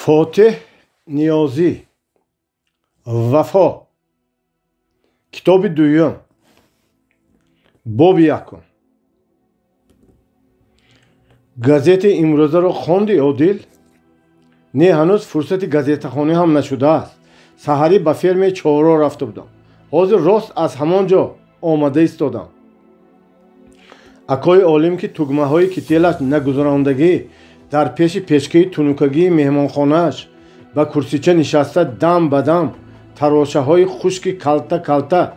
فاتح نیازی وفا کتاب دویم باب یکم گازت امروزه را خواندی عادل؟ نه هنوز فرصت گازت خوانی هم نشده است. سحری به فرم چهارراه رفته بودم. حاضر راست از همانجا آمده ایستادم. اکای عالم که تگمه های کتیلش نگذراندگی در پیش پیشکی تنوکگی مهمانخانهش به کرسیچه نشسته دم به دم تراشه های خشک کلته کلته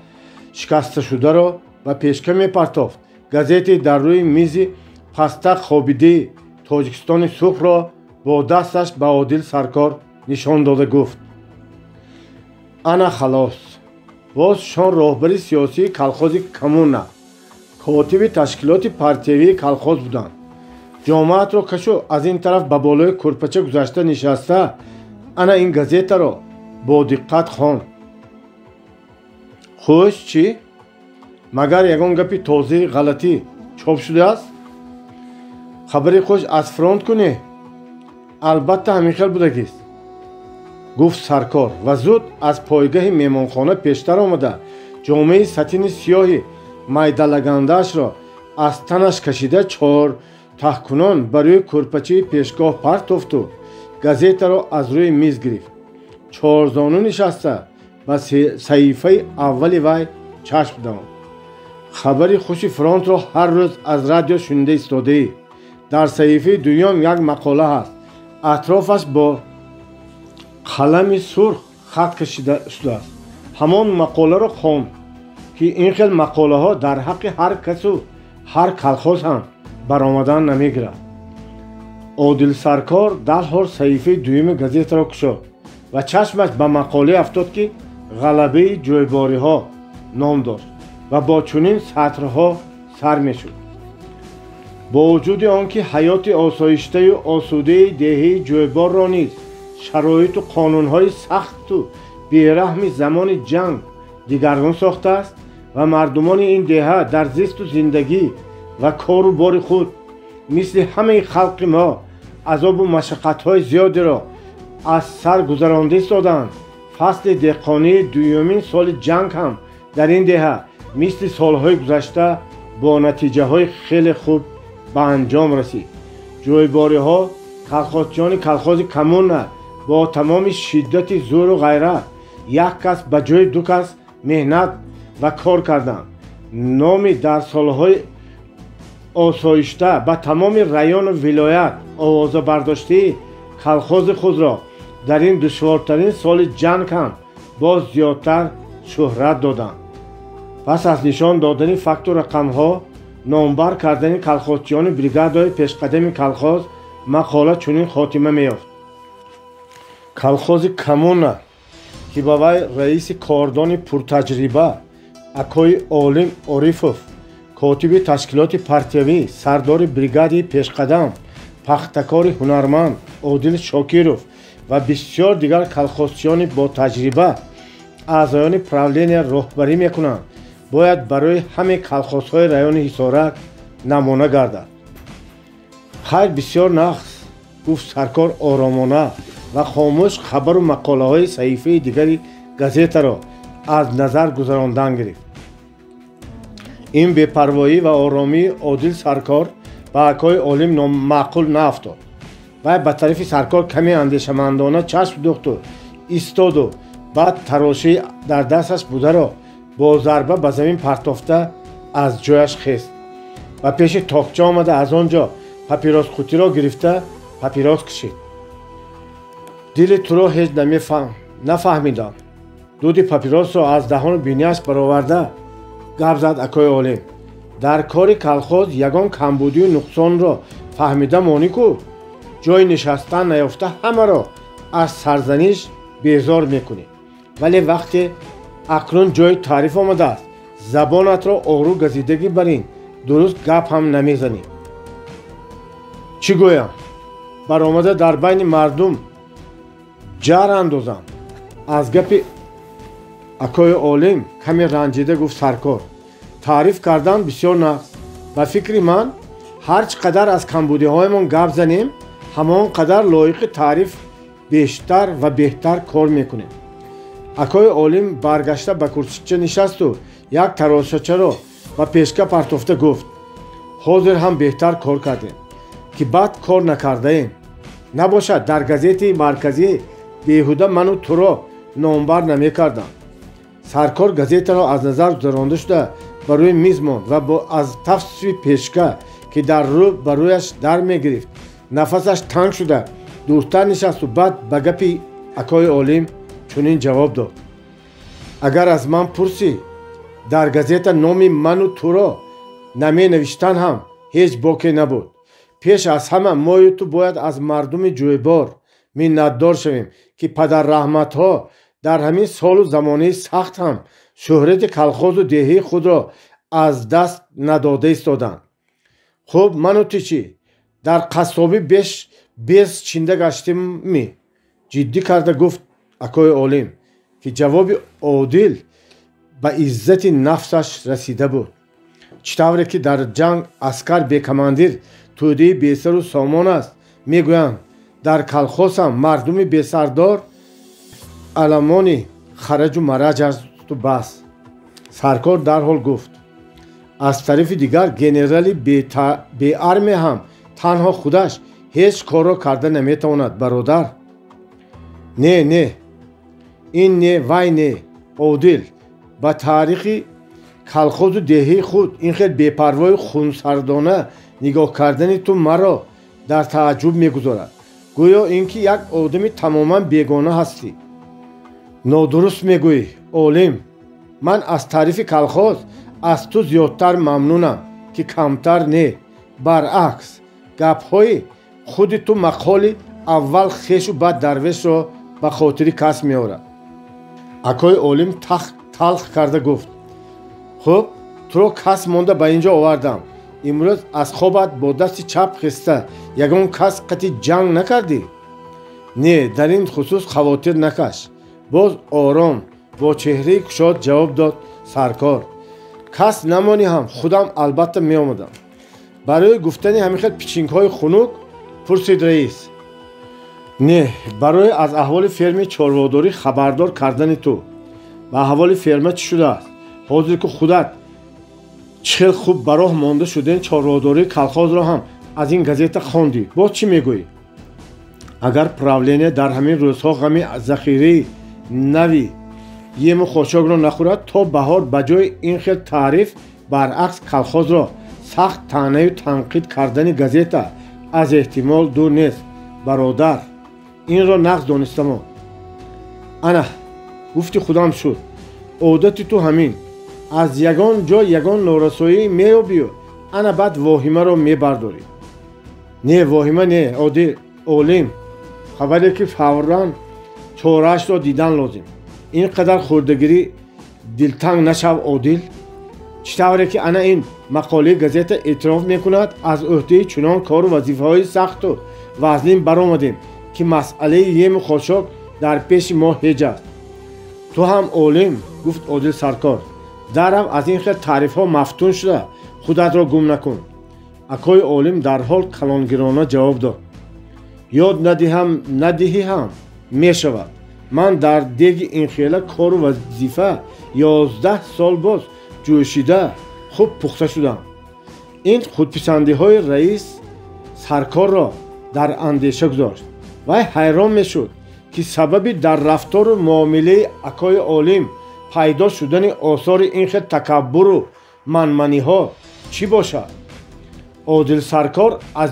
شکسته شده را به پیشکه می پرتافت. گازتی در روی میز پستک خوابیده تاجیکستان سرخ را با دستش به عادل سرکار نشان داده گفت: انا خلاص. باز شان راهبری سیاسی کلخوز کمونه، کاتب تشکیلات پارتیوی کلخوز بودند. جامعت را کشو از این طرف به بالای کرپچه گذاشته نشسته انا این گازت را با دقت خواند. خوش چی؟ مگر یگان گپی تازه غلطی چاپ شده است؟ خبری خوش از فرانت کنی؟ البته همین خیل بودگیست، گفت سرکار و زود از پایگاه میمانخانه پیشتر آمده جامعه ستین سیاهی میدلگندهش را از تنش کشیده چهار تهکنان برای کرپچه پیشگاه پرتافت و گازت را از روی میز گرفت. چهار زانو نشسته و صحیفه اولی وی چشم داشت. خبری خوشی فرانت را هر روز از رادیو شنیده ایستاده. در صحیفه دویم یک مقاله هست. اطرافش با قلم سرخ خط کشیده شده است. همان مقاله را خواند که این خیل مقاله ها در حق هر کس و هر کلخوز هم برآمدن نمیگیرد. عادل سرکار درحال صحیفه دویم گازت را کشید و چشمش به مقاله افتاد که غلبه جویباری ها نام داشت و با چنین سطرها سر میشد: با وجود آنکه حیات آسایشته و آسوده دهه جویبار را نیز شرایط و قانونهای سخت و بیرحم زمان جنگ دیگرگون ساخته است و مردمان این دهه در زیست و زندگی و کار و بار خود مثل همه خلق ما عذاب و مشقت‌های زیادی را از سر گذرانده ایستادند. فصل دهقانی دومین سال جنگ هم در این دهه مثل سالهای گذشته با نتیجه‌های خیلی خوب به انجام رسید. جویباری ها کلخوزچیان کلخوز کمون با تمام شدت زور و غیرت یک کس به جای دو کس مهنت و کار کردند. نامی در سالهای آسایشته به تمام ریان و ولایت آوازه برداشته کلخوز خود را در این دشوارترین سال جنگ هم باز زیادتر شهرت دادند. پس از نشان دادن فکت و رقم ها نامبر کردن کلخوزچیان بریگادهای پیشقدم کلخوز مقاله چنین خاتمه می‌یافت: کلخوز کمون که با وی رئیس کاردان پرتجربه اکای عالم عارفوف، کاتب تشکیلات پارتیوی، سردار بریگاد پیشقدم، پختکار هنرمند عادل شاکیروف و بسیار دیگر کلخوزچیان با تجربه اعضایان پراولین راهبری میکنند باید برای همه کلخوزهای رایون حصارک نمونه گردد. خیر بسیار نقص، گفت سرکار آرامانه و خاموش خبر و مقاله های صحیفه دیگری گازت را از نظر گذراندن گرفت. این بی‌پروایی و آرامی عادل سرکار به اکای عالم معقول نافتاد. و به طرف سرکار کمی اندیشمندانه چشم دوخت و ایستاد و بعد تراشه در دستش بوده را با ضربه به زمین پرتافته از جایش خیست و پیش تاقچه آمده از آنجا پاپیروس قوطی را گرفته پاپیروس کشید. دل تو را هیچ نفهمیدم. دود پاپیروس را از دهان بینیش برآورده گپ زد اکای عالم: در کار کلخوز یگان کمبودی و نقصان را فهمیده مانی کو؟ جای نشستن نیافته همه را از سرزنش بیزار میکنی، ولی وقتی اکنون جای تعریف آمده است زبانت را آرو گزیدگی برین درست گپ هم نمیزنی. چی گویم؟ برآمده در بین مردم جر اندازم. از گپ اکای عالم کمی رنجیده گفت سرکار: تعریف کردن بسیار نقص. به فکر من هر چقدر از کمبودی هایمان گپ زنیم همان قدر لایق تعریف бештар ва беҳтар кор мекунем. Акои олим баргашта ба курсича нишасту як тарошачаро ба пешка партофта гуфт: ҳозир ҳам беҳтар кор кардем, ки баъд кор накардаем. Набошад дар газети марказӣ беҳуда ману туро номбар намекардам. Саркор газетаро аз назар гузаронда шуда ба рӯи миз монд ва аз тафсифи пешка, ки дар рӯ ба рӯяш дар мегирифт, нафасаш танг шуда дуртар нишасту баъд ба гапи акои олим чунин ҷавоб дод: агар аз ман пурсӣ, дар газета номи ману туро наменавиштан ҳам ҳеҷ боке набуд. пеш аз ҳама мою ту бояд аз мардуми ҷӯйбор миннатдор шавем, ки падарраҳматҳо дар ҳамин солу замонаи сахт ҳам шӯҳрати калхозу деҳии худро аз даст надода истоданд. хуб ману ту чӣ? дар қассобӣ без чинда гаштимӣ? ҷиддӣ карда гуфт акои олим, ки ҷавоби одил ба иззати нафсаш расида буд. чӣ тавре ки дар ҷанг аскар бекамандир тӯдаи бесару сомон аст, мегӯянд дар калхоз ҳам мардуми бесардор аламони хараҷу мараҷ асту бас. Саркор дарҳол гуфт: аз тарафи дигар генерали беармия ҳам танҳо худаш ҳеҷ корро карда наметавонад, бародар. Не, ин не, вай не, одил, ба таърихи калхозу деҳии худ ин хел бепарвою хунсардона нигоҳ кардани ту маро дар тааҷҷуб мегузорад. гӯё ин ки як одами тамоман бегона ҳастӣ. нодуруст мегӯӣ, олим. ман аз таърифи калхоз аз ту зиёдтар мамнунам, ки камтар не. баръакс, гапҳои худи ту мақоли аввал хешу баъд дарвешро ба хотири кас меорад. акои олим талх карда гуфт: хуб, туро кас монда ба ин ҷо овардам. имрӯз аз хобат бо дасти чап хиста ягон кас қати ҷанг накардӣ? Не, дар ин хусус хавотир накаш. боз ором бо чеҳраи кушод ҷавоб дод Саркор: кас намонӣ ҳам худам албатта меомадам. барои гуфтани ҳамин хел пичингҳои хунук? пурсид раис. не, барои аз аҳволи ферми чорводорӣ хабардор кардани ту. ба аҳволи ферма чӣ шудааст? ҳозир ки худат чӣ хел хуб ба роҳ монда шудем, чорводории калхозро ҳам аз ин газета хондӣ. боз чӣ мегӯӣ? агар правление дар ҳамин рӯзҳо ғами захираи нави ему хошокро нахӯрад, то баҳор ба ҷои ин хел таъриф, баръакс калхозро сахт таънаю танқид кардани газета аз эҳтимол дур нест, бародар. инро нағз донистамон. ана гуфти худам шуд. одати ту ҳамин. аз ягон ҷо ягон норасоӣ меёбию, ана баъд воҳимаро мебардорӣ. не, воҳима не, олим. хабаре ки фавран чораашро дидан лозим. ин қадар хурдагирӣ дилтанг нашав, одил. чӣ тавре ки ана ин мақолаи газета эътироф мекунад, аз ӯҳдаи чунон кору вазифаҳои сахту вазнин баромадем, ки масъалаи ему хошок дар пеши мо ҳеҷ аст. ту ҳам олим, гуфт Одил Саркор. дарав аз ин хел таърифҳо мафтун шуда худатро гум накун. акои олим дарҳол калонгирона ҷавоб дод: ёд надиҳӣ ҳам мешавад. ман дар деги инхела кору вазифа 11 сол боз ҷӯшида хуб пухта шудам. ин худписандиҳои раис Саркорро дар андеша гузошт. вай ҳайрон мешуд, ки сабаби дар рафтору муомилаи акои олим пайдо шудани осори ин хел такаббуру манманиҳо чӣ бошад. Одил Саркор аз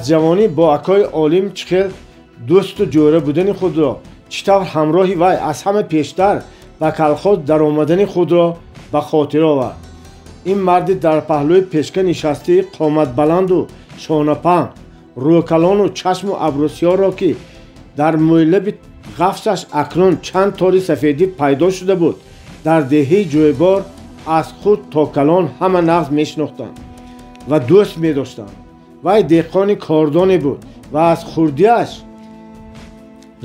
ҷавонӣ бо акои олим чӣ хел дӯсту ҷӯра будани худро, чӣ тавр ҳамроҳи вай аз ҳама пештар ба калхоз даромадани худро ба хотир овард. ин марди дар паҳлӯи пешка нишастаи қоматбаланду шонапаҳн, рӯкалону чашму абрусиёро, ки дар мӯйлаби ғафсаш акнун чанд тори сафедӣ пайдо шуда буд, дар деҳаи ҷӯйбор аз худ то калон ҳама нағз мешинохтанд ва дӯст медоштанд. вай деҳқони кордоне буд ва аз хурдиаш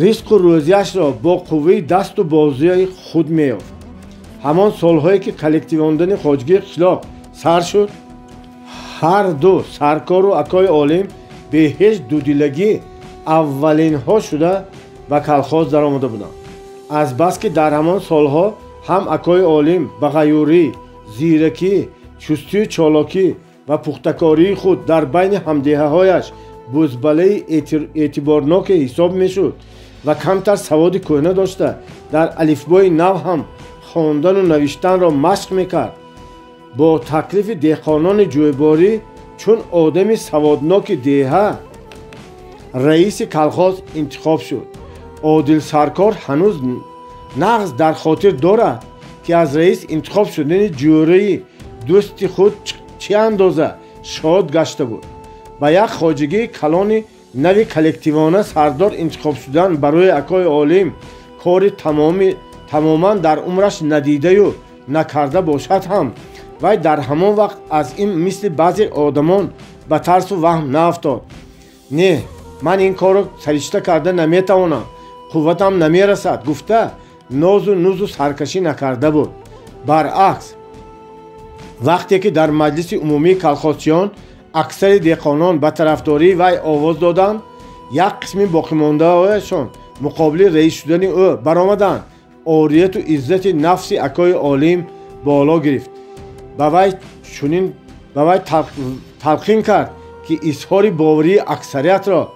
ризқу рӯзиашро бо қувваи дасту бозуи худ меёфт. ҳамон солҳое ки коллективондани хоҷгии қишлоқ сар шуд, ҳар ду Саркору акои олим бе ҳеҷ дудилагӣ аввалинҳо шуда ба калхоз даромада буданд. Азбаски дар ҳамон солҳо ҳам акои олим ба ғайурӣ, зиракӣ, чустию чолокӣ ва пухтакории худ дар байни ҳамдиҳаҳояш бузбалаи эътиборноке ҳисоб мешуд ва камтар саводи кӯҳна дошта дар алифбои нав ҳам хондану навиштанро машқ мекард. бо таклифи деҳқонони ҷӯйборӣ чун одами саводноки деҳа раиси калхоз интихоб шуд. одил саркор ҳанӯз нағз дар хотир дорад ки аз раис интихоб шудани ҷӯраи дӯсти худ чӣ андоза шод гашта буд. ба як хоҷагии калони нави коллективона сардор интихоб шудан барои акои олим кори тамоман дар умраш надидаю накарда бошад ҳам вай дар ҳамон вақт аз ин мисли баъзе одамон ба тарсу ваҳм наафтод. не, ман ин корро саришта карда наметавонам, қувватам намерасад гуфта нозу нузу саркашӣ накарда буд. баръакс, вақте ки дар маҷлиси умумии калхозчиён аксари деҳқонон ба тарафдории вай овоз доданд, як қисми боқимондаҳояшон муқобили раис шудани ӯ баромаданд. орияту иззати нафси акои олим боло гирифт. ба вай талқин кард ки изҳори боварии аксариятро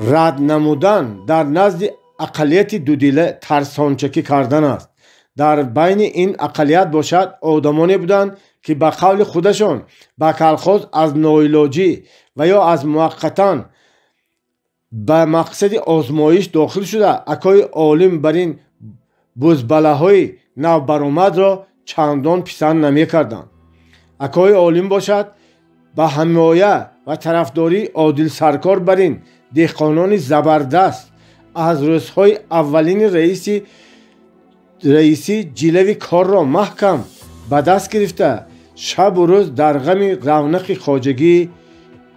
рад намудан дар назди ақалияти дудила тарсончакӣ кардан аст. дар байни ин ақалият бошад одамоне буданд ки ба қавли худашон ба калхоз аз ноилоҷӣ ва ё аз муваққатан ба мақсади озмоиш дохил шуда акои олим бар ин бузбалаҳои навбаромадро чандон писанд намекарданд. акои олим бошад ба ҳимоя ва тарафдории одил саркор бар ин деҳқонони забардаст аз рӯзҳои аввалини раисӣ ҷилави корро маҳкам ба даст гирифта шабу рӯз дар ғами равнақи хоҷагии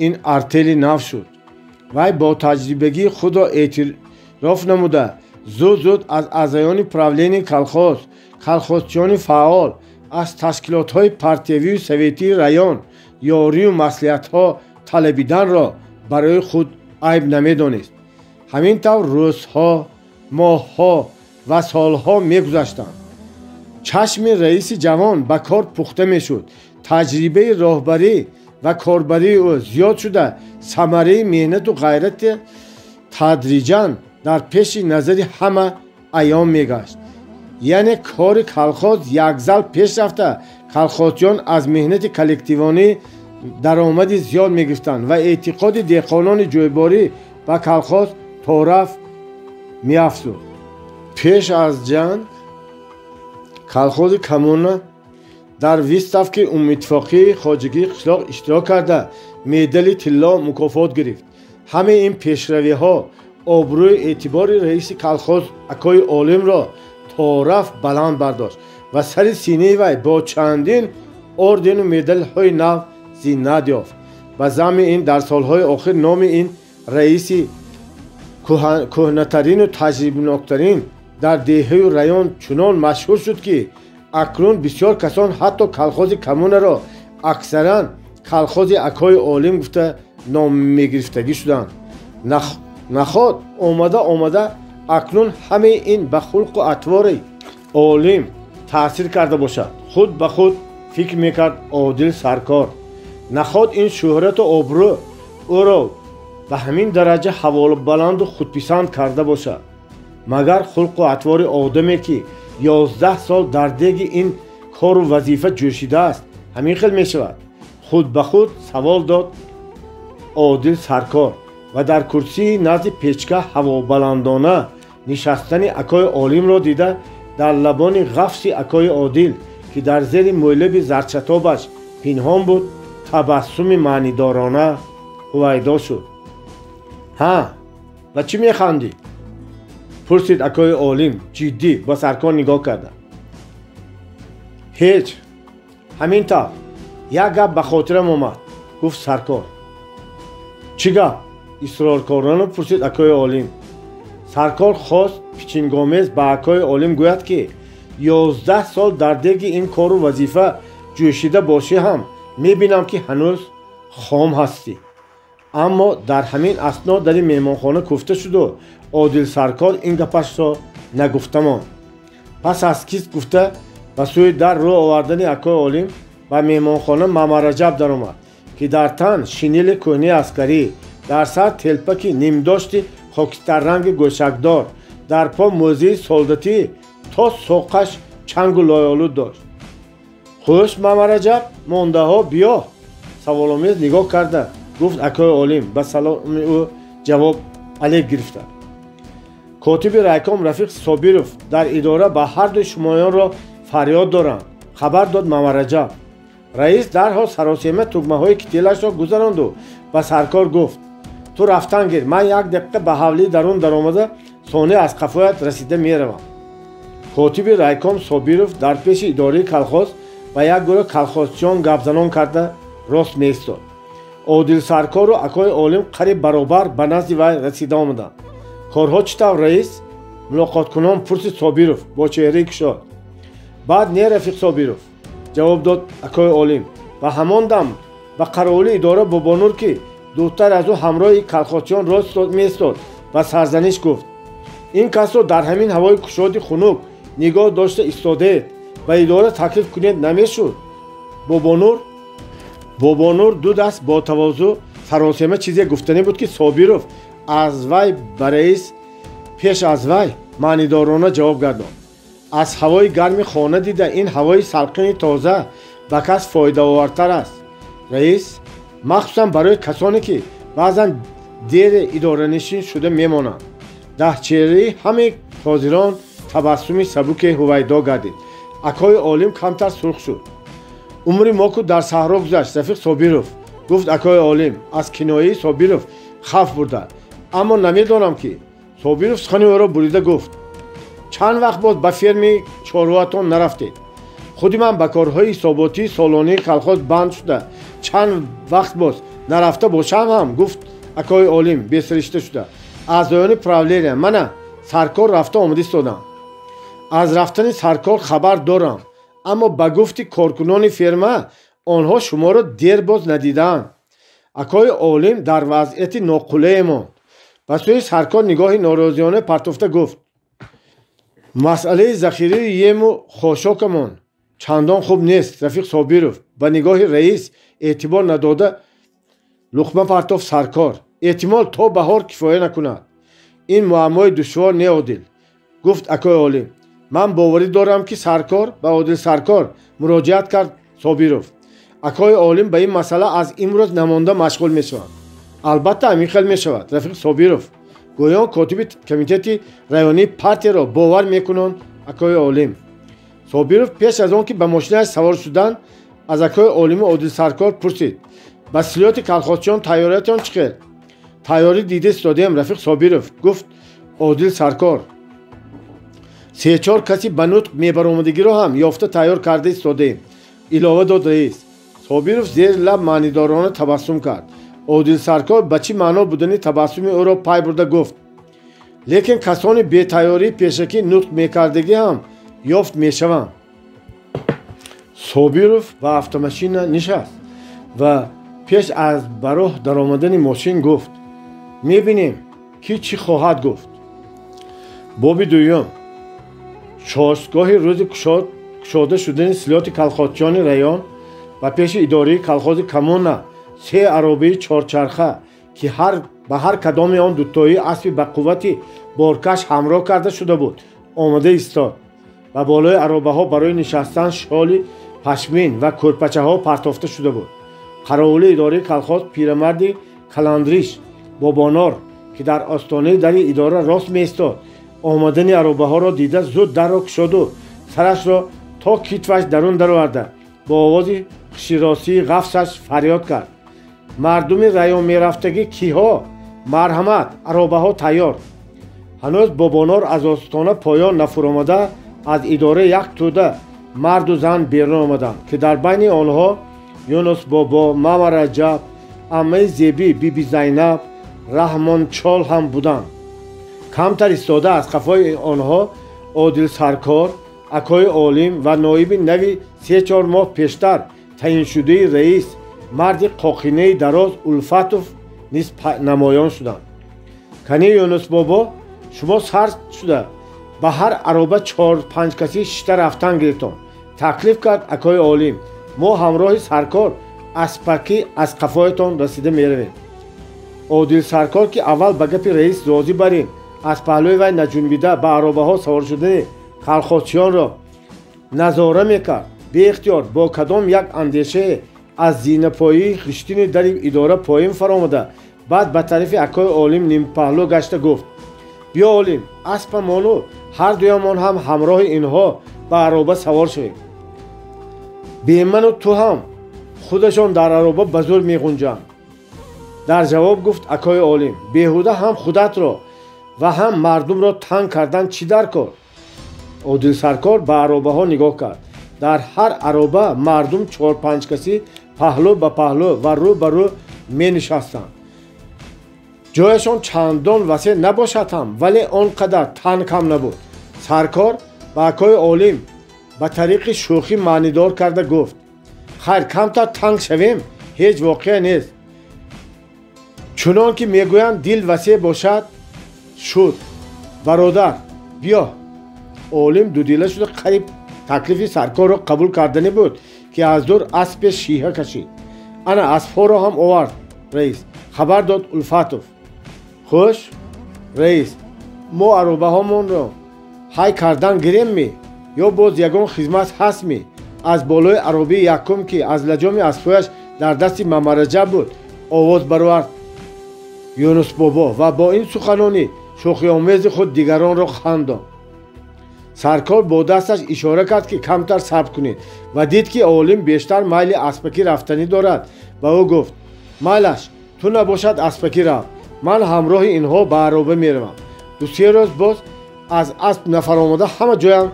ин артели нав шуд. вай бо таҷрибагии худро эътироф намуда зуд аз аъзоёни правленияи калхоз, калхозчиёни фаъол, аз ташкилотҳои партиявию советии раён ёрию маслиҳатҳо талабиданро барои худ айб намедонист. ҳамин тавр рӯзҳо, моҳҳо ва солҳо мегузаштанд. чашми раиси ҷавон ба кор пухта мешуд. таҷрибаи роҳбарӣ ва корбарии ӯ зиёд шуда самараи меҳнату ғайрати тадриҷан дар пеши назари ҳама аён мегашт. яъне кори калхоз якзал пеш рафта калхозчиён аз меҳнати коллективонӣ даромади зиёд мегирифтанд ва эътиқоди деҳқонони ҷӯйборӣ ба калхоз тораф меафзуд. пеш аз ҷанг калхози коммуна дар выставкаи умумиттифоқии хоҷагии қишлоқ иштирок карда медали тилло мукофот гирифт. ҳамаи ин пешравиҳо обрӯи эътибори раиси калхоз акои олимро тораф баланд бардошт ва сари синаи вай бо чандин ордену медалҳои нав зиннат ёфт. ба замми ин дар солҳои охир номи ин раиси кӯҳнатарину таҷрибаноктарин дар деҳаю раён чунон машҳур шуд ки акнун бисёр касон ҳатто калхози коммунаро аксаран калхози акои олим гуфта ном мегирифтагӣ шуданд. наход омада акнун ҳамаи ин ба хулқу атвори олим таъсир карда бошад. худ ба худ фикр мекард одил саркор. наход ин шӯҳрату обрӯ ӯро ба ҳамин дараҷа ҳаволабаланду худписанд карда бошад. магар хулқу атвори одаме ки 11 сол дар деги ин кору вазифа ҷӯшидааст ҳамин хел мешавад? худ ба худ савол дод одил саркор ва дар курсии назди печка ҳавобаландона нишастани акои олимро дида дар лабони ғафси акои одил ки дар зери мӯйлаби зардшатобаш пинҳон буд табассуми маънидорона ҳувайдо шуд. ҳа, ва чӣ механдӣ? пурсид акои олим ҷиддӣ ба саркор нигоҳ карда. ҳеҷ, ҳамин тавр як гап ба хотирам омад, гуфт саркор. чӣ гап? исроркорона пурсид акои олим. саркор хост пичингомез ба акои олим гӯяд ки 11 сол дар деги ин кору вазифа ҷӯшида бошӣ ҳам мебинам ки ҳанӯз хом ҳастӣ. аммо дар ҳамин асно дари меҳмонхона куфта шуду Одил Саркор ин гапашро нагуфта монд. пас аз кист гуфта ба сӯи дар роҳ овардани акои олим ба меҳмонхона Мамараҷаб даромад, ки дар тан шинели кӯҳнаи аскарӣ, дар сар телпаки нимдошти хокистарранги гӯшакдор, дар по мӯзии солдатӣ, то соқаш чангу лойолуд дошт. хуш Мамараҷаб, мондаҳо биё? саволомез нигоҳ карда гуфт акои олим. ба саломи ӯ ҷавоб алек гирифта. котиби райком Рафиқ Собиров дар идора ба ҳарду шумоёнро фарёд доранд, хабар дод Мамараҷаб. раис дарҳол саросема тугмаҳои кителашро гузаронду ба Саркор гуфт: ту рафтан гир, ман як дақиқа ба ҳавлии дарун даромада соне аз қафоят расида меравам. котиби райком Собиров дар пеши идораи калхоз ба як гурӯҳ калхозчиён гапзанон карда рост меистод. Одил Саркору акои олим қариб баробар ба назди вай расида омаданд. корҳо чӣ тавр раис? мулоқоткунон пурсид Собиров бо чеҳраи кушод. баъд не Рафиқ Собиров, ҷавоб дод акои олим. ба ҳамон дам ба қаровули идора Бобонур ки духтар аз ӯ ҳамроҳи калхозчиён рост меистод ба сарзаниш гуфт: ин касро дар ҳамин ҳавои кушоди хунук нигоҳ дошта истодаед, ба идора таклиф кунед намешуд? Бобонур ду даст бо тавозӯ саросема чизе гуфтанӣ буд ки Собиров аз вай ба раис пеш аз вай маънидорона ҷавоб гардонд: аз ҳавои гарми хона дида ин ҳавои салқини тоза ба кас фоидаовартар аст. раис, махсусан барои касоне ки баъзан дере идоранишин шуда мемонанд. даҳчеҳраи ҳамаи ҳозирон табассуми сабуке ҳувайдо гардид. акои олим камтар сурх шуд. умри мо ку дар саҳро гузашт Рафиқ Собиров, гуфт акои олим аз кинояи Собиров хаф бурда. аммо намедонам ки. Собиров сухани ӯро бурида гуфт: чанд вақт боз ба ферми чорвоатон нарафтед? худи ман ба корҳои ҳисоботии солонии калхоз банд шуда чанд вақт боз нарафта бошам ҳам? гуфт акои олим бесиришта шуда. аъзоёни правления мана Саркор рафта омада истодам. аз рафтани Саркор хабар дорам, аммо ба гуфти коркунони ферма онҳо шуморо дер боз надиданд. акои олим дар вазъияти ноқулае монд. ба сӯи Саркор нигоҳи норозиёна партофта гуфт: масъалаи захираи ему хошокамон чандон хуб нест. Рафиқ Собиров ба нигоҳи раис эътибор надода луқма партофт Саркор: эҳтимол то баҳор кифоя накунад. ин муаммои душвор не Одил, гуфт акои олим. ман боварӣ дорам ки Саркор ба Одил Саркор муроҷиат кард Собиров. акои олим ба ин масъала аз имрӯз намонда машғул мешавад. албатта ҳамин хел мешавад. Рафиқ Собиров гӯён котиби комитети районии партияро бовар мекунанд акои олим. Собиров пеш аз он ки ба мошинаш савор шуданд аз акои олиму Одил Саркор пурсид: ба силоти калхозчиён тайёриятон чӣ хел? тайёрӣ дида истодаем Рафиқ Собиров, гуфт Одил Саркор. се-чор каси ба нутқ мебаромадагиро ҳам ёфта тайёр карда истодаем, илова дод раис. Собиров зери лаб маънидорона табассум кард. Одил Саркор ба чӣ маъно будани табассуми ӯро пай бурда гуфт: лекин касони бетайёрии пешакӣ нутқ мекардагӣ ҳам ёфт мешаванд. Собиров ба автомошина нишаст ва пеш аз ба роҳ даромадани мошин гуфт: мебинем ки чӣ хоҳад гуфт. боби дуюм. чорсгоҳи рӯзи кушода шудани силоти калхозчиёни район ба пеши идораи калхози Коммуна се аробаи чорчарха ки ба ҳар кадоми он дутои аспи ба қуввати боркаш ҳамроҳ карда шуда буд омада истод. ба болои аробаҳо барои нишастан шоли пашмин ва кӯрпачаҳо партофта шуда буд. қаровули идораи калхоз пирамарди каландриш Бобонор ки дар остонаи дари идора рост меистод, омадани аробаҳоро дида зуд дарро кушоду сарашро то китваш дарун дароварда бо овози хуширосии ғафсаш фарёд кард: мардуми район мерафтагӣ киҳо? марҳамат, аробаҳо тайёр. ҳанӯз Бобонор аз остона поён нафуромада аз идора як тӯда марду зан берун омаданд ки дар байни онҳо Юнус бобо, Мамараҷаб, аммаи Зеби биби Зайнаб, Раҳмончол ҳам буданд. камтар истода аз қафои онҳо Одил Саркор, акои олим ва ноиби нави 3-4 моҳ пештар таъиншудаи раис, марди қоқинаи дароз Улфатов низ намоён шуданд. Кани Юнус бобо, шумо сар шуда ба ҳар ароба 4-5 каси шишта рафтан гирифтон. Таклиф кард акои олим, мо ҳамроҳи саркор аспаки аз қафоятон расида меравем. Одил Саркор ки аввал ба гапи раис розӣ барем, аз паҳлӯи вай наҷунбида ба аробаҳо савор шудани халхотчиёнро назора мекард. Беихтиёр бо кадом як андешае аз зинапоии хиштини дари идора поим фаромада, баъд ба тарафи акои олим нимпаҳлӯ гашта гуфт: биё олим, аспамону ҳардуямон ҳам ҳамроҳи инҳо ба ароба савор шавем. Беману ту ҳам худашон дар ароба ба зур меғунҷанд. дар ҷавоб гуфт акои олим: беҳуда ҳам худатро ва ҳам мардумро танг кардан чӣ дар кор? Одил Саркор ба аробаҳо нигоҳ кард. дар ҳар ароба мардум 4-5 каси паҳлӯ ба паҳлӯ ва рӯ ба рӯ менишастанд. ҷояшон чандон васеъ набошад ҳам, вале он қадар танг ҳам набуд. Саркор ба акои олим ба тариқи шӯхӣ маънидор карда гуфт: хайр, камтар танг шавем, ҳеҷ воқеа нест. чунон ки мегӯянд дил васеъ бошад, шуд. бародар, биё. олим дудила шуда қариб таклифи Саркорро қабул кардани буд, ки аз дур аспе шиҳа кашид. ана аспҳоро ҳам овард. раис хабар дод Улфатов: хуш раис, мо аробаҳомонро ҳай кардан гирем ё боз ягон хизмат ҳастми? аз болои аробии якум ки аз лаҷоми аспҳояш дар дасти Мамараҷаб буд, овоз баровард Юнус бобо ва бо ин суханони шӯхиомези худ дигаронро хандон. Саркор бо дасташ ишора кард ки камтар сабр кунед ва дид ки олим бештар майли аспакӣ рафтанӣ дорад. ба ӯ гуфт: майлаш, ту набошад аспакӣ рав, ман ҳамроҳи инҳо ба ароба меравам. ду-се рӯз боз аз асп нафаромада ҳама ҷоям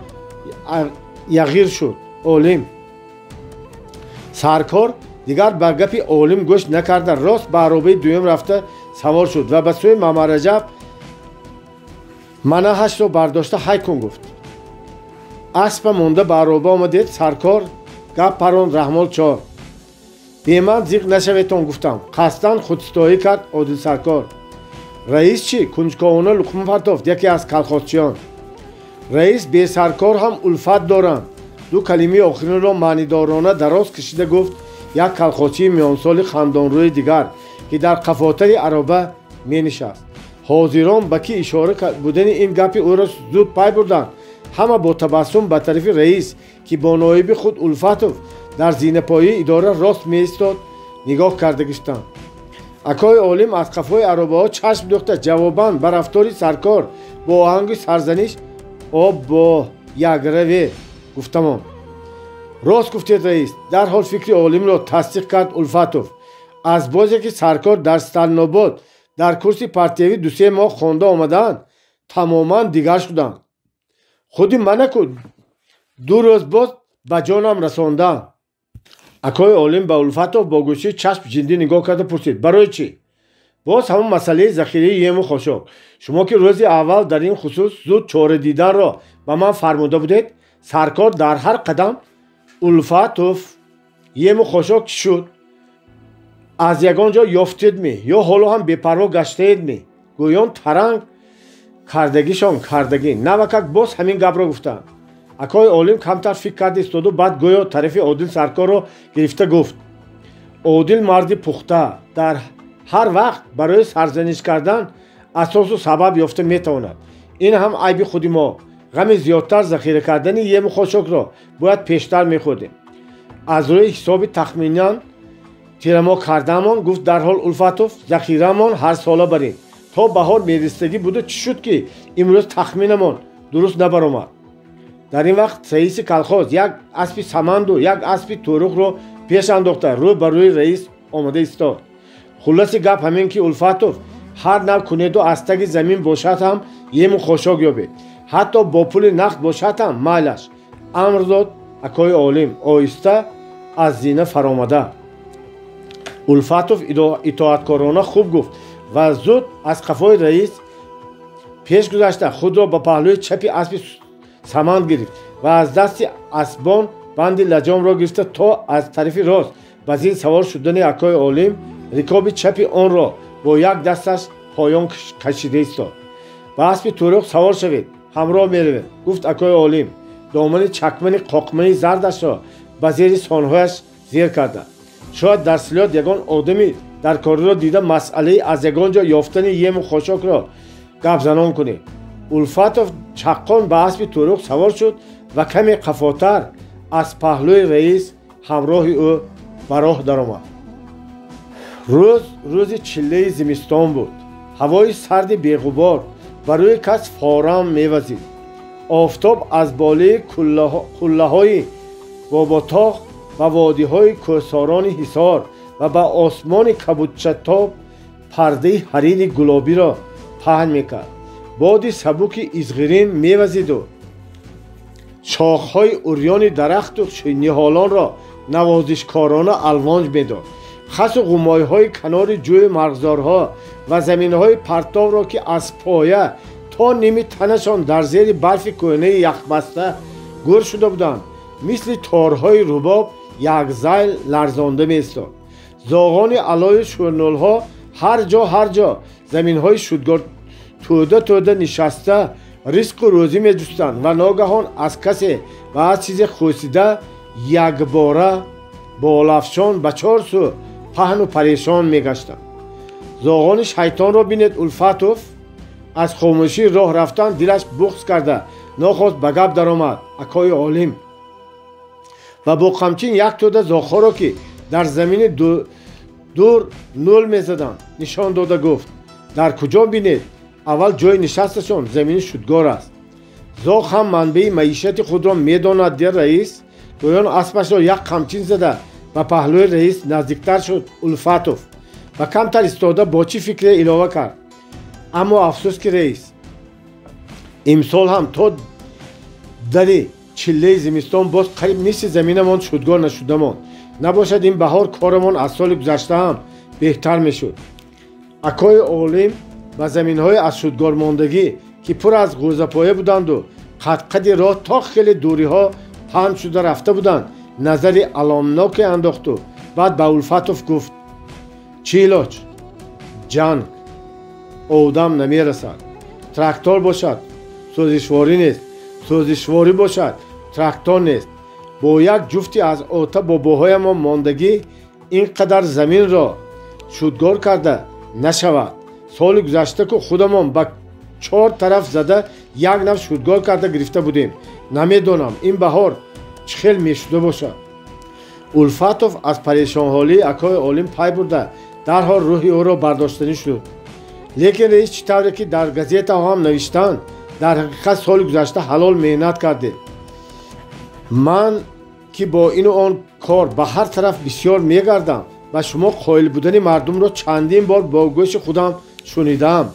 яғир шуд. олим Саркор дигар ба гапи олим гӯш накарда рост ба аробаи дуюм рафта савор шуд ва ба сӯи Мамараҷаб манаҳашро бардошта ҳай кун гуфт. аспа монда ба ароба омадед? Саркор гап парон раҳмол чор. беман зиқ нашаветон гуфтам. қасдан худстоӣ кард Одил Саркор. раис чӣ? кунҷковона луқма партофт яке аз калхотчиён. раис бесаркор ҳам улфат доранд. ду калимаи охиринро маънидорона дароз кашида гуфт як калхотчии миёнсоли хандонрӯи дигар, ки дар қафотари ароба менишаст. ҳозирон ба ки ишора будани ин гапи ӯро зуд пай бурданд. ҳама бо табассум ба тарафи раис, ки бо ноиби худ Улфатов дар зинапоии идора рост меистод, нигоҳ карда гиштанд. акои олим аз қафои аробаҳо чашм дӯхта ҷавобан ба рафтори Саркор бо оҳанги сарзаниш: оббо яграве гуфтамон. рост гуфтед раис. дарҳол фикри олимро тасдиқ кард Улфатов. аз бозе ки Саркор дар Сталинобод дар курси партиявӣ 2-3 моҳ хонда омадаанд, тамоман дигар шуданд. худи манаку 2 рӯз боз ба ҷонам расонданд. акои олим ба Улфатов бо гӯшии чашм ҷиддӣ нигоҳ карда пурсид: барои чӣ? боз ҳамон масъалаи захираи ему хошок. шумо ки рӯзи аввал дар ин хусус зуд чора диданро ба ман фармуда будед. Саркор дар ҳар қадам: Улфатов, ему хошок чӣ шуд? аз ягон ҷо ёфтедми ё ҳоло ҳам бепарво гаштаедми? гӯён таранг кардагишон кардагӣ. навакак боз ҳамин гапро гуфтанд. акои олим камтар фикр карда истоду баъд гӯё тарафи Одил Саркорро гирифта гуфт: одил марди пухта дар ҳар вақт барои сарзаниш кардан асосу сабаб ёфта метавонад. ин ҳам айби худи мо. ғами зиёдтар захира кардани ему хошокро бояд пештар мехӯрдем. аз рӯи ҳисоби тахминан тирамо кардамон, гуфт дарҳол Улфатов, захирамон ҳар сола барем. то баҳор меристагӣ буду чӣ шуд ки имрӯз тахминамон дуруст набаромад? дар ин вақт раиси калхоз як аспи саманду як аспи турухро пеш андохта рӯ ба рӯи раис омада истод. хулоси гап ҳамин ки Улфатов ҳар нав кунеду аз таги замин бошад ҳам ему хошок ёбед, ҳатто бо пули нақд бошад ҳам майлаш. амр дод акои олим оҳиста аз зина фаромада. Улфатов итоаткорона хуб гуфт ва зуд аз қафои раис пеш гузашта худро ба паҳлӯи чапи аспи саманд гирифт ва аз дасти асбон банди лаҷомро гирифта то аз тарафи рост ба зин савор шудани акои олим рикоби чапи онро با یک دستش پایان کشیده ایستاد. به اسب طارق سوار شوید، همراه میروید. گفت اکای عالم دامن چکمه قاقمه زردش را به زیر سانهایش زیر کرده. شاید در صلیات یگان آدمی در کار دیده مسئله از یگان جا یافتن یم و خاشاک را گپ زنان کنه. الفاتوف چقان به اسب طارق سوار شد و کمی قفاتر از پهلوی رئیس همراه او به راه درآمد. روز چله زمستان بود. هوای سرد بیغبار بر روی کس فارم میوزید. آفتاب از بالای قله های باباتاق و وادی های کوهساران حصار و به آسمان کبودشتاب پرده حریر گلابی را پهن میکرد. باد سبک ازغرین میوزید و شاخهای اوریان درخت و نهالان را نوازشکارانه الوان میداد. خس و غمای های کنار جوی مرغزارها و زمین های پرتاب را که از پایه تا نیمه تنشان در زیر برف کهنه یخبسته گور شده بودند مثل تارهای رباب یک زیل لرزانده می‌ایستاد. زاغان علای شورنال ها هر جا زمین های شودگار توده نشسته رزق و روزی می‌جستند و ناگهان از کسی و از چیز خواسیده یک باره بالافشان به چهار سو پهن و پریشان میگشتند. زاغان شیطان را بینید الفاتوف از خاموشی راه رفتن دلش بغض کرده نخواست به گپ درآمد. اکای عالم و با قمچین یک توده زاغ‌ها را که در زمین دور نول میزدند نشان داده گفت در کجا بینید؟ اول جای نشستشان زمین شودگار است. زاغ هم منبع معیشت خود را میداند. در رئیس گویان اسبش را یک قمچین زده و پهلوی رئیس نزدیکتر شد. الفاتوف و کمتر ایستاده با چی فکر علاوه کرد اما افسوس که رئیس امسال هم تا دری چله زمستان باز قریب نیست زمینمان شودگار نشده ماند. نباشد این بهار کارمان از سال گذشته هم بهتر میشد. اکای عالم و زمین های از شودگار ماندگی که پر از غوزه‌پایه بودند و قد راه تا خیلی دوری ها پهن شده رفته بودند نظر علامناک انداخت و بعد به الفاتوف گفت چی علاج؟ جنگ آدم نمیرسد. تراکتور باشد سوزشواری نیست، سوزشواری باشد تراکتور نیست. با یک جفتی از آتا باباهای ما ماندگی اینقدر زمین را شودگار کرده نشود. سال گذشته که خودمان به 4 طرف زده یک نفر شودگار کرده گرفته بودیم. نمیدونم این بهار چه خیلی میشده باشد. الفاتوف از پریشان حالی اکای عالم پای برده درحال روحی او را برداشتنی شد. لیکن رئیس چطوره که در گزیت هم نوشتند در حقیقت سال گذشته حلال مهنت کرده. من که با این و آن کار به هر طرف بسیار میگردم و شما قائل بودن مردم را چندین بار با گوش خودم شنیدم.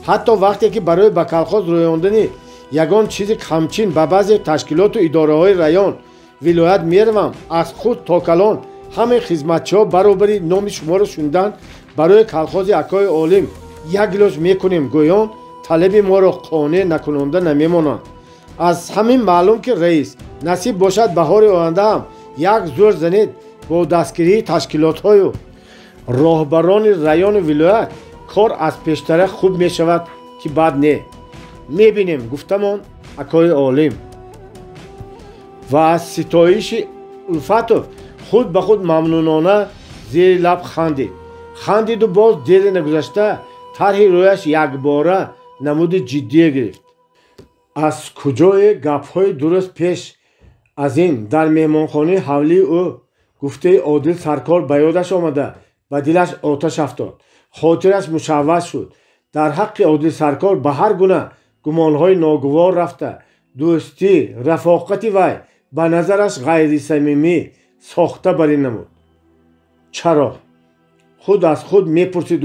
حتی وقتی که برای به کلخاز رویاندن یگان چیز کمچین به بعضی تشکیلات و اداره های ریان ولایت میروم از خود تا کلان همه خدمتچی ها برابری نام شما را شوندن برای کلخاز اکای عالم یک گلاس میکنیم گویان طلب ما را قانع نکننده نمیمانند. از همین معلوم که رئیس نصیب باشد بهار آینده هم یک زور زنید با دستگیری تشکیلات های و راهبران ریان ولایت کار از پیشتر خوب می شود که بد نه. میبینیم گفتمان اکای عالم و از ستایش الفاتوف خود به خود ممنونانه زیر لب خندید و باز دیر نگذشته طرح رویش یک باره نمود جدی گرفت. از کجای گپ‌های درست پیش از این در مهمانخانه حولی او گفته عادل سرکار به یادش آمده و دلش آتش افتاد. خاطرش مشوش شد. در حق عادل سرکار به هر گونه گمانهای ناگوار رفته. دوستی رفاقتی وی به نظرش غیر صمیمی ساخته بر این نمود. چرا؟ خود از خود میپرسید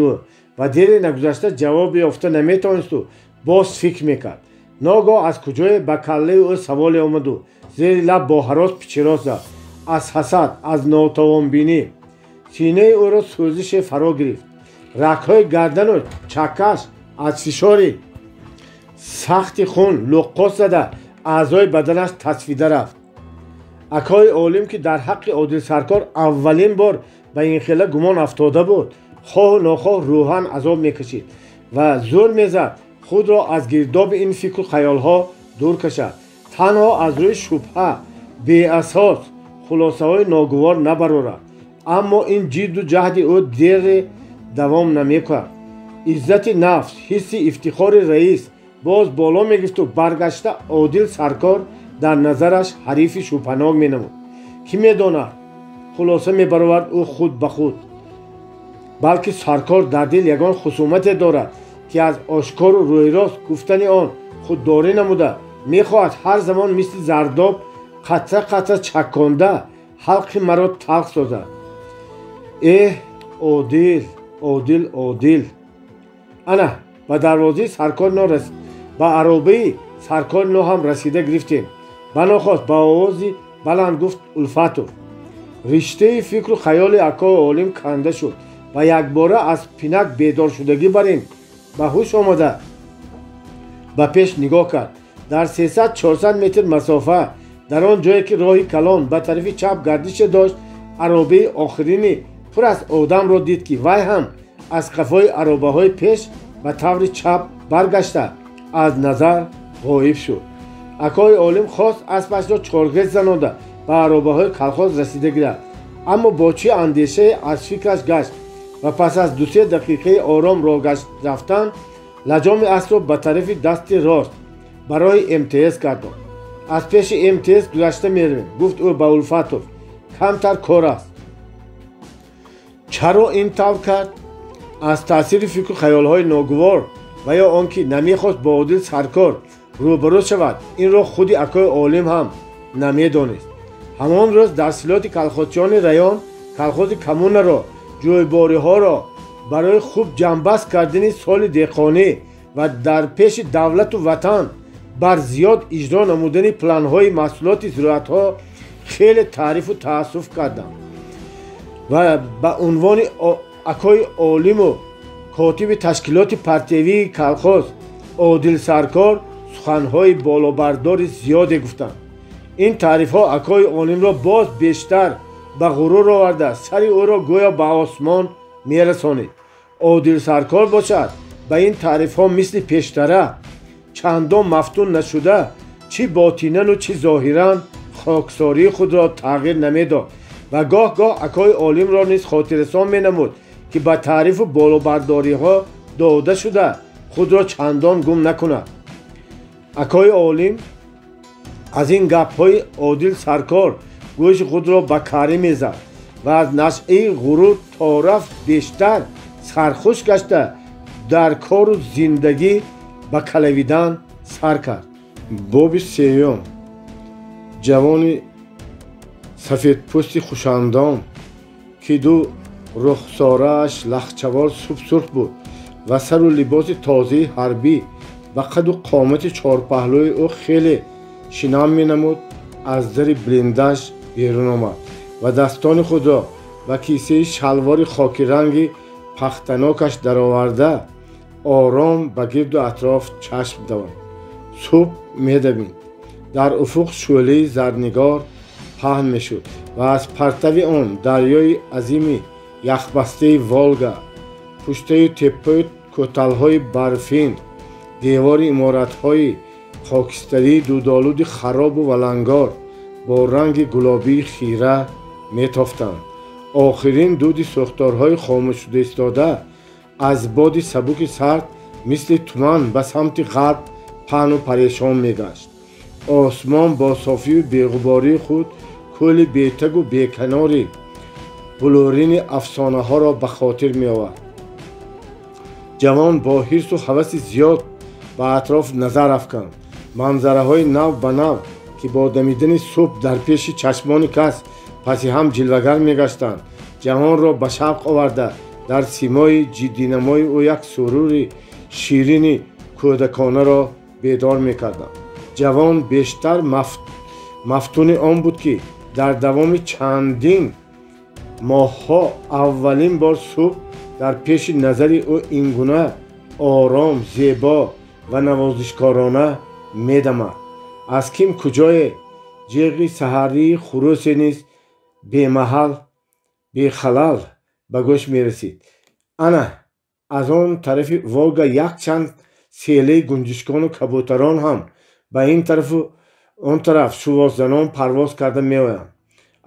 و دیر نگذشته جواب یافته نمیتوانست و باز فکر میکرد. ناگاه از کجای به کله او سوال آمد و زیر لب با هراس پیچراس زد. از حسد از ناتوان بینی سینه او را سوزش فرا گرفت. رگ‌های گردن و چکش از فشار سخت خون لقاس زده اعضای بدنش تصفیده رفت. اکای عالم که در حق عادل سرکار اولین بار به این خیله گمان افتاده بود خواه ناخواه روحاً عذاب میکشید و زور میزد خود را از گرداب این فکر و خیال ها دور کشد. تنها از روی شبهه بی اساس خلاصه های ناگوار نبرورد. اما این جد و جهد او دیر دوام نمیکرد. عزت نفس، حس افتخار رئیس باز بالا میگرفت و برگشته عادل سرکار در نظرش حریف شوپناک مینمود. کی میداند خلاصه میبرورد او خود به خود. بلکه سرکار در دل یگان خصومت دارد که از آشکار و روی راست گفتن آن خودداری نموده میخواهد هر زمان مثل زرداب قطره قطره چکانده حلق مرا تلخ سازد. عادل عادل عادل. انا به دروازه سرکار نو رسید. به عرابه سرکار نو هم رسیده گرفتیم. بناخواست با آوازی بلند گفت الفاتوف. رشته فکر و خیال اکای عالم کنده شد و یک باره از پینک بیدار شدگی برین به هوش آمده به پیش نگاه کرد. در 300-400 متر مسافه در آن جایی که راهی کلان به طرف چپ گردش داشت عرابه آخرینی پر از آدم را دید که وی هم از قفای عرابه های پیش به طور چپ برگشته از نظر غایب شد. اکای عالم خواست اسبش را چارگرد زنانده به عرابه های کلخاز رسیده گیرد. اما با چه اندیشه از فکرش گشت و پس از 2-3 دقیقه آرام را گشت رفتن لجام اسب را به طرف دست راست برای امتیاز کردند. از پیش امتیاز گذشته میرویم گفت او به الفاتوف. کمتر کار است. چرا این طور کرد؟ از تاثیر فکر و خیال های ناگوار و یا آنکه نمیخواست با عادل سرکار روبرو شود این را خودی اکای عالم هم نمیدانست. همان روز در سلات کلخاتچیان ریان کلخاز کمون را جویباری ها را برای خوب جنبست کردن سال دهقانی و در پیش دولت و وطن بر زیاد اجرا نمودن پلان های محصولات زراعت ها خیلی تعریف و تأسف کردند و به عنوان اکای عالم و کاتب تشکیلات پرتوی کلخاز عادل سرکار سخنهای بالابردار زیادی گفتند. این تعریف ها اکای عالم را باز بیشتر به غرور آورده سر او را گویا به آسمان میرسانید. عادل سرکار باشد به این تعریف ها مثل پیشتره چندان مفتون نشده چی باطینن و چی ظاهرا خاکساری خود را تغییر نمیداد و گاه گاه اکای عالم را نیز خاطرسان مینمود که به تعریف و بالابرداری ها داده شده خود را چندان گم نکند. اکای عالم از این گپ های عادل سرکار گوش خود را به کاری میزد و از نشعه غرور تا رفت بیشتر سرخوش گشته در کار و زندگی به کلویدن سر کرد. باب سیوم. جوان سفید پوست خوشاندام که دو رخساره‌اش لخچوار سرخ بود و سر و لباس تازه حربی و قد و قامت چارپهلوی او خیلی شنام می‌نمود از در بلندش بیرون آمد و دستان خود را و کیسه شلوار خاکی رنگی پختناکش درآورده آرام به گرد و اطراف چشم دوان. صبح می‌دوید. در افق شعله زرنگار پهن میشد و از پرتو آن دریای عظیم یخبسته والگا، پشته تپه کوتل‌های برفین، دیوار عمارت‌های خاکستری دودآلود خراب و ولنگار با رنگ گلابی خیره میتافتند. آخرین دود سوختارهای خاموش شده ایستاده از باد سبک سرد مثل تمن به سمت غرب پهن و پریشان میگشت. آسمان با صافی و بیغباری خود کل بیتگ و بیکناری بلورین افسانه ها را به خاطر می آورد. جوان با حرص و هوس زیاد به اطراف نظر افکند. منظره های نو به نو که با دمیدن صبح در پیش چشمان کس پسی هم جلوگر می گشتند جوان را به شوق آورده در سیمای جدینمای او یک سرور شیرین کودکانه را بیدار می کردند. جوان بیشتر مفتون آن بود که در دوام چندین ماه‌ها اولین بار صبح در پیش نظر او اینگونه آرام، زیبا و نوازشکارانه می‌دمد. از کیم کجای جیغ سحری خروس نیز بی محل بی خلل به گوش می‌رسید. ана аз он тарафи Волга якчанд селаи гунҷишкону кабутарон ҳам ба ин тарафу он тараф шувоззанон парвоз карда меоянд.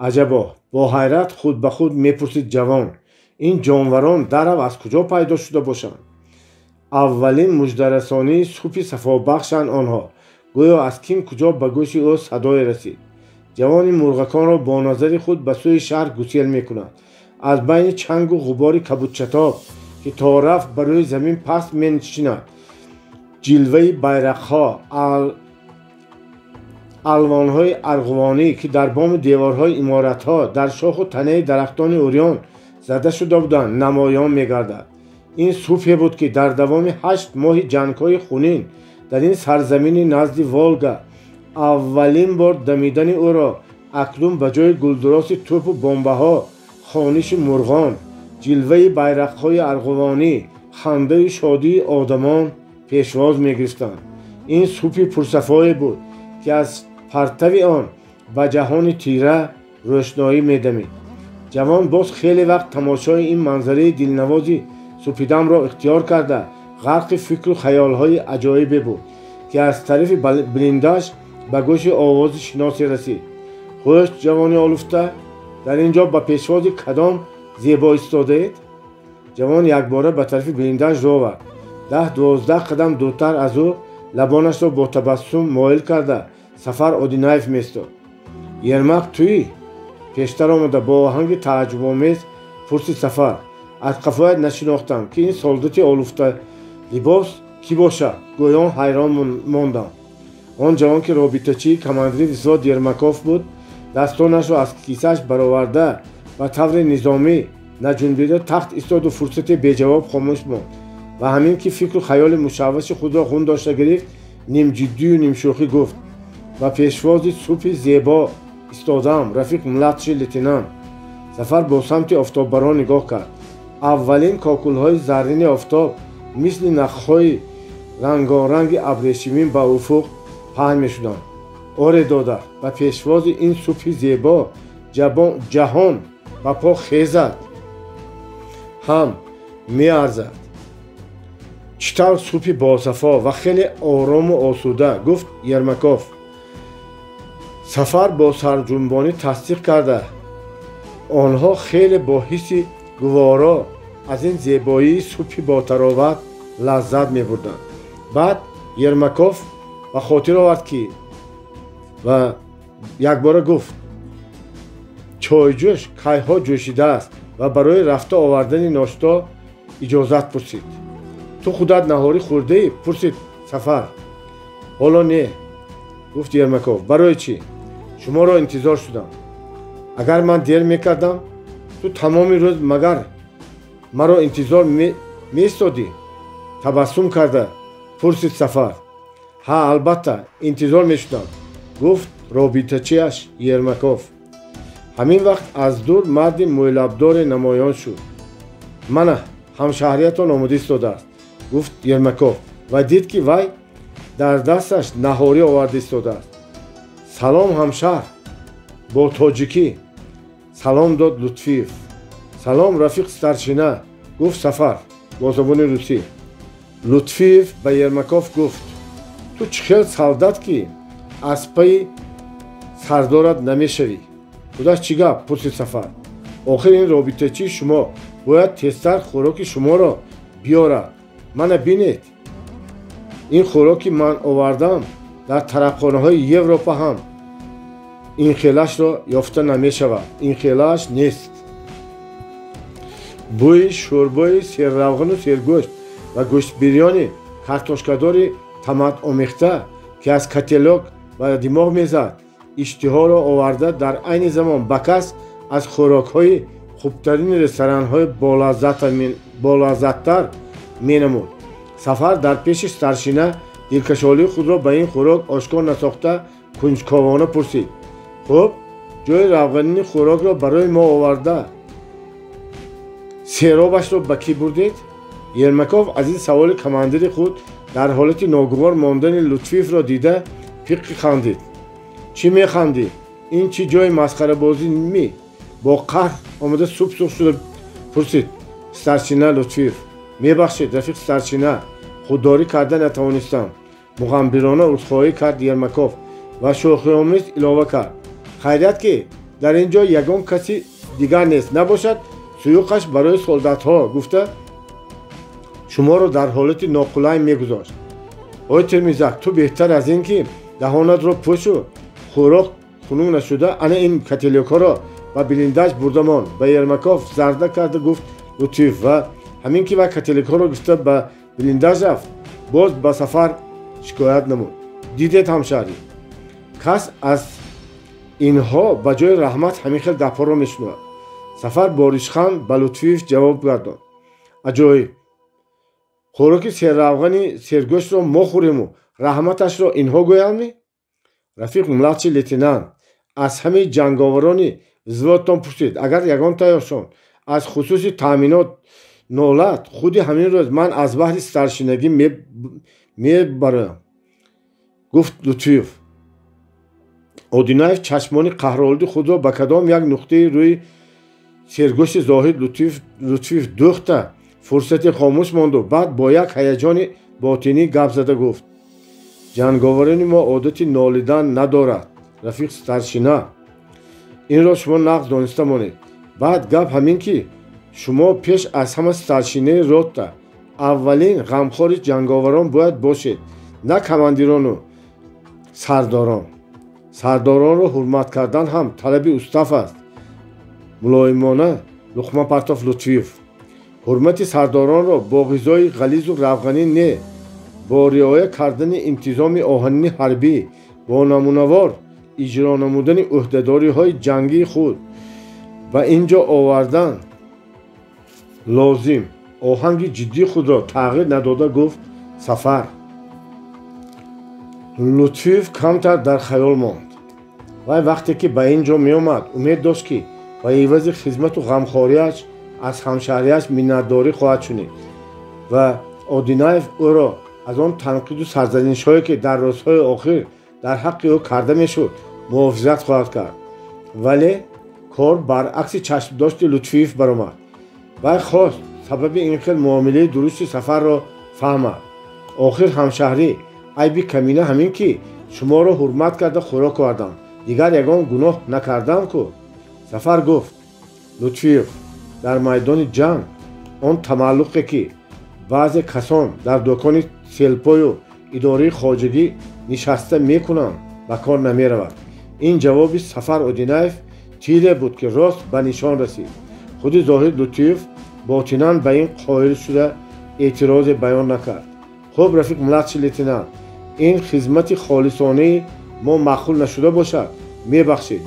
аҷабо, бо ҳайрат худ ба худ мепурсид ҷавон, ин ҷонварон дарав аз куҷо пайдо шуда бошанд? аввалин муждарасонии субҳи сафобахшанд онҳо. гӯё аз кин куҷо ба гӯши ӯ садое расид. ҷавони мурғаконро бо назари худ ба сӯи шаҳр гусел мекунад. аз байни чангу ғубори кабудчатоб ки то рафт ба рӯи замин паст менишинад, ҷилваи байрақҳо, алвонҳои арғувонӣ ки дар боми деворҳои иморатҳо, дар шоху танаи дарахтони урён зада шуда буданд, намоён мегардад. ин субҳе буд ки дар давоми 8 моҳи ҷангҳои хунин дар ин сарзамини назди Волга аввалин бор дамидани ӯро акнун ба ҷои гулдуроси тӯпу бомбаҳо, хониши мурғон, ҷилваи байрақҳои арғувонӣ, хандаю шодии одамон пешвоз мегирифтанд. ин субҳи пурсафое буд ки аз партави он ба ҷаҳони тира рӯшноӣ медамид. ҷавон боз хеле вақт тамошои ин манзараи дилнавози субҳидамро ихтиёр карда ғарқи фикру хаёлҳои аҷоибе буд ки аз тарафи билиндаш ба гӯши овози шиносе расид. хушк ҷавони олуфта, дар ин ҷо ба пешвози кадом зебо истодаед? ҷавон якбора ба тарафи билиндаш роҳ овард. 10-12 қадам дуртар аз ӯ лабонашро бо табассум моил карда Сафар Одинаев меистод. ермак туӣ? пештар омада бо оҳанги тааҷҷубомез пурсид Сафар. аз қафоят нашинохтам ки ин солдати олуфта либос кӣ бошад? гӯё ҳайрон мондам. он ҷавон ки робитачии командири взвод Ермаков буд, дастонашро аз кисааш бароварда ба таври низомӣ наҷунбида тахт истоду фурсати беҷавоб хомӯш монд ва ҳамин ки фикру хаёли мушавваши худро хун дошта гирифт, нимҷиддию нимшӯхӣ гуфт: ба пешвози субҳи зебо истодам, рафиқ младший лейтенант. Сафар бо самти офтоббарон нигоҳ кард. аввалин кокулҳои заррини офтоб мисли нахҳои рангоранги абрешимин ба уфуқ паҳн мешуданд. оре додар, ба пешвози ин субҳи зебо ҷаҳон ба по хезад ҳам меарзад. чӣ тавр субҳи босафо ва хеле орому осуда, гуфт Ермаков. Сафар бо сарҷунбонӣ тасдиқ карда, онҳо хеле бо ҳисси гуворо аз ин зебоии субҳи ботароват лаззат мебурданд. баъд Ермаков ба хотир овард ки ва якбора гуфт: чойҷӯш кайҳо ҷӯшидааст ва барои рафта овардани ношто иҷозат пурсид. ту худат наҳорӣ хӯрдаӣ? пурсид Сафар. ҳоло не, гуфт Ермаков. барои чӣ? шуморо интизор шудам. агар ман дер мекардам, ту тамоми рӯз магар маро интизор меистодӣ? табассум карда пурсид Сафар. ҳа, албатта, интизор мешудам, гуфт робитачиаш Ермаков. ҳамин вақт аз дур марди мӯйлабдоре намоён шуд. мана ҳамшаҳриятон омода истодааст, гуфт Ермаков ва дид ки вай дар дасташ наҳорӣ оварда истодааст. салом ҳамшаҳр, бо тоҷикӣ салом дод Лутфиев. салом рафиқ старшина, гуфт Сафар бо забони русӣ. Лутфиев ба Ермаков гуфт: ту чӣ хел солдат ки аз пайи сардорат намешавӣ? худаш чӣ гап? пурсид Сафар. охир ин робитачии шумо бояд тезтар хӯроки шуморо биёрад. мана бинед, ин хӯроки ман овардам дар тарабхонаҳои Европа ҳам инхелашро ёфта намешавад. инхелаш нест. бӯи шӯрбои серравғану сергӯшт ва гӯштбирёни картошкадори таматомехта ки аз котелок ба димоғ мезад, иштиҳоро оварда дар айни замон ба кас аз хӯрокҳои хубтарини ресторанҳои болаззаттар менамуд. Сафар дар пеши старшина дилкашолии худро ба ин хӯрок ошкор насохта кунҷковона пурсид: хуб, ҷои равғанини хӯрокро барои мо оварда, серобашро ба кӣ бурдед? Ермаков аз ин саволи командири худ дар ҳолати ногувор мондани Лутфиевро дида пиққи хандид. чӣ механдӣ? ин чӣ ҷои масхарабозӣ ми? бо қаҳр омада суп шуда пурсид. старшина Лутфиев: мебахшед рафиқ старшина, худдорӣ карда натавонистам. муғамбирона узхоҳӣ кард Ермаков ва шӯхиомез илова кард: хайрат ки дар ин ҷо ягон каси дигар нест, набошад суюқаш барои солдатҳо гуфта шуморо дар ҳолати ноқулай мегузошт. ой Термизак, ту беҳтар аз ин ки даҳонатро пӯшу хӯрок хунук нашуда ана ин кателёкҳоро ба билиндаж бурдамон. ба Ермаков зарда карда гуфт Лутфиев ва ҳамин ки вай кателёкҳоро гуфта ба билиндаж рафт, боз ба Сафар шикоят намуд: дидед ҳамшаҳрӣ, кас аз инҳо ба ҷои раҳмат ҳамин хел гапҳоро мешунавад. Сафар бо ришхан ба Лутфиев ҷавоб гардонд: аҷоиб, хӯроки серравғани сергӯштро мо хӯрему, раҳматашро инҳо гӯяндми? рафиқ младший лейтенант аз ҳамаи ҷанговарони взводтон пурсид: агар ягонтаёшон аз хусуси таъминот нолад, худи ҳамин рӯз ман аз баҳри старшинагӣ мебароям, гуфт Лутфиев. Одинаев чашмони қаҳролуди худро ба кадом як нуқтаи рӯи сергӯшти Зоҳид Лутфиев дӯхта фурсате хомӯш монду. Баъд бо як ҳаяҷони ботинӣ гап зада гуфт: ҷанговарони мо одати нолидан надорад, рафиқ старшина. инро шумо нағз дониста монед. баъд гап ҳамин ки шумо пеш аз ҳама старшинаи рота аввалин ғамхори ҷанговарон бояд бошед, на командирону сардорон. сардоронро ҳурмат кардан ҳам талаби устав аст. мулоимона луқма партофт Лутфиев: ҳурмати сардоронро бо ғизои ғализу равғанӣ не, бо риоя кардани интизоми оҳанини ҳарбӣ, бо намунавор иҷро намудани ӯҳдадориҳои ҷангии худ ба ин ҷо овардан лозим. оҳанги ҷиддии худро тағйир надода гуфт Сафар. Лутфиев камтар дар хаёл монд. вай вақте ки ба ин ҷо меомад, умед дошт ки ба ивази хизмату ғамхориаш аз ҳамшаҳриаш миннатдорӣ хоҳад шунид ва Одинаев ӯро аз он танқиду сарзанишҳое ки дар рӯзҳои охир дар ҳаққи ӯ карда мешуд муҳофизат хоҳад кард. вале кор баръакси чашмдошти Лутфиев баромад. вай хост сабаби ин хел муомилаи дурусти Сафарро фаҳмад. охир ҳамшаҳрӣ, айби камина ҳамин ки шуморо ҳурмат карда хӯрок овардам, дигар ягон гуноҳ накардам ку. Сафар гуфт: Лутфиев, дар майдони ҷанг он тамаллуқе ки баъзе касон дар дӯкони селпою идораи хоҷагӣ нишаста мекунанд, ба кор намеравад. ин ҷавоби Сафар Одинаев тире буд ки рост ба нишон расид. худи Зоҳид Лутфиев ботинан ба ин қоил шуда эътирозе баён накард. хуб рафиқ младший лейтенант, ин хизмати холисонаи мо маъқул нашуда бошад, мебахшед,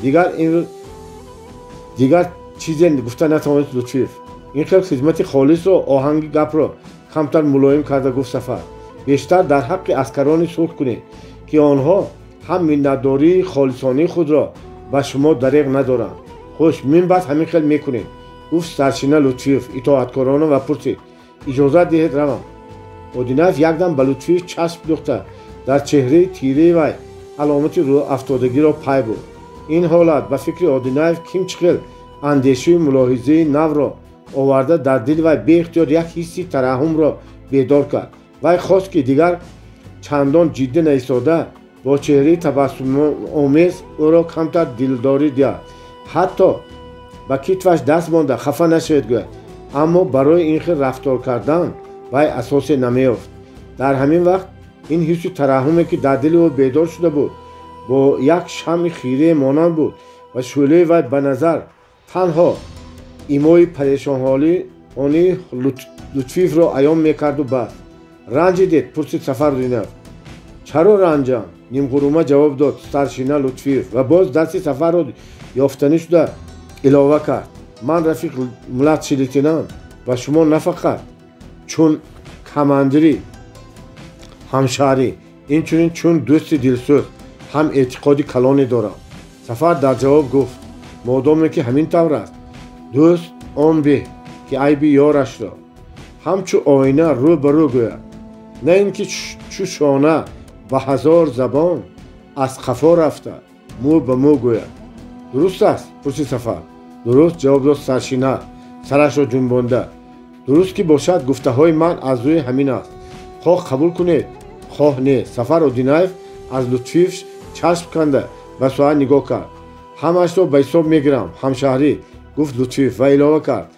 дигар чизе гуфта натавонид Лутфиев. ин хел хизмати холисро оҳанги гапро камтар мулоим карда гуфт Сафар: бештар дар ҳаққи аскарони сулҳ кунед ки онҳо ҳам миннатдории холисонаи худро ба шумо дареғ надоранд. хуш, минбаъд ҳамин хел мекунед, гуфт старшина Лутфиев итоаткорона ва пурсид: иҷозат диҳед равам. Одинаев якдам ба Лутфиев чашм дӯхта дар чеҳраи тираи вай аломати рӯафтодагиро пай бурд. ин ҳолат ба фикри Одинаев кимчихел андешаи мулоҳизаи навро оварда дар дили вай беихтиёр як ҳисси тараҳҳумро бедор кард. вай хост ки дигар чандон ҷиддӣ наистода бо чеҳраи табассумомез ӯро камтар дилдорӣ диҳад, ҳатто ба китфаш даст монда хафа нашавед гӯяд. аммо барои ин хел рафтор кардан вай асосе намеёфт. дар ҳамин вақт ин ҳисси тараҳҳуме ки дар дили ӯ бедор шуда буд, бо як шамъи хирае монанд буд ва шӯълаи вай ба назар танҳо имои парешонҳолии Лутфиевро аён мекарду бас. ранҷидед? пурсид Сафар Одинаев. чаро ранҷам? нимғурума ҷавоб дод старшина Лутфиев ва боз дасти Сафарро ёфтанӣ шуда илова кард: ман рафиқ младший лейтенант ва шумо на фақат чун командири ҳамшаҳрӣ, инчунин чун дӯсти дилсӯз ҳам эътиқоди калоне дорам. Сафар дар ҷавоб гуфт: модоме ки ҳамин тавр аст, дӯст он беҳ ки айби ёрашро ҳамчу оина рӯ ба рӯ гӯяд, на ин ки чу шона ба ҳазор забон аз қафо рафта мӯ ба мӯ гӯяд. дуруст аст? пурсид Сафар. дуруст, ҷавоб дод старшина сарашро ҷунбонда. дуруст ки бошад гуфтаҳои ман аз рӯи ҳамин аст, хоҳ қабул кунед, хоҳ не. Сафар Одинаев аз Лутфиев чашм канда ба соат нигоҳ кард. ҳамаашро ба ҳисоб мегирам, ҳамшаҳрӣ, гуфт Лутфиев ва илова кард,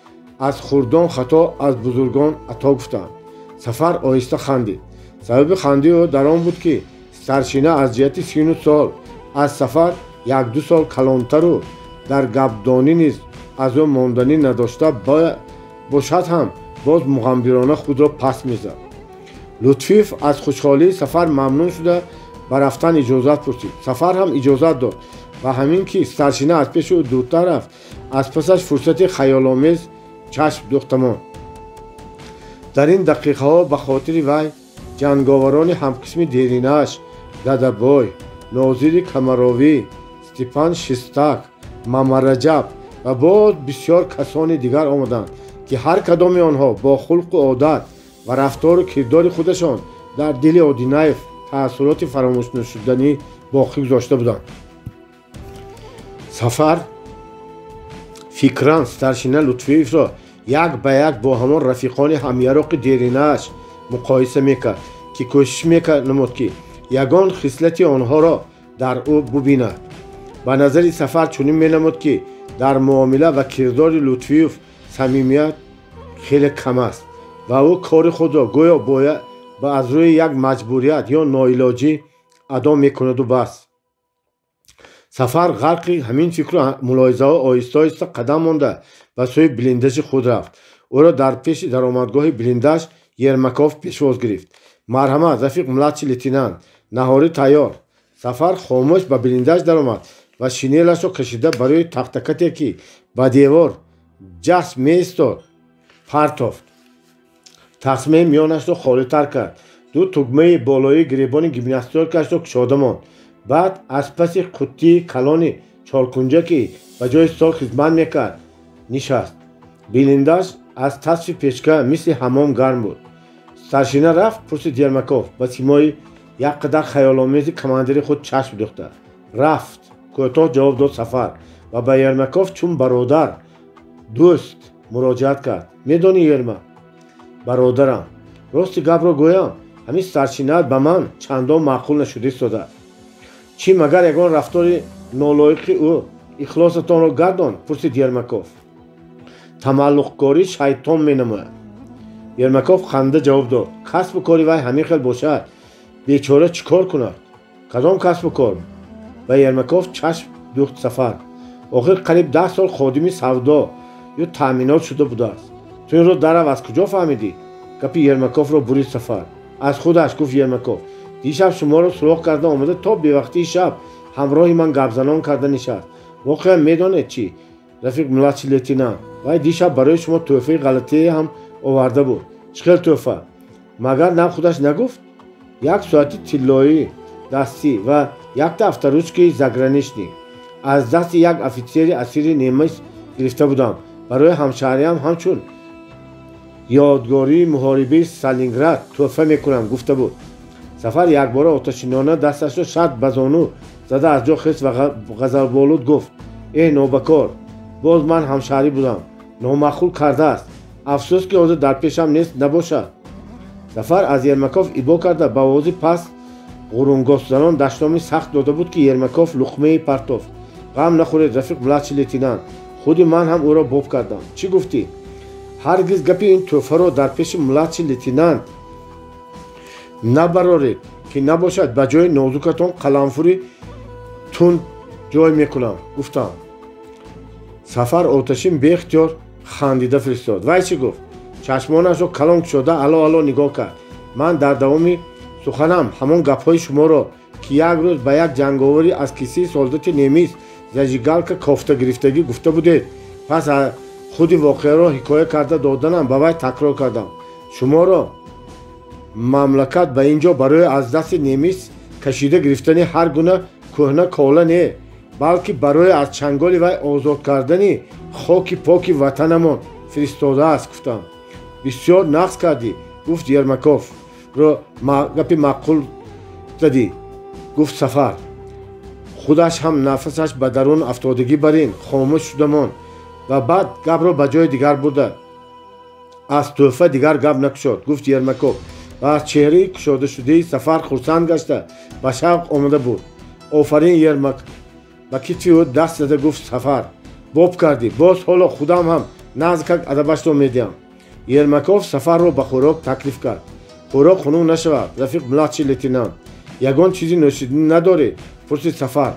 аз хурдон хато, аз бузургон ато гуфтанд. Сафар оҳиста хандид. сабаби хандаи ӯ дар он буд ки старшина аз ҷиҳати 39 сол аз Сафар 1-2 сол калонтару дар гапдонӣ низ аз ӯ монданӣ надошта бошад ҳам боз муғамбирона худро пас мезад. Лутфиев аз хушҳолии Сафар мамнун шуда ба рафтан иҷозат пурсид. Сафар ҳам иҷозат дод ва ҳамин ки старшина аз пеши ӯ дуртар рафт, аз пасаш фурсати хаёломез чашм дӯхта монд. дар ин дақиқаҳо ба хотири вай ҷанговарони ҳамқисми деринаш Дадабой, Нозири Камаровӣ, Степан Шистак, Мамараҷаб ва боз бисёр касони дигар омаданд ки ҳар кадоми онҳо бо хулқу одат ва рафтору кирдори худашон дар дили Одинаев таъссуроти фаромӯшнашуданӣ боқӣ гузошта буданд. Сафар фикран старшина Лутфиевро як ба як бо ҳамон рафиқони ҳамяроқи деринааш муқоиса мекард ки кӯшиш намуд ки ягон хислати онҳоро дар ӯ бубинад. ба назари Сафар чунин менамуд ки дар муомила ва кирдори Лутфиев самимият хеле кам аст ва ӯ кори худро гӯё ба аз рӯи як маҷбурият ё ноилоҷӣ адо мекунаду бас. Сафар ғарқи ҳамин фикру мулоҳизаҳо оҳиста оҳиста қадам монда ба сӯи блиндажи худ рафт. ӯро дар пеши даромадгоҳи блиндаж Ермаков пешвоз гирифт. Марҳамат, Рафиқ младший лейтенант, наҳорӣ тайёр. Сафар хомӯш ба блиндаж даромад ва шинелашро кашида барои тахтакате ки ба девор ҷасп меистод партофт. тасмаи миёнашро холитар кард. ду тугмаи болоии гиребони гимнастёркашро кушода монд. баъд аз паси қуттии калони чоркунҷа ки ба ҷои стол хизмат мекард нишаст. блиндаж аз тасфи печка мисли ҳаммом гарм буд. старшина рафт, пурсид Ермаков ба симои як қадар хаёломези командири худ чашм дӯхта. рафт, кӯтоҳ ҷавоб дод Сафар ва ба Ермаков чун бародар, дӯст муроҷиат кард. медонӣ Ерма, бародарам, рости гапро гӯям, ҳамин старшинаат ба ман чандон маъқул нашуда истодааст. чӣ магар ягон рафтори нолоиқи ӯ ихлосатонро гардонд? пурсид Ермаков. тамаллуқкорӣ шайтон менамояд. Ермаков ханда ҷавоб дод. касбу кори вай ҳамин хел бошад, бечора чӣ кор кунад? кадом касбу кор? ба Ермаков чашм дӯхт Сафар. охир қариб 10 сол ходими савдо ё таъминот шуда будааст. ту инро дарав аз куҷо фаҳмидӣ? гапи Ермаковро бурид Сафар. аз худаш, гуфт Ермаков. дишаб шуморо суроғ карда омада то бевақтии шаб ҳамроҳи ман гапзанон карда нишаст. воқеан медонед чӣ, Рафиқ младший лейтенант, вай дишаб барои шумо тӯҳфаи ғалатие ҳам оварда буд. чӣ хел тӯҳфа? магар нам худаш нагуфт? як соати тиллоӣ дастӣ ва якта авторучкаи заграничник аз дасти як офитсери асири немис гирифта будам. барои ҳамшаҳриям ҳамчун ёдгории муҳорибаи Сталинград тӯҳфа мекунам гуфта буд. Сафар якбора оташинона дасташро шарт ба зону зада аз ҷо хист ва ғазаболуд гуфт. нобакор, боз ман ҳамшаҳрӣ будам, номаъқул кардааст. афсӯс ки ҳозир дар пешам нест набошад. Сафар аз Ермаков ибо карда ба овози паст ғурунгостзанон даштоми сахт дода буд ки Ермаков луқмаи партофт. ғам нахӯред Рафиқ младший лейтенант, худи ман ҳам ӯро боб кардам. чӣ гуфтӣ? ҳаргиз гапи ин тӯҳфаро дар пеши младший лейтенант набароред ки набошад ба ҷои нозукатон қаламфури тунд ҷой мекунам гуфтам. Сафар оташин беихтиёр хандида фиристод. вай чӣ гуфт? чашмонашро калон кушода алло нигоҳ кард. ман дар давоми суханам ҳамон гапҳои шуморо ки як рӯз ба як ҷанговари аз кисии солдати немис зажигалка кофта гирифтагӣ гуфта будед, пас худи воқеаро ҳикоя карда доданам ба вай такрор кардам. шуморо мамлакат ба ин ҷо барои аз дасти немис кашида гирифтани ҳар гуна кӯҳна кола не, балки барои аз чанголи вай озод кардани хоки поки ватанамон фиристодааст гуфтам. бисёр нақс кардӣ, гуфт Ермаков. ро гапи маъқул задӣ, гуфт Сафар. худаш ҳам нафасаш ба дарун афтодагӣ барин хомӯш шуда монд ва баъд гапро ба ҷои дигар бурда. аз тӯҳфа дигар гап накушод, гуфт Ермаков ва аз чеҳраи кушодашудаи Сафар хурсанд гашта ба шавқ омада буд. Офарин Ермак. ба китфи ӯ даст зада гуфт Сафар, боб кардӣ, боз ҳоло худам ҳам наздикак адабашро медиҳам. Ермаков Сафарро ба хӯрок таклиф кард. хӯрок хунук нашавад, Рафиқ младший лейтенант. ягон чизи нӯшиданӣ надорӣ? пурсид Сафар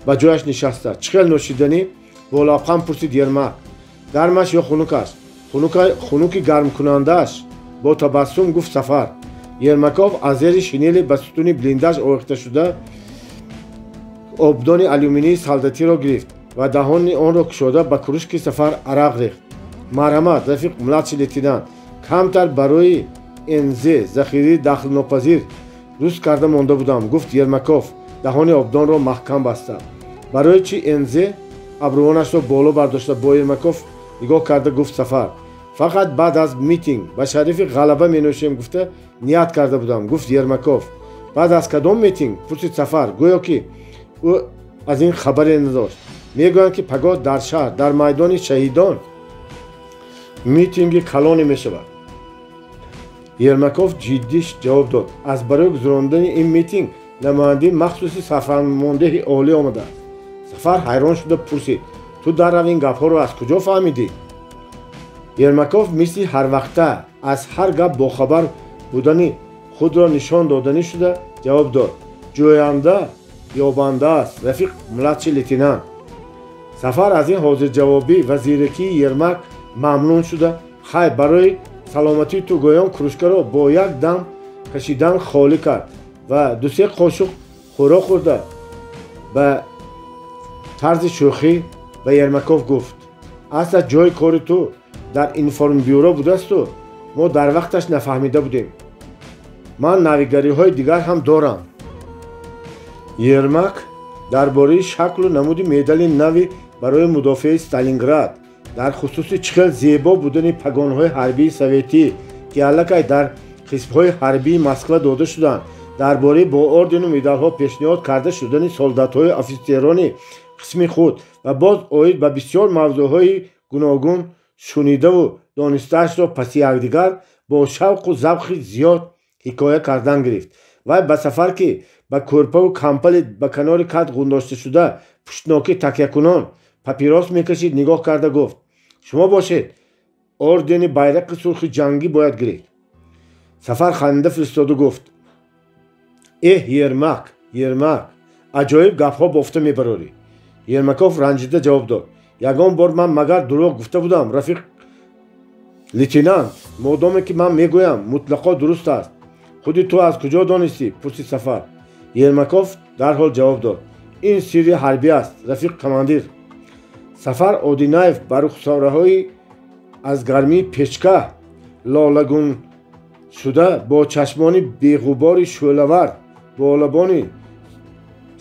ба ҷояш нишаста. чӣ хел нӯшиданӣ? бо лабханд пурсид Ермак. гармаш ё хунукаш? хунуки гармкунандааш, бо табассум гуфт Сафар. Ермаков аз зери шинели ба сутуни блиндаж овехташуда обдони алюминии солдатиро гирифт ва даҳони онро кушода ба кружки Сафар арақ рехт. марҳамат, Рафиқ младший лейтенант, камтар барои НЗ захираи дахлнопазир рӯз карда монда будам, гуфт Ермаков даҳони обдонро маҳкам баста. барои чӣ НЗ? абрӯонашро боло бардошта бо Ермаков нигоҳ карда гуфт Сафар. фақат баъд аз митинг ба шарифи ғалаба менӯшем гуфта ният карда будам, гуфт Ермаков. баъд аз кадом митинг? пурсид Сафар, гӯё ки ӯ аз ин хабаре надошт. мегӯянд ки пагоҳ дар шаҳр дар майдони шаҳидон митинги калоне мешавад. Ермаков ҷиддӣ ҷавоб дод. аз барои гузарондани ин митинг намояндаи махсуси сарфармондеҳи олӣ омадааст. Сафар ҳайрон шуда пурсид, ту дар рав ин гапҳоро аз куҷо фаҳмидӣ? Ермаков мисли ҳарвақта аз ҳар гап бохабар будани худро нишон доданӣ шуда ҷавоб дод. ҷӯянда ёбанда аст, Рафиқ младший лейтенант. Сафар аз ин ҳозирҷавобӣ ва зиракии Ермак мамнун шуда, хай барои саломатии ту гӯён кружкаро бо як дам кашидан холӣ кард ва дусе қошуқ хӯрок хӯрда ба тарзи шӯхӣ ба Ермаков гуфт. асла ҷои кори ту дар информбюро будасту? мо дар вақташ нафаҳмида будем. ман навигариҳои дигар ҳам дорам. Ермак дар бораи шаклу намуди медали нави барои мудофиаи Сталинград, дар хусуси чӣ хел зебо будани пагонҳои ҳарбии советӣ ки аллакай дар қисмҳои ҳарбии Москва дода шуданд, дар бораи бо ордену медалҳо пешниҳод карда шудани солдатҳои офитсерони қисми худ ва боз оид ба бисёр мавзӯъҳои гуногун шунидаву донистаашро паси якдигар бо шавқу завқи зиёд ҳикоя кардан гирифт. вай ба Сафар ки ба кӯрпаву кампали ба канори кат ғундошта шуда пуштноки такякунон папирос мекашид нигоҳ карда гуфт. шумо бошед, ордени байрақи сурхи ҷангӣ бояд гирифт. Сафар ханда фиристоду гуфт. Ермак, аҷоиб гапҳо бофта мебарорӣ. Ермаков ранҷида ҷавоб дод. ягон бор ман магар дурӯғ гуфта будам, Рафиқ лейтенант, модоме ки ман мегӯям мутлақо дуруст аст. худи ту аз куҷо донистӣ? пурсид Сафар. Ермаков дарҳол ҷавоб дод. ин сирри ҳарбӣ аст, Рафиқ командир. Сафар Одинаев ба рухсораҳои аз гармии печка лолагун шуда бо чашмони беғубори шӯлавар бо лабони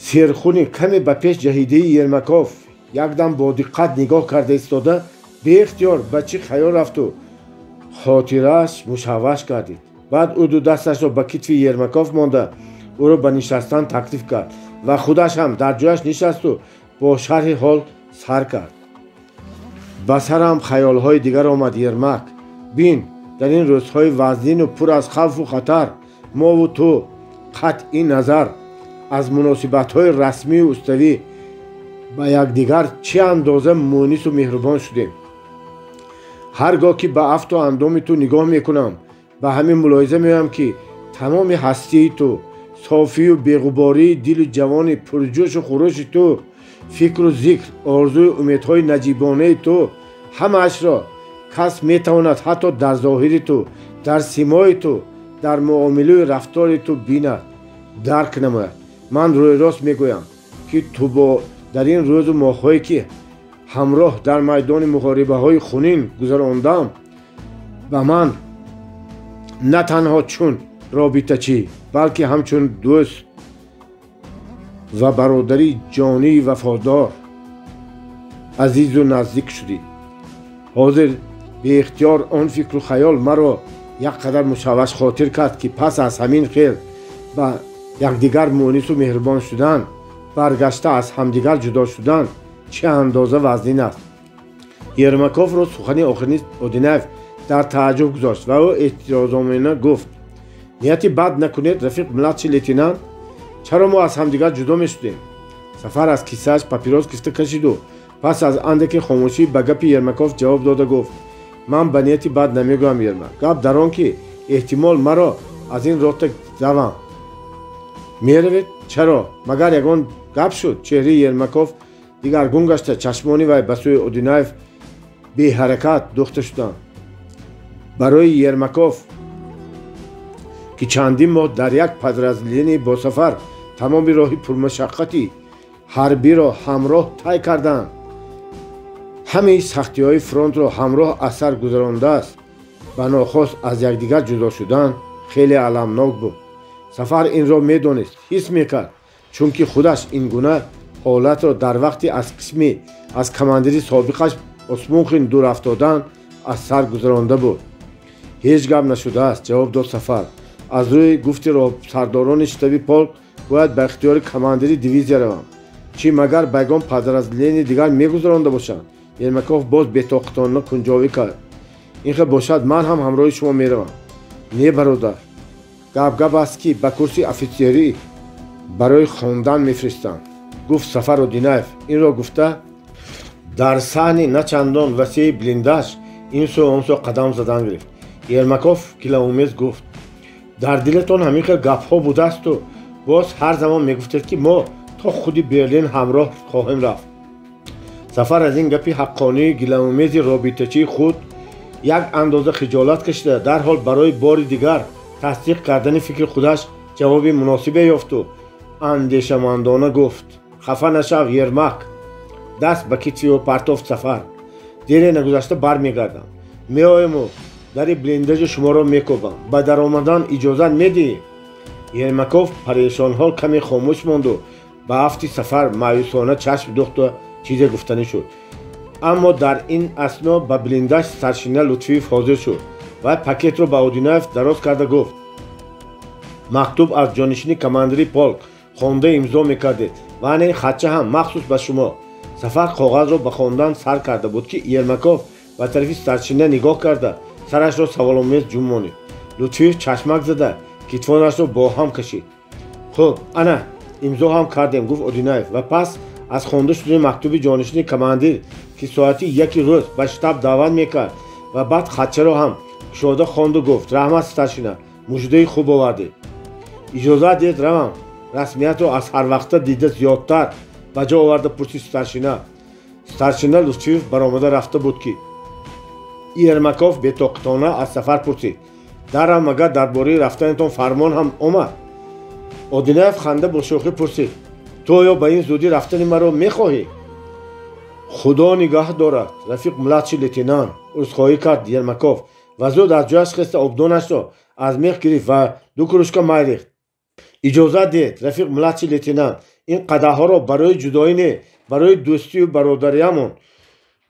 серхуни каме ба пеш ҷаҳидаи Ермаков якдам бо диққат нигоҳ карда истода беихтиёр ба чӣ хаёл рафту хотирааш мушавваш гардид. баъд ӯ ду дасташро ба китфи Ермаков монда ӯро ба нишастан таклиф кард ва худаш ҳам дар ҷояш нишасту бо шарҳи ҳол сар кард. ба сарам хаёлҳои дигар омад Ермак. бин, дар ин рӯзҳои вазнину пур аз хавфу хатар мову ту қатъи назар аз муносибатҳои расмию уставӣ ба якдигар чӣ андоза муънису меҳрубон шудем. ҳар гоҳ ки ба афту андоми ту нигоҳ мекунам, ба ҳамин мулоҳиза меоям ки тамоми ҳастии ту, софию беғубории дилу ҷавони пурҷӯшу хурӯши ту, фикру зикр, орзуи умедҳои наҷибонаи ту, ҳамаашро кас метавонад ҳатто дар зоҳири ту, дар симои ту, дар муомилаи рафтори ту бинад, дарк намояд. ман рӯйрост мегӯям ки ту бо дар ин рӯзу моҳҳое ки ҳамроҳ дар майдони муҳорибаҳои хунин гузарондам, ба ман на танҳо чун робитачӣ, балки ҳамчун дӯст ва бародари ҷонии вафодор азизу наздик шудӣ. ҳозир беихтиёр он фикру хаёл маро як қадар мушавваш хотир кард ки пас аз ҳамин хел ба якдигар муънису меҳрубон шудан, баргашта аз ҳамдигар ҷудо шудан чӣ андоза вазнин аст. Ермаковро сухани охирини Одинаев در تعجب گذاشت و او اعتراضآمیزانه گفت نیتی بد نکنید رفیق ملاتچی لیتینانت، چرا ما از همدیگر جدا میشدیم؟ سفر از کیسه‌اش پاپیروس کشید و پس از اندکی خاموشی به گپ یرماکوف جواب داد و گفت من به نیتی بد نمیگویم یرماک، گپ در آن که احتمال مرا از این راه دوام میروید. چرا؟ مگر یگان گپ شد؟ چهره یرماکوف دیگرگون گشته، چشمانی وی به سوی اودینایف بی حرکت دوخته شدند. برای یرماکوف که چندین ماه در یک پدرازلینی با سفر تمام راهی پرمشقتی حربی را همراه طی کردند، همه سختی های فرانت را همراه اثر گذرانده است، به ناخواست از یکدیگر جدا شدن خیلی المناک بود. سفر این را میدانست، حس میکرد، چون که خودش این گونه حالت را در وقتی از قسمی از کماندری سابقش اسموخین دور افتادن از سر گذرانده بود. هیچ گپ نشده است، جواب داد سفر. از روی گفت را سرداران شتابی پولک باید به اختیار کماندری دیویزیا روم. چی مگر بیگان پدرازلینی دیگر میگذرانده باشند؟ یرماکوف باز بی‌طاقتانه کنجکاوی کرد. این خیلی باشد من هم همراه شما میروم. نه برادر، گپ است که به کرسی افیسری برای خواندن میفرستند، گفت سفر اودینایف. این را گفته در صحنی نه چندان وسیع بلندش این سو اون سو قدم زدن گرفت. یرماکوف گله‌آمیز گفت در دلتان همین خیلی گپ ها بوده است و باز هر زمان میگفتید که ما تا خودی برلین همراه خواهیم رفت. سفر از این گپی حقانی گله‌آمیز رابطه‌چی خود یک اندازه خجالت کشیده، در حال برای بار دیگر تصدیق کردن فکر خودش جواب مناسبی یافت و اندیشمندانه گفت خفه نشو یرماک. دست به کتفی و پرتافت سفر. دیر نگذشته برمیگردم، میایم و در بلندج شما را میکوبم، به در آمدن اجازه میدی؟ یرماکوف پریشان حال کمی خاموش ماند و به هفتی سفر مایوسانه چشم دوخت و چیزی گفتنی شد. اما در این اثنا به بلندش سرشینه لطفیف حاضر شد و پاکت را به اودینایف دراز کرده گفت مکتوب از جانشین کماندری پولک خوانده امضا میکردید و این خطچه هم مخصوص به شما. سفر کاغذ را به خواندن سر کرده بود که یرماکوف به طرف سرشینه نگاه کرده سرش را سوالآمیز جنبانید. لطفیف چشمک زده کتفانش را با هم کشید. خب انا امضا هم کردیم، گفت اودینایف و پس از خوانده شدن مکتوب جانشین کماندر که ساعتی یکی روز به شتاب دعوت میکرد و بعد خطچه را هم شده خواند و گفت رحمت سرشینه مژده خوب آورده، اجازه دید روم. رسمیت را از هر وقت دیده زیادتر به جا آورده پرسید سرشینه لطفیف برآمده رفته بود که یرماکوف بی‌طاقتانه از سفر پرسید درم مگر درباره رفتنتان فرمان هم آمد؟ اودینایف خنده با شوخی پرسید تو یا به این زودی رفتن مرا میخواهی؟ خدا نگاه دارد رفیق ملاتچی لیتینانت، عذرخواهی کرد یرماکوف و زود از جایش خسته آبدانش را از میخ گرفت و دو کروشکا می ریخت. اجازه دید رفیق ملاتچی لیتینانت، این قدح ها را برای جدایی نه، برای دوستی و برادریمان،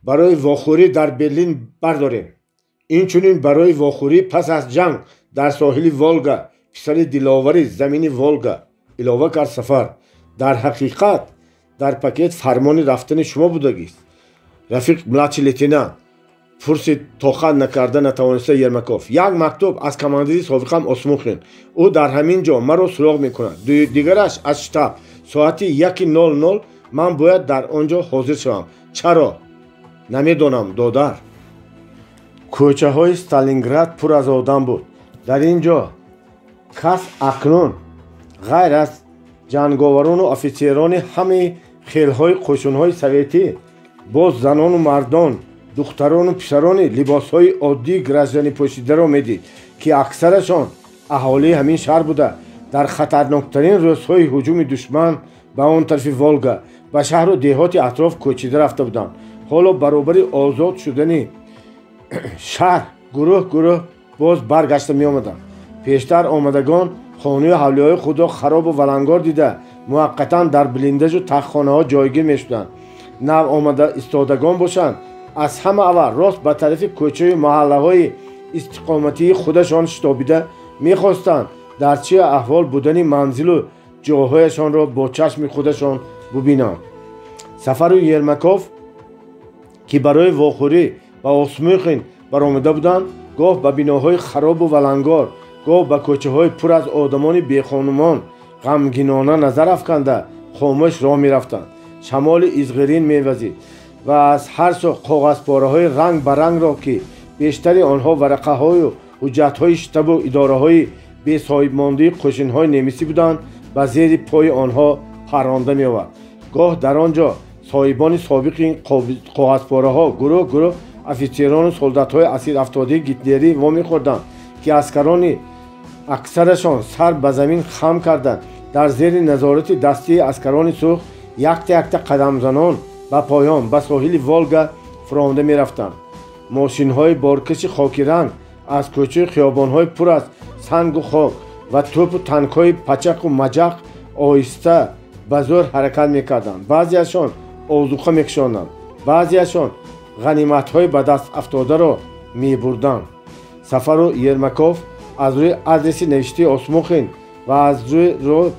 برای واخوری در برلین برداریم. این چنین برای واخوری پس از جنگ در ساحل والگا، پسر دلاوری زمین والگا. علاوه کرد سفر در حقیقت در پاکت فرمان رفتن شما بودگیست. رفیق ملاتچی لیتینانت پرسید طاقت نکرده نتوانسته یرماکوف. یک مکتوب از کماندری سابقم اسموخین، او در همین جا مرا سراغ میکند. دیگرش از شتاب ساعتی 1:00 من باید در آنجا حاضر شوم. چرا؟ نمیدانم دادر. کوچه های استالینگراد پر از آدم بود. در اینجا کس اکنون غیر از جنگاوران و افیسران همه خیلهای قشونهای سویتی باز زنان و مردان، دختران و پسران لباسهای عادی گرزنی پوشیده را میدید که اکثرشان اهالی همین شهر بوده. در خطرناکترین روزهای هجوم دشمن به آن طرف والگا به شهر و دهات اطراف کوچیده رفته بودند. حالا برابر آزاد شدن شهر گروه باز برگشته می آمدند. پیشتر آمدگان خانه حولیهای خود را خراب و ولنگار دیده موقتا در بلندج و تختخانه ها جایگیر می شدند. نو آمده استادگان باشند از همه اول راست به طرف کوچه و محله های استقامتی خودشان شتابیده می خواستند در چه احوال بودن منزل و جاهایشان را با چشم خودشان ببینند. سفر و یرماکوف که برای واخوری و اسموخین برآمده بودند گاه به بناهای خراب و ولنگار، گاه به کوچه‌های پر از آدمان بیخانمان غمگینانه نظر افکنده خاموش راه می‌رفتند. شمال ایزغرین می‌وزید و از هر سو کاغذپاره‌های رنگ به رنگ را که بیشتر آنها ورقه‌های و حجت‌های شتاب و اداره‌های بی‌صاحب مانده قشن‌های نمیسی بودند به زیر پای آنها پرانده می‌آورد. گاه در آنجا صاحبان سابق این کاغذپاره‌ها گروه افیسران و سولدات‌های اسیر افتاده گیتلری وامی خوردند که عسکران اکثرشان سر به زمین خم کردند. در زیر نظارت دستی عسکران سرخ یک قدم زنان به پایان به ساحل والگا فرانده می رفتند. ماشین های بارکش خاکی رنگ از کوچه خیابان های پر از سنگ و خاک و توپ و تانک های پچق و مجق آهسته به زور حرکت می کردند. بعضیشان آذوقه می کشاندند، بعضیشان غنیمت های به دست افتاده را می بردند. سفر و یرمکوف از روی آدرسی نوشته اسموخین و از روی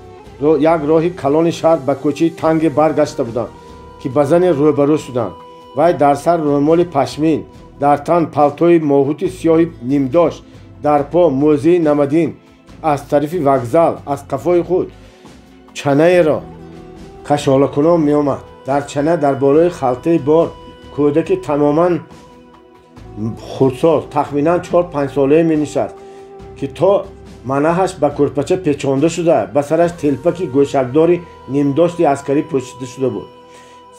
یک راه کلان شهر به کوچه تنگ برگشته بودند که به زن روبرو شدند. وی در سر رومال پشمین، در تن پالتوی ماهوت سیاه نیم داشت، در پا موزه نمدین. از طرف وокزال از قفای خود چنه را کشاله کنان می آمد. در چنه در بالای خلطه بار کودک تماما خودساز تخمینا 4-5 ساله می نشست که تا منحش به کرپچه پیچانده شده، به سرش تلپکی گوشکداری نیمداشتی عسکری پوشیده شده بود.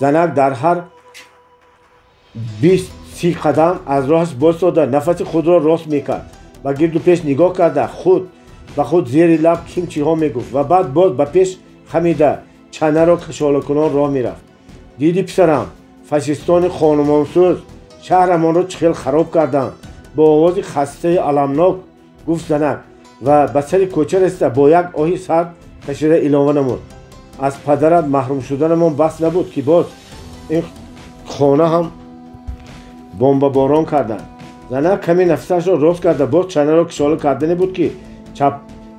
زنک در هر 20-30 قدم از راهش بایستاده نفس خود را راست میکرد و گرد و پیش نگاه کرده خود به خود زیر لب کیمچی ها میگفت و بعد باز به پیش خمیده چنه را کشاله کنان راه میرفت. دیدی پسرم، فاشیستان خانمانسوز شهرمان را چخیل خراب کردند. با آواز خسته علمناک گفت زنک و به سر کوچه رسیده با یک آهی سرد کشیده اعلانه نمود: از پدرت محروم شدنمان بس نبود که باز این خانه هم بمب باران کردند. زنک کمی نفسش را راست کرده باز چنه را کشاله کردنی بود که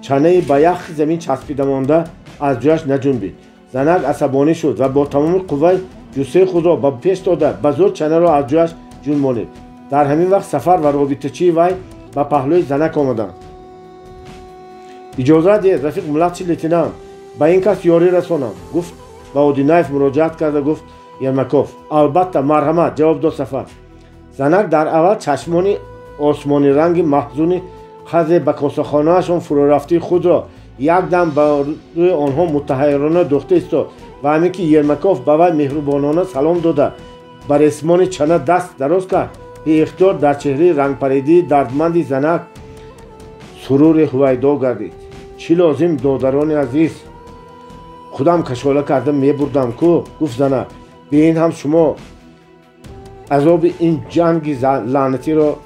چنه به یخ زمین چسبیده مانده از جایش نجنبید. زنک عصبانی شد و با تمام قوه جثه خود را به پیش داده به زور چنه را از جایش جنبانید. در همین وقت سفر و رابطه‌چی وی به پهلوی زنک آمدند. اجازه دید رفیق ملتچی لیتنانت به این کس یاری رسانم، گفت. به اودینایف مراجعت کرده گفت یرمکوف. البته مرحمت، جواب داد سفر. زنک در اول چشمانی آسمانی رنگ محزون خز به کاسه‌خانه‌اشان فرو رفته خود را یک دم به روی آنها متحیرانه دوخته ایستاد و همین که یرمکوف به وی مهربانانه سلام داده بر ریسمان چنه دست دراز کرد، بی اختیار در چهره رنگ پریده دردمند زنک سرور هویدا گردید. چی لازم دادران عزیز؟ خودم کشاله کردم میبردم کو، گفت زنک. به این هم شما عذاب این جنگ لعنتی را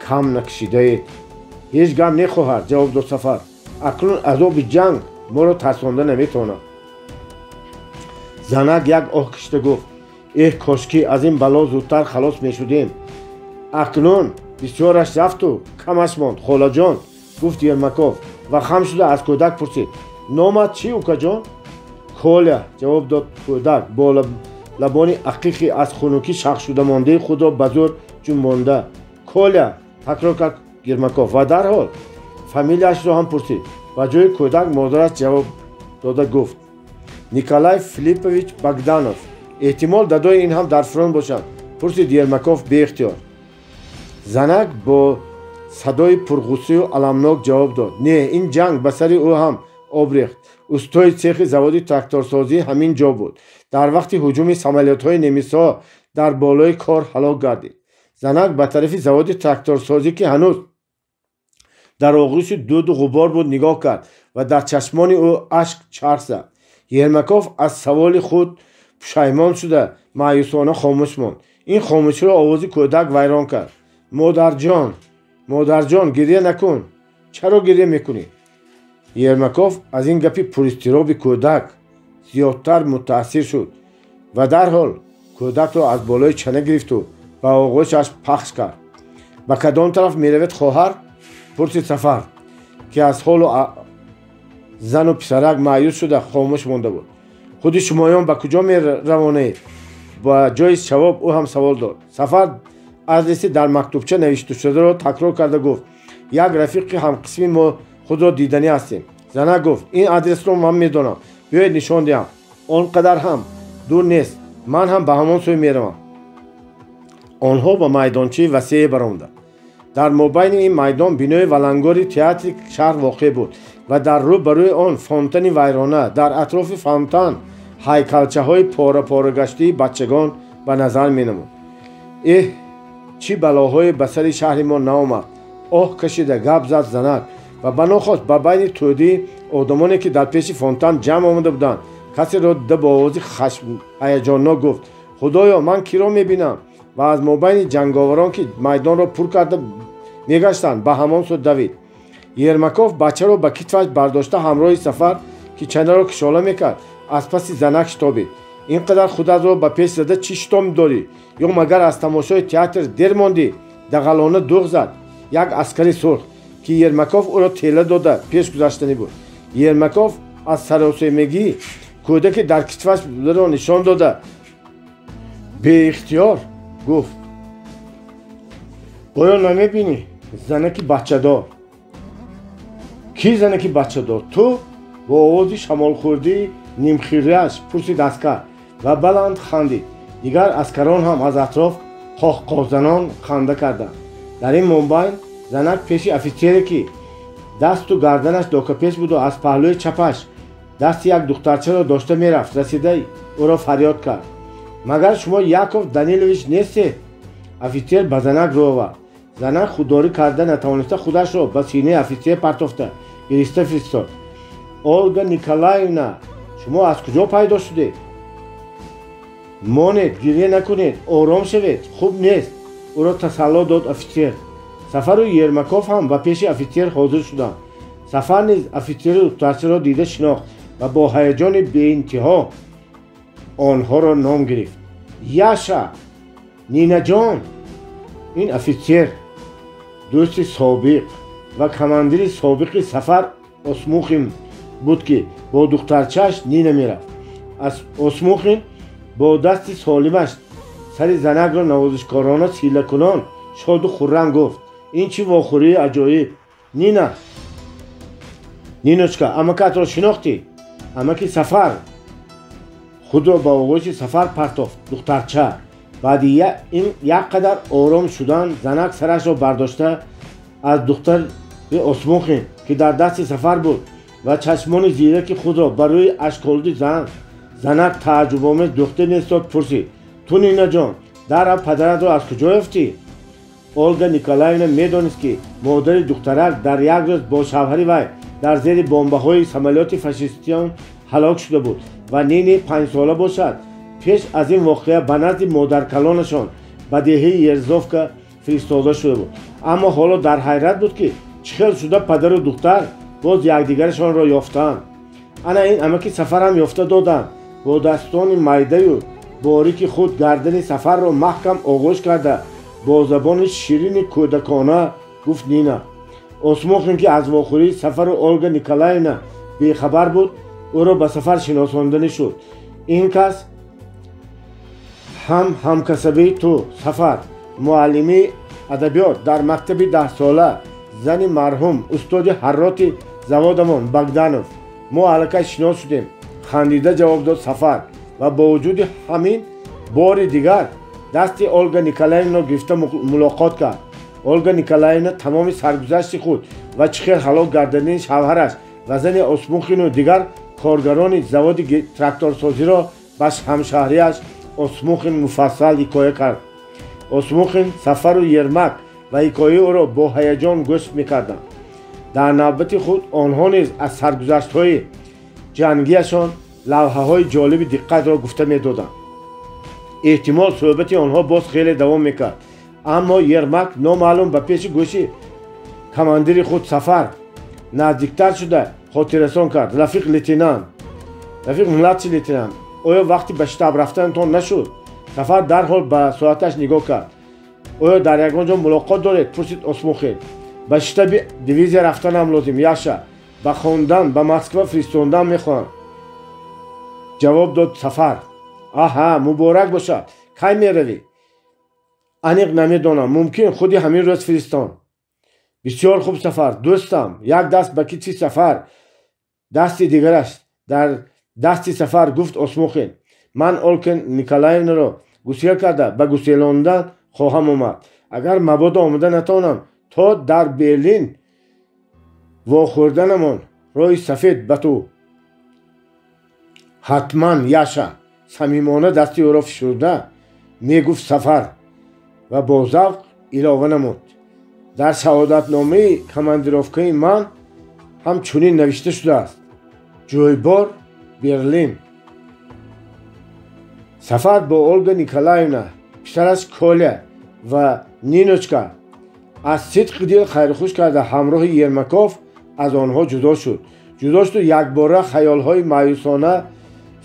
کم نکشیده اید. هیچ غم نخواهد، جواب داد سفر. اکنون عذاب جنگ ما را ترسانده نمیتواند. زنک یک آه کشیده گفت: ای کاشکی از این بلا زودتر خلاص میشدیم. اکنون بسیارش رفت و کمش ماند خاله جان، گفت یرمکوف و خم شده از کودک پرسید: نامت چی اوکا جان؟ کالیا، جواب داد کودک با لبانی عقیقی از خنکی شق شده مانده خود را به زور جنبانده. کالیا، تکرار کرد یرمکوف و در حال فامیلیاش را هم پرسید. و جای کودک مادرش جواب داده گفت: نیکولای فیلیپویچ بogdanov. احتمال دادای این هم در فرانک باشند، پرسید یرمکوف بی اختیار. زنک با صدای پرغصه و علمناک جواب داد: نه، این جنگ به سر او هم آب ریخت. اوستای سیخ زواد تراکتورسازی همین جا بود. در وقت هجوم سامالیات‌های نمیسا در بالای کار هلاک گردید. زنک به طرف زواد تراکتورسازی که هنوز در آغوش دود و غبار بود نگاه کرد و در چشمان او اشک چرخ زد. یرمکوف از سوال خود پشیمان شده مایوسانه خاموش ماند. این خاموشی را آواز کودک ویران کرد: مادر جان گریه نکن، چرا گریه میکنی؟ یرمکوف از این گپی پراضطراب کودک زیادتر متاثر شد و در حال کودک را از بالای چنه گرفت و به آغوشش پخش کرد. به کدام طرف میروید خواهر؟ پرسید سفر که از حال زن و پسرک مایوس شده خاموش مانده بود. خود شمایان به کجا می روانید؟ با جای جواب او هم سوال داد. سفر адресе дар мактубча навишташударо такрор карда гуфт: як рафиқи ҳамқисми мо худро диданӣ ҳастем. Занак гуфт: ин адресро ман медонам, биёед нишон диҳам. Он қадар ҳам дур нест, ман ҳам ба ҳамон сӯй меравам. онҳо ба майдончаи васеъе баромданд. дар мобайни ин майдон бинои валангори театри шаҳр воқеъ буд ва дар рӯ ба рӯи он фонтани вайрона. дар атрофи фонтан ҳайкалчаҳои пора пора гаштаи бачагон ба назар менамуд. эҳ, чӣ балоҳое ба сари шаҳри мо наомад! оҳ кашида гап зад Занак ва ба нохост ба байни тӯдии одамоне ки дар пеши фонтан ҷамъ омада буданд, касеро дида бо овози ҳаяҷоннок гуфт: худоё, ман киро мебинам? ва аз мобайни ҷанговарон ки майдонро пур карда мегаштанд ба ҳамон сӯ давид. Ермаков бачаро ба китфаш бардошта ҳамроҳи Сафар, ки чанаро кушола мекард, аз паси Занак шитобид. ин қадар худатро ба пеш зада чӣ шитоб дорӣ? ё магар аз тамошои театр дер мондӣ? дағалона дуғ зад як аскари сурх, ки Ермаков ӯро тела дода пеш гузаштанӣ буд. Ермаков аз саросемагӣ кӯдаки дар китфаш будро нишон дода беихтиёр гуфт: оё намебинӣ? Занаки бачадор. Кӣ занаки бачадор? Ту? бо овози шамолхӯрдии нимхӯрияш пурсид аскар ва баланд хандид. дигар аскарон ҳам аз атроф қоҳқоҳзанон ханда карданд. дар ин мобайн Занак пеши офитсере ки дасту гарданаш докапеш буду аз паҳлӯи чапаш дасти як духтарчаро дошта мерафт, расида ӯро фарёд кард: магар шумо Яков Данилович нестед? офитсер ба Занак рӯ овард. Занак худдорӣ карда натавониста худашро ба синаи офитсер партофта гириста фиристод: Олга Николаевна, шумо аз куҷо пайдо шудед? монед, гирья накунед, ором шавед, хуб нест. ӯро тасалло дод офитсер. Сафару Ермаков ҳам ба пеши офитсер ҳозир шуданд. Сафар низ офитсери духтарчаро дида шинохт ва бо ҳаяҷони беинтиҳо онҳоро ном гирифт: Яша, Нинаҷон. ин офитсер дӯсти собиқ ва командири собиқи Сафар Осмухин буд, ки бо духтарчааш Нина мерафт. Осмухин бо дасти солимаш сари Занакро навозишкорона силакунон шоду хуррам гуфт: ин чӣ вохӯрии аҷоиб! Нина, Ниночка, амакатро шинохтӣ? Амаки Сафар. худро ба оғӯши Сафар партофт духтарча. баъди ин як қадар ором шудан, Занак сарашро бардошта аз духтари Осмухин, ки дар дасти Сафар буд, ва чашмони зираки худро ба рӯи ашколуди Занак тааҷҷубомез духта нестод, пурсид: ту Нинаҷон, дараб падаратро аз куҷо ёфтӣ? Олга Николаевна медонист, ки модари духтарак дар як рӯз бо шавҳари вай дар зери бомбаҳои самолёти фашистиён ҳалок шуда буд ва Нини 5 сола бошад. пеш аз ин воқеа ба назди модаркалонашон ба деҳаи Ерзовка фиристода шуда буд. аммо ҳоло дар ҳайрат буд, ки чӣ хел шуда падару духтар боз якдигарашонро ёфтанд. ана ин амаки Сафарам ёфта доданд. бо дастони майдаю борики худ гардани Сафарро маҳкам оғӯш карда бо забони ширини кӯдакона гуфт Нина. Осмухин, ки аз вохӯрии Сафару Олга Николаевна бехабар буд, ӯро ба Сафар шиносонданӣ шуд. ин кас ҳамкасаби ту, Сафар, муаллими адабиёт дар мактаби 10-сола, зани марҳум устоди ҳарроти заводамон Богданов. мо аллакай шинос шудем, хандида ҷавоб дод Сафар ва бо вуҷуди ҳамин бори дигар дасти Олга Николаевнаро гирифта мулоқот кард. Олга Николаевна тамоми саргузашти худ ва чӣ хел ҳалок гардани шавҳараш ва зани Осмухину дигар коргарони заводи тракторсозиро ба ҳамшаҳриаш Осмухин муфассал ҳикоя кард. Осмухин, Сафару Ермак ва ҳикояи ӯро бо ҳаяҷон гӯш мекарданд. дар навбати худ онҳо низ аз саргузаштҳои ҷангияшон лавҳаҳои ҷолиби диққатро гуфта медоданд. эҳтимол суҳбати онҳо боз хеле давом мекард, аммо Ермак номаълум ба пеши гӯши командири худ Сафар наздиктар шуда хотиррасон кард: Рафиқ лейтенант, Рафиқ младший лейтенант, оё вақти ба штаб рафтанатон нашуд? Сафар дарҳол ба соаташ нигоҳ кард. оё дар ягон ҷо мулоқот доред? Пурсид Осмухин. ба штаби дивизия рафтанам лозим, Яша. ба хондан ба Москва фиристондан мехоҳам, ҷавоб дод Сафар. аҳа, муборак бошад. кай меравӣ? аниқ намедонам. Мумкин худи ҳамин рӯз фиристон. Бисёр хуб сафар. Дӯстам, як даст ба китфи сафар, дасти дигараш дар дасти сафар гуфт Осмухин: ман Олка Николаевнаро гусел карда ба гуселондан хоҳам омад. Агар мабодо омада натавонам, то дар Берлин вохӯрданамон роҳи сафед ба ту. ҳатман Яша самимона дасти ӯро фишурда мегуфт сафар ва бо завқ илова намуд: дар шаҳодатномаи командировкаи ман ҳам чунин навишта шудааст: ҷойбор Берлин. Сафар бо Олга Николаевна, писараш Коля ва Ниночка аз сидқи дил хайрухуш карда ҳамроҳи Ермаков аз онҳо ҷудо шуд. ҷудо шуду якбора хаёлҳои маъюсона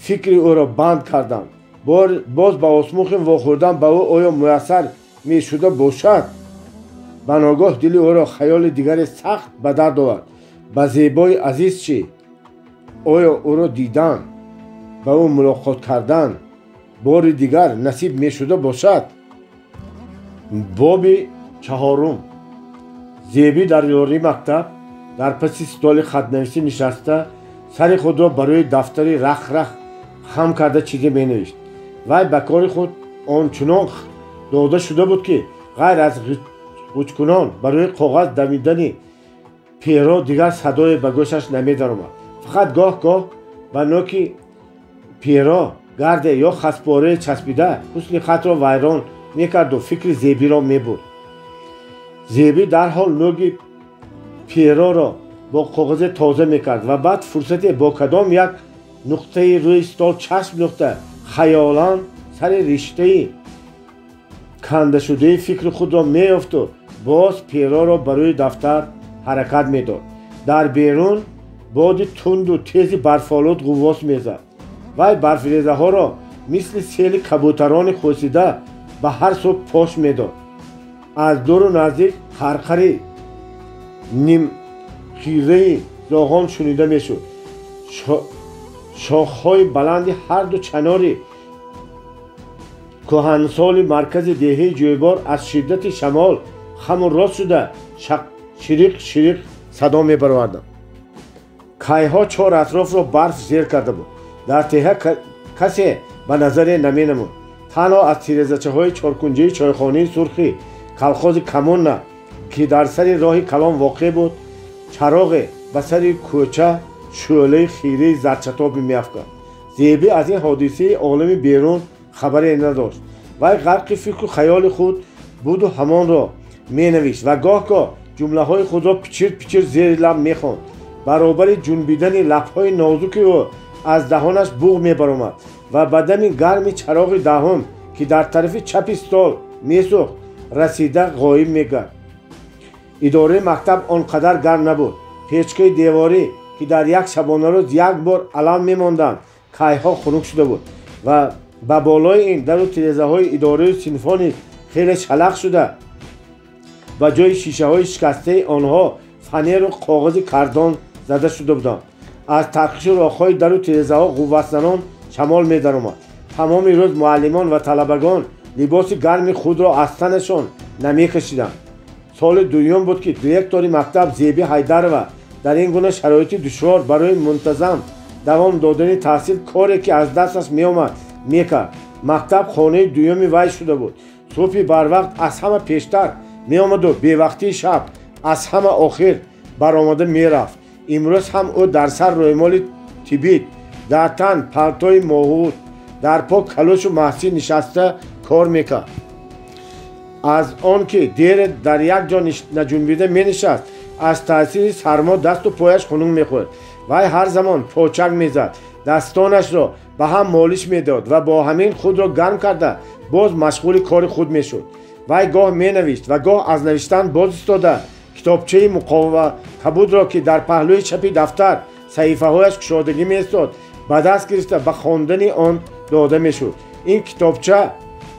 фикри ӯро банд карданд. боз ба Осмухин вохӯрдан ба ӯ оё муяссар мешуда бошад? ба ногоҳ дили ӯро хаёли дигаре сахт ба дард овард. ба Зебои азиз чӣ? оё ӯро дидан, ба ӯ мулоқот кардан бори дигар насиб мешуда бошад? боби чаҳорум. Зеби дар ёрии мактаб дар паси столи хатнависӣ нишаста сари худро ба рӯи дафтари рах хам карда чизе менавишт. вай ба кори худ ончунон дода шуда буд ки ғайр аз ғучкунон ба рӯи коғаз давидани перо дигар садое ба гӯшаш намедаромад. фақат гоҳ-гоҳ ба ноки перо гарде ё хасборае часпида ҳусни хатро вайрон мекарду фикри Зебиро мебурд. Зеби дарҳол ноги пероро бо коғазе тоза мекард ва баъд фурсате бо кадом як нуқтаи рӯи стол чашм дохта хаёлан сари риштаи кандашудаи фикри худро меёфту боз пероро ба рӯи дафтар ҳаракат медод. дар берун боди тунду тези барфолуд ғуввос мезад. вай барфрезаҳоро мисли сели кабутарони хосида ба ҳар сӯ пош медод. аз дуру наздик қарқари нимхизаи зоғон шунида мешуд. шохҳои баланди ҳарду чанори кӯҳансоли маркази деҳаи Ҷойбор аз шиддати шамол хаму рост шуда шириқ садо мебароварданд. кайҳо чор атрофро барф зер карда буд. дар теҳа касе ба назаре наменамуд. танҳо аз тирезачаҳои чоркунҷаи чойхонаи сурхи калхози Коммуна, ки дар сари роҳи калон воқеъ буд, чароғе ба сари кӯча шӯълаи хираи зарчатобе меафканд. Зеби аз ин ҳодисаи олами берун хабаре надошт. вай ғарқи фикру хаёли худ буду ҳамонро менавишт ва гоҳ-гоҳ ҷумлаҳои худро пичир зери лаб мехонд. баробари ҷунбидани лабҳои нозуки ӯ аз даҳонаш буғ мебаромад ва ба дами гарми чароғи даҳум, ки дар тарафи чапи стол месӯхт, расида ғоиб мегашт. идораи мактаб он қадар гарм набуд. печкаи деворӣ, ки дар як шабонарӯз як бор алам мемонданд, кайҳо хунук шуда буд ва ба болои ин дару тирезаҳои идораи синфҳо низ хеле шалақ шуда, ба ҷои шишаҳои шикастаи онҳо фанеру коғази кардон зада шуда буданд. аз тарқишу роҳҳои дару тирезаҳо ғувватзанон шамол медаромад. тамоми рӯз муаллимон ва талабагон либоси гарми худро аз танашон намекашиданд. соли дуюм буд ки директори мактаб Зеби Ҳайдарова дар ин гуна шароити душвор барои мунтазам давом додани таҳсил коре ки аз дасташ меомад мекард. мактаб хонаи дуюми вай шуда буд. субҳи барвақт аз ҳама пештар меомаду бевақтии шаб аз ҳама охир баромада мерафт. имрӯз ҳам ӯ дар сар рӯймоли тибит, дар тан палтои моҳуд, дар по калошу маҳсин нишаста кор мекард. аз он ки дере дар як ҷо наҷунбида менишаст, аз таъсири сармо дасту пояш хунук мехӯрд. вай ҳар замон почак мезад, дастонашро ба ҳам молиш медод ва бо ҳамин худро гарм карда боз машғули кори худ мешуд. вай гоҳ менавишт ва гоҳ аз навиштан боз истода китобчаи муқовва кабудро, ки дар паҳлӯи чапи дафтар саҳифаҳояш кушодагӣ меистод, ба даст гирифта ба хондани он дода мешуд. ин китобча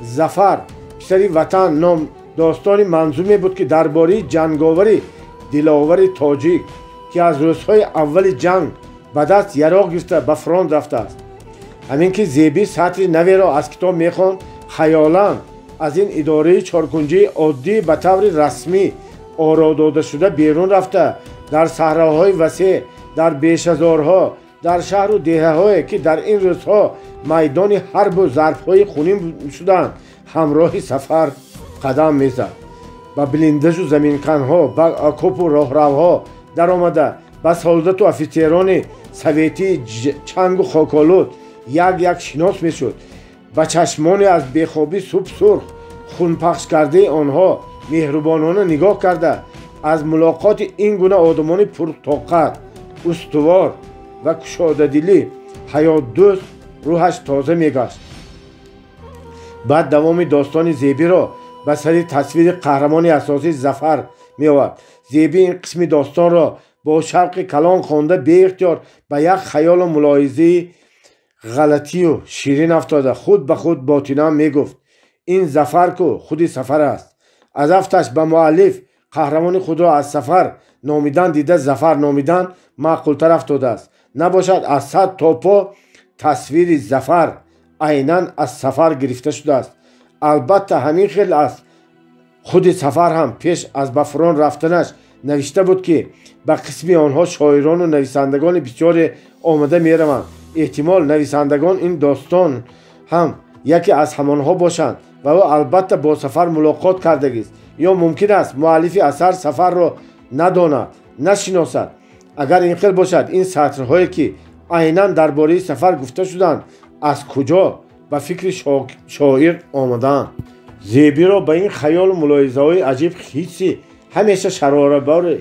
Зафар писари ватан ном достони манзуме буд, ки дар бораи ҷанговари диловари тоҷик, ки аз рӯзҳои аввали ҷанг ба даст яроқ гирифта ба фронт рафтааст. ҳамин ки Зеби сатри наверо аз китоб мехонд, хаёлан از این اداره چارکنجی عادی به طور رسمی آرا داده شده بیرون رفته در صحراهای وسیع، در بیش‌هزارها در شهر و دهه‌هایی که در این روزها میدان حرب و ظرف‌های خونین شدند همراه سفر قدم می‌زد. با بلندج و زمین‌کن‌ها، با اکوپ و راهروها در آمده، با سولدات و افیسران سوویتی چنگ و خاک‌آلود یک شناس می‌شد. با چشمانی از بیخوابی صبح سرخ خون پخش کرده آنها مهربانانه نگاه کرده از ملاقات این گونه آدمان پرطاقت، استوار و کشاده‌دلی حیات دوست روحش تازه میگشت. بعد دوام داستان زیبی را به سر تصویر قهرمان اساسی ظفر می آورد. زیبی این قسم داستان را با شوق کلان خوانده بی اختیار به یک خیال و ملاحظه غلطی و شیرین افتاده خود به خود باطنا می گفت این ظفر کو خودی سفر است. از افتش به مؤلف قهرمان خود را از سفر نامیدن دیده ظفر نامیدن معقولتر افتاده است. نباشد از صد تا پا تصویر ظفر عیناً از سفر گرفته شده است. البته همین خیلی است. خود سفر هم پیش از به فران رفتنش نوشته بود که به قسم آنها شاعران و نویسندگان بسیار آمده می روند. احتمال نویسندگان این داستان هم یکی از همانها باشند و او البته با سفر ملاقات کرده است. یا ممکن است مؤلف اثر سفر را نداند، نشناسد. اگر این خیلی باشد این سطرهایی که عیناً درباره سفر گفته شدند از کجا به فکر شاعر آمدند؟ زیبی را به این خیال و ملاحظه‌های عجیب حسی همیشه شراره‌بار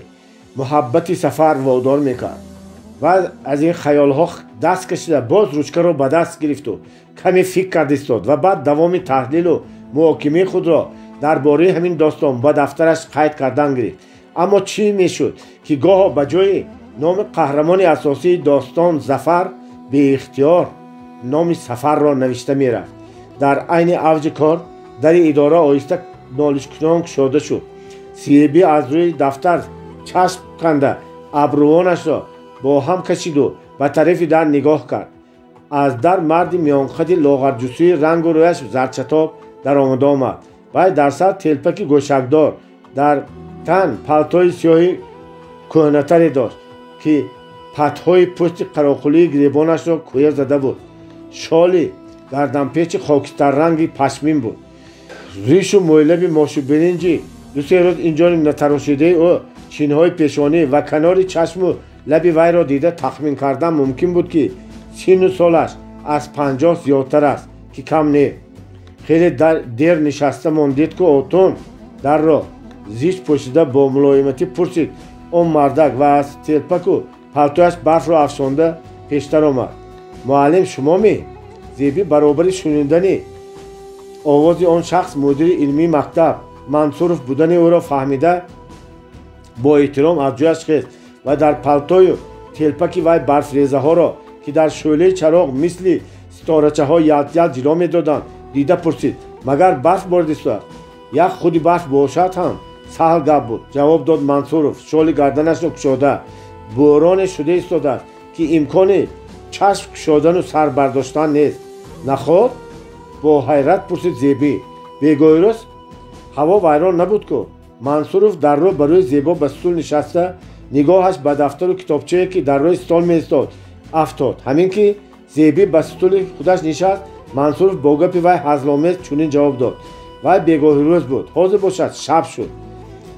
محبت سفر وادار میکرد و از این خیالها دست کشیده باز روچکه را به دست گرفت و کمی فکر کرد ایستاد و بعد دوام تحلیل و محاکمه خود را درباره همین داستان با دفترش قید کردن گرفت. اما چی میشد که گاه به جای نام قهرمان اساسی داستان ظفر به اختیار نام سفر را نوشته میرفت. در عین اوج کار در اداره آهسته نالش کنان گشاده شد. زیبی از روی دفتر چشم کنده ابروانش را با هم کشید و به طرف در نگاه کرد. از در مردی میانقد لاغرجوسی رنگ و رویش زردشتاب در آمده آمد و در سر تلپک گوشکدار، در تن پالتوی سیاهی کهنه‌تری داشت که پتهای پشت قراقلی گریبانش را کویر زده بود. شالی گردنپیچ خاکستر رنگی پشمین بود. ریش و مویلب ماش و برنجی دو سه روز اینجا نتراشیده او چینهای پیشانی و کنار چشم و لب وی را دیده تخمین کردن ممکن بود که سن و سالش از 50 زیادتر است که کم نه. خیلی دیر نشسته ماندید که اوتون در را زیش پوشیده با ملایمتی پرسید. اون مردک و از تلپک و پالتویش برف را افشانده پیشتر آمد. معلم شما می؟ زیبی برابر شنیدن آواز آن شخص مدیر علمی مکتب منصورف بودن او را فهمیده با احترام از جایش خیست و در پالتوی تلپک وی برف ریزه ها را که در شعله چراغ مثل ستارچه ها یلت یلت جلوه می دادند دیده پرسید. مگر برف بارد است؟ یک خودی برف باشد هم سهل گپ بود. جواب داد منصورف شال گردنش را گشاده. باران شده ایستاده است که امکان چشم گشادن و سر برداشتن نیست. نخواد؟ با حیرت پرسید زیبی. بگوی راست هوا ویران نبود که؟ منصورف در رو برای زیبا به استول نشسته نگاهش به دفتر و کتابچه‌ای که در روی استول می ایستاد افتاد. همین که زیبی به استول خودش نشست منصورف با گپ وی هزل‌آمیز چنین جواب داد. وی بگاهی روز بود. حاضر باشد شب شد.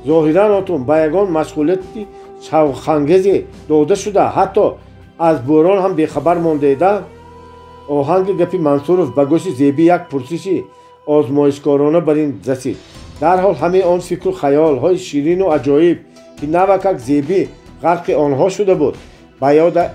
ظاهراً اتون به یگان مشغولیتی شوق‌انگیزی داده شده حتی از باران هم بیخبر مانده. آهنگ گپی منصورف به گوش زیبی یک پرسشی آزمایشکارانه بر این رسید. در حال همه آن فکر و خیال های شیرین و عجایب که نوکک زیبی غرق آنها شده بود به یاد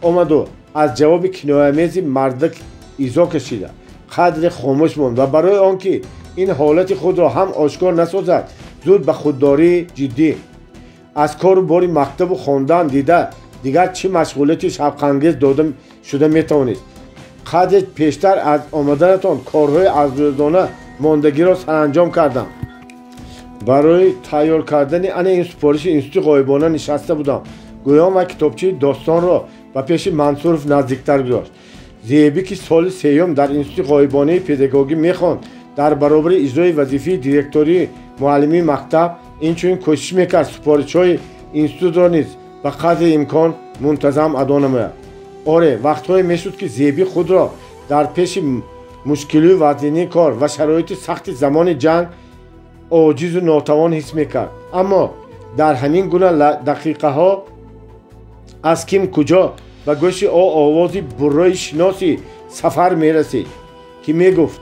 آمد و از جواب کنایه‌آمیز مردک ایزا کشیده قدر خاموش ماند و برای آنکه این حالت خود را هم آشکار نسازد زود به خودداری جدی از کار و باری مکتب و خواندن دیده دیگر چه مشغولیتی شوق‌انگیز داده شده میتوانید. قدر پیشتر از آمدنتان کارهای از روزانه ماندگی را سرانجام کردم. برای تیار کردن این سپارش اینستیتوت غایبانه نشسته بودم. گویان و کتابچه داستان را به پیش منصورف نزدیکتر گذاشت. زیبی که سال سیوم در اینستیتوت غایبانه پداگوژی میخواند дар баробари иҷрои вазифаи директории муаллимии мактаб инчунин кӯшиш мекард супоришҳои институтро низ ба қадри имкон мунтазам адо намояд. оре вақтҳое мешуд ки зеби худро дар пеши мушкилию вазнинии кор ва шароити сахти замони ҷанг оҷизу нотавон ҳис мекард. аммо дар ҳамин гуна дақиқаҳо аз ким куҷо ба гӯши овози буррои шиноси Сафар мерасид, ки мегуфт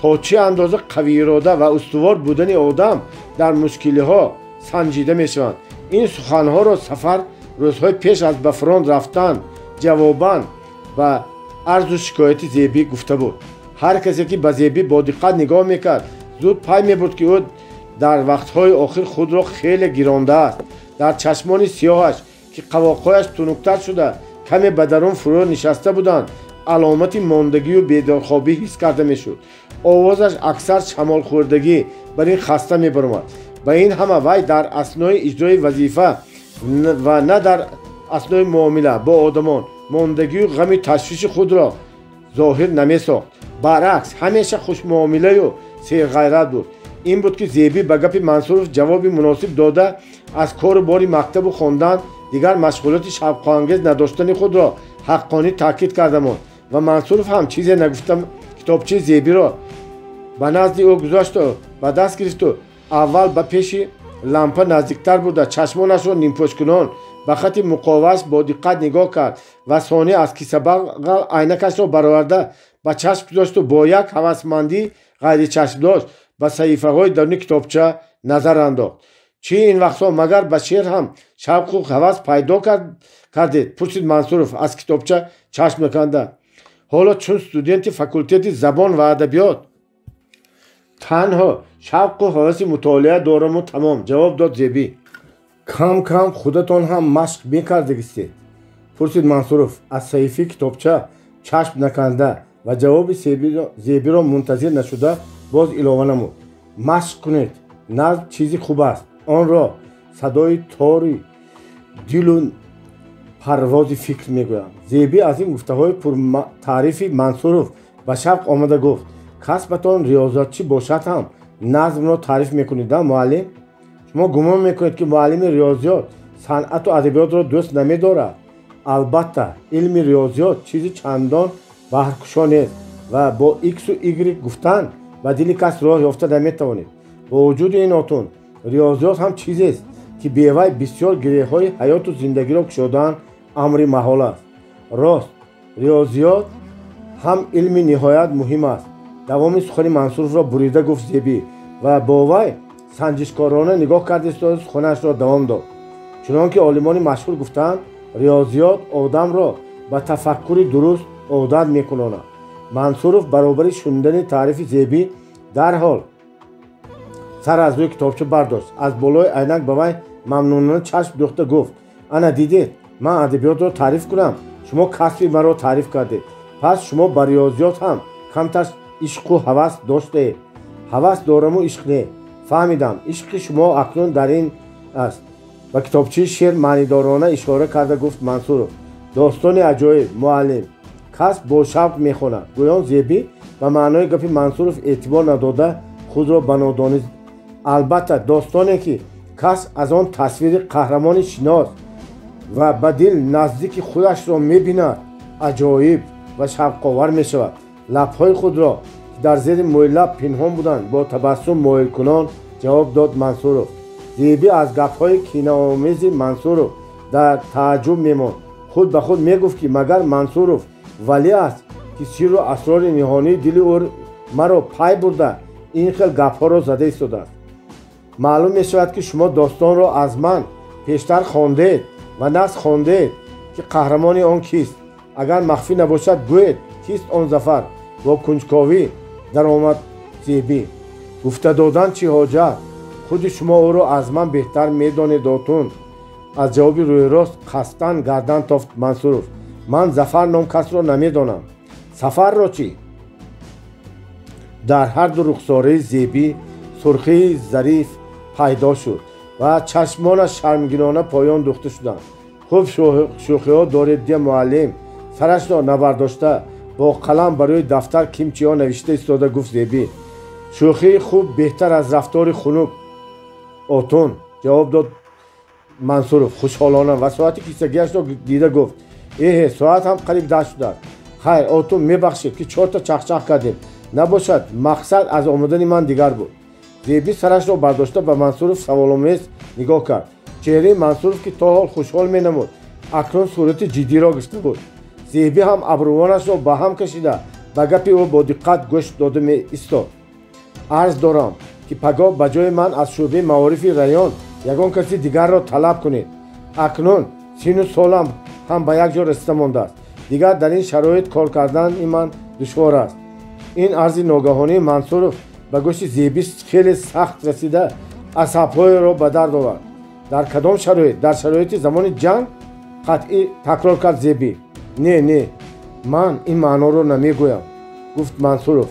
то чӣ андоза қавиирода ва устувор будани одам дар мушкилиҳо санҷида мешаванд. ин суханҳоро Сафар рӯзҳои пеш аз ба фронт рафтан ҷавобан ба арзу шикояти Зеби гуфта буд. ҳар касе ки ба Зеби бодиққат нигоҳ мекард зуд пай мебурд ки ӯ дар вақтҳои охир худро хеле гирондааст. дар чашмони сиёҳаш ки қавоқҳояш тунуктар шуда каме ба дарун фурӯ нишаста буданд аломати мондагию бедорхобӣ ҳис карда мешуд. овозаш аксар шамолхӯрдагӣ бар ин хаста мебаромад. ба ин ҳама вай дар аснои иҷрои вазифа ва на дар аснои муомила бо одамон мондагию ғами ташвиши худро зоҳир намесохт. баръакс ҳамеша хушмуомилаю серғайрат буд. ин буд ки Зеби ба гапи Мансуров ҷавоби муносиб дода аз кору бори мактабу хондан дигар машғулоти шавқоангез надоштани худро ҳаққонӣ таъкид карда монд ва Мансуров ҳам чизе нагуфта китобчаи Зебиро ба назди ӯ гузошту ба даст гирифту аввал ба пеши лампа наздиктар буда чашмонашро нимпӯшкунон ба хати муқовааш бо диққат нигоҳ кард ва сони аз кисабағал айнакашро бароварда ба чашм гузошту бо як ҳавасмандӣ ғайричашмдош ба саҳифаҳои даруни китобча назар андохт. чӣ ин вақтҳо магар ба шеър ҳам шавқу ҳавас пайдо кардед? пурсид Мансуров аз китобча чашм наканда. ҳоло чун студенти факултети забон ва адабиёт танҳо шавқу ҳаваси мутолиа дораму тамом, ҷавоб дод Зеби. кам кам худатон ҳам машқ мекардагистед? пурсид Мансуров аз саҳифаи китобча чашм наканда ва ҷавоби Зебиро мунтазир нашуда боз илова намуд. машқ кунед, назм чизи хуб аст. онро садои тори дилу парвози фикр мегӯям. Зеби аз ин гуфтаҳои пуртаърифи Мансуров ба шавқ омада гуфт. касбатон риёзатчӣ бошад ҳам назмро таъриф мекунед а муаллим? шумо гумон мекунед ки муаллими риёзиёт санъату адабиётро дӯст намедорад? албатта илми риёзиёт чизи чандон баҳркушо нест ва бо иксу игрик гуфтан ба дили кас роҳ ёфта наметавонед. бо вуҷуди ин отун риёзиёт ҳам чизест ки бевай бисёр гиреҳҳои ҳаёту зиндагиро кушодан амри маҳол аст. рост риёзиёт ҳам илми ниҳоят муҳим аст. давоми сухани Мансуровро бурида гуфт Зеби ва бо вай санҷишкорона нигоҳ кард истода суханашро давом дод. чунон ки олимони машҳур гуфтанд риёзиёт одамро ба тафаккури дуруст одат мекунонад. Мансуров баробари шунидани таърифи Зеби дарҳол сар аз рӯи китобча бардошт. аз болои айнак ба вай мамнунона чашм дӯхта гуфт. ана дидед ман адабиётро таъриф кунам, шумо касби маро таъриф кардед. пас шумо ба риёзиёт ҳам камтар ишқу ҳавас доштаед. ҳавас дораму ишқ не. фаҳмидам. ишқи шумо акнун дар ин аст. ба китобчаи шеър маънидорона ишора карда гуфт Мансуров. достони аҷоиб муаллим. кас бо шавқ мехонад. гӯён Зеби ба маънои гапи Мансуров эътибор надода худро ба нодонӣ. албатта достоне ки кас аз он тасвири қаҳрамони шинос ва ба дил наздики худашро мебинад аҷоиб ва шавқовар мешавад. лабҳои худро ки дар зери мӯйлаб пинҳон буданд бо табассум моилкунон ҷавоб дод Мансуров. Зеби аз гапҳои киноомези Мансуров дар тааҷҷуб мемонд. худ ба худ мегуфт ки магар Мансуров валӣ аст ки сирру асрори ниҳонии дили ӯ маро пай бурда ин хел гапҳоро зада истодааст. маълум мешавад ки шумо достонро аз ман пештар хондед ва нас хондед ки қаҳрамони он кист. агар махфӣ набошад гӯед кист он зафар. бо кунҷковӣ даромад Зеби. гуфта додан чӣ ҳоҷат? худи шумо ӯро аз ман беҳтар медонед отун. аз ҷавоби рӯйрост қасдан гардан тофт Мансуров. ман зафар ном касро намедонам. сафарро чӣ? дар ҳар ду рухсораи Зеби сурхии зариф пайдо шуд ва чашмонаш шармгинона поён духта шуданд. хуб шӯхиҳо доред дия муаллим? сарашро набардошта бо қалам барои дафтар кимчиҳо навишта истода гуфт Зеби. شوخی خوب بهتر از رفتار خنک. اوتون جواب داد منصورов خوشحالانه و ساعت کیسگیش رو دیده گفت ساعت هم قریب 10 شده. خیر اوتون میبخشید که 4 تا چخچخ کردیم. نباشد مقصد از آمدن من دیگر بود. زیبی سرش رو برداشته به منصورов سوال‌آمیز نگاه کرد. چهره منصورов که تا حال خوشحال مینمود اکنون صورت جدی را گرفته بود. زیبی هم ابروانش را به هم کشیده به گپ او با دقت گوش داده می ایستاد. عرض دارم که پگاه به جای من از شعبه معارف ریان یگان کسی دیگر را طلب کنید. اکنون 30 سالم هم به یک جا رسیده مانده است. دیگر در این شرایط کار کردن من دشوار است. این عرض ناگهانی منصورов به گوش زیبی خیلی سخت رسیده عصب‌های را به درد آورد. در کدام شرایط؟ در شرایط زمان جنگ؟ قطعی تکرار کرد زیبی. نه من این معنا رو نمیگویم. گفت منصورov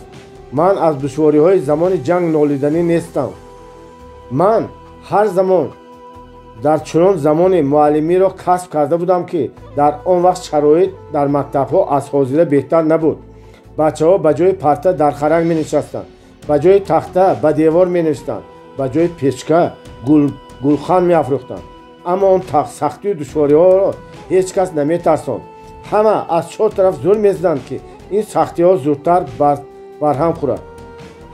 من از دشواری های زمان جنگ نالیدنی نیستم. من هر زمان در چنان زمان معلمی را کسب کرده بودم که در آن وقت شرایط در مکتب ها از حاضره بهتر نبود. بچه ها به جای پرته در خرنگ می نشستند، به جای تخته به دیوار می نوشتند، به جای پیچکه گلخن می افروختند. اما آن سختی و دشواری ها را هیچ کس نمی ترساند. همه از 4 طرف زور می زدند که این سختی ها زودتر برهم خورد.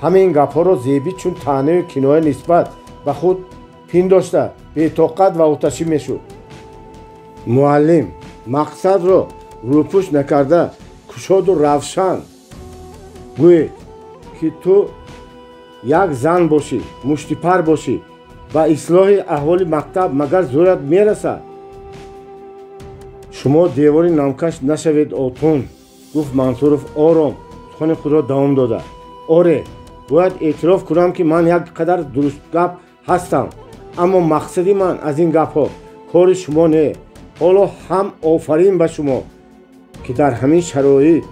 همه این گپ ها را زیبی چون طعنه و کنایه نسبت به خود پنداشته بی‌طاقت و آتشی می شد. معلم مقصد را روپوش نکرده کشاد و روشن گوید که تو یک زن باشی، مشتیپر باشی و اصلاح احوال مکتب مگر زورت می رسد؟ شما دیواری نمکش نشوید اوتون. گفت منصورov آرام سخن خود را دوام داده. آره باید اعتراف کنم که من یک قدر درست گپ هستم، اما مقصدی من از این گپ ها کار شما نه. حالا هم آفرین به شما که در همین شرایط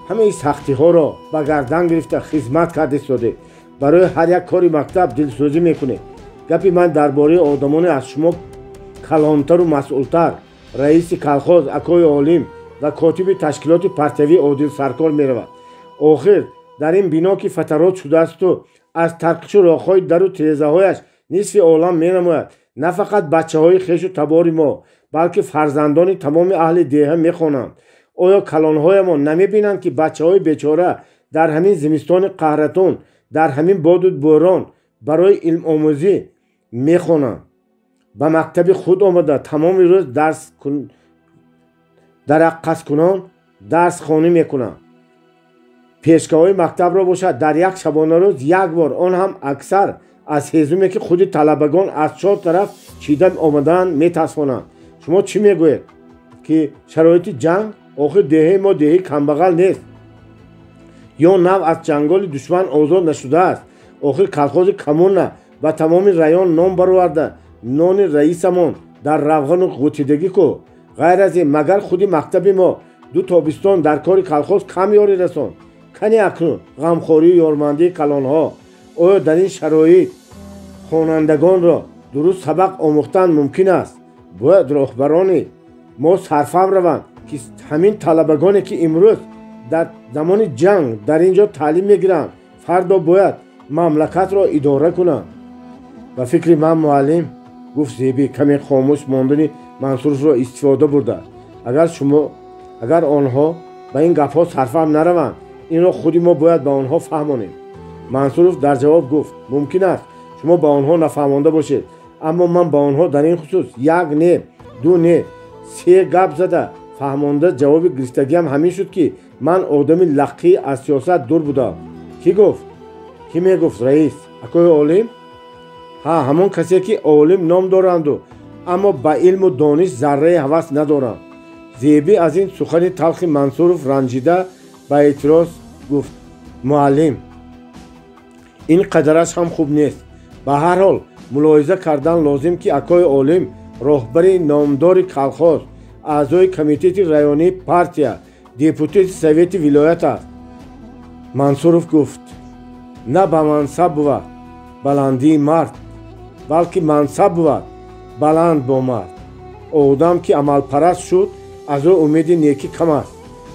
همه سختی ها را به گردن گرفته خدمت کرده ساده برای هر یک کاری مکتب دلسوزی میکنه. گپی من درباره آدمان از شما کلانتر و مسئولتر، رئیس کلخاز اکای عالم و کاتب تشکیلات پرتوی عادل سرکار می رود. آخر در این بنا که فترات شده است و از ترقش و راههای در و تیزه هایش نصف عالم می نماید، نه فقط بچه های خیش و تبار ما بلکه فرزندان تمام اهل دیه می خوانند. آیا کلانهای ما نمی بینند که بچه های بیچاره در همین زمستان قهرتون، در همین باد و باران برای علم آموزی می خوانند؟ به مکتب خود آمده تمام روز در قصد کنان درس خوانی میکنند. پیشگاه های مکتب را باشد در یک شبانه روز یک بار، آن هم اکثر از هیزمی که خود طلبگان از 4 طرف چیده آمدن میتاسفانند. شما چی میگوید که شرایط جنگ؟ آخر دهه ما دهه کمبغل نیست یا نو از جنگال دشمن آزاد نشده است. آخر کلخاز کمون و تمام ریان نام برآورده نان رئیسمان در روغن و غوطیدگی کو. غیر از این مگر خودی مکتب ما 2 تابستان در کار کلخاز کم یاری رسان. کنی اکنون غمخواری و یارمندی کلانها. آیا در این شرایط خوانندگان را درست سبق آموختن ممکن است؟ باید راهبران ما سرفهم روند که همین طلبگانی که امروز در زمان جنگ در اینجا تعلیم میگیرند فردا باید مملکت را اداره کنند. و فکر من معلم، گفت زیبی کمی خاموش ماندن منصورov را استفاده برده. اگر آنها به این گپ ها سرفهم نروند این را خودی ما باید به آنها فهمانیم. منصورov در جواب گفت ممکن است شما به آنها نفهمانده باشید، اما من به آنها در این خصوص 1 نه 2 نه 3 گپ زده فهمانده. جواب گرفتگی هم همین شد که من آدم لقی از سیاست دور بودم. کی گفت؟ کی میگفت؟ رئیس اکای عالم؟ ها همان کسی که عالم نام دارند و اما به علم و دانش ذره هوس ندارند. زیبی از این سخن تلخ منصورov رنجیده به اعتراض گفت معلم این قدرش هم خوب نیست. به هر حال ملاحظه کردن لازم که اکای عالم راهبر نامدار کلخاز، اعضای کمیته ریانی پارتیا، دیپوتیت سویت ولایت است. منصورov گفت نه به منصب بود بلندی مرد، بلکه منصب بود بلند با مرد. آدم که عمل پرست شد از او امید نیکی کم است.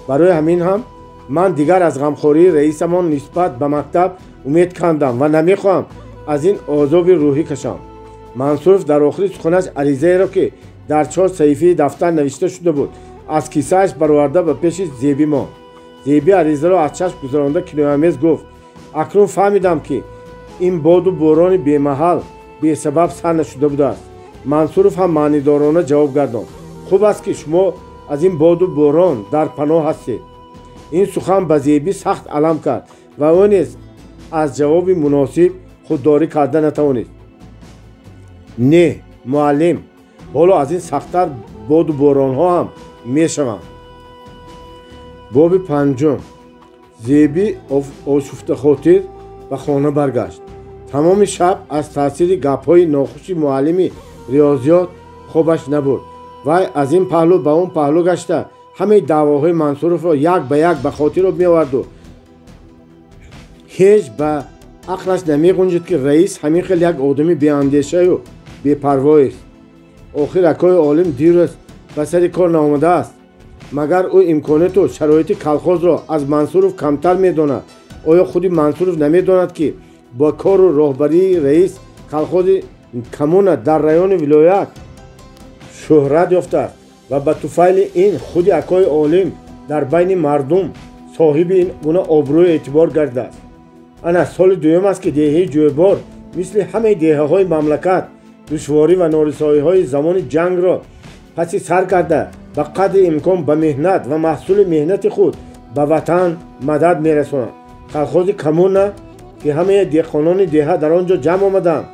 برای همین هم من دیگر از غمخوری رئیسمان نسبت به مکتب умед кандам ва намехоҳам аз ин озоби рӯҳӣ кашам. Мансуров дар охири суханаш аризаеро ки дар 4 саҳифаи дафтар навишта шуда буд аз киссааш бароварда ба пеши Зеби монд. Зеби аризаро аз чашм гузаронда киноямез гуфт: акнун фаҳмидам ки ин боду бӯрони бемаҳал бесабаб сар нашуда будааст. Мансуров ҳам маънидорона ҷавоб гардонд: хуб аст ки шумо аз ин боду бӯрон дар паноҳ ҳастед. ин сухан ба Зеби сахт алам кард ва ӯ низ аз ҷавоби муносиб худдорӣ карда натавонист. Не, муаллим, ҳоло аз ин сахттар боду бӯронҳо ҳам мешаванд. боби 5. Зеби ошуфтахотир ба хона баргашт. тамоми шаб аз таъсири гапҳои нохуши муаллими риёзиёт хобаш набурд. вай аз ин паҳлӯ ба он паҳлӯ гашта ҳамаи даъвоҳои Мансуровро як ба як ба хотир меоварду ҳеҷ ба ақлаш намегунҷид ки раис ҳамин хел як одами беандешаю бепарвоест. охир акои олим дирӯз ба сари кор наомадааст. магар ӯ имконату шароити калхозро аз Мансуров камтар медонад? оё худи Мансуров намедонад ки бо кору роҳбарии раис калхози Коммуна дар райони вилоят шӯҳрат ёфтааст ва ба туфайли ин худи акои олим дар байни мардум соҳиби ин гуна обрӯю эътибор гардааст. ана соли дуюм аст ки деҳаи ҷӯйбор мисли ҳамаи деҳаҳои мамлакат душворӣ ва норисоиҳои замони ҷангро паси сар карда ба қадри имкон ба меҳнат ва маҳсули меҳнати худ ба ватан мадад мерасонад. калхози Коммуна ки ҳамаи деҳқонони деҳа дар он ҷо ҷамъ омаданд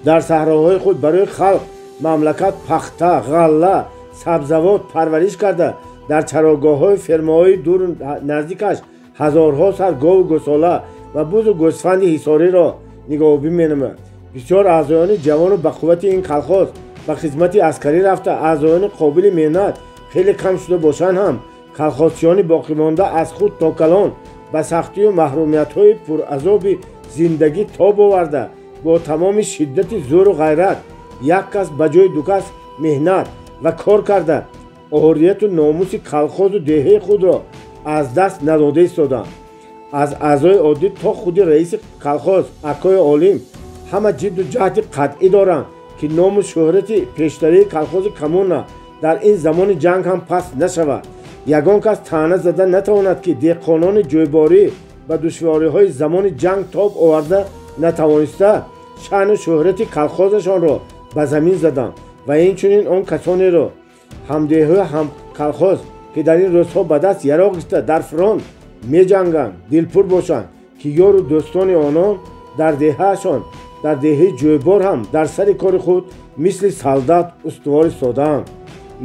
дар саҳроҳои худ барои халқ мамлакат пахта, ғалла, сабзавот парвариш карда дар чарогоҳҳои фермаҳои дуру наздикаш ҳазорҳо сар гову гӯсола ва бузу гӯсфанди ҳисориро нигоҳубин менамояд. бисёр аъзоёни ҷавону бақуввати ин калхоз ба хизмати аскарӣ рафта аъзоёни қобили меҳнат хеле кам шуда бошанд ҳам калхозчиёни боқимонда аз худ то калон ба сахтию маҳрумиятҳои пуразоби зиндагӣ тоб оварда бо тамоми шиддати зӯру ғайрат як кас ба ҷои ду кас меҳнат ва кор карда оҳорияту номуси калхозу деҳаи худро аз даст надода истоданд. аз аъзои оддӣ то худи раиси калхоз акои олим ҳама ҷидду ҷаҳди қатъӣ доранд ки ному шӯҳрати пештарии калхози Коммуна дар ин замони ҷанг ҳам паст нашавад. ягон кас таъна зада натавонад ки деҳқонони ҷӯйборӣ ба душвориҳои замони ҷанг тоб оварда натавониста шаъну шӯҳрати калхозашонро ба замин заданд ва инчунин он касонеро ҳамдеҳу ҳамкалхоз ки дар ин рӯзҳо ба даст яроқ гирифта дар фронт меҷанганд дилпур бошанд ки ёру дӯстони онон дар деҳаашон дар деҳаи ҷӯйбор ҳам дар сари кори худ мисли солдат устувор истодаанд.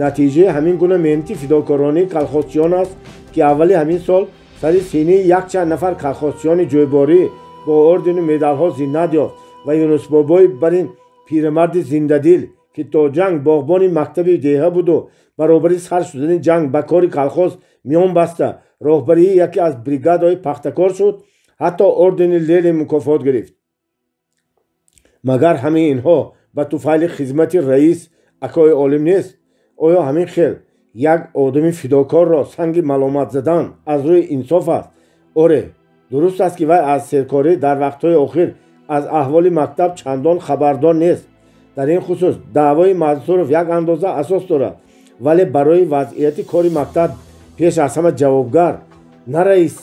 натиҷаи ҳамин гуна меҳнати фидокоронии калхозчиён аст ки аввали ҳамин сол сари синии якчанд нафар калхозчиёни ҷӯйборӣ бо ордену медалҳо зиннат ёфт ва юнусбобои барин пирамарди зиндадил ки то ҷанг боғбони мактаби деҳа буду баробари сар шудани ҷанг ба кори калхоз миён баста роҳбарии яке аз бригадаҳои пахтакор шуд, ҳатто ордени лели мукофот гирифт. магар ҳамаи инҳо ба туфайли хизмати раис акои олим нест? оё ҳамин хел як одами фидокорро санги маломат задан аз рӯи инсоф аст? оре, дуруст аст ки вай аз серкорӣ дар вақтҳои охир аз аҳволи мактаб чандон хабардор нест. дар ин хусус даъвои Мансуров як андоза асос дорад, вале барои вазъияти кори мактаб пеш аз ҳама ҷавобгар на раис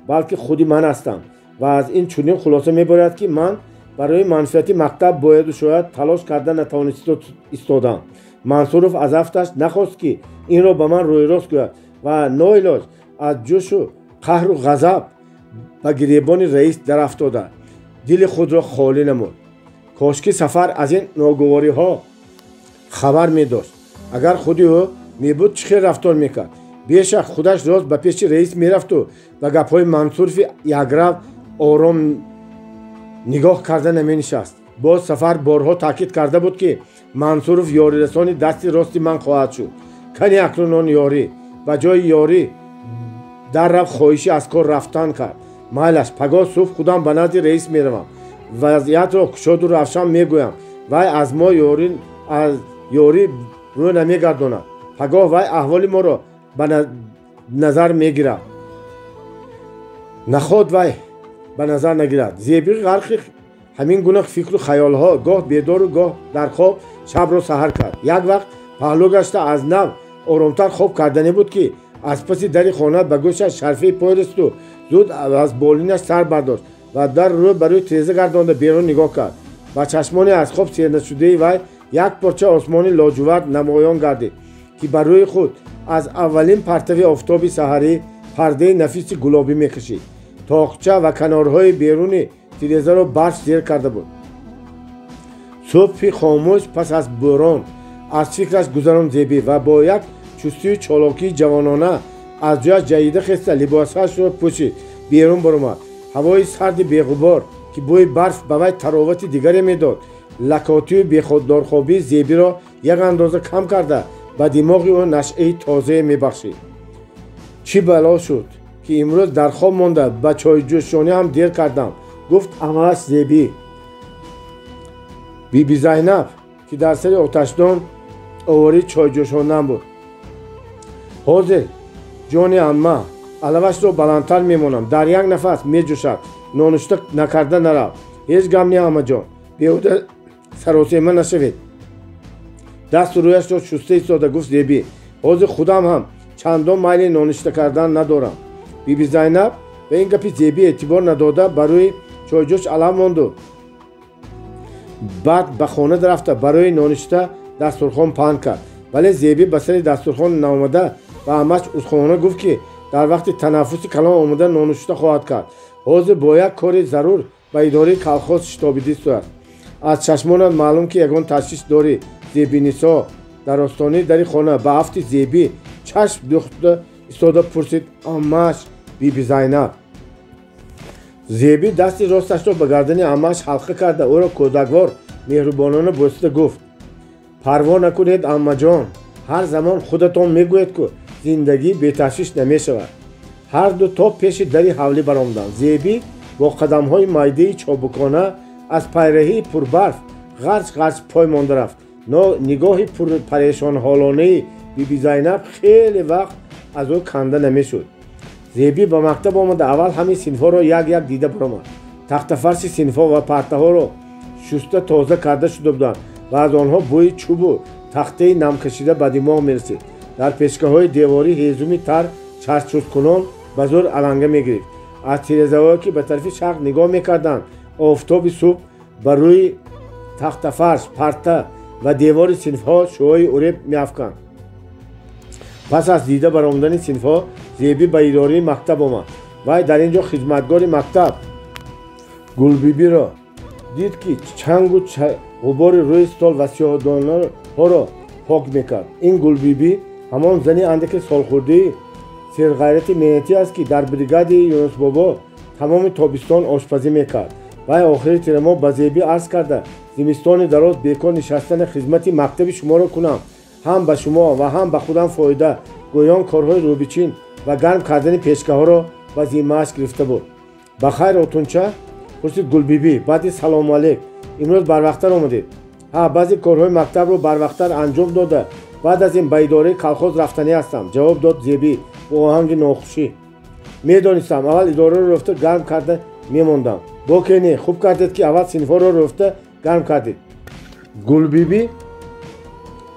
балки худи ман ҳастам ва аз ин чунин хулоса мебарояд ки ман барои манфиати мактаб бояду шояд талош карда натавониста истодам. Мансуров аз афташ нахост ки инро ба ман рӯйрост гӯяд ва ноилоҷ аз ҷӯшу қаҳру ғазаб ба гиребони раис дарафтода дили худро холӣ намуд. кошки Сафар аз ин ногувориҳо хабар медошт. агар худи ӯ мебуд чӣ хел рафтор мекард? бешак худаш рост ба пеши раис мерафту ба гапҳои Мансурови яграв ором нигоҳ карда наменишаст. боз Сафар борҳо таъкид карда буд ки Мансуров ёрирасони дасти рости ман хоҳад шуд. кани акнун он ёрӣ ба ҷои ёрӣ дар рафт хоҳиши аз кор рафтан кард. майлаш, пагоҳ субҳ худам ба назди раис меравам, вазъиятро кушоду равшан мегӯям. вай аз мо ёрӣ рӯ намегардонад. пагоҳ вай аҳволи моро ба назар мегирад. наход вай ба назар нагирад. Зеби ғарқи ҳамин гуна фикру хаёлҳо гоҳ бедору гоҳ дар хоб шабро саҳар кард. Як вақт паҳлӯ гашта аз нав оромтар хоб кардане буд, ки аз паси дари хона ба гӯшаш шарфаи пой ресиду зуд аз болинаш сар бардошт ва дар рӯ ба рӯи теза гардонда берун нигоҳ кард. ба чашмони аз хоб сернашудаи вай як порча осмони лоҷувард намоён гардид, ки ба рӯи худ аз аввалин партави офтоби саҳарӣ пардаи нафиси гулобӣ мекашид. тоқча ва канорҳои беруни тирезаро барф зер карда буд. субҳи хомӯш пас аз бӯрон аз фикраш гузаронд Зеби ва бо як чустию чолокии ҷавонона аз ҷояш ҷайида хеста либосашро пӯшид, берун баромад. ҳавои сарди беғубор, ки бӯи барф ба вай таровати дигаре медод, лакотию бехдорхобии Зебиро як андоза кам карда ба димоғи ӯ нашъаи тозае мебахшид. чӣ бало шуд, ки имрӯз дар хоб монда ба чойҷӯшонӣ ҳам дер кардам, гуфт амааш Зеби. биби Зайнаб, ки дар сари оташдон овори чойҷӯшондан буд. ҳозир ҷони амма, алавашро баландтар мемонам, дар як нафас меҷӯшад, нонушта накарда нарав. ҳеҷ гап не аммаҷон, беҳуда саросема нашавед. дасту рӯяшро шуста истода гуфт Зеби. ҳозир худам ҳам чандон майли нонушта кардан надорам. биби Зайнаб ба ин гапи Зеби эътибор надода ба рӯи чойҷӯш алав монду. баъд ба хона рафта барои нонушта дастурхон паҳн кард. вале Зеби ба сари дастурхон наомада ба аммааш узхона гуфт, ки дар вақти танаффуси калон омада нонушта хоҳад кард. ҳозир бо як кори зарур ба идораи колхоз шитобидисту аст. аз чашмонат маълум, ки ягон ташвиш дорӣ. Зебинисо дар остонаи дари хона ба афти Зеби чашм дӯхта истода пурсид: аммааш биби Зайнаб? Зеби дасти росташро ба гардани аммааш ҳалқа карда ӯро кӯдаквор меҳрубонона босида гуфт: парво накунед аммаҷон, ҳар замон худатон мегӯед, ку зиндагӣ беташвиш намешавад. ҳар ду то пеши дари ҳавлӣ баромаданд. Зеби бо қадамҳои майдаи чобукона аз пайраҳии пурбарф ғарч ғарч пой монда рафт. но нигоҳи пурпарешонҳолонаи биби Зайнаб хеле вақт аз ӯ канда намешуд. Зеби ба мактаб омада аввал ҳамаи синфҳоро як як дида баромад. тахтафарши синфҳо ва партаҳоро шуста тоза карда шуда буданд ва аз онҳо бӯи чӯбу тахтаи намкашида ба димоғ мерасид. дар пешкаҳои деворӣ ҳезуми тар чарчӯбкунон ба зӯр аланга мегирифт. аз тирезаҳое, ки ба тарафи шарқ нигоҳ мекарданд, офтоби субҳ ба рӯи тахтафарш, парта ва девори синфҳо шуои уреб меафканд. пас аз дида баромадани синфҳо Зеби ба идораи мактаб омад. вай дар ин ҷо хизматгори мактаб Гулбибиро дид, ки чангу ғубори рӯи стол ва сиёҳдонаҳоро пок мекард. ин Гулбиби ҳамон зани андаке солхӯрдаи серғайрати меҳнатӣ аст, ки дар бригадаи Юнусбобо тамоми тобистон ошпазӣ мекард. вай охири тирамоҳ ба Зеби арз карда: зимистони дароз бекор нишастани хизмати мактаби шуморо кунам, ҳам ба шумо ва ҳам ба худам фоида. гӯён корҳои рӯбичин ва гарм кардани пешкаҳоро ба зиммааш гирифта буд. ба хайр отунча? пурсид Гулбиби баъди салому алейк. имрӯз барвақттар омадед? ҳа, баъзе корҳои мактабро барвақттар анҷом дода баъд аз ин ба идораи колхоз рафтанӣ ҳастам, ҷавоб дод Зеби бо оҳанги нохушӣ. медонистам аввал идораро рӯфта гарм карда мемондам. боке не, хуб кардед, ки аввал синфҳоро рӯфта гарм кардед. Гулбиби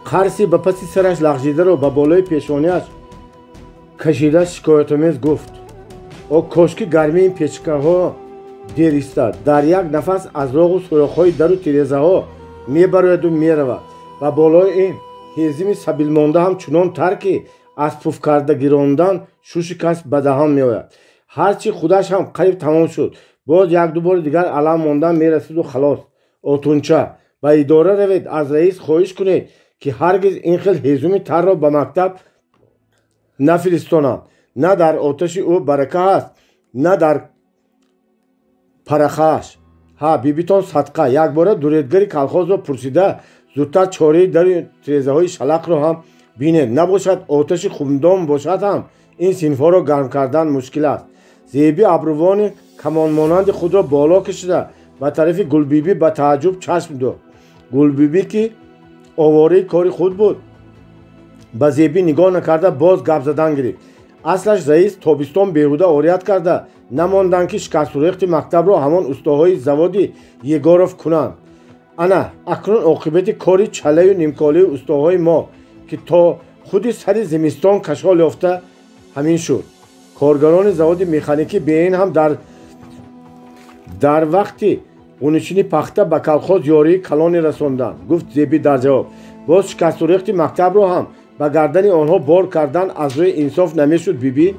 қарси ба паси сараш лағжидаро ба болои пешониаш кашида шикоятомез гуфт: о кошки гармии ин печкаҳо дер истад. дар як нафас аз роғу сурохҳои дару тирезаҳо мебарояду меравад ва болои ин ҳезими сабилмонда ҳам чунон тар, ки аз пуф карда гирондан шуши кас ба даҳон меояд. ҳарчи худаш ҳам қариб тамом шуд, боз як-ду бори дигар алам мондан мерасиду халос. отунча, ба идора равед, аз раис хоҳиш кунед, ки ҳаргиз ин хел ҳезуми тарро ба мактаб нафиристонанд. на дар оташи ӯ барака ҳаст, на дар парахааш. ҳа, бибитон садқа. якбора дуредгари колхозро пурсида зудтар чораи дару тирезаҳои шалақро ҳам бинед. набошад оташи хумдон бошад ҳам ин синфҳоро гарм кардан мушкил аст. Зеби абрувони камонмонанди худро боло кашида ба тарафи Гулбиби ба тааҷҷуб чашм дӯхт. Гулбиби, ки овораи кори худ буд, ба Зеби нигоҳ накарда боз гап задан гирифт. аслаш раис тобистон беҳуда орият карда намонданд ки шикастурехти мактабро ҳамон устоҳои заводи Егоров кунанд. ана акнун оқибати кори чалаю нимколии устоҳои мо ки то худи сари зимистон кашғол ёфта ҳамин шуд. коргарони заводи механикӣ беин ҳам дар вақти ғунишини пахта ба колхоз ёрии калоне расонданд, гуфт Зеби дар ҷавоб. боз шикастурехти мактабро ҳам ба гардани онҳо бор кардан аз рӯи инсоф намешуд биби?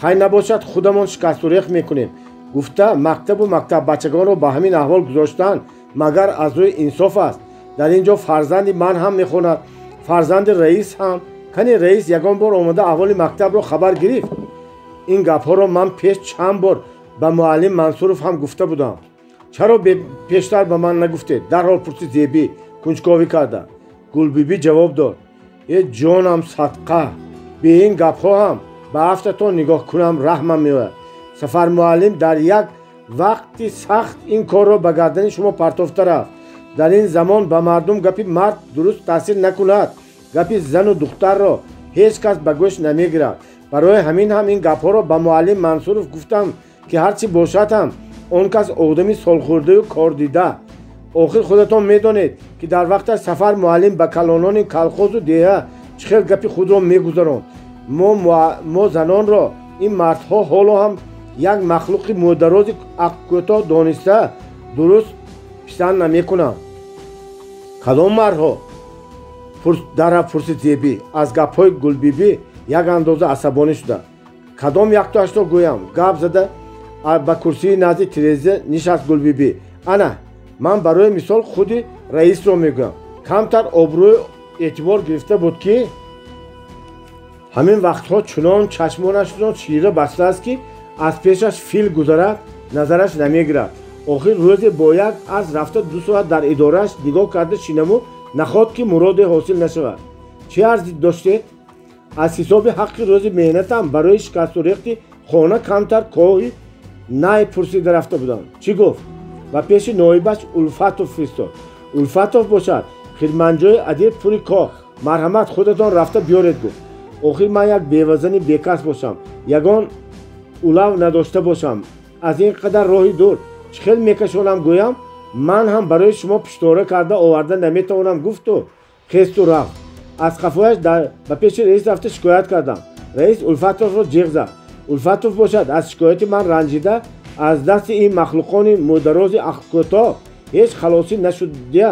хай набошад худамон шикастурех мекунем, гуфта мактабу мактаббачагонро ба ҳамин аҳвол гузоштан магар аз рӯи инсоф аст? дар ин ҷо фарзанди ман ҳам мехонад, фарзанди раис ҳам. кани раис ягон бор омада аҳволи мактабро хабар гирифт? ин гапҳоро ман пеш чанд бор ба муаллим Мансуров ҳам гуфта будам. чаро пештар ба ман нагуфтед? дарҳол пурсид Зеби кунҷковӣ карда. Гулбиби ҷавоб дод: е ҷонам садқа, бе ин гапҳо ҳам ба ҳафтатон нигоҳ кунам раҳмам меояд. Сафар муаллим дар як вақти сахт ин корро ба гардани шумо партофта рафт. дар ин замон ба мардум гапи мард дуруст таъсир накунад, гапи зану духтарро ҳеҷ кас ба гӯш намегирад. барои ҳамин ҳам ин гапҳоро ба муаллим Мансуров гуфтам ки ҳарчи бошад ҳам он кас одами солхӯрдаю кордида. охир худатон медонед ки дар вақташ Сафар муаллим ба калонони колхозу деҳа чӣ хел гапи худро мегузаронд. мо занонро ин мардҳо ҳоло ҳам як махлуқи мӯдарози ақкӯтоҳ дониста дуруст писанд намекунанд. кадом мардҳо? даррафт пурсид Зеби аз гапҳои Гулбиби як андоза асабонӣ шуда. кадом яктоашро гӯям? гап зада ба курсии назди тиреза нишаст Гулбиби. ана ман барои мисол худи раисро мегӯям. камтар обрӯю эътибор гирифта буд ки ҳамин вақтҳо чунон чашмонашро шира бастааст ки аз пешаш фил гузарад, назараш намегирад. охир рӯзе бо як аз рафта 2 соат дар идорааш нигоҳ карда шинаму нахоҳад ки муроде ҳосил нашавад. чӣ арзи доштед? аз ҳисоби ҳаққи рӯзи меҳнатам барои шикастурехти хона камтар коҳи най пурсида рафта будам. чӣ гуфт? ва пеши ноибаш Улфатов фиристод. Улфатов бошад, хидматҷои адир пури кор. марҳамат, худатон рафта биёред, гуфт. охир ман як бевазани бекас бошам, ягон улав надошта бошам, аз ин қадар роҳи дур чӣ хел мекашонам гӯям ман ҳам барои шумо пиштора карда оварда наметавонам, гуфту хесту рафт. аз қафояш ба пеши раис рафта шикоят кардам. раис Улфатовро ҷиғ зад. Улфатов бошад, аз шикояти ман ранҷида аз дасти ин махлуқони мӯдарози ақкӯтоҳ ҳеҷ халосӣ нашудия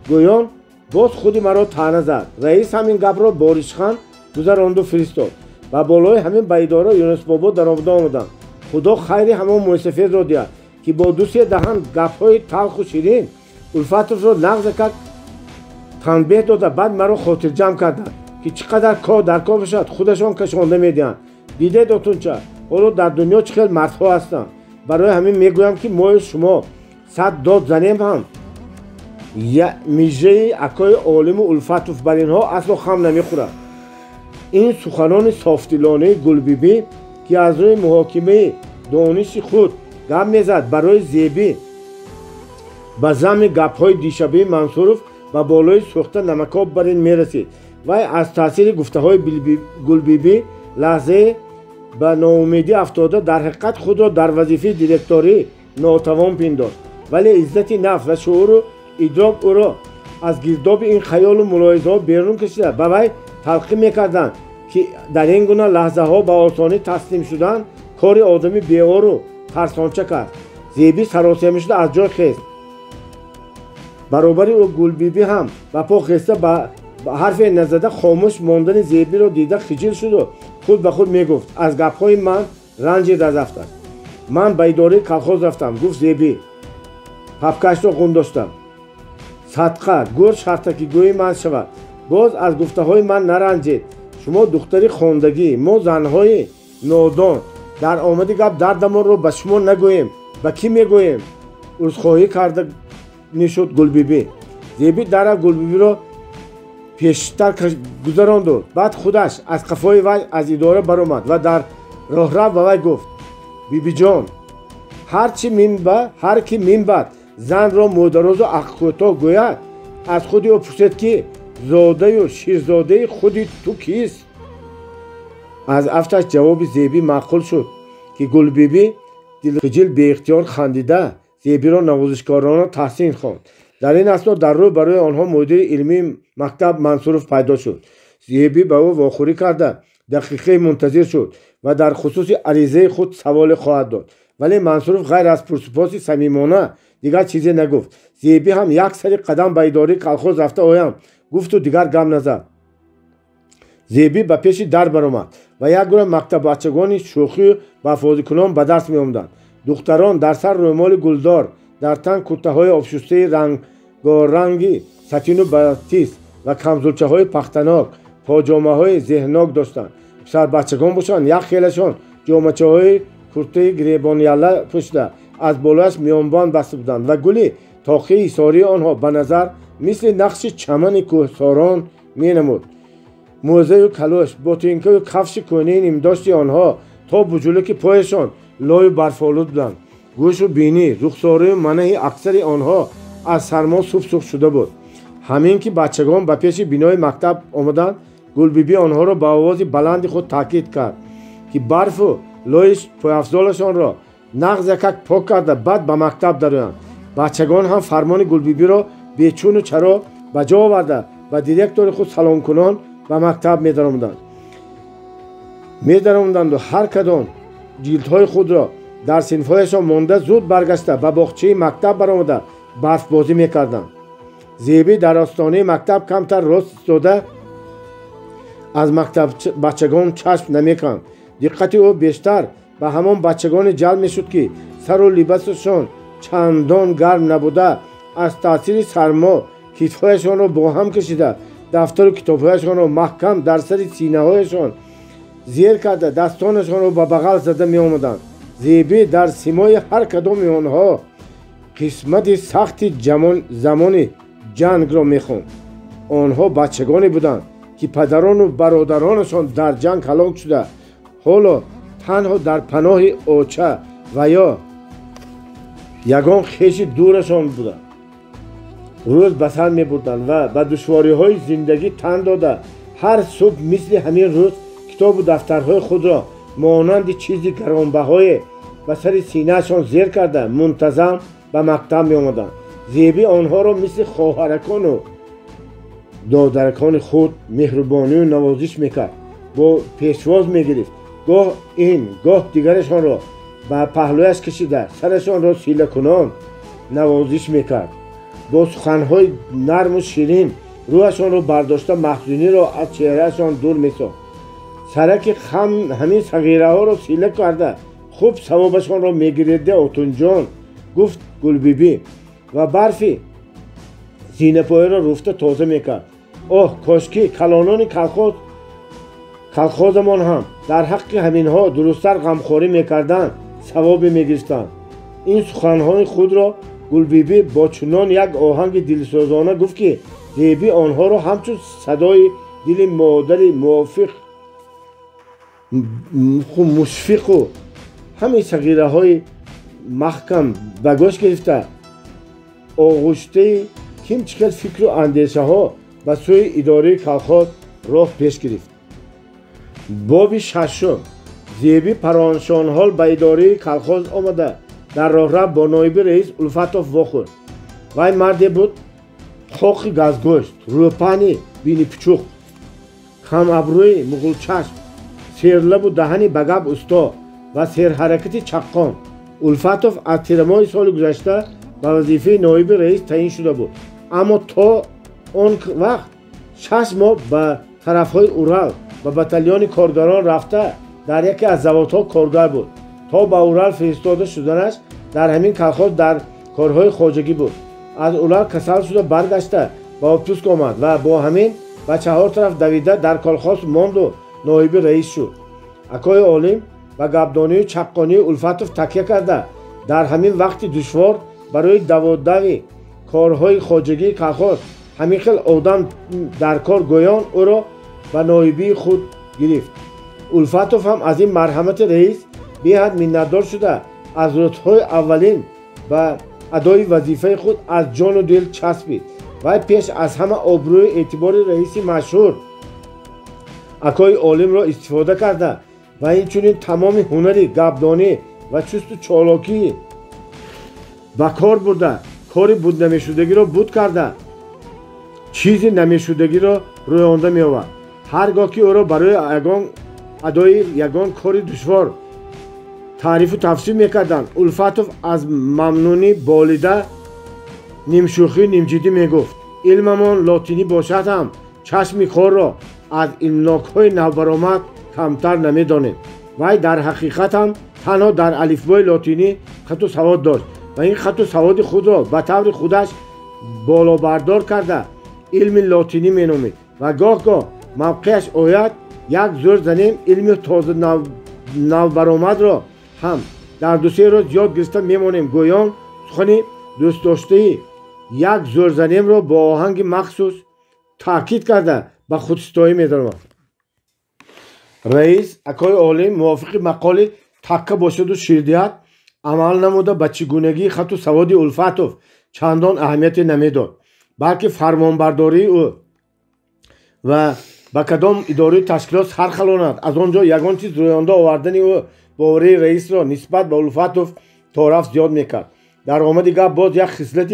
гӯён боз худи маро таъна зад. раис ҳамин гапро бо ришхан гузаронду фиристод. ба болои ҳамин ба идора Юнусбобо даромада омадам. худо хайри ҳамон муъсифезро диҳад ки бо дусе даҳан гапҳои талху ширин Улфатовро нағза кард, танбеҳ дода баъд маро хотирҷамъ карданд ки чӣ қадар кор дар кор бошад худашон кашонда медиҳанд. дидед отунча ҳоло дар дунё чӣ хел мардҳо ҳастанд. барои ҳамин мегӯям ки мо шумо 100 дод занем ҳам мижраи акои олиму Улфатов бар инҳо асло хам намехӯрад. ин суханони софдилонаи Гулбиби ки аз рӯи муҳокимаи дониши худ гап мезад барои Зеби ба замми гапҳои дишабаи Мансуров ба болои сӯхта намакоб бар ин мерасид. вай аз таъсири гуфтаҳои Гулбиби лаҳзае ба ноумедӣ афтода дар ҳақиқат худро дар вазифаи директорӣ нотавон пиндошт. вале иззати нафс ва шууру идрок ӯро аз гирдоби ин хаёлу мулоҳизаҳо берун кашида ба вай талқин мекарданд ки дар ин гуна лаҳзаҳо ба осонӣ таслим шудан кори одами беору тарсончак аст. Зеби саросема шуда аз ҷой хест. баробари ӯ Гулбиби ҳам ба по хеста ба ҳарфе назада хомӯш мондани Зебиро дида хиҷил шуду худ ба худ мегуфт: аз гапҳои ман ранҷида рафтаст. ман ба идораи колхоз рафтам, гуфт Зеби. папкаашро ғундоштам. садқа гӯр шартакигӯи ман шавад. боз аз гуфтаҳои ман наранҷед. шумо духтари хондагӣ, мо занҳои нодон. дар омади гап дардамонро ба шумо нагӯем. ба кӣ мегӯем? узрхоҳӣ карда мешуд Гулбиби. Зеби дара Гулбибиро пештар гузаронду. баъд худаш аз қафои вай аз идора баромад ва дар роҳрав ба вай гуфт: бибиҷон, ҳар ки минбад занро мӯдарозу ақкӯтоҳ гӯяд, аз худи ӯ пурсед ки зодаю ширзодаи худи ту кист? аз афташ ҷавоби Зеби маъқул шуд ки Гулбиби дилхиҷил беихтиёр хандида зебиро навозишкорона таҳсин хонд. дар ин асно дар рӯ барои онҳо мудири илмии мактаб Мансуров пайдо шуд. зеби ба ӯ вохӯрӣ карда дақиқаи мунтазир шуд ва дар хусуси аризаи худ саволе хоҳад дод. вале Мансуров ғайр аз пурсупоси самимона дигар чизе нагуфт. зеби ҳам як сари қадам ба идораи колхоз рафта оям гуфту дигар гап назад. зеби ба пеши дар баромад ва як гура мактаббачагони шӯхию вафодикунон ба дарс меомданд. духтарон дар сар рӯмоли гулдор, дар тан куртаҳои обшустаи рангоранги сатину батис ва камзулчаҳои пахтанок, поҷомаҳои зеҳнок доштанд. писарбачагон бошанд, як хелашон ҷомачаҳои куртаи гиребонялла пӯшида аз болояш миёнбанд баста буданд ва гули тоқии ҳисории онҳо ба назар мисли нақши чамани кӯҳсорон менамуд. мӯзаю калош, ботинкаю кафши кӯҳнаи нимдошти онҳо то буҷулуки пояшон лою барфолуд буданд. гӯшу бинӣ, рухсорию манаҳи аксари онҳо аз сармо суф-суф шуда буд. ҳамин ки бачагон ба пеши бинои мактаб омаданд, Гулбиби онҳоро ба овози баланди худ таъкид кард, ки барфу лои пойафзолашонро нағз якак пок карда баъд ба мактаб дароянд. бачагон ҳам фармони Гулбибиро бечуну чаро ба ҷо оварда ба директори худ саломкунон ба мактаб медаромаданду ҳар кадом ҷилдҳои худро дар синфҳояшон монда зуд баргашта ба боғчаи мактаб баромада барфбозӣ мекарданд. зеби дар остонаи мактаб камтар рост истода аз мактаббачагон чашм намеканд. диққати ӯ бештар ба ҳамон бачагоне ҷалб мешуд, ки сару либасашон чандон гарм набуда аз таъсири сармо китфҳояшонро бо ҳам кашида, дафтару китобҳояшонро маҳкам дар сари синаҳояшон зер карда дастонашонро ба бағал зада меомаданд. зеби дар симои ҳар кадоми онҳо қисмати сахти замони ҷангро мехонд. онҳо бачагоне буданд, ки падарону бародаронашон дар ҷанг ҳалок шуда, ҳоло танҳо дар паноҳи оча ва ё ягон хеши дурашон буданд. рӯз ба сар мебурданд ва ба душвориҳои зиндагӣ тан дода, ҳар субҳ мисли ҳамин рӯз китобу дафтарҳои худро монанди чизи гаронбаҳое ба сари синаашон зер карда мунтазам ба мактаб меомаданд. зеби онҳоро мисли хоҳаракону додаракони худ меҳрубонию навозиш мекард, бо пешвоз мегирифт. гоҳ ин гоҳ дигарашонро ба паҳлӯяш кашида сарашонро силакунон навозиш мекард. бо суханҳои нарму ширин рӯашонро бардошта маҳзуниро аз чеҳраашон дур месохт. сараки ҳамин сағираҳоро сила карда хуб савобашонро мегирда отунҷон, гуфт Гулбиби ва барфи зинапояро руфта тоза мекард. оҳ, кошки калонони колхозамон ҳам дар ҳаққи ҳаминҳо дурусттар ғамхорӣ мекарданд, савобе мегирифтанд. ин суханҳои худро Гулбиби бо чунон як оҳанги дилсӯзона гуфт, ки зеби онҳоро ҳамчун садои дили модари мушфиқу ҳамин сағираҳои маҳкам ба гӯш гирифта, оғӯштаи кимчикел фикру андешаҳо ба сӯи идораи колхоз роҳ пеш гирифт. боби шашум. зеби пароншонҳол ба идораи колхоз омада дар роҳрав бо ноиби раис Улфатов вохӯрд. вай марде буд хоқи газгӯшт, рӯпани бини пучуқ, камабрӯи муғулчашм, серлабу даҳани ба гап усто ва серҳаракати чаққон. Улфатов аз тирамоҳи соли гузашта ба вазифаи ноиби раис таъин шуда буд, аммо то он вақт 6 моҳ ба тарафҳои Урал ба батальони коргарон рафта дар яке аз заводҳо коргар буд. то ба Урал фиристода шуданаш дар ҳамин колхоз дар корҳои хоҷагӣ буд. аз Урал касал шуда баргашта ба отпуск омад ва бо ҳамин ба чаҳор тараф давида дар колхоз монду ноиби раис шуд. акои олим ба гапдонию чаққонии Улфатов такя карда дар ҳамин вақти душвор барои даводави корҳои хоҷагии колхоз ҳамин хел одам дар кор гӯён ӯро ба ноибии худ гирифт. Улфатов ҳам аз ин марҳамати раис беҳад миннатдор шуда аз рӯзҳои аввалин ба адои вазифаи худ аз ҷону дил часпид. вай пеш аз ҳама обрӯи эътибори раиси машҳур акои олимро истифода карда ва инчунин тамоми ҳунари гапдонӣ و چست و چالاکی با کار برده، کاری بود نمیشدگی را بود کرده، چیزی نمیشدگی را روی آنده می آورد. هرگاه که او را برای یگان ادای یگان کاری دشوار تعریف و تفسیر میکردند، الفاتوف از ممنونی بالیده نیم شوخی نیم جدی میگفت: علممان لاتینی باشد هم چشم کار را از علمناک‌های نوبرآمد کمتر نمیدانیم. وی در حقیقت هم تنها در الفبای لاتینی خط و سواد داشت و این خط و سواد خود را به طور خودش بالا بردار کرده علم لاتینی مینامید و گاه گاه موقعش آید یک زور زنیم علم تازه نوبرآمد را هم در دو سه روز یاد گرفته میمانیم. گویان سخن دوست داشته یک زور زنیم را با آهنگ مخصوص تاکید کرده به خودستایی می‌دارد. رئیس اکای عالی موافق مقال تکه باشد و شیردیت عمل نموده به چگونگی خط و سواد الفاتوف چندان اهمیت نمیداد، بلکه فرمانبرداری او و به کدام اداره تشکیلات سرخلاند از آنجا یگان چیز روی آنده آوردن او باوری رئیس را نسبت به الفاتوف تعارف زیاد میکرد. در آمد گپ باز یک خصلت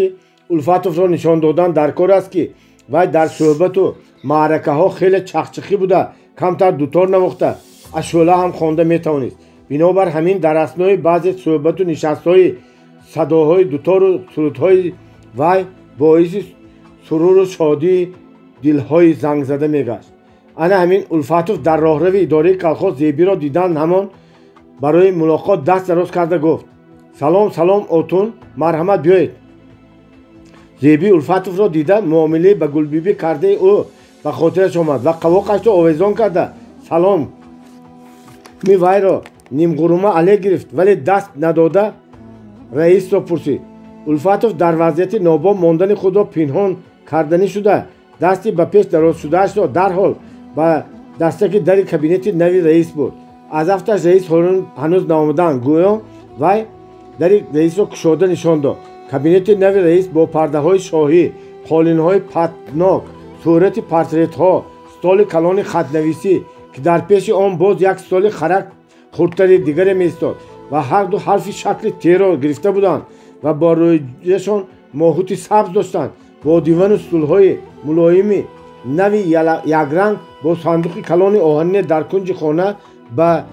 الفاتوف را نشان دادن در کار است که وی در صحبت و معرکه ها خیلی چخچخی بوده، کمتر دوتار نمخته، از شعله هم خوانده میتوانست. بنابر همین در اثنای بعضی صحبت و نشست های صداهای دوتار و سرودهای وی باعث سرور و شادی دلهای زنگ زده میگشت. انا همین الفاتوف در راهرو اداره کلخاز زیبی را دیدن همان برای ملاقات دست دراز کرده گفت: سلام سلام اتون، مرحمت بیایید. زیبی الفاتوف را دیده معامله به گلبیبی کرده او به خاطرش آمد و قواقش را آویزان کرده سلام می وی را نیم غرومه علیه گرفت، ولی دست نداده رئیس را پرسید. الفاتوف در وضعیت ناباب ماندن خود را پنهان کردنی شده دستی به پیش دراز شدهاش را در حال به دستک در کابینت نوی رئیس بود. از هفتش رئیس هنوز نآمدند. گویا وی در رئیس را کشاده نشان داد. کابینت نوی رئیس با پرده های شاهی، قالین های پتناک، صورت پورترت ها، استال کلان خط نویسی که در پیش آن باز یک استال خرک خردتر دیگر می‌ایستاد و هر دو حرف شکل تی را گرفته بودند و با رویشان ماهوتی سبز داشتند. با دیوان استول‌های ملایمی نوی یک رنگ با صندوق کلان آهنی در کنج خانه به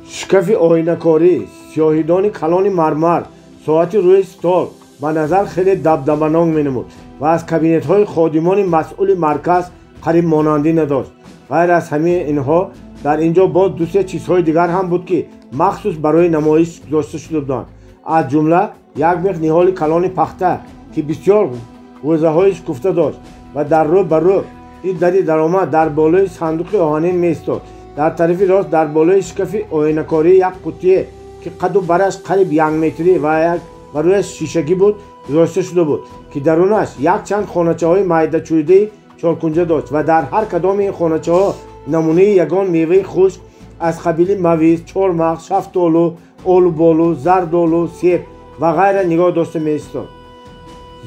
شکف آینه‌کاری، سیاهیدان کلان مرمر، ساعت روی استال به نظر خیلی دبدبه‌ناک می‌نمود و از کابینت‌های خادمان مسئول مرکز قریب مانندی نداشت. غیر از همه اینها در اینجا باز دو سه چیزهای دیگر هم بود که مخصوص برای نمایش گذاشته شده بودند. از جمله یک میخ نهال کلان پخته که بسیار وزهایش گفته داشت و در رو بر رو این دری درآمد در بالای صندوق آهنین می‌ایستاد. در طرف راست در بالای شکف آینه‌کاری یک قوطی که قد و برش قریب 1 متری و یک و رویش شیشگی بود گذاشته شده بود که درونش یک چند خانچه‌های معده چویده چارکنجه داشت و در هر کدام این خانچه‌ها نمونه یگان میوه خشک از قبیل مویز، چهارمغز، شفتالو، آلوبالو، زردالو، سیب و غیره نگاه داشته می‌ایستاد.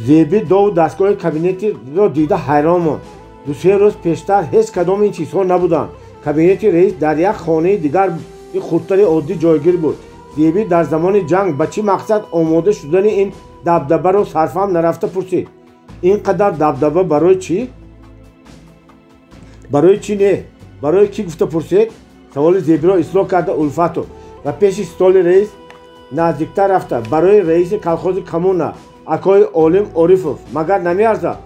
زیبی دو دستگاه کابینت را دیده حیران ماند. دو سه روز پیشتر هیچ کدام این چیزها نبودند. کابینت رئیس در یک خانه دیگر خردتر عادی جایگیر بود. زیبی در زمان جنگ به چه مقصد آماده شدن این دبدبه را صرفا نرفته پرسید. اینقدر دبدبه برای چی؟ برای چی نه؟ برای کی گفته پرسید؟ سوال زیبی را اصلاح کرده الفاتوف و پیش استال رئیس نزدیکتر رفته. برای رئیس کلخاز کمونه اکای عالم عارفوف مگر نمیارزد؟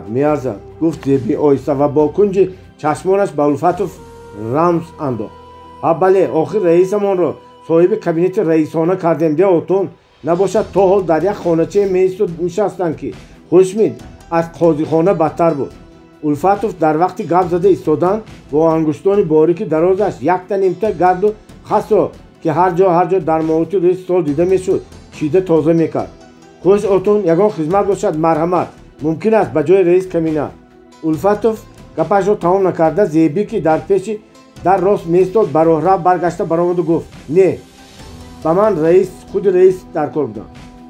میارزد گفت زیبی آهسته و با کنج چشمانش به الفاتوف رمز انداخت. ها بله، آخر رئیسمان را صاحب کابینت رئیسانه کردیم بیا اتون. نباشد تا حال در یک خانه‌چه میشستند که خوشمید از قاضیخانه بدتر بود. الفاتوف در وقتی گپ زده ایستادن با انگشتان باریک درازش یک تا نیمته گرد و خس را که هر جا در محیط روی استال دیده میشد چیده تازه میکرد. خوش اتون یگان خدمت باشد، مرحمت. ممکن است به جای رئیس کمینه. الفاتوف گپش را تمام نکرده زیبی که در پیش در راست میستاد به راه برگشته برآمد و گفت نه، به من خود رئیس در کار بودم.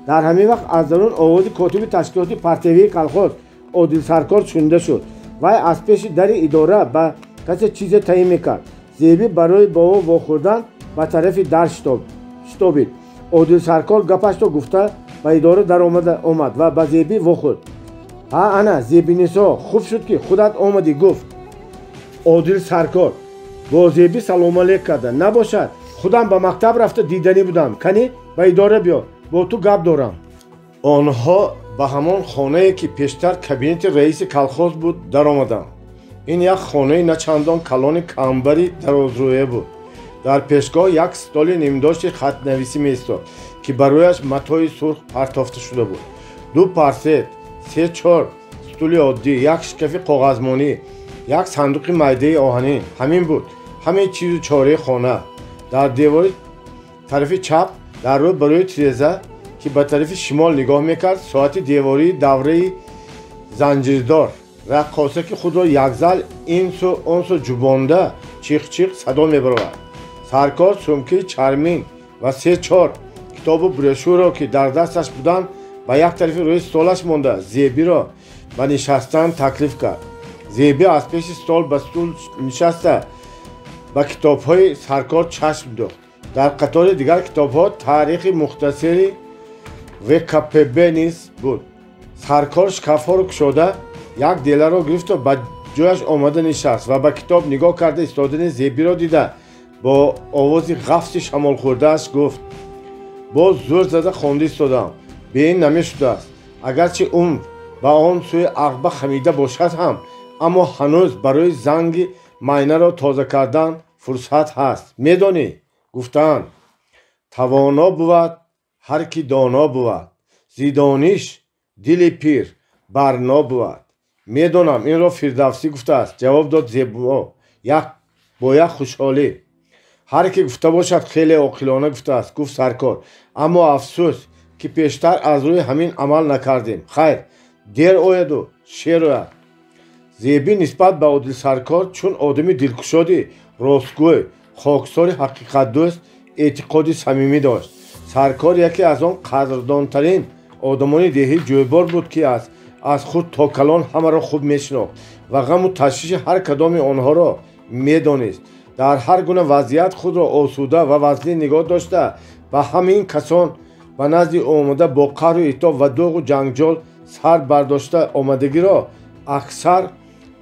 در همین وقت از درون آواز کاتب تشکیلات پرتوی کلخاز عادل سرکار شنیده شد و از پیش در اداره به کسی چیز تعیین میکرد. زیبی برای با او واخوردن ба тарафи дар шитобид. Одил Саркор гапашро гуфта ба идора дар омад ва ба Зеби вохӯрд. Ана Зебинисо, хуб шуд ки худат омадӣ, гуфт. Одил Саркор бо Зеби салом алейк карда. Набошад, худам ба мактаб рафта диданӣ будам. Кани ба идора биё, бо ту гап дорам. Онҳо ба ҳамон хонае ки пештар кабинети раиси колхоз буд даромаданд. ин як хонаи начандон калони камбари дарозрӯя буд. дар пешгоҳ як столи нимдошти хатнависӣ меистод ки ба рӯяш матои сурх партофта шуда буд. ду парсет, 3-4 стули оддӣ, як шкафи коғазмонӣ, як сандуқи майдаи оҳанин. ҳамин буд ҳаме чизу чораи хона. дар девори тарафи чап дар рӯ ба рӯи тиреза ки ба тарафи шимол нигоҳ мекард, соати девории давраи занҷирдор раққоса ки худро якзал инсу онсу ҷубонда чих-чих садо мебаровад. Саркор сумкаи чармин ва 3-4 китобу брошюрро ки дар дасташ буданд ба як тарафи рӯи столаш монда Зебиро ба нишастан таклиф кард. Зеби аз пеши стол ба стул нишаста ба китобҳои Саркор чашм дӯхт. дар қатори дигар китобҳо таърихи мухтасари ВКПБ низ буд. Саркор шкафҳоро кушода як деларо гирифту ба ҷояш омада нишаст ва ба китоб нигоҳ карда истодани Зебиро дида бо овози ғафси шамолхӯрдааш гуфт. боз зӯр зада хонда истодам, беин намешудааст. агарчи умр ба он сӯи ағба хамида бошад ҳам, аммо ҳанӯз барои занги майнаро тоза кардан фурсат ҳаст. медонӣ? гуфтанд. тавоно буд ҳар ки доно буд, зидониш дили пир барно буд. медонам, инро Фирдавсӣ гуфтааст, ҷавоб дод Зебо бо як хушҳолӣ. ҳар ки гуфта бошад хеле оқилона гуфтааст, гуфт Саркор. аммо афсӯс ки пештар аз рӯи ҳамин амал накардем. хайр, дер ояду шер ояд. Зеби нисбат ба Одил Саркор чун одами дилкушоди ростгӯй, хоксори ҳақиқатдӯст эътиқоди самимӣ дошт. Саркор яке аз он қадрдонтарин одамони деҳӣ ҷӯйбор буд ки аз худ то калон ҳамаро хуб мешинохт ва ғаму ташвиши ҳар кадоми онҳоро медонист. дар ҳар гуна вазъият худро осуда ва вазлин нигоҳ дошта ба ҳамин касон ба назди омада бо қаҳру итоб ва дӯғу ҷангҷол сар бардошта омадагиро аксар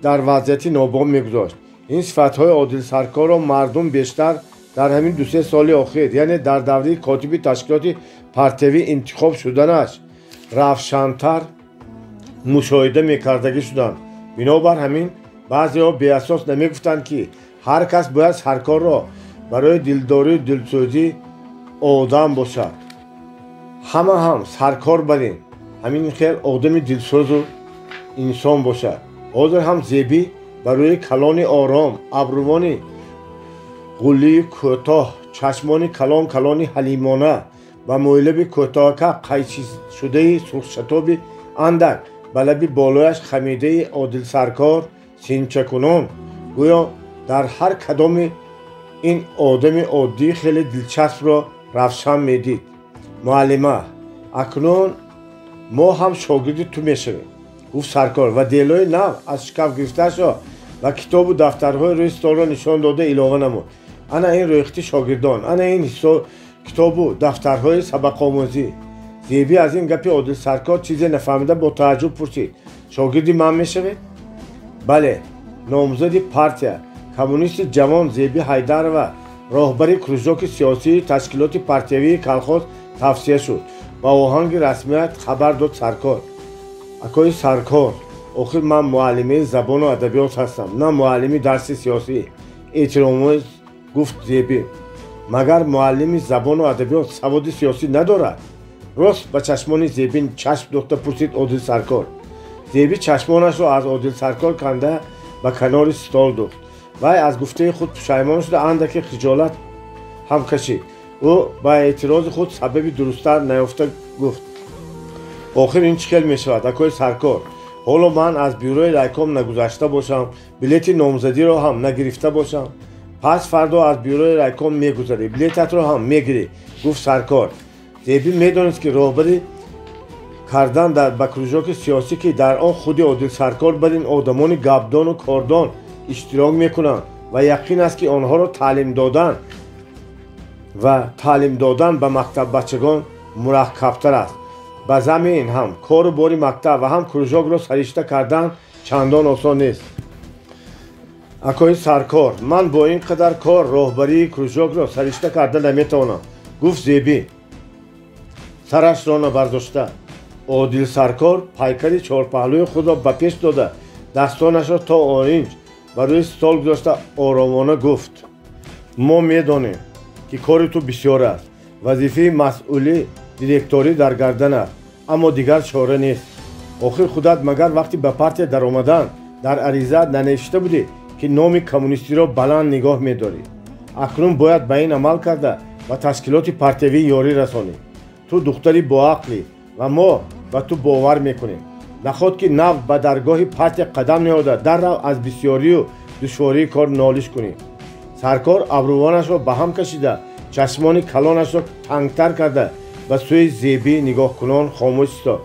дар вазъияти нобом мегузошт. ин сифатҳои Одил Саркорро мардум бештар дар ҳамин 2-3 соли охир, яъне дар давраи котиби ташкилоти партиявӣ интихоб шуданаш равшантар мушоҳида мекардагӣ шуданд. бинобар ҳамин баъзеҳо беасос намегуфтанд ки ҳар кас бояд Саркорро барои дилдорию дилсӯзӣ одам бошад. ҳама ҳам Саркор барин ҳамин хел одами дилсӯзу инсон бошад. ҳозир ҳам Зеби ба рӯи калони ором, абрувони ғуллии кӯтоҳ, чашмони калони ҳалимона ва мӯйлаби кӯтоҳака қайчишудаи сурхшатоби андак ба лаби болояш хамидаи Одил Саркор синчакунон гӯё дар ҳар кадоми ин одами оддӣ хеле дилчаспро равшан медид. муаллима, акнун мо ҳам шогирди ту мешавем, гуфт Саркор ва делои нав аз шкаф гирифтаашро ва китобу дафтарҳои рӯи столро нишон дода илова намуд. ана ин рӯйхати шогирдон, ана ин китобу дафтарҳои сабақомӯзӣ. Зеби аз ин гапи Одил Саркор чизе нафаҳмида бо тааҷҷуб пурсид. шогирди ман мешавед? бале, номзади партия коммунисти ҷавон Зеби Ҳайдарова роҳбари кружоки сиёсии ташкилоти партиявии колхоз тавсия шуд. ба оҳанги расмият хабар дод Саркор. акои Саркор, охир ман муаллимаи забону адабиёт ҳастам, на муаллими дарси сиёсӣ. эҳтиромомез гуфт Зеби. магар муаллими забону адабиёт саводи сиёсӣ надорад? рост ба чашмони Зеби чашм дохта пурсид Одил Саркор. Зеби чашмонашро аз Одил Саркор канда ба канори стол дохт. вай аз гуфтаи худ пушаймон шуда андаке хиҷолат ҳам кашид. ӯ ба эътирози худ сабаби дурусттар наёфта гуфт. охир ин чӣ хел мешавад, акои Саркор? ҳоло ман аз бюрои райком нагузашта бошам, билети номзадиро ҳам нагирифта бошам. пас фардо аз бюрои райком мегузарӣ, билетатро ҳам мегирӣ, гуфт Саркор. Зеби медонист ки роҳбарӣ кардан ба кружоки сиёсӣ ки дар он худи Одил Саркор бар ин одамони гапдону кордон иштирок мекунанд ва яқин аст ки онҳоро таълим додан ва таълим додан ба мактаббачагон мураккабтар аст. ба замин ҳам кору бори мактаб ва ҳам кружокро саришта кардан чандон осон нест. акои саркор, ман бо ин қадар кор роҳбарии кружокро саришта карда наметавонам, гуфт Зеби сарашро бардошта. одил саркор пайкари чорпаҳлӯи худро ба пеш дода дастонашро то оринҷ ба рӯи стол гузошта оромона гуфт: мо медонем ки кори ту бисёр аст, вазифаи масъулӣ директорӣ дар гардан аст, аммо дигар чора нест. охир худат магар вақти ба партия даромадан дар ариза нанавишта будӣ ки номи коммунистиро баланд нигоҳ медорӣ. акнун бояд ба ин амал карда ба ташкилоти партиявӣ ёрӣ расонӣ. ту духтари боақлӣ ва мо ба ту бовар мекунем. наход ки нав ба даргоҳи партия қадам наҳода даррав аз бисёрию душвории кор нолиш кунем. саркор абрӯвонашро ба ҳам кашида чашмони калонашро тангтар карда ба сӯи Зеби нигоҳкунон хомӯш истод.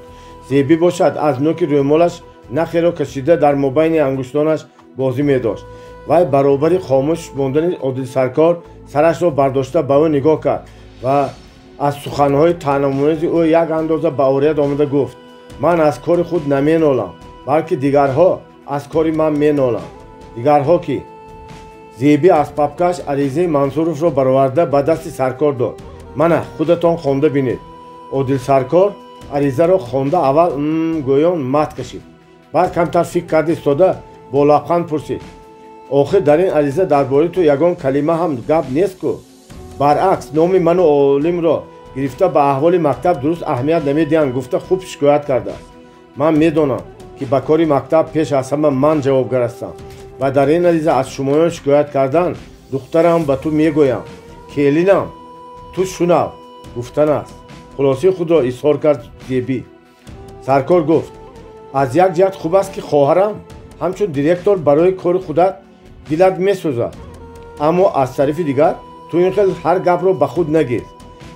Зеби бошад аз ноки рӯймолаш нахеро кашида дар мобайни ангуштонаш бозӣ медошт. вай баробари хомӯш мондани Одил Саркор сарашро бардошта ба ӯ нигоҳ кард ва аз суханҳои таъномӯзи ӯ як андоза ба орiyat омада гуфт: ман аз кори худ наменолам, балки дигарҳо аз кори ман меноланд. дигарҳо ки? Зеби аз папкаш аризаи Мансуровро бароварда ба дасти Саркор дод. мана худатон хонда бинед. Одил Саркор аризаро хонда аввал гӯён мат кашид. баъд камтар фикр карда истода бо лабханд пурсид: охир дар ин ариза дар бораи ту ягон калима ҳам гап нест ку? баръакс номи ману олимро гирифта ба аҳволи мактаб дуруст аҳамият намедиҳанд гуфта хуб шикоят кардааст. ман медонам ки ба кори мактаб пеш аз ҳама ман ҷавобгар ҳастам ва дар ин ариза аз шумоён шикоят кардан духтарам ба ту мегӯям: келинам, ту шунав гуфтан аст. хулосаи худро изҳор кард Зеби. Саркор гуфт: аз як ҷиҳат хуб аст ки хоҳарам ҳамчун директор барои кори худат дилат месӯзад, аммо аз тарафи дигар ту ин хел ҳар гапро ба худ нагир.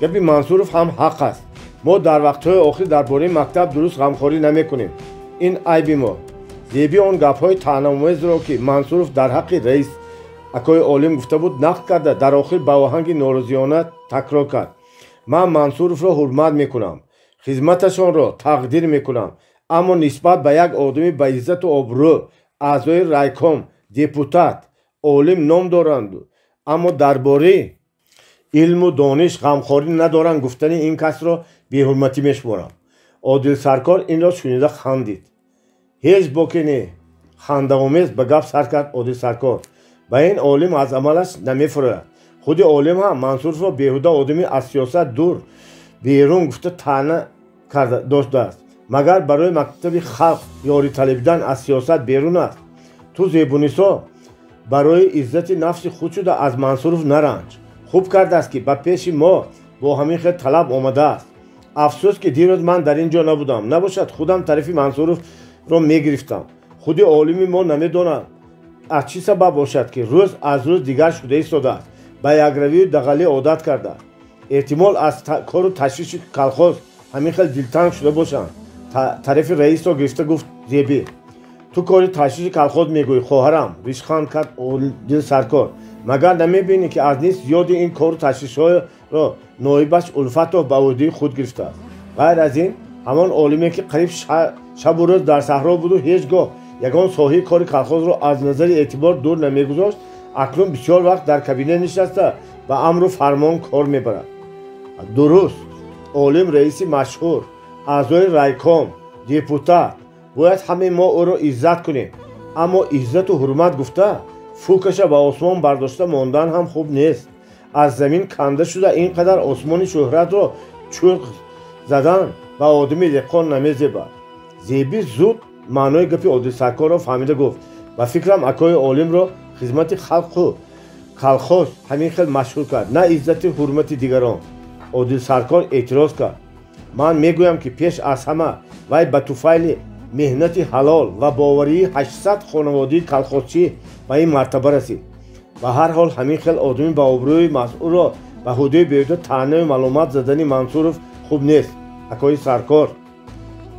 гапи Мансуров ҳам ҳақ аст. мо дар вақтҳои охир дар бораи мактаб дуруст ғамхорӣ намекунем. ин айби мо. Зеби он гапҳои таъномӯзро ки Мансуров дар ҳаққи раис акои олим гуфта буд нақд карда дар охир ба оҳанги норозиёна такрор кард: ман Мансуровро ҳурмат мекунам, хизматашонро тақдир мекунам, аммо нисбат ба як одами ба иззату обрӯ, аъзои райком, депутат, олим ном доранд, аммо дар бораи илму дониш ғамхорӣ надоранд гуфтани ин касро беҳурматӣ мешуморам. Одил Саркор инро шунида хандид. ҳеҷ боке не. хандаомез ба гап сар кард Одил Саркор. ба ин олим аз амалаш намефурояд. худи олим ҳам Мансуровро беҳуда одами аз сиёсат дур берун гуфта таъна карда доштааст. магар барои мактаби халқ ёрӣ талабидан аз сиёсат берун аст. ту Зебунисо барои иззати нафси худ шуда аз Мансуров наранҷ. хуб кардааст ки ба пеши мо бо ҳамин хел талаб омадааст. афсӯс ки дирӯз ман дар ин ҷо набудам, набошад худам тарафи Мансуровро мегирифтам. худи олими мо намедонад аз чӣ сабаб бошад ки рӯз аз рӯз дигар шуда истодааст, ба якравию дағалӣ одат кардааст. эҳтимол аз кору ташвиши калхоз ҳамин хел дилтанг шуда бошанд. тарафи раисро гирифта гуфт Зеби: ту кори ташвиши калхоз мегӯӣ хоҳарам? ришханд кард Одил Саркор. магар намебинӣ ки аз низ зиёди ин кору ташвишҳоро ноибаш Улфатов ба ӯҳдаи худ гирифтааст. ғайр аз ин ҳамон олиме ки қариб шабу рӯз дар саҳро буду ҳеҷ гоҳ ягон соҳаи кори калхозро аз назари эътибор дур намегузошт, акнун бисёр вақт дар кабина нишаста ба амру фармон кор мебарад. дуруст, олим раиси машҳур, аъзои райком, депутат, бояд ҳамаи мо ӯро иззат кунем, аммо иззату ҳурмат гуфта фукаша ба осмон бардошта мондан ҳам хуб нест. аз замин канда шуда ин қадар осмони шӯҳратро чӯрқ задан ба одами деҳқон намезебад. Зеби зуд маънои гапи Одил Саркорро фаҳмида гуфт: ба фикрам акои олимро хизмати халқу калхоз ҳамин хел машҳур кард, на иззати ҳурмати дигарон. Одил Саркор эътироз кард: ман мегӯям ки пеш аз ҳама вай ба туфайли меҳнати ҳалол ва боварии 800 хонаводаи калхозчӣ ба ин мартаба расид. ба ҳар ҳол ҳамин хел одами ба обрӯи масъулро ба ҳудои беҳуда таънаю маломат задани Мансуров хуб нест. акои Саркор,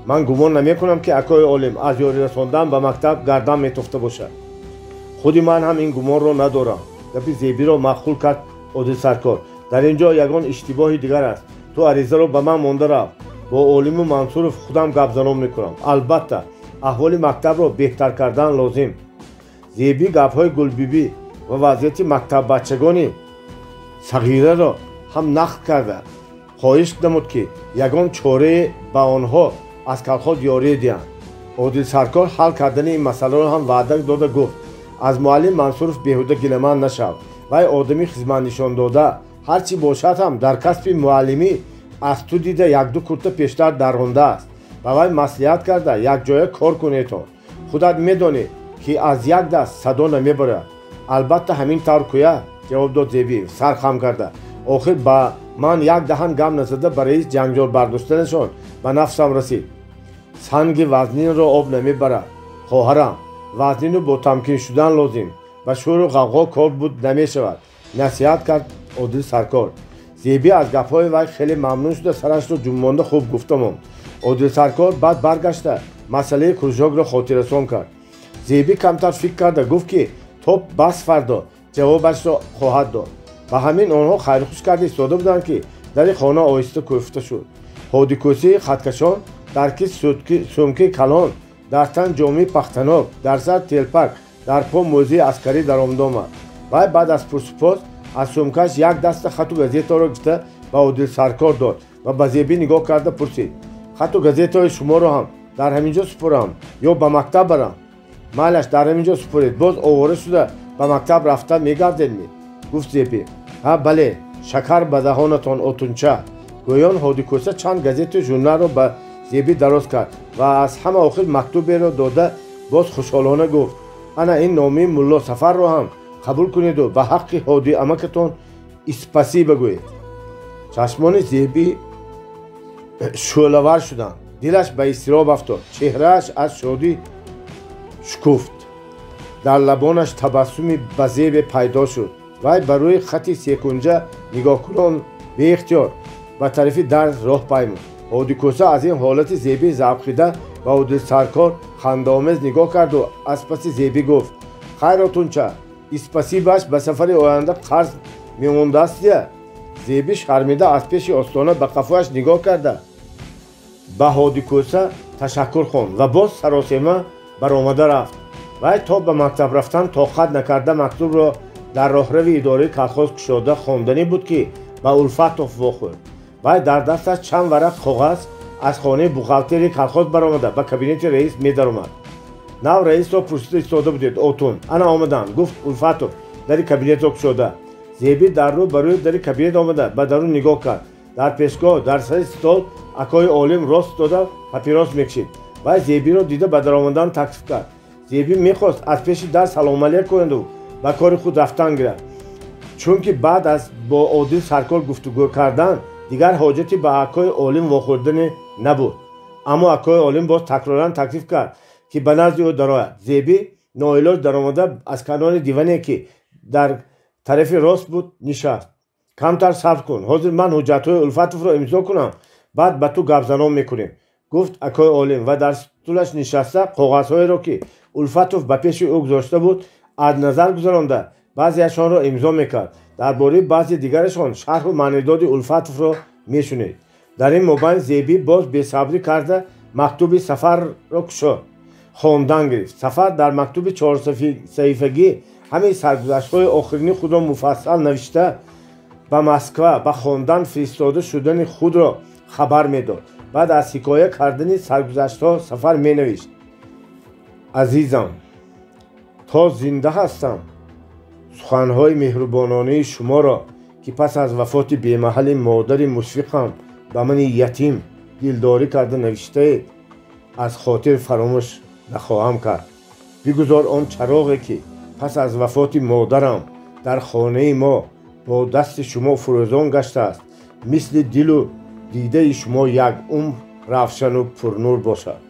ман гумон намекунам ки акои олим аз ёрӣ расондан ба мактаб гардан метофта бошад. худи ман ҳам ин гумонро надорам. гапи Зебиро махқул кард Одил Саркор. дар ин ҷо ягон иштибоҳи дигар аст. Ту аризаро ба ман монда рав. бо Олиму Мансуров худам гапзанон мекунам. албатта аҳволи мактабро беҳтар кардан лозим. Зеби гапҳои Гулбибӣ ва вазъияти мактаббачагони сағираро ҳам нақл карда хоҳиш намуд, ки ягон чорае ба онҳо аз калхоз ёрие диҳанд. Одил Саркор ҳал кардани ин масъаларо ҳам ваъда дода гуфт: аз муаллим Мансуров беҳуда гиламанд нашав. вай одами хизматнишондода ҳарчи бошад ҳам дар касби муаллимӣ аз ту дида як-ду курта пештар дарондааст. ба вай маслиҳат карда якҷоя кор кунедтон. худат медонӣ, ки аз як даст садо намебарад. албатта ҳамин тавр куя, ҷавоб дод Зеби сар хам карда. охир ба ман як даҳан гам назада ба раис ҷанҷол бардоштанашон ба нафсам расид. санги вазнинро об намебарад. хоҳарам, вазнину бо тамкин шудан лозим. ба шӯру ғавғо кор буд намешавад, насиҳат кард Одил Саркор. Зеби аз гапҳои вай хеле мамнун шуда сарашро ҷумбонда хуб гуфта монд. Одил Саркор баъд баргашта масъалаи кружокро хотиррасон кард. Зеби камтар фикр карда гуфт, ки то бас фардо ҷавобашро хоҳад дод. ба ҳамин онҳо хайрхуш карда истода буданд, ки дари хона оҳиста кӯфта шуд. ҳодикӯсии хаткашон, дар кис сумки калон, дар тан ҷомаи пахтанок, дар сар телпак, дар по мӯзии аскарӣ даромад омад. вай баъд аз пурсупос аз сумкаш як даста хату газетаро гирифта ба Одил Саркор дод ва ба Зеби нигоҳ карда пурсид: хату газетаҳои шуморо ҳам дар ҳамин ҷо супорам ё ба мактаб барам? майлаш, дар ҳамин ҷо супоред. боз овора шуда ба мактаб рафта мегардедми? гуфт Зеби. ҳа бале, шакар ба даҳонатон отунча. гӯён ҳодикӯса чанд газету журналро ба Зеби дароз кард ва аз ҳама охир мактуберо дода боз хушҳолона гуфт: ана ин номаи мулло Сафарро ҳам қабул кунеду ба ҳаққи ҳоди амакатон спасибо гӯед. чашмони Зеби шӯълавар шуданд. дилаш ба изтироб афтод. чеҳрааш аз шодӣ шукуфт. дар лабонаш табассуми базебе пайдо шуд. вай ба рӯи хати секунҷа нигоҳкунон беихтиёр ба тарафи дар роҳ паймуд. ҳодикӯса аз ин ҳолати Зеби завқида ба Одил Саркор хандаомез нигоҳ карду аз паси Зеби гуфт: хайротунча, спасибаш ба сафари оянда қарз мемондааст я? Зеби шармида аз пеши остона ба қафояш нигоҳ карда ба ҳодикӯса ташаккур хонд ва боз саросема баромада рафт. вай то ба мактаб рафтан тоқат накарда мактубро дар роҳрави идораи калхоз кушода хонданӣ буд, ки ба Улфатов вохӯрд. вай дар дасташ чанд варақ коғаз аз хонаи бухгалтерии калхоз баромада ба кабинети раис медаромад. нав раисро пурсида истода будед: отун, ана омадам, гуфт Улфатов дари кабинетро кушода. Зеби дар рӯ ба рӯи дари кабинет омада ба дарун нигоҳ кард. дар пешгоҳ дар сари стол акои Олим рост дода папирос мекшид. вай Зебиро дида ба даромадан таклиф кард. Зеби мехост аз пеши дар салом алейк кунанду ба кори худ рафтан гирад. чунки баъд аз бо Одил Саркор гуфтугӯ кардан дигар ҳоҷати ба акои Олим вохӯрдане набуд. аммо акои Олим боз такроран таклиф кард, ки ба назди ӯ дарояд. Зеби ноилоҷ даромада аз канори диване, ки дар тарафи рост буд, нишаст. камтар сабр кун, ҳозир ман ҳуҷҷатҳои Улфатовро имзо кунам, баъд ба ту гапзанон мекунем, гуфт акои Олим ва дар стулаш нишаста коғазҳоеро, ки Улфатов ба пеши ӯ гузошта буд, аз назар гузаронда баъзеашонро имзо мекард. дар бораи баъзе дигарашон шарҳу маънидоди Улфатовро мешунед. дар ин мобайн Зеби боз бесабрӣ карда мактуби Сафарро кушод. хондан гирифт. Сафар дар мактуби 4 саҳифагӣ ҳамаи саргузаштҳои охирини худро муфассал навишта ба Москва ба хондан фиристода шудани худро хабар медод. баъд аз ҳикоя кардани саргузаштҳо Сафар менавишт: азизам, то зинда ҳастам, суханҳои меҳрубононии шуморо, ки пас аз вафоти бемаҳали модари мушфиқам ба мани ятим дилдорӣ карда навиштаед, аз хотир фаромӯш нахоҳам кард. бигузор он чароғе, ки пас аз вафоти модарам дар хонаи мо бо дасти шумо фурӯзон гаштааст, мисли дилу дидаи шумо як умр равшану пурнур бошад.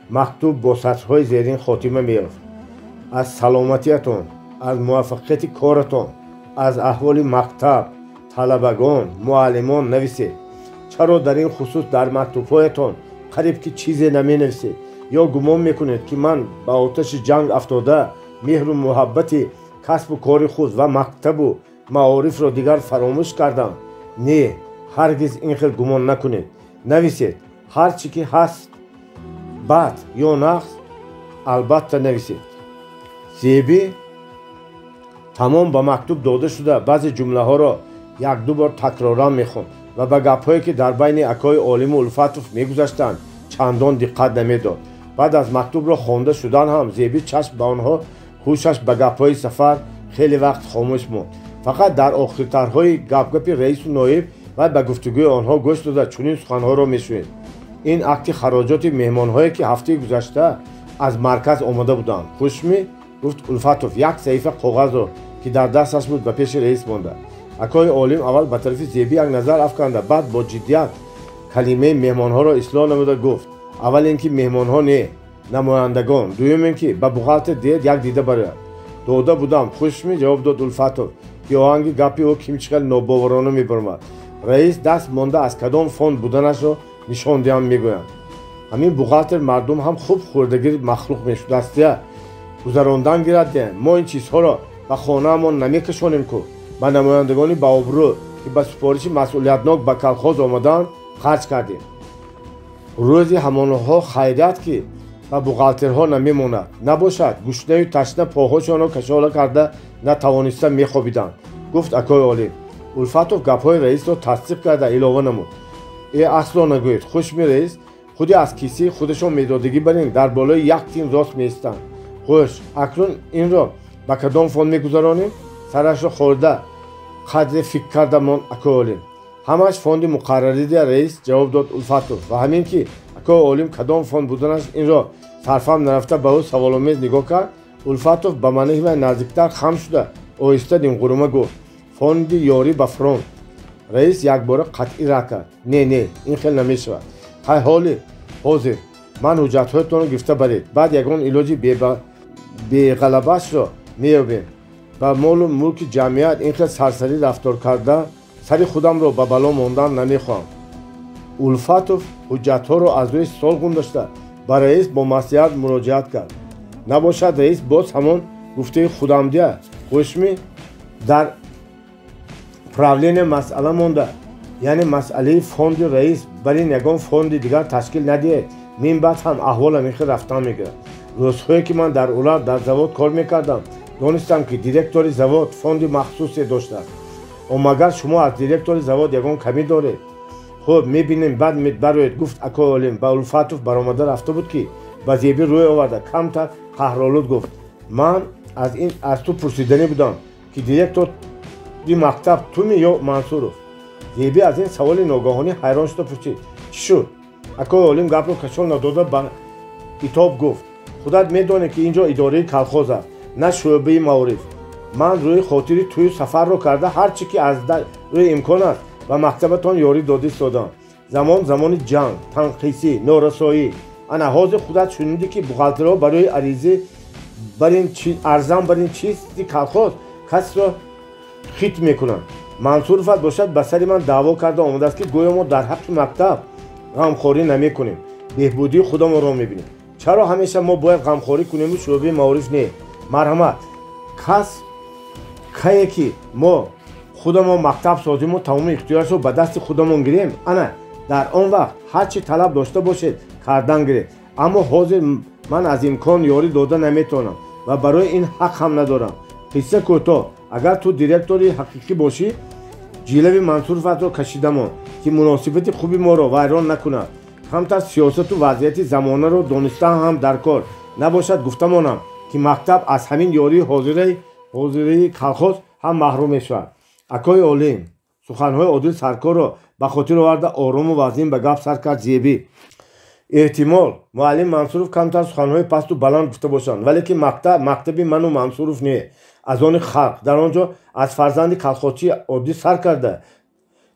мактуб бо сатрҳои зерин хотима меёфт: аз саломатиятон, аз муваффақияти коратон, аз аҳволи мактаб, талабагон, муаллимон нависед. чаро дар ин хусус дар мактубҳоятон қариб ки чизе наменависед ё гумон мекунед, ки ман ба оташи ҷанг афтода меҳру муҳаббати касбу кори худ ва мактабу маорифро дигар фаромӯш кардам نه هرگز این خیل گمان نکنید. نویسید هر چی که هست بد یا نقص البته نویسید. زیبی تمام با مکتوب داده شده بعضی جمله ها را یک دو بار تکرارا میخوند و به گپ‌هایی که در بین اکای عالم و الفتوف میگذشتند چندان دقت نمیداد. بعد از مکتوب را خوانده شدن هم زیبی چشم به آنها هوشش به گپ‌های سفر خیلی وقت خاموش ماند. فقط در آخرترهای گپ رئیس و نایب و به گفتگوی آنها گوش داده چنین سخنها را میشنید. این عکس خراجات مهمانهایی که هفته گذشته از مرکز آمده بودند. خوشمی گفت الفتوف یک صحیفه کاغذ را که در دستش بود به پیش رئیس مانده. اکای عالم اول به طرف زیبی یک نظر افکنده، بعد با جدیت کلمه مهمانها را اصلاح نموده گفت اول اینکه مهمانها نه نمایندگان، دوم اینکه به بغالت دید یک دیده برایت داده بودم. خوشمی جواب داد الفتوف که آهنگ گپی او کیمچقدر ناباورانه میبرمد. رئیس دست مانده از کدام فوند بودنش را نشان دهم میگویند. همین بغالتر مردم هم خوب خوردگی مخلوق میشد است گذراندن گیرد. ما این چیزها را به خانهمان نمیکشانیم که به نمایندگانی با آبرو که به سفارش مسئولیتناک به کلخاز آمدن خرج کردیم. روزی همانها خیریت که به بغالترها نمیماند نباشد گشنه و تشنه پاهاشان را کشاله کرده نتوانسته میخوابیدند. گفت اکای عالم. الفتوف گپ‌های رئیس را تصدیق کرده علاوه نمود ای اصلا نگوید. خوشمی رئیس خودی از کیسه خودشان میدادگی برین در بالای یک تیم راست میستند. خوش اکنون این را به کدام فوند میگذرانیم؟ سرش را خورده قدر فکر کرده مان اکای عالم. همش فوند مقرری ده رئیس جواب داد الفتوف و همین که اکای عالم کدام فوند بودنش این را صرفم نرفته به او سوال‌آمیز نگاه کرد. الفتوف به منه و نزدیکتر خم شده آهسته دمغرومه گفت فوند یاری به فرانک. رئیس یک بار قطعی را کرد نه این خیلی نمیشود. های حالی حاضر من حجت‌هایتان را گرفته برید بعد یگان علاج بی غلبش را می‌یابیم. با مال و ملک جمعیت این خیلی سرسری رفتار کرده سری خودم را به بلا ماندن نمیخواهم. الفتوف حجت‌ها را از روی سال داشته با رئیس با مصلحت مراجعت کرد. نباشد رئیس باز همان گفته خودم ده. خوشمی در پراولین مسئله مانده یعنی مسئله فوند رئیس برای یگان فوند دیگر تشکیل ندهید. من بعد هم احوال میخه رفتن میگیرد. روزهایی که من در اولاد در زواد کار میکردم دانستم که دیرکتور زواد فوند مخصوصی داشته است. مگر شما از دیرکتور زواد یگان کمی دارید؟ خب میبینیم بعد میبروید. گفت اکای عالم. با الفتوف برآمده رفته بود که با زیبی روی آورده کمتر قهرآلود گفت من از تو پرسیدنی بودم که دیرکتور دی مکتب تو می یا منصوروف؟ زیبی از این سوال ناگهانی حیران شده پرسید چی شد؟ اکای عالم گپ رو کشان نداده به کتاب گفت خودت میدانی که اینجا اداره کلخاز است نه شعبه معارف. من روی خاطری توی سفر رو کرده هر چی که از روی امکان است و مکتبتان یاری داده سادم. زمان جنگ تنقیسی نارسایی انا حاضر خودت شنیدی که بغالترها برای عریضه ارزم بر این چیزی کلخاز کس را خیت میکنن. منصورفت باشد به سر من دعوا کرده آمده است که گویا ما در حق مکتب غمخوری نمی کنیم بهبودی خودمون را میبینیم. چرا همیشه ما باید غمخوری کنیم و شعبه معارف نه؟ مرحمت کس که که ما خودمون مکتب سازیم و تمام اختیارش رو به دست خودمون گیریم انا در آن وقت هر چی طلب داشته باشید کردن گیرید. اما حاضر من از امکان یاری داده نمیتونم و برای این حق هم ندارم. قصه کوتاه اگر تو دیرکتوری حقیقی باشی جلوی منصورفت رو کشیدم که مناسبت خوبی ما رو ویران نکند. همتر سیاست و وضعیت زمانه رو دانسته هم در کار نباشد گفتمانم که مکتب از همین یاری حاضری کلخاز هم محروم میشود. اکای عالم سخنهای عادل سرکار را به خاطر آورده آرام و وزین به گپ سر کرد. زیبی احتمال معلم منصوروف کمتر سخنهای پست و بلند گفته باشند ولی که مکتب من و منصوروف نه از آن خلق در آنجا از فرزند کلخاچی عادی سر کرده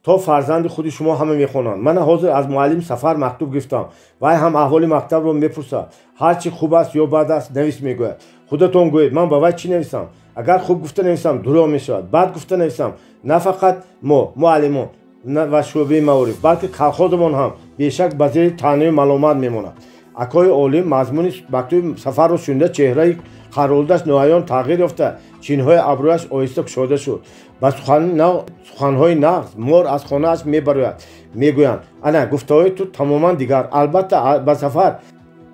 تا فرزند خودی شما همه میخوانند. من حاضر از معلم سفر مکتوب گرفتم و هم احوال مکتب رو میپرسد. هر چی خوب است یا بد است نویس میگوید. خودتون گویید من با وای چی نویسم؟ اگر خوب گفته نویسم دروغ میشود. بد گفته نویسم نه فقط ما معلمان و شعبه معارف بلکه کلخازمان هم بیشک به زیر طعنه و ملامت میماند. اکای عالم مضمون مکتوب سفر رو شنیده چهره خرالودش ناعیان تغییر یافته چینهای ابرویش آهسته گشاده شد. ба суханҳои нағз мор аз хонааш мебарояд, мегӯянд ана гуфтаҳои ту тамоман дигар. Албатта ба сафар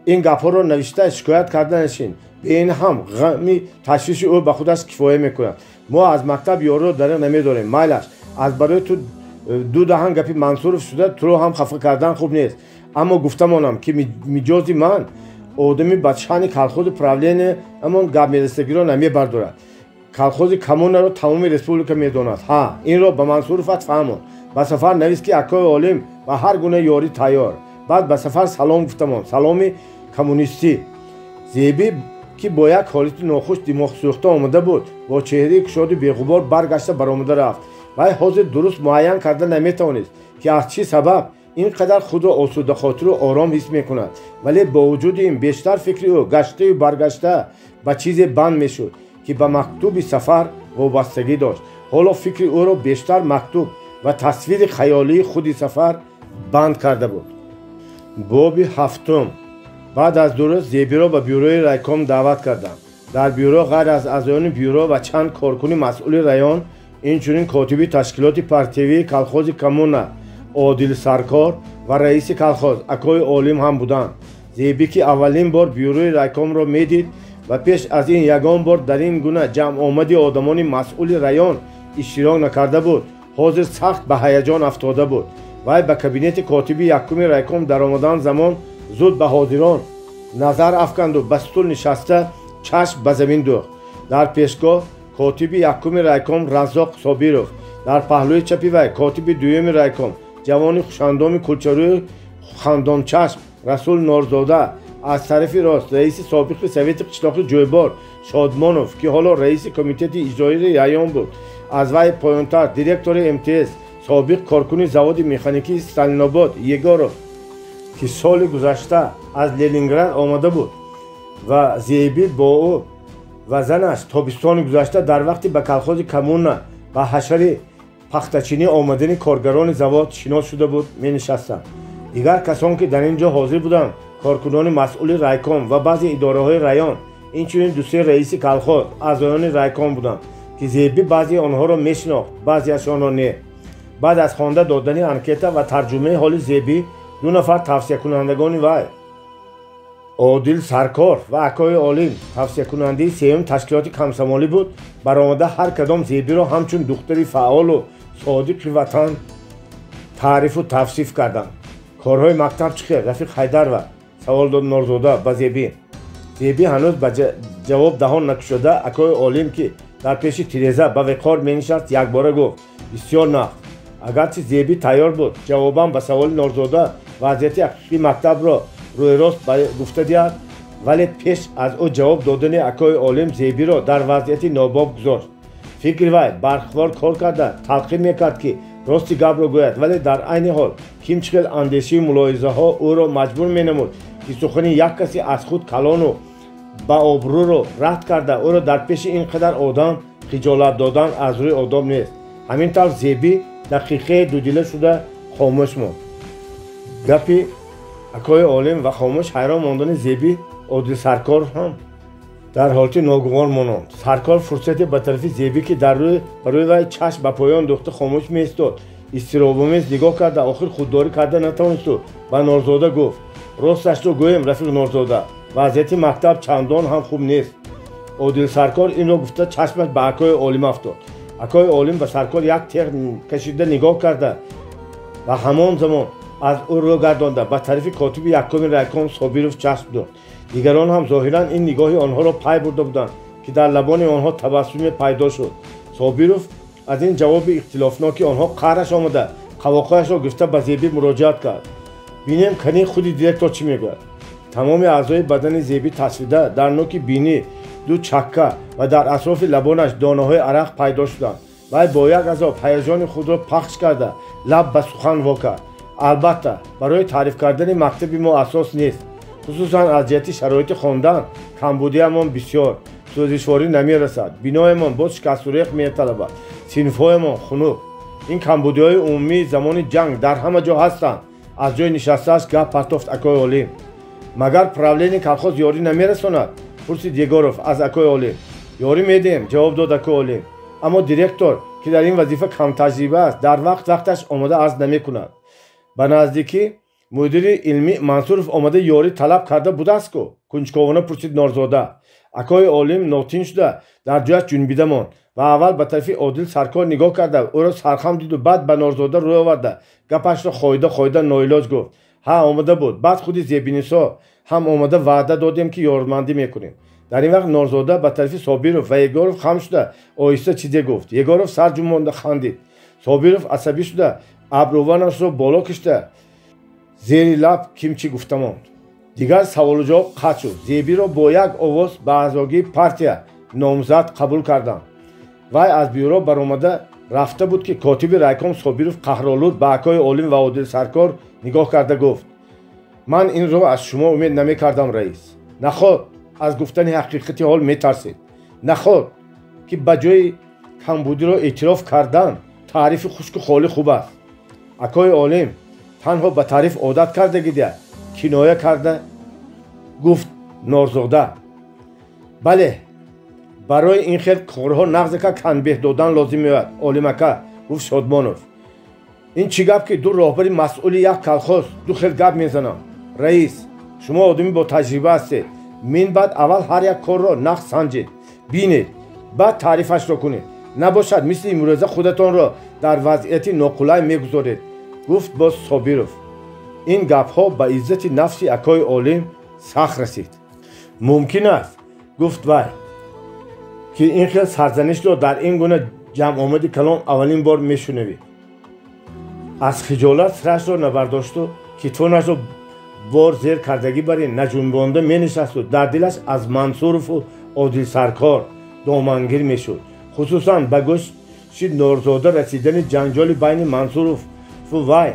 ин гапҳоро навишта шикоят карда нашин. Бе ин ҳам ғами ташвиши ӯ ба худаш кифоя мекунад. мо аз мактаб ёрро дариқ намедорем. Майлаш аз барои ту ду даҳан гапи Мансуров шуда туро ҳам хафа кардан хуб нест. Аммо гуфтамонам ки миҷози ман одами ба шаъни колхози правление амон гапмерасагиро намебардорад. колхози коммунаро тамоми республика медонад. Ҳа, инро ба Мансуроват фаҳмон. ба сафар навис ки акои олим ба ҳар гуна ёрӣ тайёр. баъд ба сафар салом гуфтамон. Саломи коммунистӣ. Зеби ки бо як ҳолати нохуш димоғсӯхта омада буд, бо чеҳраи кушоди беғубор баргашта баромада рафт. вай ҳозир дуруст муайян карда наметавонист ки аз чӣ сабаб ин қадар худро осудахотиру ором ҳис мекунад. вале бо вуҷуди ин бештар фикри ӯ гаштаю баргашта ба чизе банд мешуд ки ба мактуби сафар вобастагӣ дошт. ҳоло фикри ӯро бештар мактуб ва тасвири хаёлии худи сафар банд карда буд. боби ҳафтум. баъд аз дуруст Зебиро ба бюрои райком даъват кардам. дар бюро ғайр аз аъзоёни бюро ва чанд коркуни масъули раён, инчунин котиби ташкилоти партиявии колхози коммуна Одил Саркор ва раиси колхоз Акои Олим ҳам буданд. Зеби ки аввалин бор бюрои райкомро медид ва пеш аз ин ягон бор дар ин гуна ҷамъомади одамони масъули раён иштирок накарда буд, ҳозир сахт ба ҳаяҷон афтода буд. вай ба кабинети котиби якуми райком даромадан замон зуд ба ҳозирон назар афканду ба стул нишаста чашм ба замин дӯхт. дар пешгоҳ котиби якуми райком Раззоқ Собиров, дар паҳлӯи чапи вай котиби дуюми райком ҷавони хушандоми кулчарӯи хандончашм Расул Норзода, аз тарафи рост раиси собиқи совети қишлоқи Ҷойбор Шодмонов ки ҳоло раиси комитети иҷроии раён буд, аз вай поёнтар директори МТС собиқ коркуни заводи механикии Сталинобод Егоров ки соли гузашта аз Ленинград омада буд ва Зеби бо ӯ ва занаш тобистони гузашта дар вақти ба колхози коммуна ба ҳашари пахтачинӣ омадани коргарони завод шинос шуда буд менишастанд. дигар касон ки дар ин ҷо ҳозир буданд коркунони масъули райком ва баъзе идораҳои раён, инчунин ду-се раиси колхоз аъзоёни райком буданд ки Зеби баъзи онҳоро мешинохт, баъзеашонро не. баъд аз хонда додани анкета ва тарҷумаи ҳоли Зеби, ду нафар тавсиякунандагони вай Одил Саркор ва Акои Олим тавсиякунандаи сеюм ташкилоти комсомолӣ буд, баромада ҳар кадом Зебиро ҳамчун духтари фаъолу содиқи ватан таърифу тавсиф карданд. корҳои мактаб чӣ хел? Рафиқ Ҳайдар ва савол дод Норзода ба Зеби. Зеби ҳанӯз ба ҷавоб даҳон накушода Акои Олим ки дар пеши тиреза ба веқор менишаст якбора гуфт: бисёр нағз. агарчи Зеби тайёр буд ҷавобан ба саволи Норзода вазъияти ҳақиқии мактабро рӯйрост гуфта диҳад, вале пеш аз ӯ ҷавоб додани Акои Олим Зебиро дар вазъияти нобоб гузошт. фикри вай бархвор кор карда талқин мекард ки рости гапро гӯяд, вале дар айни ҳол кимчихел андешию мулоҳизаҳо ӯро маҷбур менамуд ки сухани як каси аз худ калону ба обрӯро рад карда ӯро дар пеши ин қадар одам хиҷолат додан аз рӯи одоб нест. ҳамин тавр Зеби дақиқаи дудила шуда хомӯш монд. гапи Акои Олим ва хомӯш ҳайрон мондани Зеби Одил Саркор ҳам дар ҳолати ногувор монанд. Саркор фурсате ба тарафи Зеби ки дар рӯи вай чашм ба поён духта хомӯш меистод, изтиробомез нигоҳ карда охир худдорӣ карда натавонисту ба Норзода гуфт: росташро гӯем Рафиқ Норзода, вазъияти мактаб чандон ҳам хуб нест. Одил Саркор инро гуфта чашмаш ба Акои Олим афтод. Акои Олим ба Саркор як теғ кашида нигоҳ карда ва ҳамон замон аз ӯ рӯ гардонда ба тарафи котиби якуми райком Собиров чашм дохт. дигарон ҳам зоҳиран ин нигоҳи онҳоро пай бурда буданд ки дар лабони онҳо табассуме пайдо шуд. Собиров аз ин ҷавоби ихтилофноки онҳо қаҳраш омада қавоқҳояшро гирифта ба Зеби муроҷиат кард: бинем канӣ худи директор чӣ мегӯяд. тамоми аъзои бадани Зеби тасвида дар ноки бинӣ ду чакка ва дар атрофи лабонаш донаҳои арақ пайдо шуданд. вай бо як азоб ҳаяҷони худро пахш карда лаб ба сухан во кард: албатта барои таъриф кардани мактаби мо асос нест, хусусан аз ҷиҳати шароити хондан камбудиамон бисёр, сӯзишворӣ намерасад, биноямон боз шикасту рех металабад, синфҳоямон хунук. ин камбудиҳои умумии замони ҷанг дар ҳама ҷо ҳастанд. аз ҷои нишастааш гап партофт Акои Олим. магар правлени колхоз ёрӣ намерасонад? пурсид Егоров аз Акои Олим. ёрӣ медиҳем, ҷавоб дод Акои Олим. аммо директор که در این وظیفه کم تجربه است در وقتش آماده عرض نمی کند. به نزدیکی مدیر علمی منصورов آمده یاری طلب کرده بوده است که کنجکاوانه پرسید نورزاده. اکای عالم نوتین شده در جایش جنبیده ماند و اول به طرف عادل سرکار نگاه کرده او را سرخم دید و بعد به نورزاده روی آورده گپش را خایده نایلاج گفت. ها آمده بود. بعد خودی زیبینیسا هم آمده وعده دادیم که یارمندی میکنیم. در این وقت نورزاده به طرف صابیروف و یگاروف خم شده آهسته چیزی گفت. یگاروف سر جنبانده خندید. صابیروف عصبی شده ابروانش را بالا کشیده زیر لب کیمچی گفته ماند. دیگر سوال و جواب قطع شد. زیبی را با یک آواز به اعضای پارتیا نامزد قبول کردند. وی از بیرو برآمده رفته بود که کاتب رایکوم صابیروف قهرآلود به اکای عالم و عادل سرکار نگاه کرده گفت من این را از شما امید نمی کردم رئیس. نخود از گفتن حقیقت حال می ترسید. نخود که به جای کمبودی را اعتراف کردن تعریف خشک و خالی خوب است. اکای عالم تنها به تعریف عادت کرده گیده کنایه کرده گفت نورزاده. بله برای این خیلی کارها نغز که کنبه دادن لازم میاد. عالمکه گفت شادمانوف. این چی گپ که دو راهبر مسئول یک کلخوز دو خیلی گپ میزنن. رئیس شما آدمی با تجربه هستید. من بعد اول هر یک کار را نقص سنجید بینید بعد تعریفش را کنید. نباشد مثل امروزه خودتان را در وضعیت ناقلای میگذارید. گفت باز صابیروف. این گپ ها به عزت نفس اکای عالم سخت رسید. ممکن است گفت وی که این خیلی سرزنش را در این گونه جمع آمد کلام اولین بار میشنوی. از خجالت سرش را نبرداشت و کتفانش را بار زیر کردگی برای نجنبانده می نشست و در دلش از منصورов و عادل سرکار دامنگیر می شد. خصوصا به گوش نورزاده رسیدن جنجال بین منصورов و وی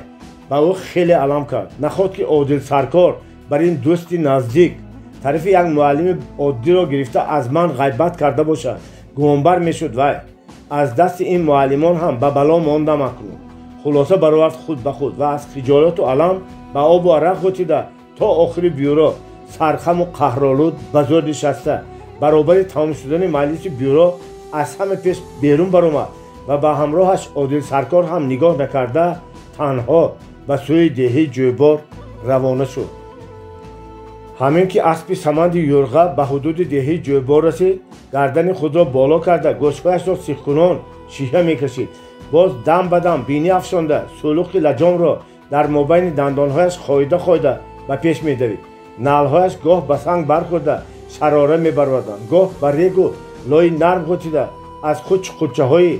به او خیلی علم کرد. نخواست که عادل سرکار برای این دوستی نزدیک طرف یک معلم عادی را گرفته از من غیبت کرده باشد. گمانبر می شد وی از دست این معلمان هم به بلا مانده مکنون. خلاصه برآورد خود به خود و از خجالت و علم به آب و عرق غوطیده تا آخر بیورو سرخم و قهرآلود به زور نشسته برابر تمام شدن مجلس بیورو از همه پیش بیرون برآمد و به همراهش عادل سرکار هم نگاه نکرده تنها به سوی دهه جویبار روانه شد. همین که اسب سمند یورغه به حدود دهه جویبار رسید گردن خود را بالا کرده گوشتش را سیخ کنان شیشه میکشید. باز دم به دم بینی افشانده سلوخ لجام را در مابین دندانهایش خایده به پیش می‌دوید. نعل‌هایش گاه به سنگ برخورده شراره می‌برآوردند گاه به ریگ و لای نرم غوطیده از خود قوچه‌های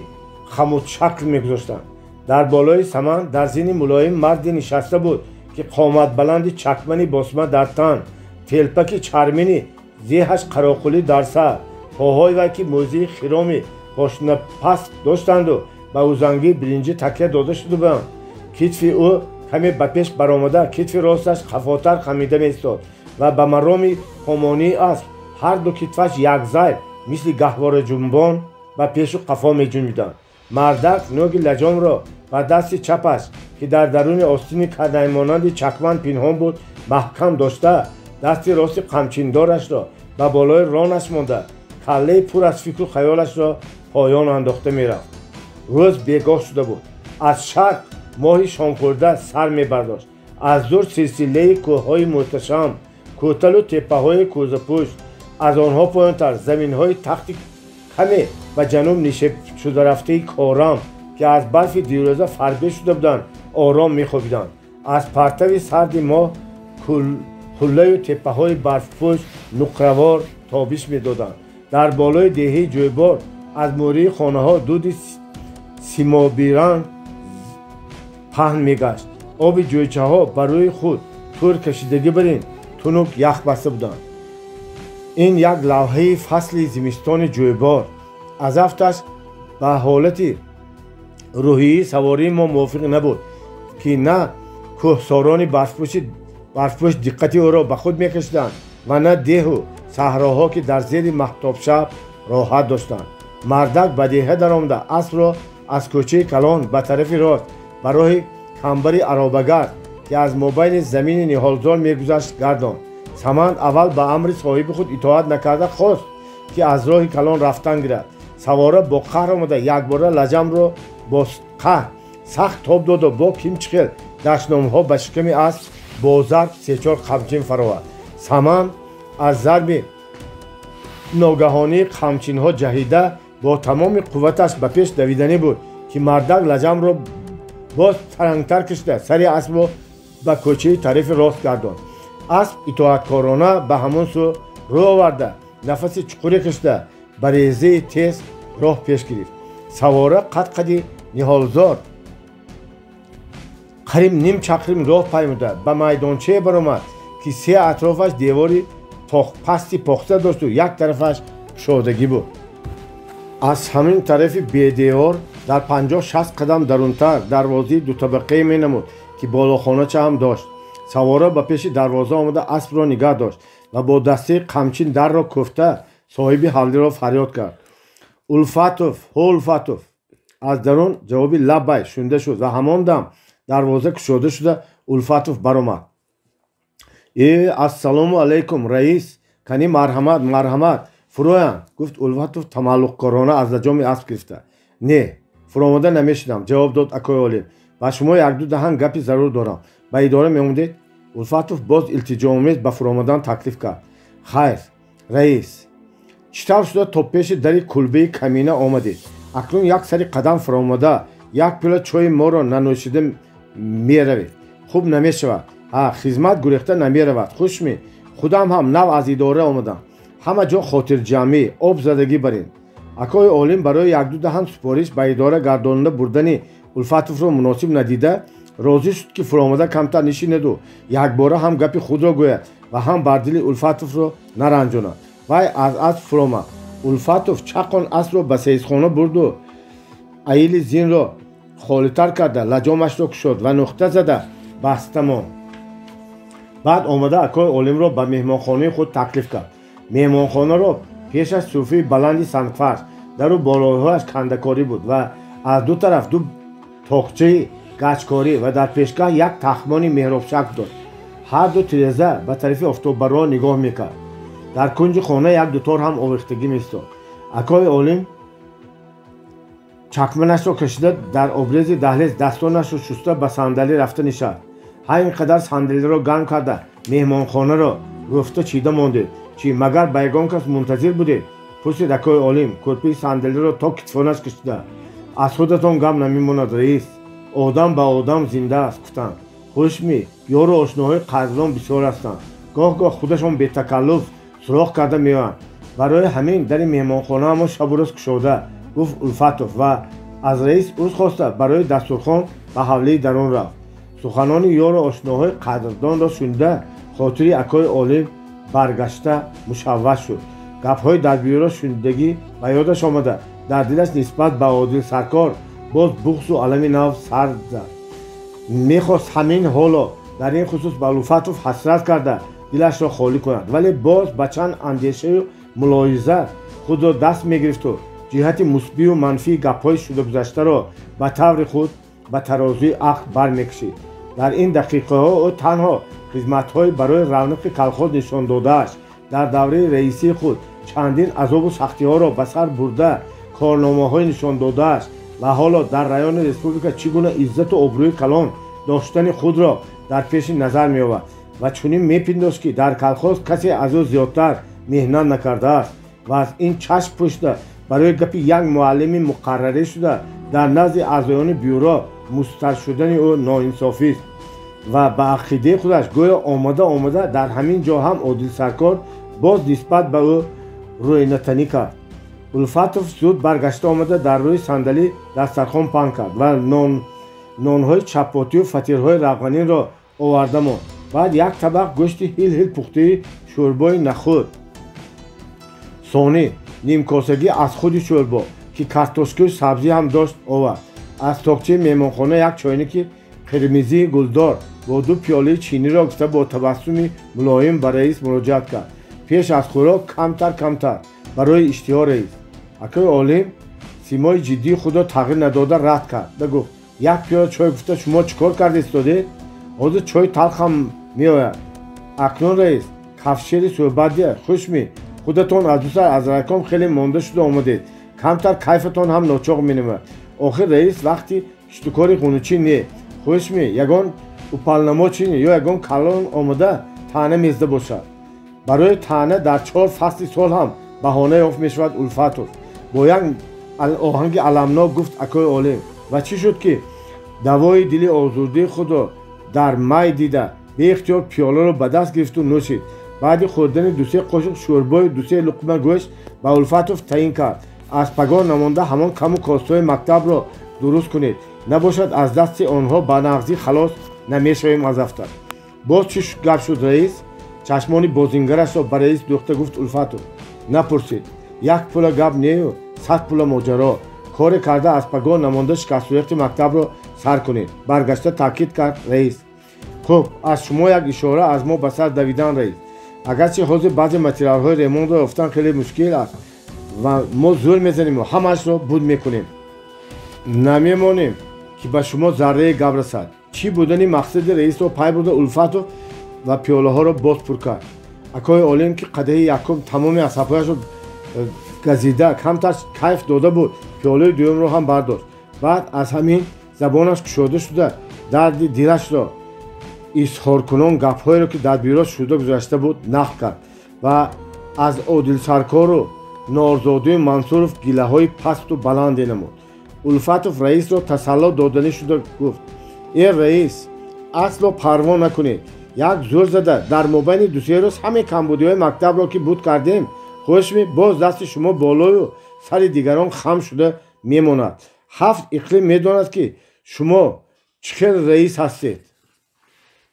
خمود شکل می‌گذاشتند. در بالای سمن در زین ملایم مردی نشسته بود که قامت بلند چکمنی باسمه در تن تلپک چرمینی زیهش قراقلی در سر پاهای وی که موزه خرامی پاشنه پست داشتند و به اوزنگی برنجی تکیه داده شده بودند. کتف او کمی به پیش برآمده کتف راستش خفاتر خمیده می‌ایستاد و به مرامی پامانی است هر دو کتفش یک زیر مثل گهواره جنبان به پیش و قفا می‌جنبیدند. مردک نوک لجام را با دست چپش که در درون آستین کدای مانند چکمن پنهان بود محکم داشته دست راست قمچیندارش را به بالای رانش مانده کله پر از فکر و خیالش را پایان انداخته می‌رفت. روز بیگاه شده بود. از شرق ماهی شام خورده سر می‌برداشت. از دور سلسله کوه‌های محتشم کوتل و تپه‌های کوزه‌پوش از آنها پایین‌تر زمین‌های تخت کمی و جنوب نشیب شده رفته کارم که از برف دیروزه فربه شده بودند آرام می‌خوابیدند. از پرتو سرد ماه کله و تپه‌های برفپوش نقره‌وار تابش می‌دادند. در بالای دهه جویبار از موری خانه‌ها دود سیمابیرنگ پهن می‌گشت. آب جویچه‌ها بر روی خود طور کشیدگی برین تنک یخ بسته بودند. این یک لوحه فصل زمستان جویبار از افتش به حالت روحی سواری ما موافق نبود که نه کوهساران برفپوش دقت او را به خود می‌کشیدند و نه ده و صحراها که در زیر مهتاب شب راحت داشتند. مردک به دهه درآمده اسب را از کوچه کلان به طرف راست برای کمبر عرابه‌گرد که از مابین زمین نهالزار می‌گذشت گرداند. سمند اول به امر صاحب خود اطاعت نکرده خواست که از راه کلان رفتن گیرد. савора бо қаҳр омада якбора лаҷамро бо қаҳр сахт тоб доду бо пимчхел дашномҳо ба шиками асп бо зарб се-чор қамчин фаровард. Саман аз зарби ногаҳонии қамчинҳо ҷаҳида бо тамоми қувваташ ба пеш давиданӣ буд, ки мардак лаҷамро боз тарангтар кашида сари аспро ба кӯчаи тарафи рост гардонд. Асп итоаткорона ба ҳамон сӯ рӯ оварда нафаси чуқуре кашида ба резаи тез роҳ пеш гирифт. Савора қад-қади ниҳолзор қариб ним чақрим роҳ паймуда ба майдончае баромад, ки се атрофаш девори пасти похта дошту як тарафаш кушодагӣ буд. аз ҳамин тарафи бедевор дар 50-60 қадам дарунтар дарвозаи дутабақае менамуд, ки болохонача ҳам дошт. Савора ба пеши дарвоза омада аспро нигаҳ дошт ва бо дастаи қамчин дарро кӯфта соҳиби ҳавлиро фарёд кард: улфатов, улфатов. аз дарун ҷавоби лаббай шунда шуд ва ҳамон дам дарвоза кушода шуда улфатов баромад. ассалому алайкум раис, кани марҳамат марҳамат, фуроянд, гуфт улфатов тамаллуқкорона аз лаҷоми асп гирифта. не, фуромада намешидам, ҷавоб дод акои олим. ба шумо як-ду даҳан гапи зарур дорам. ба идора меомадед? улфатов боз илтиҷоомез ба фуромадан таклиф кард. хайр, раис, чӣ тавр шуда то пеши дари кулбаи камина омадед? акнун як сари қадам фуромада як пиёла чойи моро нанӯшида меравед. хуб намешавад. хизмат гурехта намеравад. хушми, худам ҳам нав аз идора омадам. ҳама ҷо хотирҷамӣ, об задагӣ барин. акои олим барои як-ду даҳан супориш ба идора гардонда бурдани улфатовро муносиб надида, розӣ шуд, ки фуромада камтар нишинеду якбора ҳам гапи худро гӯяд ва ҳам бар дили улфатовро наранҷонад. вай аз асп фуромад. улфатов чақон аспро ба сейзхона бурду аили зинро холитар карда лаҷомашро кушод ва нуқта зада баста монд. баъд омада акои олимро ба меҳмонхонаи худ таклиф кард. меҳмонхонаро пешаш суфии баланди сангфарш, дару болоиҳояш кандакорӣ буд ва аз ду тараф ду тоқчаи гаҷкорӣ ва дар пешгаҳ як тахмони меҳробшак дошт. ҳар ду тиреза ба тарафи офтоббаро нигоҳ мекард. дар кунҷи хона як дутор ҳам овехтагӣ меистод. акои олим чакманашро кашида дар обрезидаҳлез дастонашро шуста ба сандалӣ рафта нишаст. ҳамин қадар сандалиро гарм карда меҳмонхонаро гуфта чида мондед? чӣ, магар ба ягон кас мунтазир будед? пурсид акои олим курпии сандалиро то китфонаш кашида. аз худатон гап намемонад раис, одам ба одам зинда аст гуфтанд. хушми, ёру ошноҳои қадрдон бисёр ҳастанд. гоҳ-гоҳ худашон бетакаллуф суроғ карда меоянд. барои ҳамин дари меҳмонхонаамон шабу рӯз кушода, гуфт улфатов ва аз раис уз хоста барои дастурхон ба ҳавлии дарун рафт. суханони ёру ошноҳои қадрдонро шунида хотири акои олим баргашта мушавваш шуд. гапҳои дадбиёро шунидагӣ ба ёдаш омада дар дилаш нисбат ба одил саркор боз буғзу алами нав сар зад. мехост ҳамин ҳоло дар ин хусус ба улфатов ҳасрат карда дилашро холӣ кунад, вале боз ба чанд андешаю мулоҳиза худро даст мегирифту ҷиҳати мусбию манфии гапҳои шудагузаштаро ба таври худ ба тарозуи ақл бармекашид. дар ин дақиқаҳо ӯ танҳо хизматҳои барои равнақи калхоз нишон додааш дар давраи раисии худ чандин азобу сахтиҳоро ба сар бурда корномаҳои нишон додааш ва ҳоло дар раёни республика чӣ гуна иззату обрӯи калон доштани худро дар пеши назар меовард ва чунин мепиндошт, ки дар калхоз касе аз ӯ зиёдтар меҳнат накардааст ва аз ин чашм пӯшида барои гапи як муаллими муқаррарӣ шуда дар назди аъзоёни бюро мустар шудани ӯ ноинсофист ва ба ақидаи худаш гӯё омада дар ҳамин ҷо ҳам одил саркор боз нисбат ба ӯ рӯйнатанӣ кард. улфатов зуд баргашта омада дар рӯи сандалӣ дастархон паҳн кард ва нонҳои чапотию фатирҳои равғанинро оварда монд. баъд як табақ гӯшти ҳил пухтаи шӯрбои нахӯд, сони нимкосагӣ аз худи шӯрбо, ки картошкаю сабзӣ ҳам дошт, овард. аз тоқчаи меҳмонхона як чойники қирмизии гулдор бо ду пиёлаи чиниро гуфта бо табассуми мулоим ба раис муроҷиат кард. пеш аз хӯрок камтар барои иштиҳо раис. акои олим симои ҷиддии худро тағйир надода рад кард. гуфт: як пиёла чой гуфта шумо чӣ кор кардед додед? ҳозир чой талхам меояд. акнун раис кафшери суҳбат диҳад. хушми, худатон аз ду сар аз райком хеле монда шуда омадед камтар кайфатон ҳам ночоқ менамад. охир раис вақти штукори хунучӣ не хушми ягон упалнамо чи ё ягон калон омада таъна мезда бошад. барои таъна дар 4 фасли сол ҳам баҳона ёфт мешавад Улфатов. бо як оҳанги аламнок гуфт акои олим: ва чӣ шуд ки давои дили озурдаи худро дар май дида беихтиёр пиёларо ба даст гирифту нӯшид. баъди хӯрдани дусе қошуқ шӯрбои дусе луқма гӯшт ба Улфатов таъин кард: аз пагор намонда ҳамон каму костаҳои мактабро дуруст кунед, набошад аз дасти онҳо ба нағзӣ халос намешавем аз афтар. боз чӣ гап шуд раис? чашмони бозингарашро ба раис дӯхта гуфт Улфатов: напурсед, як пула гап нею 100 пула моҷаро. коре карда аз пагор намонда шикастуяхти мактабро сар кунед. баргашта таъкид кард раис. хуб, аз шумо як ишора аз мо ба сар давидан раис. агарчи ҳозир баъзе материалҳои ремонтро ёфтан хеле мушкил аст ва мо зӯр мезанем ҳамаашро буд мекунем. намемонем ки ба шумо заррае гап расад. чӣ будани мақсади раисро пай бурда Улфатов ва пиёлаҳоро боз пур кард. акои олим ки қадаҳи якум тамоми асабҳояшро газида камтар кайф дода буд, пиёлаи дуюмро ҳам бардошт. баъд аз ҳамин забонаш кушода шуда дарди дилашро изҳоркунон гапҳоеро ки дар бюро шуда гузашта буд нақл кард ва аз Одилсаркору Норзодию Мансуров гилаҳои пасту баланде намуд. Улфатов раисро тасалло доданӣ шуда гуфт: э раис, асло парво накунед. як зӯр зада дар мобайни ду-се рӯз ҳаме камбудиҳои мактабро ки буд кардем, хушми боз дасти шумо болою сари дигарон хам шуда мемонад. 7 иқлим медонад ки шумо чӣ хел раис ҳастед.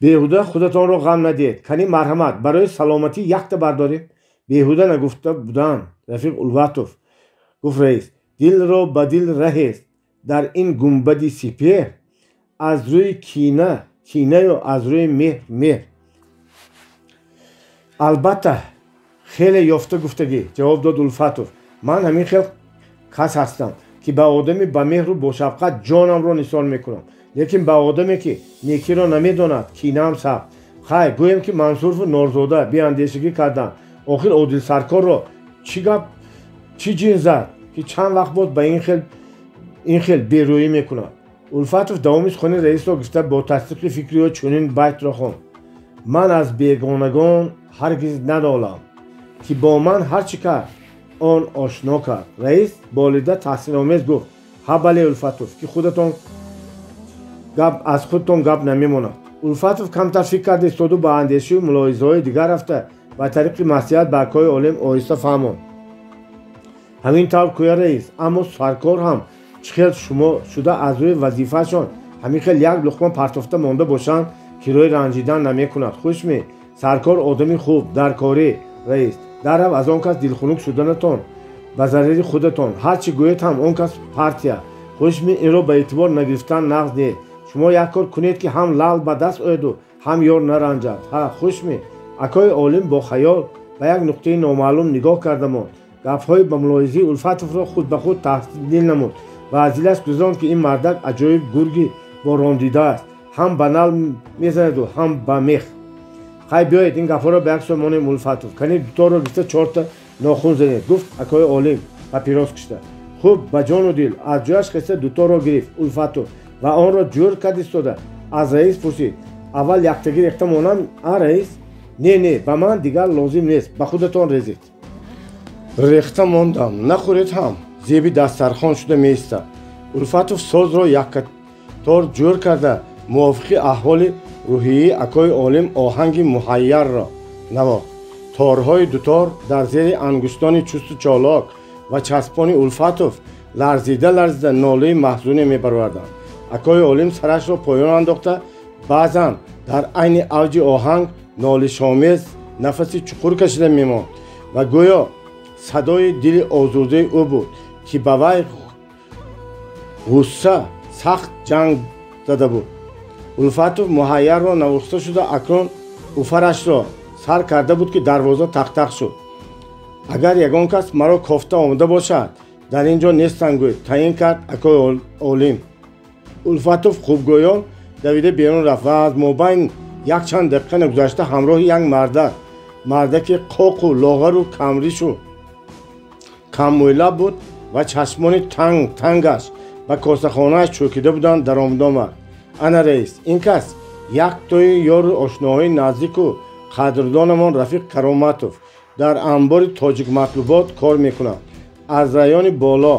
беҳуда худатонро ғам надиҳед. кани марҳамат, барои саломатӣ якта бардорем. беҳуда нагуфта будан рафиқ Улфатов, гуфт раис. дилро ба дил раҳест дар ин гумбади сипеҳ, аз рӯи кинаю аз рӯи меҳр. албатта хеле ёфта гуфтагӣ, ҷавоб дод Улфатов. ман ҳамин хел кас ҳастам ки ба одами ба меҳру бошафқат ҷонамро нисол мекунам, лекин ба одаме ки некиро намедонад кинаам сахт. хай гӯем ки Мансурову Норзода беандешагӣ карданд. охир Одилсаркорро чӣ гап чӣ ҷин зад ки чанд вақт боз ба ин хел берӯӣ мекунад. Улфатов давоми сухани раисро гирифта бо тасдиқи фикриҳо чунин байтро хонд: ман аз бегонагон ҳаргиз надолам ки бо ман ҳар чӣ кард он ошно кард. раис болида таҳсиномез гуфт: ҳа бале Улфатов, ки аз худтон гап намемонад. Улфатов камтар фикр карда истоду ба андешию мулоҳизаҳои дигар рафта ба тариқи маслиҳат ба акои олим оҳиста фаҳмонд: ҳамин тавр кӯя раис, аммо саркор ҳам чӣ хел шумо шуда аз рӯи вазифаашон ҳамин хел як луқма партофта монда бошанд ки рӯи ранҷидан намекунад. хушми саркор одами хуб даркорӣ раис, дарав аз он кас дилхунук шуда натон ба зарари худатон. ҳар чӣ гӯед ҳам он кас партия. хушми инро ба эътибор нагирифтан нағз не. шумо як кор кунед ки ҳам лал ба даст ояду ҳам ёр наранҷад. ҳа хушми акои олим бо хаёл ба як нуқтаи номаълум нигоҳ карда монд. гапҳои ба мулоҳизаи Улфатовро худ ба худ таҳлил намуд ва аз дилаш гузронд ки ин мардак аҷоиб гурги борон-дида аст, ҳам ба нал мезанаду ҳам ба мех. хай биёед ин гапҳоро ба як сӯй монем Улфатов, кани дуторро гирифта 4 нохун занед, гуфт акои олим папирос кишта. хуб, ба ҷону дил аз ҷояш хеста дуторро гирифт Улфатов ва онро ҷӯр кард истода аз раис пурсид: аввал яктагӣ рехта монам а раис? не, ба ман дигар лозим нест, ба худатон резед. рехта мондам, нахӯред ҳам. зеби дастархон шуда меистад. Улфатов созро яккатор ҷӯр карда мувофиқи аҳволи рӯҳии акои олим оҳанги муҳайярро навохт. торҳои дутор дар зери ангуштони чусту чолок ва часпони Улфатов ларзида нолаи маҳзуне мебарварданд. акои олим сарашро поён андохта баъзан дар айни авҷи оҳанг нолишомез нафаси чуқур кашида мемонд ва гӯё садои дили озурдаи ӯ буд ки ба вай ғусса сахт ҷанг зада буд. Улфатов муҳайярро навохта шуда акнун уфарашро сар карда буд ки дарвоза тақ-тақ шуд. агар ягон кас маро кофта омада бошад, дар ин ҷо нестам гӯед, таъин кард акои олим. Улфатов хубгӯён давида берун рафт ва аз мобайн якчанд дақиқа нагузашта ҳамроҳи як мардаки қоқу лоғару камришу каммӯйлаб буд ва чашмони тангаш ба косахонааш чӯкида буданд даромад омад. Ана раис, ин кас яктои ёру ошноҳои наздику қадрдонамон Рафиқ Кароматов дар амбори тоҷикматлубот кор мекунад. Аз райони боло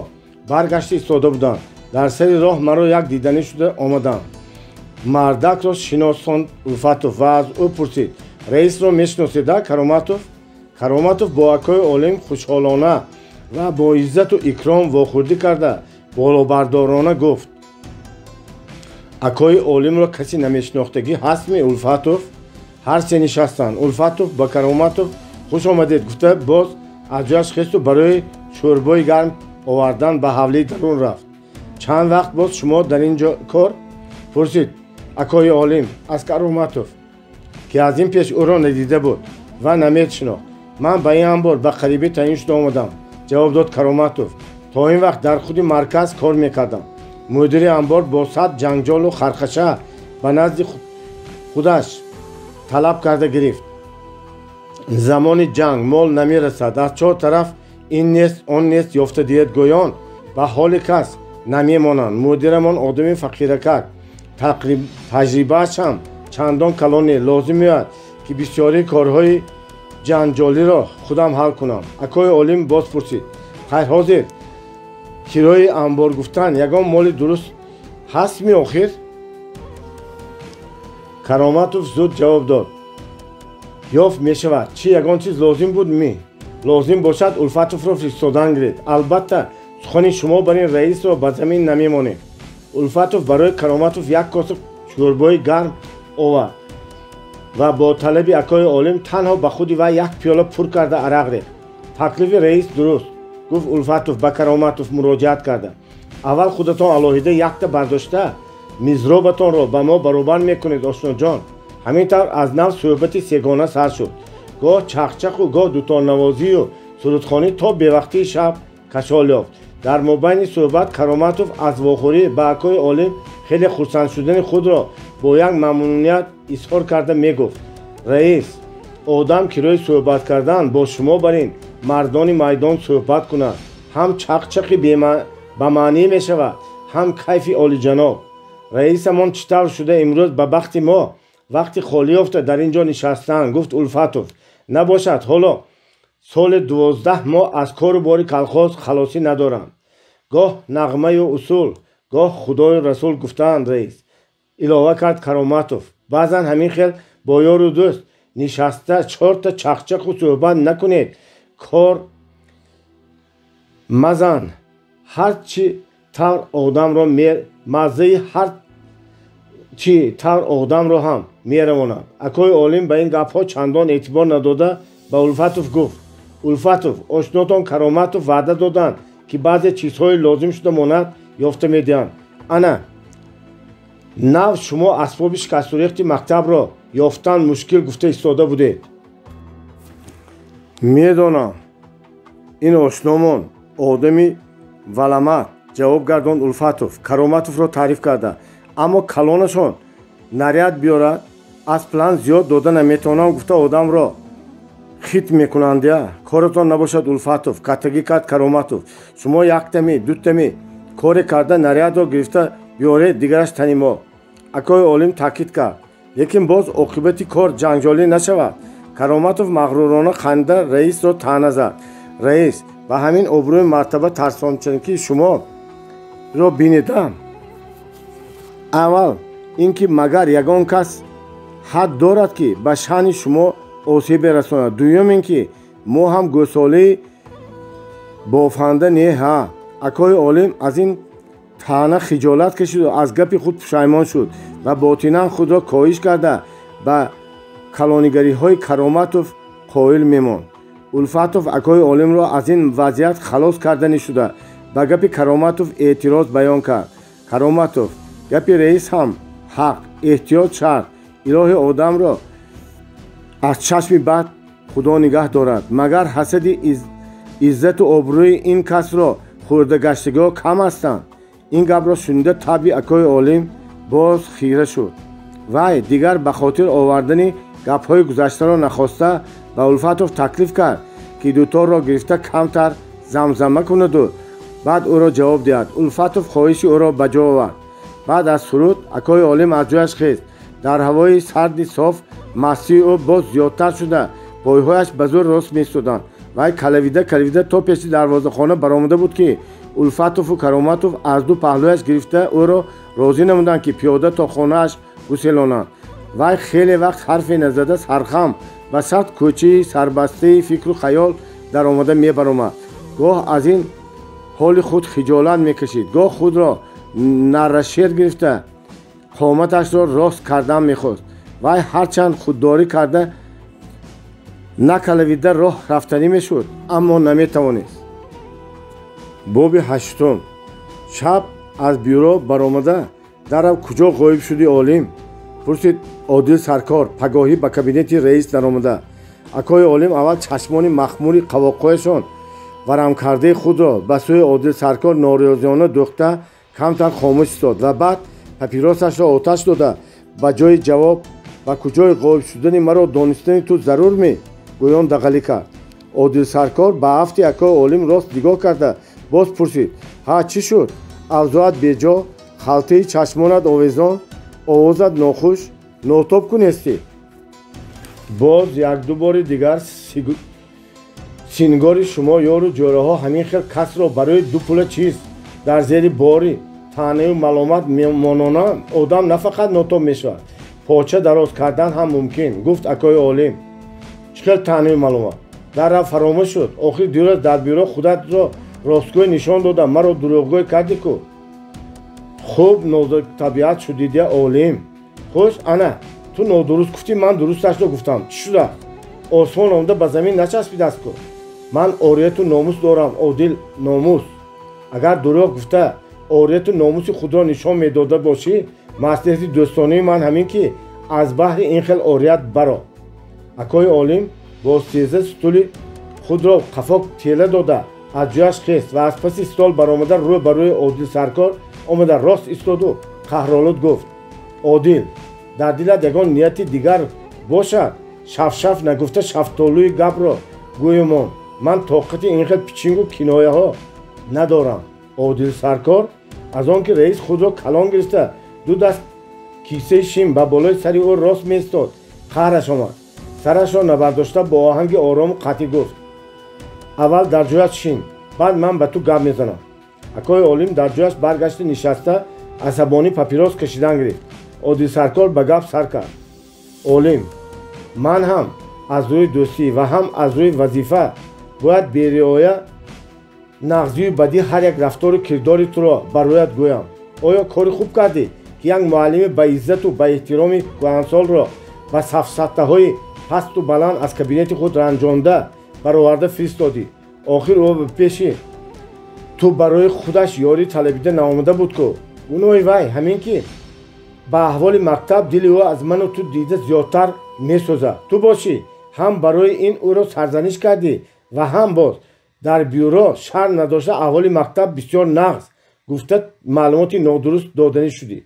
баргашта истода буданд. Дар сари роҳ маро як диданӣ шуда омаданд. Мардакро шиносонд Улфатов ва аз ӯ пурсид: раисро мешиносида Кароматов? Кароматов бо акои олим хушҳолона ва бо иззату икром вохӯрдӣ карда болобардорона гуфт: акои олимро каси намешинохтагӣ ҳастми Улфатов? ҳар се нишастанд. Улфатов ба Кароматов хуш омадед гуфта боз аз ҷояш хисту барои шӯрбои гарм овардан ба ҳавлии дарун рафт. Чанд вақт боз шумо дар ин ҷо кор? Пурсид акои олим аз Кароматов, ки аз ин пеш ӯро надида буд ва наметшинохт. Ман ба ин амбор ба қарибӣ таъин шуда омадам, ҷавоб дод Кароматов. То ин вақт дар худи марказ кор мекардам. мудири амбор бо сад ҷанҷолу хархаша ба назди худаш талаб карда гирифт. замони ҷанг мол намерасад, аз чор тараф ин нест он нест ёфта диҳед гӯён ба ҳоли кас намемонанд. мудирамон одами фақиракак, таҷрибааш ҳам чандон калон не. лозим меояд ки бисёри корҳои ҷанҷолиро худам ҳал кунам. акои олим боз пурсид: хайр ҳозир кирои амбор гуфтан ягон моли дуруст ҳастми охир? Кароматов зуд ҷавоб дод: ёфт мешавад. чӣ ягон чиз лозим буд? лозим бошад Улфатовро фиристодан гиред. албатта сухани шумо бар ин раисро ба замин намемонед. Улфатов барои Кароматов як коса шӯрбои гарм овард ва бо талаби акои олим танҳо ба худи вай як пиёла пур карда арақ рехт. таклифи раис дуруст, гуфт Улфатов ба Кароматов муроҷиат карда. аввал худатон алоҳида якта бардошта мизробатонро ба мо баробар мекунед ошноҷон. ҳамин тавр аз нав суҳбати сегона сар шуд. гоҳ чахчаху гоҳ дутоннавозию сурудхонӣ то бевақтии шаб кашол ёфт. дар мобайни суҳбат Кароматов аз вохӯрӣ ба акои олим хеле хурсанд шудани худро бо як мамнуният изҳор карда мегуфт: раис, одам кирои суҳбат кардан бо шумо бар ин мардони майдон суҳбат кунад ҳам чақчақи ба маънӣ мешавад, ҳам кайфи олиҷаноб. раисамон чӣ тавр шуда имрӯз ба бахти мо вақти холӣ ёфта дар ин ҷо нишастаанд, гуфт Улфатов. набошад ҳоло соли 12 моҳ аз кору бори колхоз халосӣ надоранд. гоҳ нағмаю усул, гоҳ худою расул, гуфтаанд раис. илова кард Кароматов. баъзан ҳамин хел бо ёру дӯст нишаста чорта чахчаху суҳбат накунед, кор мазан. ҳар чӣ тавр одамро маззаи ҳар чӣ тавр одамро ҳам меравонад. акои олим ба ин гапҳо чандон эътибор надода ба Улфатов гуфт: Улфатов, ошнотон Кароматов ваъда доданд ки баъзе чизҳои лозим шуда монад ёфта медиҳанд. ана нав шумо асбоби шикастурехти мактабро ёфтан мушкил гуфта истода будед. медонам ин ошномон одами валамат, ҷавоб гардонд Улфатов Кароматовро таъриф карда. аммо калонашон наряд биёрад, аз план зиёд дода наметавонам гуфта одамро хит мекунанд. я коратон набошад Улфатов, каттагӣ кард Кароматов. шумо яктами дутами коре карда нарядро гирифта биёред, дигараш тани мо. акои олим таъкид кард: лекин боз оқибати кор ҷанҷолӣ нашавад. Кароматов мағрурона ханда раисро таъна зад. раис, ба ҳамин обрӯи мартаба тарсончанки шуморо бинидам. аввал ин ки магар ягон кас ҳад дорад ки ба шаъни шумо осебе расонад. дуюм ин ки мо ҳам гӯсолаи бофанда не. ҳа. акои олим аз ин таъна хиҷолат кашиду аз гапи худ пушаймон шуд ва ботинан худро коҳиш карда ба калонигариҳои Кароматов қоил мемонд. Улфатов акои олимро аз ин вазъият халос карданӣ шуда ба гапи Кароматов эътироз баён кард. Кароматов: гапи раис ҳам ҳақ, эҳтиёт шарт. илоҳи одамро аз чашми бад худо нигаҳ дорад. магар ҳасади иззату обрӯи ин касро хӯрдагаштагиҳо кам ҳастанд. ин гапро шунида таби акои олим боз хира шуд. вай дигар ба хотир овардани гапҳои гузаштаро нахоста ба Улфатов таклиф кард ки дуторро гирифта камтар замзама кунаду بعد او را جواب دهد. الفاتوف خواهش او را به جا آورد. بعد از سرود اکای عالم از جایش خیست. در هوای سرد صاف مستی او باز زیادتر شده. پایهایش به زور راست می‌ایستادند. وی کلویده تا پیش دروازه خانه برآمده بود که الفاتوف و کراماتوف از دو پهلویش گرفته او را راضی نمودند که پیاده تا خانه‌اش گسیلانند. وی خیلی وقت حرفی نزده سرخم وسط کوچه سربسته فکر و خیال در آمده می‌برآمد. گاه از این حال خود خجالت می‌کشید، گاه خود را نرشیر گرفته قامتش را راست کردن می‌خواست. وی هرچند خودداری کرده نکلویده راه رفتنی میشد اما نمیتوانست. باب هشتم. شب از بیرو برآمده در کجا غایب شدی عالم؟ پرسید عادل سرکار پگاهی به کابینت رئیس درآمده. اکای عالم اول چشمان مخموری قواقعشان ورم کرده خود را به سوی عادل سرکار ناریازیانه دوخته کمتر خاموش ایستاد و بعد پپیراسش را آتش داده به جای جواب به کجای غایب شدن مرا دانستن تو ضرور می گویان دغلی کرد. عادل سرکار به هفت اکای عالم راست نگاه کرده باز پرسید ها چی شد؟ اوضاعت بیجا، خلطه چشمانت آویزان، آوازت ناخوش، ناتاب کنستی. باز یک دو بار دیگر سینگار شما یارو جوره ها همین خیل کس را برای دو پول چیز در زیر باری طعنه و ملامت میمانانه آدم نه فقط ناتاب میشود پاچه دراز کردن هم ممکن. گفت اکای عالم چقدر طعنه و ملامت در فراموش شد. آخر دیروز در بیرو خودت را راستگوی نشان دادم مرا دروغگوی کردی کو. خوب نازک طبیعت شدی دی عالم. خوش انا تو نادرست گفتی من درستش رو گفتم چی شده؟ آسمان آمده به زمین نچسبیده است کو. من عاریت و ناموس دارم عادل ناموس. اگر دروغ گفته عاریت و ناموس خود را نشان میداده باشی مصلحت دوستانه من همین که از بحر این خیل عاریت برا. اکای عالم با تیزه ستولی خود را قفاق تیله داده از جایش خیست و از پس استال برآمده روی بر روی عادل سرکار آمده راست ایستاد و قهرآلود گفت عادل در دلت یگان نیت دیگر باشد شف نگفته شفتالوی گپ را گویمان من طاقت این خیل پیچینگ و کنایه ها ندارم. عادل سرکار از آن که رئیس خود را کلان گرفته دو دست کیسه شیم به بالای سری او راست می‌ایستاد قهرش آمد. سرش را نبرداشته با آهنگ آرام و قطعی گفت اول در جایت شین بعد من به تو گپ میزنم. اکای عالم در جایش برگشت نشسته عصبانی پپیراس کشیدن گرفت. عادل سرکار به گپ سر کرد. عالم من هم از روی دوستی و هم از روی وظیفه باید بی رعایت نغزی و بدی هر یک رفتار و کردار تو را برایت گویم. آیا کاری خوب کردی که یک معلم با عزت و با احترام کهنسال را با سفسطه های پست و بلند از کابینت خود رنجانده برآورده فرستادی؟ آخر او به پیش تو برای خودش یاری طلبیده نآمده بود که اونوی وی همین که به احوال مکتب دل او از من و تو دیده زیادتر میسوزه. تو باشی هم برای این او را سرزنش کردی و هم باز در بیورو شرم نداشته احوال مکتب بسیار نقص گفته معلوماتی نادرست دادنی شدی.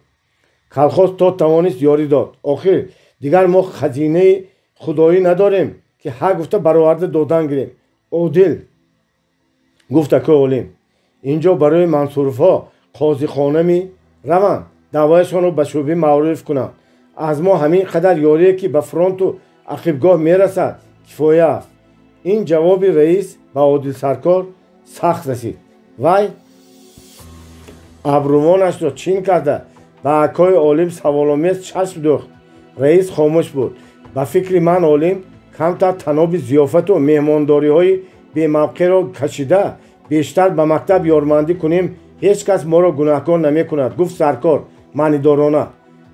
کلخواست تا توانست یاری داد. آخر دیگر ما خزینه خدایی نداریم که هر گفته برآورده دادن گیریم. عادل گفت اکای عالم اینجا برای منصورف ها قاضی خانه می روند دعوایشان رو به شعبه معروف کنند. از ما همین قدر یاریه که به فرانت و عقیبگاه میرسد کفایه است. این جواب رئیس به عادل سرکار سخت رسید. وی ابروانش را چین کرده به اکای عالم سوال‌آمیز چشم دوخت. رئیس خاموش بود. به فکر من عالم کمتر تناب ضیافت و مهمانداری های بی موقع را کشیده بیشتر به مکتب یارمندی کنیم هیچ کس ما را گناهکار نمی کند. گفت سرکار معنیدارانه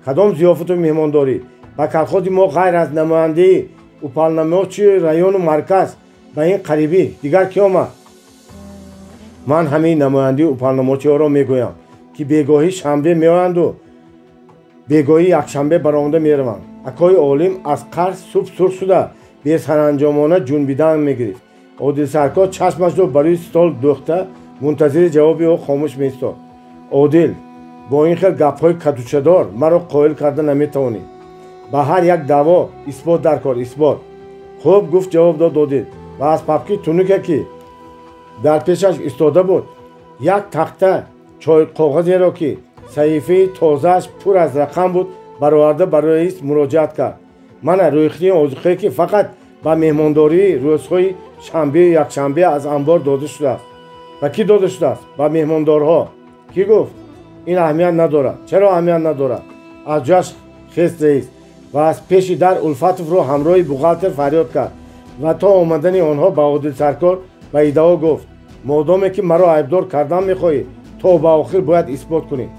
کدام ضیافت و مهمانداری؟ به کلخود ما غیر از نماینده اپالنامه‌چی رایون و مرکز به این قریبی دیگر کی آمد؟ من همین نماینده اپالنامه‌چی ها را میگویم که بیگاهی شنبه میآیند و بیگاهی یکشنبه برآمده میروند. اکای عالم از قرض صبح سرخ شده بی سرانجامانه جنبیدن میگرفت. عادل سرکار چشمش را برای ستال دوخته منتظر جواب او خاموش میایستاد. عادل با این خیل گپ‌های کدوچه‌دار مرا قائل کرده نمیتوانی. به هر یک دعوا اثبات در کار اثبات. خوب گفت جواب داد عادل و از پپکی تونوکه که در پیشش ایستاده بود یک تخته چای کاغذی را که صحیفه تازهش پر از رقم بود برآورده برای رئیس مراجعت کرد. من رویختی اوزخی که فقط با مهمانداری روزهای شنبه یکشنبه از انبار داده شده است. و کی داده شده است؟ با مهماندارها. کی گفت؟ این اهمیت ندارد. چرا اهمیت ندارد؟ از جاش خست رئیس و از پیش در الفاتوف رو همراه بوغالتر فریاد کرد و تا آمدن آنها با عادل سرکار به ادعا گفت مادامی که مرا عیبدار کردن میخواهی تا به آخر باید اثبات کنی.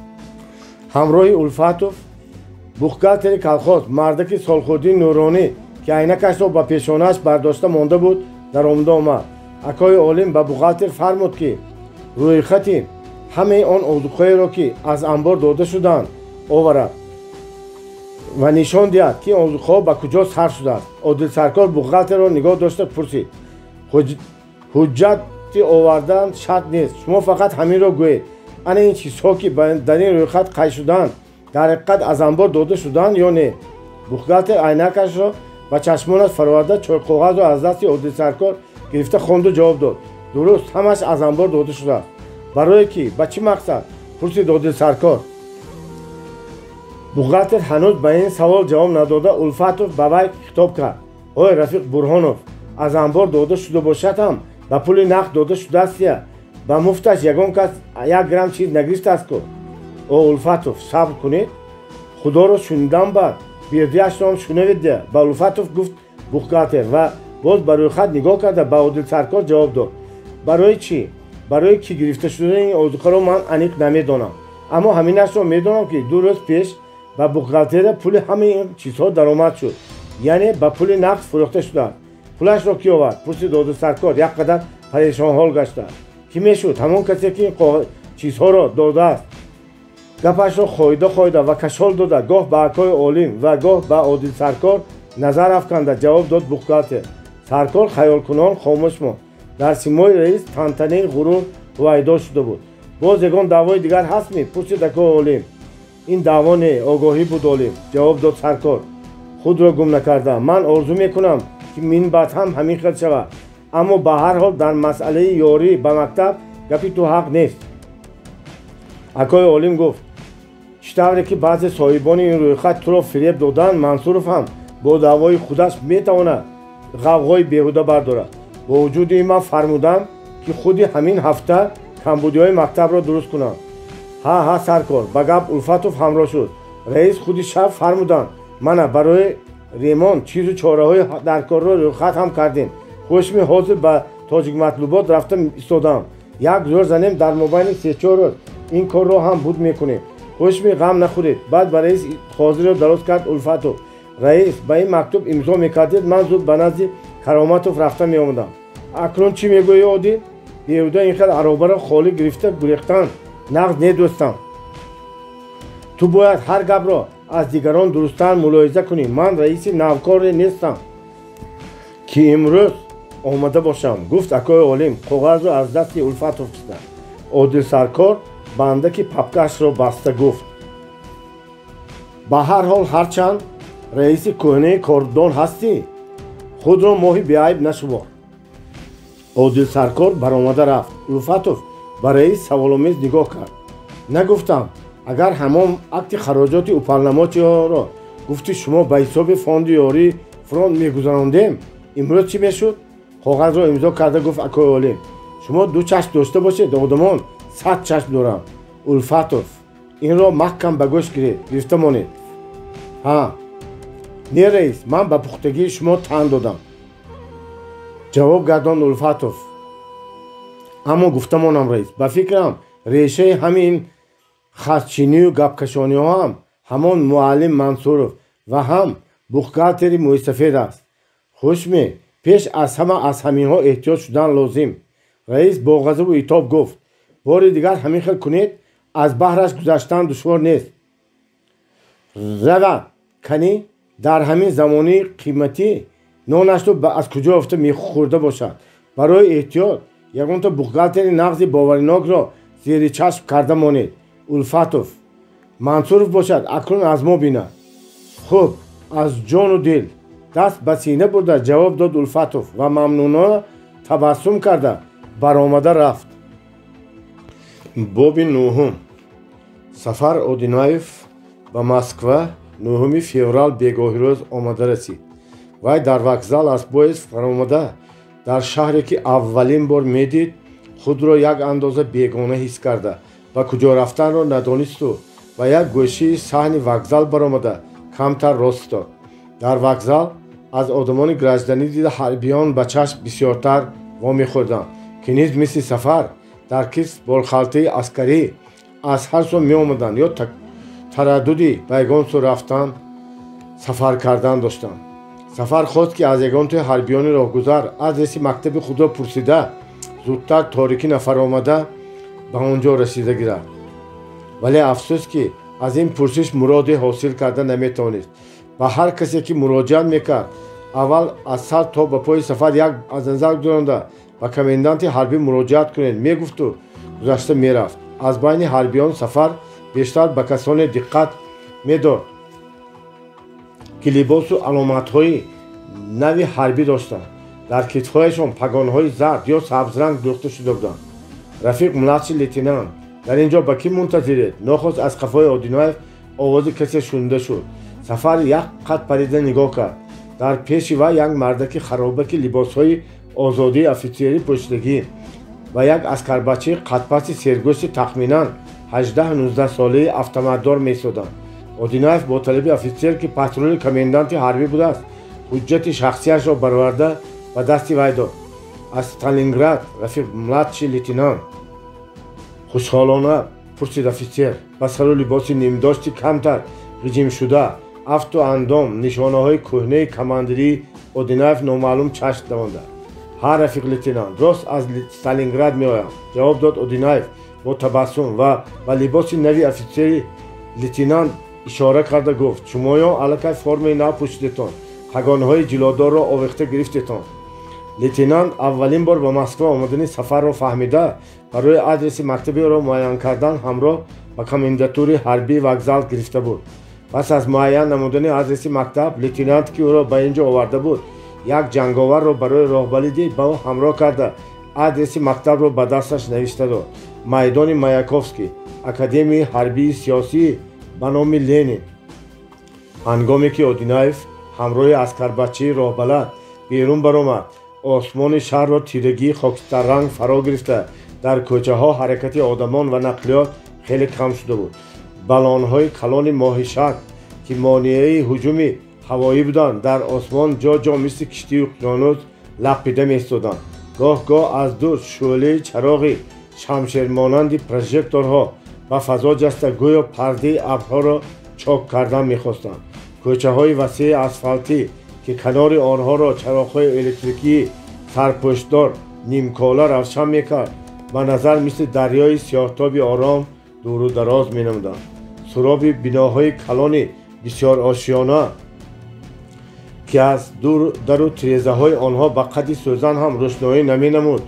همراه الفاتوف بوغالتر کلخاز مردک سالخوردی نورانی که عینکش را به پیشانه‌اش برداشته مانده بود در آمده آمد. اکای عالم به بوغالتر فرمود که روی خطی همه آن اوزوق‌های را که از انبار داده شدند آورد و نشان دهد که اوزوق‌ها به کجا سر شده است. عادل سرکار بوغالتر را نگاه داشته پرسید حجت آوردن شرط نیست، شما فقط همین را گویید. انا این چیزها که در این روی خط قید شدند در حقیقت از انبار داده شدند یا نه؟ بوغالتر عینکش را و چشمانش فرآورده چای کاغذ را از دست عادل سرکار گرفته خواند و جواب داد درست همش از انبار داده شده است. برای کی؟ به چه مقصد؟ پرسید عادل سرکار. بوغالتر هنوز به این سوال جواب نداده الفاتوف به وی خطاب کرد. آی رفیق برهانوف، از انبار داده شده باشد هم به پول نقد داده شده است یا به مفتش یگان کس یک گرم چیز نگرفته است که؟ او الفاتوف صبر کنید، خدا را شنیدم بعد بیردیش را هم شنوید ده. به الفاتوف گفت بوغالتر و باز برای خط نگاه کرده به عادل سرکار جواب داد. برای چی؟ برای کی گرفته شدن این اوزوق‌ها را من انیق نمیدانم، اما همینش را میدانم که 2 روز پیش به بوغالتر پول همه این چیزها درآمد شد، یعنی به پول نقد فروخته شده. پولش را کی آورد؟ پرسید عادل سرکار یک قدر پریشان حال گشته. کی میشد؟ همان کسی که این چیزها را داده است. گپش را خایده و کشال داده گاه به اکای عالم و گاه به عادل سرکار نظر افکنده جواب داد بوغالتر. سرکار خیال کنان خاموش ماند. در سیمای رئیس تنتنه غرور ویدا شده بود. باز یگان دعوای دیگر هست می؟ پرسید اکای عالم. این دعوا نه، آگاهی بود عالم. جواب داد سرکار. خود را گم نکرده. من آرزو میکنم که من بعد هم همین خیل شود، اما به هر حال در مسئله یاری به مکتب گپی تو حق نیست. اکای عالم گفت چطوری که بعضی صاحبان این روی خط تو را فریب دادن، منصورف هم با دعوای خودش میتواند غوغای بیهوده بردارد. با وجود این من فرمودم که خودی همین هفته کمبودی های مکتب را درست کنم. ها سرکار، به گپ الفاتوف همراه شد. رئیس خودی شب فرمودن من برای ریمان چیز و چاره های در کار را روی خط هم کردیم. خوشمی حاضر به تاجیک مطلوبات رفتم ایستادم. یک زور زنیم در مابین 3-4 روز این کار را هم بود میکنیم. خوشمی غم نخورید. بعد به رئیس حاضر را درست کرد الفاتوف. رئیس به این مکتوب امضا میکردید، من زود به نزد کراماتوف رفته می آمدم. اکنون چی میگویی عادل؟ بیهوده این خیلی عرابه را خالی گرفته گریختن نقد ندوستم. تو باید هر گپ را از دیگران درستن ملاحظه کنی. من رئیس نوکار نیستم که امروز آمده باشم. گفت اکای عالم کاغذ را از دست الفاتوف کشید. عادل سرکار بنده که پپکش را بسته گفت به هر حال هرچند رئیس کهنه کاردان هستی خود را ماهی بیعیب نشمار. عادل سرکار برآمده رفت. الفاتوف به رئیس سوال‌آمیز نگاه کرد. نگفتم اگر همان عقد خراجات اوپرنماچی ها را گفتی شما به حساب فاند یاری فرانت میگذراندیم، امروز چی میشد؟ کاغذ را امضا کرده گفت اکای عالم شما 2 چشم داشته باشید، آدمان 100 چشم دارم. الفاتوف این را محکم به گوش گرفته مانید. نه رئیس، من به پختگی شما تن دادم. جواب گردان الفاتوف. اما گفتمانم رئیس، به فکرم ریشه همین خطچینی و گپکشانی ها هم همان معلم منصورف و هم بوغالتر موسفید است. خوشمی پیش از همه از همین ها احتیاط شدن لازم. رئیس با غضب و عتاب گفت بار دیگر همین خیل کنید، از بحرش گذشتن دشوار نیست. روان کنی در همین زمانی قیمتی نانش رو از کجا افته میخورده باشد. برای احتیاط یگان تا بوغالتر نغز باورناک را زیر چشم کرده مانید. الفاتوف منصورف باشد اکنون از ما بیند. خوب، از جان و دل دست به سینه برده جواب داد الفاتوف و ممنونانه تبسم کرده برآمده رفت. боби нӯҳум. Сафар Одинаев ба Москва 9 феврал бегоҳирӯз омада расид. Вай дар вокзал аз поезд фаромада дар шаҳре ки аввалин бор медид, худро як андоза бегона ҳис карда ба куҷо рафтанро надонисту ба як гӯшии саҳни вокзал баромада камтар рост истод. Дар вокзал аз одамони гражданӣ дида ҳарбиён ба чашм бисёртар вомехӯрданд, ки низ мисли Сафар дар кис болхалтаи аскарӣ аз ҳар со меомаданд ё тараддуди ба ягон сӯ рафтан сафар кардан доштанд. Сафар хост ки аз ягонтои ҳарбиёни роҳгузар адреси мактаби худро пурсида зудтар торикӣ нафар омада ба он ҷо расида гирад. вале афсӯс ки аз ин пурсиш муроде ҳосил карда наметавонист. ба ҳар касе ки муроҷиат мекард, аввал аз сар то ба пои Сафар як аз назар гузаронда ба коменданти ҳарбӣ муроҷиат кунед мегуфту гузашта мерафт. аз байни ҳарбиён Сафар бештар ба касоне диққат медод ки либосу аломатҳои нави ҳарбӣ доштанд. дар китфҳояшон пагонҳои зард ё сабзранг дӯхта шуда буданд. рафиқ младши лейтенант: дар ин ҷо ба кӣ мунтазиред? Нохост аз қафои Одинаев овози касе шунида шуд. Сафар як қад парида нигоҳ кард. дар пеши вай як мардаки харобаки либосҳои озодии офитсерӣ пӯшидагӣ ва як аскарбачаи қадпасти сергӯшти тахминан 18-19 солаи автоматдор месоданд. Одинаев бо талаби офитсер ки патрули коменданти ҳарбӣ будааст, ҳуҷҷати шахсиашро бароварда ба дасти вай дод. аз Сталинград рафиқ младши лейтенант? хушҳолона пурсид офитсер. ба сару либоси нимдошти камтар ғиҷимшуда, афту андом нишонаҳои кӯҳнаи командирии Одинаев номаълум чашм давонда. ҳа рафиқ лейтенант, рост аз Сталинград меоям, ҷавоб дод Одинаев бо табассум ва ба либоси нави офитсери лейтенант ишора карда гуфт: шумоён аллакай формаи нав пӯшидетон, пагонҳои ҷилодорро овехта гирифтетон. лейтенант аввалин бор ба Москва омадани Сафарро фаҳмида барои адреси мактаби ӯро муайян кардан ҳамроҳ ба комендатури ҳарбии вокзал гирифта буд. пас аз муайян намудани адреси мактаб, лейтенант ки ӯро ба ин ҷо оварда буд, як ҷанговарро барои роҳбарӣ ба ӯ ҳамроҳ карда адреси мактабро ба дасташ навишта дод: майдони Маяковский, академияи ҳарбии сиёсӣ ба номи Ленин. ҳангоме ки Одинаев ҳамроҳи аскарбачаи роҳбалад берун баромад, осмони шаҳрро тирагии хокистарранг фаро гирифта, дар кӯчаҳо ҳаракати одамон ва нақлиёт хеле кам шуда буд. балонҳои калони моҳишак ки монеаи ҳуҷуми ҳавоӣ буданд, дар осмон ҷо ҷо мисли киштии уқёнус лапида меистоданд. гоҳ-гоҳ аз дур шӯълаи чароғи шамшермонанди прожекторҳо ба фазо ҷаста гӯё пардаи абрҳоро чок кардан мехостанд. кӯчаҳои васеи асфалтӣ ки канори онҳоро чароғҳои электрикии сарпӯшдор нимкола равшан мекард, ба назар мисли дарёи сиёҳтоби ором дуру дароз менамуданд. суроби биноҳои калони бисёрошёна ки аз дару тирезаҳои онҳо ба қадди сӯзан ҳам рӯшноӣ наменамуд,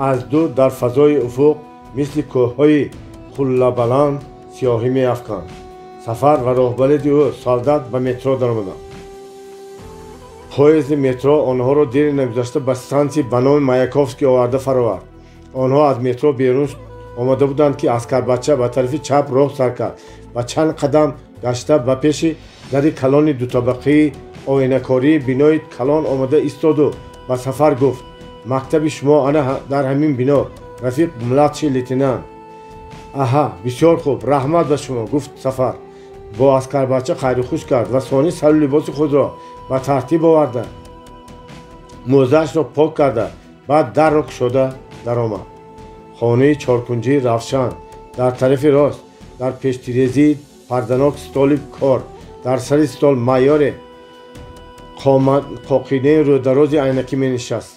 аз дур дар фазои уфуқ мисли кӯҳҳои хуллабаланд сиёҳӣ меафканд. Сафар ва роҳбари ӯ солдат ба метро даромаданд. поезди метро онҳоро дери нагузашта ба стансияи ба номи Маяковский оварда фаровард. онҳо аз метро берун омада буданд ки аскарбача ба тарафи чап роҳ сар кард ва чанд қадам гашта ба пеши дари калони дутабақаи оинакории бинои калон омада истоду ба Сафар гуфт: мактаби шумо ана дар ҳамин бино, рафиқ младши лейтенант. аҳа, бисёр хуб, раҳмат ба шумо, гуфт Сафар. бо аскарбача хайрухуш кард ва сони сару либоси худро ба тартиб оварда, мӯзаашро пок карда, баъд дарро кушода даромад. хонаи чоркунҷии равшан, дар тарафи рост, дар пештирезии парданок столи кор, дар сари стол майёре қоқинаи рӯдарози айнакӣ менишаст.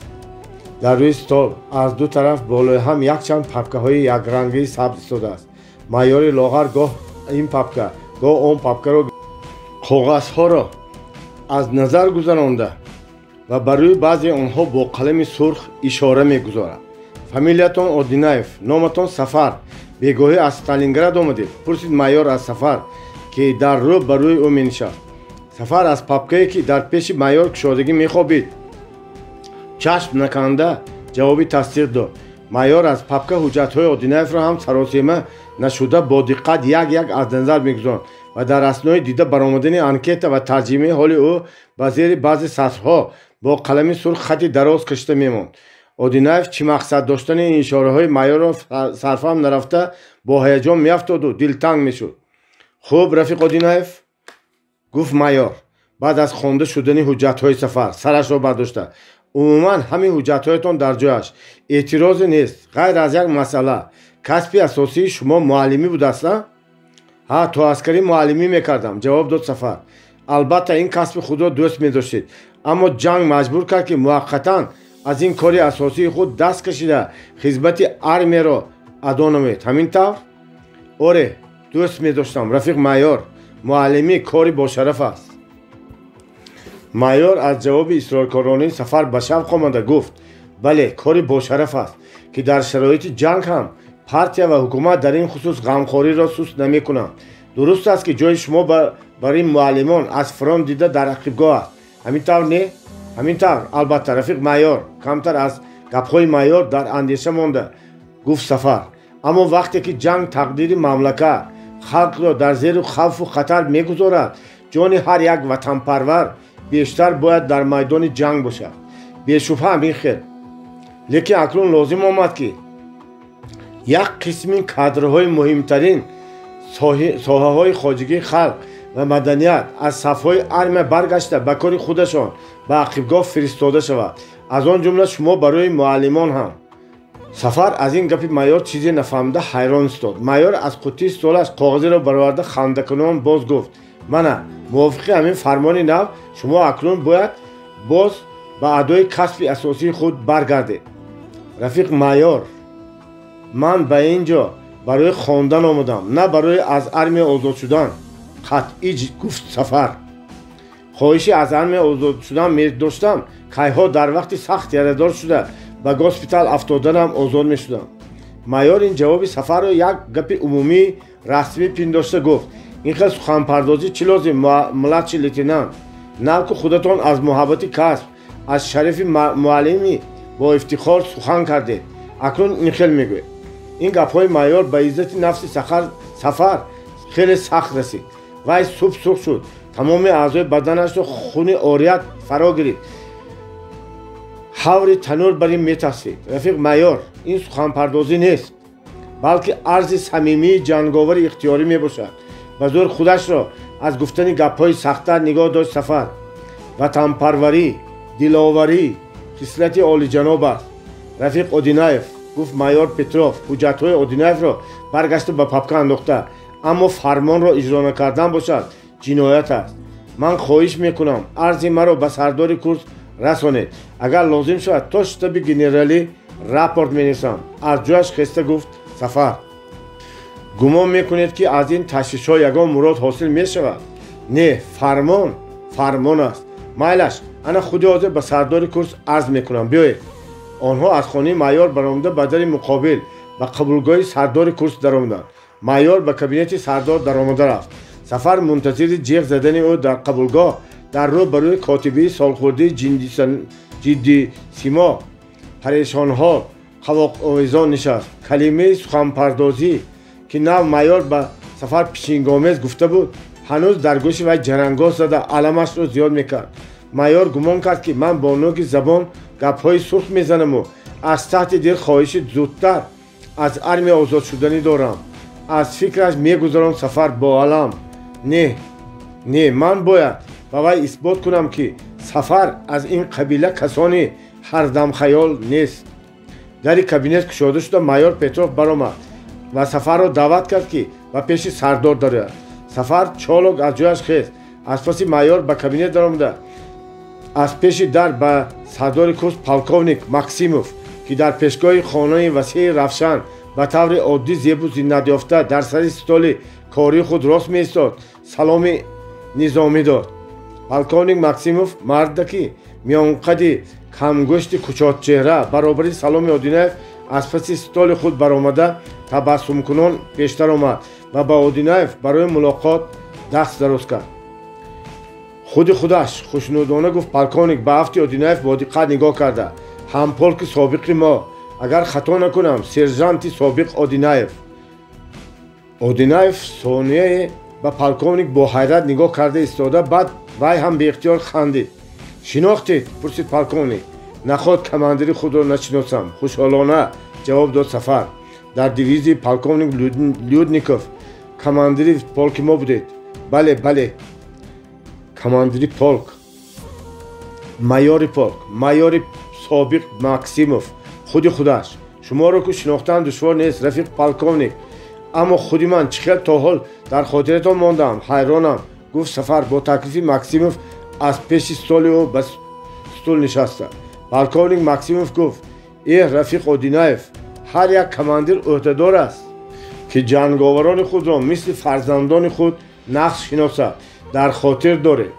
дар рӯи стол аз ду тараф болои ҳам якчанд папкаҳои якрангаи сабз истодааст. майёри лоғар гоҳ ин папка, гоҳ он папкаро коғазҳоро аз назар гузаронда ва бар рӯи баъзе онҳо бо қалами сурх ишора мегузорад: фамилиятон Одинаев, номатон Сафар, бегоҳӣ аз Сталинград омадед? пурсид майёр аз Сафар, ки дар рӯ ба рӯи ӯ менишаст. Сафар аз папкае ки дар пеши майёр кушодагӣ мехобид чашм наканда ҷавоби тасдиқ дод: майор аз папка ҳуҷҷатҳои Одинаевро ҳам саросима нашуда бо диққат як аз назар мегузонд ва дар аснои дида баромадани анкета ва тарҷимаи ҳоли ӯ ба зери баъзе сатрҳо бо қалами сурх хати дароз кашида мемонд. Одинаев чӣ мақсад доштани ин ишораҳои майорро сарфам нарафта бо ҳаяҷон меафтоду дилтанг мешуд. хуб Рафиқ Одинаев, гуфт майор баъд аз хонда шудани ҳуҷҷатҳои сафар сарашро бардошта, умуман ҳамин ҳуҷҷатҳоятон дар ҷояш, эътирозе нест. ғайр аз як масъала, касби асосии шумо муаллимӣ будааст? ҳа, то аскарӣ муаллимӣ мекардам, ҷавоб дод Сафар. албатта ин касби худро дӯст медоштед, аммо ҷанг маҷбур кард ки муваққатан аз ин кори асосии худ даст кашида хизмати армияро адо намоед. ҳамин тавр? оре, дӯст медоштам Рафиқ майор, муаллимӣ кори бошараф аст. майор аз ҷавоби исроркоронаи Сафар ба шавқ омада гуфт, бале, кори бошараф аст ки дар шароити ҷанг ҳам партия ва ҳукумат дар ин хусус ғамхориро суст намекунанд. дуруст аст ки ҷои шумо барои муаллимон аз фронт дида дар ақибгоҳ аст. ҳамин тавр не? ҳамин тавр, албатта Рафиқ майор. камтар аз гапҳои майор дар андеша монда гуфт Сафар. аммо вақте ки ҷанг тақдири мамлакат халқро дар зеру хавфу хатар мегузорад, ҷони ҳар як ватанпарвар бештар бояд дар майдони ҷанг бошад. бешубҳа ҳамин хел. лекин акнун лозим омад ки як қисми кадрҳои муҳимтарин соҳаҳои хоҷигии халқ ва маданият аз сафҳои армия баргашта ба кори худашон ба ақибгоҳ фиристода шавад. аз он ҷумла шумо барои муаллимон ҳам. Сафар аз ин гапи майор чизе нафаҳмида ҳайрон истод. майор аз қуттии столаш коғазеро бароварда хандакунон боз гуфт, мана мувофиқи ҳамин фармони нав шумо акнун бояд боз ба адои касби асосии худ баргардед. Рафиқ майор, ман ба ин ҷо барои хондан омадам, на барои аз армия озод шудан. қатъӣ гуфт Сафар. хоҳиши аз армия озод шудан медоштам, кайҳо дар вақти сахт ярадор шуда ба госпитал афтоданам озод мешудам. майор ин ҷавоби Сафарро як гапи умумӣ расмӣ пиндошта гуфт, ин хел суханпардозӣ чӣ лозим младши лейтенант? навку худатон аз муҳаббати касб, аз шарифи муаллимӣ бо ифтихор сухан кардед, акнун ин хел мегӯед. ин гапҳои майор ба иззати нафси Сафар хеле сахт расид. вай сух шуд, тамоми аъзои баданашро хуни орият фаро гирифт, ҳаври танӯр бар ин метафсид. Рафиқ майор, ин суханпардозӣ нест, балки арзи самимии ҷанговари ихтиёрӣ мебошад. ба зур худашро аз гуфтани гапҳои сахттар нигоҳ дошт Сафар. ватанпарварӣ, диловарӣ хислати олиҷаноб аст. Рафиқ Одинаев, гуфт майор Петров, ҳуҷҷатҳои Одинаевро баргашта ба папка андохта, аммо фармонро иҷро накардан бошад ҷиноят аст. ман хоҳиш мекунам арзи маро ба сардори курс расонед. агар лозим шавад то штаби генералӣ рапорт менависам. аз ҷояш хеста гуфт Сафар. гумон мекунед ки аз ин ташвишҳо ягон мурод ҳосил мешавад? не, фармон аст. майлаш, ана худи ҳозир ба сардори курс арз мекунам, биёед. онҳо аз хонаи майор баромада ба дари муқобил ба қабулгоҳи сардори курс даромаданд. майор ба кабинети сардор даромада рафт. Сафар мунтазири ҷиғ задани ӯ дар қабулгоҳ дар рӯ ба рӯи котибии солхӯрдии ҷиддисимо парешонҳол қавоқовизон нишаст. калимаи суханпардозӣ ки нав майор ба Сафар пишингомез гуфта буд, ҳанӯз дар гӯши вай ҷарангоҳ зада аламашро зиёд мекард. майор гумон кард ки ман бо нӯки забон гапҳои сурх мезанаму аз таҳти дил хоҳиши зудтар аз армия озод шуданӣ дорам. аз фикраш мегузаронд Сафар бо алам. не, ман бояд ба вай исбот кунам ки Сафар аз ин қабила касони ҳардамхаёл нест. дари кабинет кушода шуда майор Петров баромад ва Сафарро даъват кард ки ба пеши сардор дарояд. Сафар чолок аз ҷояш хест, аз паси майор ба кабинет даромада аз пеши дар ба сардори курс полковник Максимов ки дар пешгоҳи хонаи васеи равшан ба таври оддӣ зебу зиннат ёфта дар сари столи кории худ рост меистод, саломи низомӣ дод. полковник Максимов мардаки миёнқади камгӯшти кучотчеҳра баробари саломи Одинаев аз паси столи худ баромада табассумкунон пештар омад ва ба Одинаев барои мулоқот даст дароз кард. худи худаш хушнудона гуфт полковник ба афти Одинаев бо диққат нигоҳ карда, ҳамполки собиқи мо اگر خطا نکنم سرژانت سابق одинаев сонияе ба полковник бо ҳайрат нигоҳ карда истода, баъд вай ҳам беихтиёр хандид. шинохтед? пурсид полковник. нахоҳд командири худро начиносам, хушҳолона ҷавоб дод Сафар. дар дивизияи полковник Людников командири полки мо будед? бале, бале. командири полк, майори полк, майори собиқ Максимов, худи худаш. шуморо ку шинохтан душвор нест, рафиқ полковник. аммо худи ман чӣ хел то ҳол дар хотиратон мондаам, ҳайронам, гуфт Сафар бо таклифи Максимов аз пеши столи ӯ ба стул нишаста. полковник Максимов гуфт: рафиқ Одинаев, ҳар як командир ӯҳдадор аст, ки ҷанговарони худро мисли фарзандони худ нақш шиносад, дар хотир доред.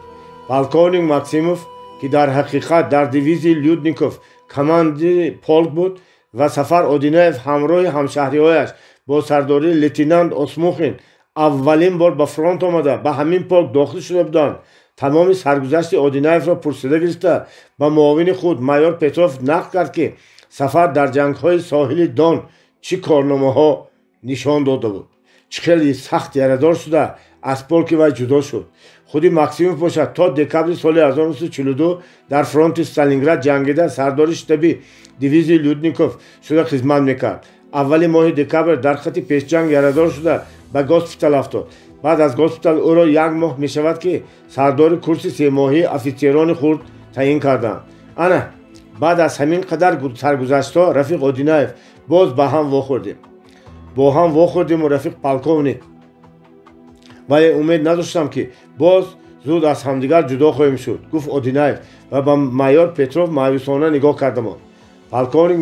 полковник Максимов, ки дар ҳақиқат дар дивизияи Людников командири полк буд ва Сафар Одинаев ҳамроҳи ҳамшаҳриҳояш бо сардории лейтенант Осмухин аввалин бор ба фронт омада ба ҳамин полк дохил шуда буданд, тамоми саргузашти Одинаевро пурсида гирифта ба муовини худ майор Петров нақл кард, ки Сафар дар ҷангҳои соҳили Дон чӣ корномаҳо нишон дода буд, чӣ хеле сахт ярадор шуда аз полки вай ҷудо шуд. худи Максимов бошад, то декабри соли 1942 дар фронти Сталинград ҷангида сардори штаби дивизияи Людников шуда хизмат мекард. аввали моҳи декабр дар хати пешҷанг ярадор шуда ба госпитал афтод. баъд аз госпитал ӯро як моҳ мешавад, ки сардори курси семоҳии офитсерони хурд таъин карданд. ана баъд аз ҳамин қадар саргузаштҳо рафиқ Одинаев боз ба ҳам вохӯрдиму рафиқ полковник, вале умед надоштам, ки боз зуд аз ҳамдигар ҷудо хоҳем шуд, гуфт Одинаев ва ба майор Петров маъюсона нигоҳ карда монд. полковник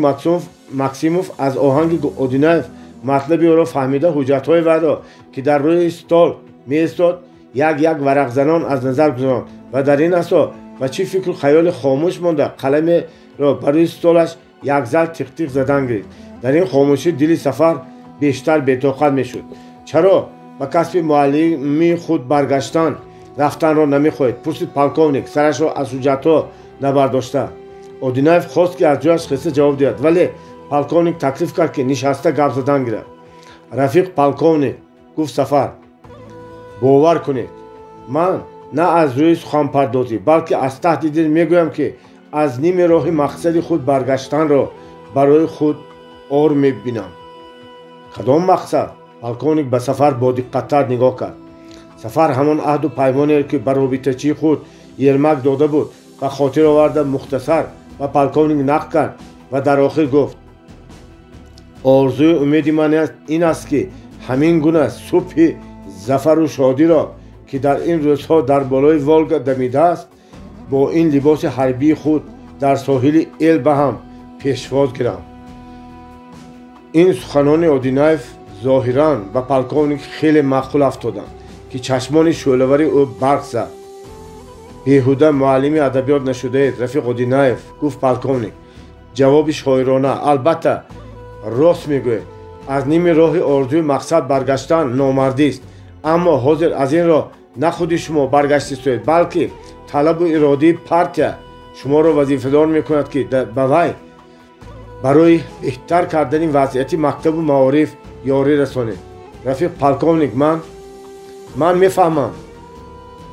Максимов аз оҳанги Одинаев матлаби ӯро фаҳмида ҳуҷҷатҳои вайро, ки дар рӯи стол меистод, як варақзанон аз назар гузаронд ва дар ин асос ба чӣ фикру хаёле хомӯш монда, қаламеро ба рӯи столаш як зал тиқ-тиқ задан гирифт. дар ин хомӯшӣ дили Сафар бештар бетоқат мешуд. чаро ба касби муаллими худ баргаштан рафтанро намехоҳед? пурсид полковник, сарашро аз ҳуҷҷатҳо набардошта. Одинаев хост, ки аз ҷояш хиста ҷавоб диҳад, вале полковник таклиф кард, ки нишаста гап задан гирад. рафиқ полковник, гуфт Сафар, бовар кунед, ман на аз рӯи суханпардозӣ, балки аз таҳти дил мегӯям, ки аз ними роҳи мақсади худ баргаштанро барои худ ор мебинам. кадом мақсад? полковник ба Сафар бо диққаттар нигоҳ кард. Сафар ҳамон аҳду паймонеро, ки ба робитачии худ Ермак дода буд, ба хотир оварда мухтасар ба полковник нақл кард ва дар охир гуфт: орзуи умеди ман ин аст, ки ҳамин гуна субҳи зафару шодиро, ки дар ин рӯзҳо дар болои Волга дамидааст, бо ин либоси ҳарбии худ дар соҳили Элба ҳам пешвоз гирам. ин суханони Одинаев зоҳиран ба полковник хеле маъқул афтоданд, ки чашмони шӯълавари ӯ барқ зад. беҳуда муаллими адабиёт нашудаед, рафиқ Одинаев, гуфт полковник. ҷавоби шоирона: албатта рост мегӯед. аз ними роҳи орзуи мақсад баргаштан номардист, аммо ҳозир аз ин роҳ на худи шумо баргаштистоед, балки талабу иродии партия шуморо вазифадор мекунад, ки ба вай барои беҳтар кардани вазъияти мактабу маориф ёрӣ расонед. рафиқ полковник, ман мефаҳмам.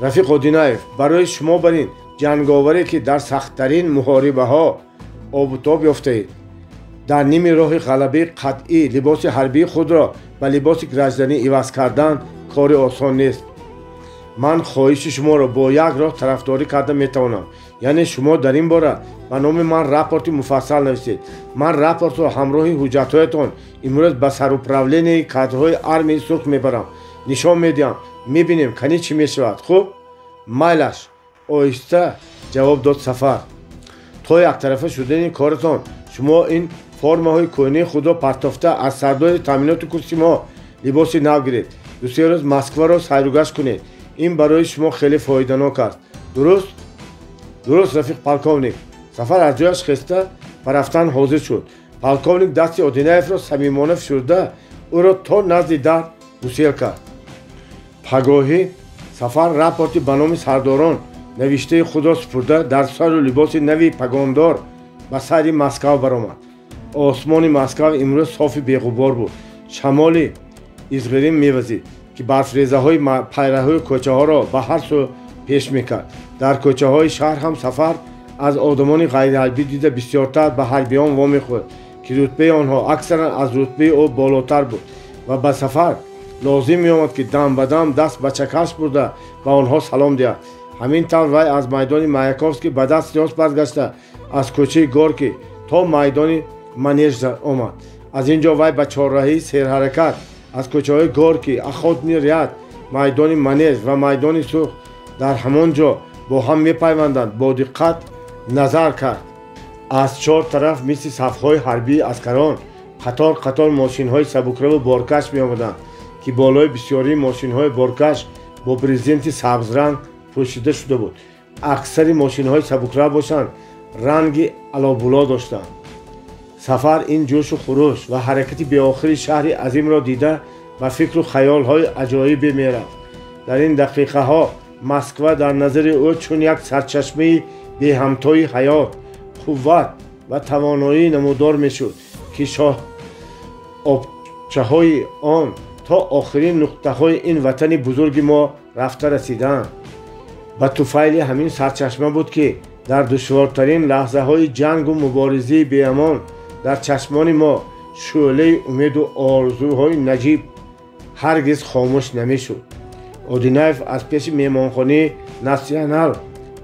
рафиқ Одинаев, барои шумо бар ин ҷанговаре, ки дар сахттарин муҳорибаҳо обутоб ёфтаед, дар ними роҳи ғалабаи қатъӣ либоси ҳарбии худро ба либоси гражданӣ иваз кардан кори осон нест. ман хоҳиши шуморо бо як роҳ тарафдорӣ карда метавонам, яъне шумо дар ин бора ба номи ман рапорти муфассал нависед. ман рапортро ҳамроҳи ҳуҷҷатҳоятон имрӯз ба саруправленияи кадрҳои армияи сурх мебарам, нишон медиҳам, мебинем канӣ чӣ мешавад. хуб, майлаш, оҳиста ҷавоб дод Сафар. то яктарафа шудани коратон шумо ин формаҳои кӯҳнаи худро партофта аз сардори таъминоти курси мо либоси нав гиред, ду-се рӯз Москваро сайругашт кунед. ин барои шумо хеле фоиданок аст. дуруст? дуруст, рафиқ полковник. Сафар аз ҷояш хеста ба рафтан ҳозир шуд. полковник дасти Одинаевро самимона фишурда ӯро то назди дар гусел кард. пагоҳӣ Сафар рапорти ба номи сардорон навиштаи худро супурда дар сару либоси нави пагондор ба сайри Москав баромад. осмони Москва имрӯз софи беғубор буд. Шамоли изғирин мевазид, ки барфрезаҳои пайраҳои кӯчаҳоро ба ҳар сӯ пеш мекард. Дар кӯчаҳои шаҳр ҳам Сафар аз одамони ғайриҳарбӣ дида бисёртар ба ҳарбиён вомехӯрд, ки рутбаи онҳо аксаран аз рутбаи ӯ болотар буд ва ба Сафар лозим меомад, ки дам ба дам даст ба чакаш бурда ба онҳо салом диҳад. ҳамин тавр вай аз майдони Маяковский ба даст ёз баргашта аз кӯчаи Горкӣ то майдони Манеж омад. аз ин ҷо вай ба чорраҳии серҳаракат аз кӯчаҳои Горкӣ, Охотни Ряд, майдони Манеж ва майдони Сурх дар ҳамон ҷо бо ҳам мепайванданд бо диққат назар кард. аз чор тараф мисли сафҳои ҳарбии аскарон қатор қатор мошинҳои сабукраву боркаш меомаданд, ки болои бисёрии мошинҳои боркаш бо брезенти сабзранг пӯшида шуда буд. аксари мошинҳои сабукрав бошанд ранги алобуло доштанд. Сафар ин ҷӯшу хурӯш ва ҳаракати беохири шаҳри азимро дида ба фикру хаёлҳои аҷоибе мерафт. дар ин дақиқаҳо Москва дар назари ӯ чун як сарчашмаи беҳамтои ҳаёт, қувват ва тавоноӣ намудор мешуд, ки шоҳобчаҳои он то охирин нуқтаҳои ин ватани бузурги мо рафта расиданд. ба туфайли ҳамин сарчашма буд, ки дар душвортарин лаҳзаҳои ҷангу муборизаи беамон дар чашмони мо шӯълаи умеду орзуҳои наҷиб ҳаргиз хомӯш намешуд. Одинаев аз пеши меҳмонхонаи Насионал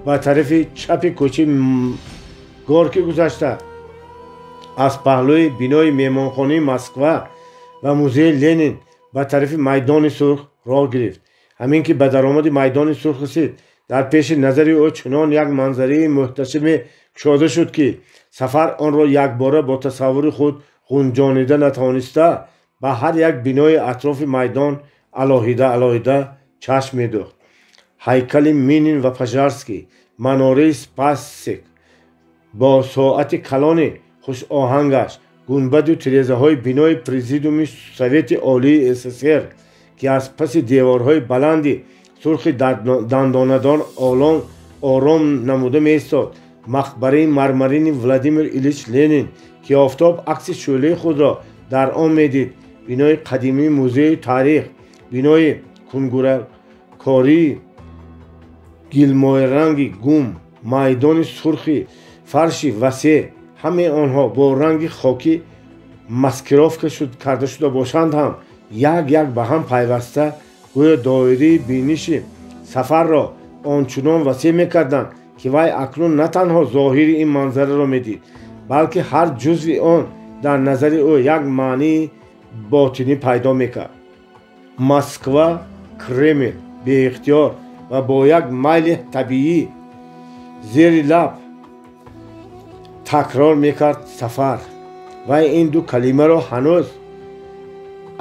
ба тарафи чапи кӯчаи Горкӣ гузашта аз паҳлӯи бинои меҳмонхонаи Москва ва музеи Ленин ба тарафи майдони Сурх роҳ гирифт. ҳамин ки ба даромади майдони Сурх расид, дар пеши назари ӯ чунон як манзараи муҳташиме кушода шуд, ки Сафар онро якбора бо тасаввури худ ғунҷонида натавониста ба ҳар як бинои атрофи майдон алоҳида чашм медӯхт. ҳайкали Минин ва Пожарский, манораи Спассик бо соати калони хушоҳангаш, гунбаду тирезаҳои бинои Президиуми Совети Олии СССР, ки аз паси деворҳои баланди сурхи дандонадон ором намуда меистод, мақбараи мармарини Владимир Илич Ленин, ки офтоб акси шӯълаи худро дар он медид, бинои қадимии Музеи Таърих, бинои кунгуракории гилмоиранги Гум, майдони Сурхи фарши васеъ, ҳамаи онҳо бо ранги хокӣ маскировка карда шуда бошанд ҳам як як ба ҳам пайваста гӯё доираи биниши Сафарро ончунон васеъ мекарданд, ки вай акнун на танҳо зоҳири ин манзараро медид, балки ҳар ҷузви он дар назари ӯ як маънии ботинӣ пайдо мекард. Москва, Кремл беихтиёр ва бо як майли табиӣ зери лаб такрор мекард Сафар. вай ин ду калимаро ҳанӯз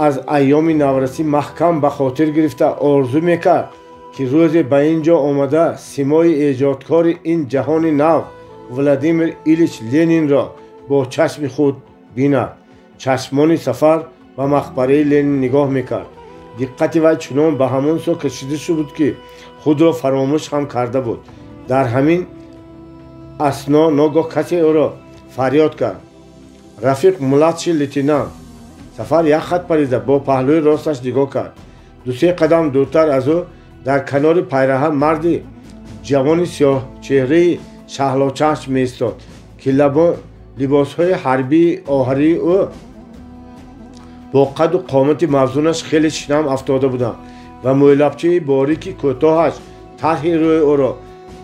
аз айёми наврасӣ маҳкам ба хотир гирифта орзу мекард, ки рӯзе ба ин ҷо омада симои эҷодкори ин ҷаҳони нав Владимир Илич Ленинро бо чашми худ бинад. чашмони Сафар ба мақбараи Ленин нигоҳ мекард. диққати вай чунон ба ҳамон со кашида шуд буд, ки худро фаромӯш ҳам карда буд. дар ҳамин асно ногоҳ касе ӯро фарёд кард: рафиқ младший лейтенант. Сафар як хат парида бо паҳлӯи росташ нигоҳ кард. ду-се қадам дуртар аз ӯ дар канори пайраҳа марди ҷавони сиёҳчеҳраи шаҳлочашм меистод, ки либосҳои ҳарбии оҳарии ӯ бо қадду қомати мавзунаш хеле шинам афтода буданд ва мӯйлабчаи борики кӯтоҳаш тарҳи рӯи ӯро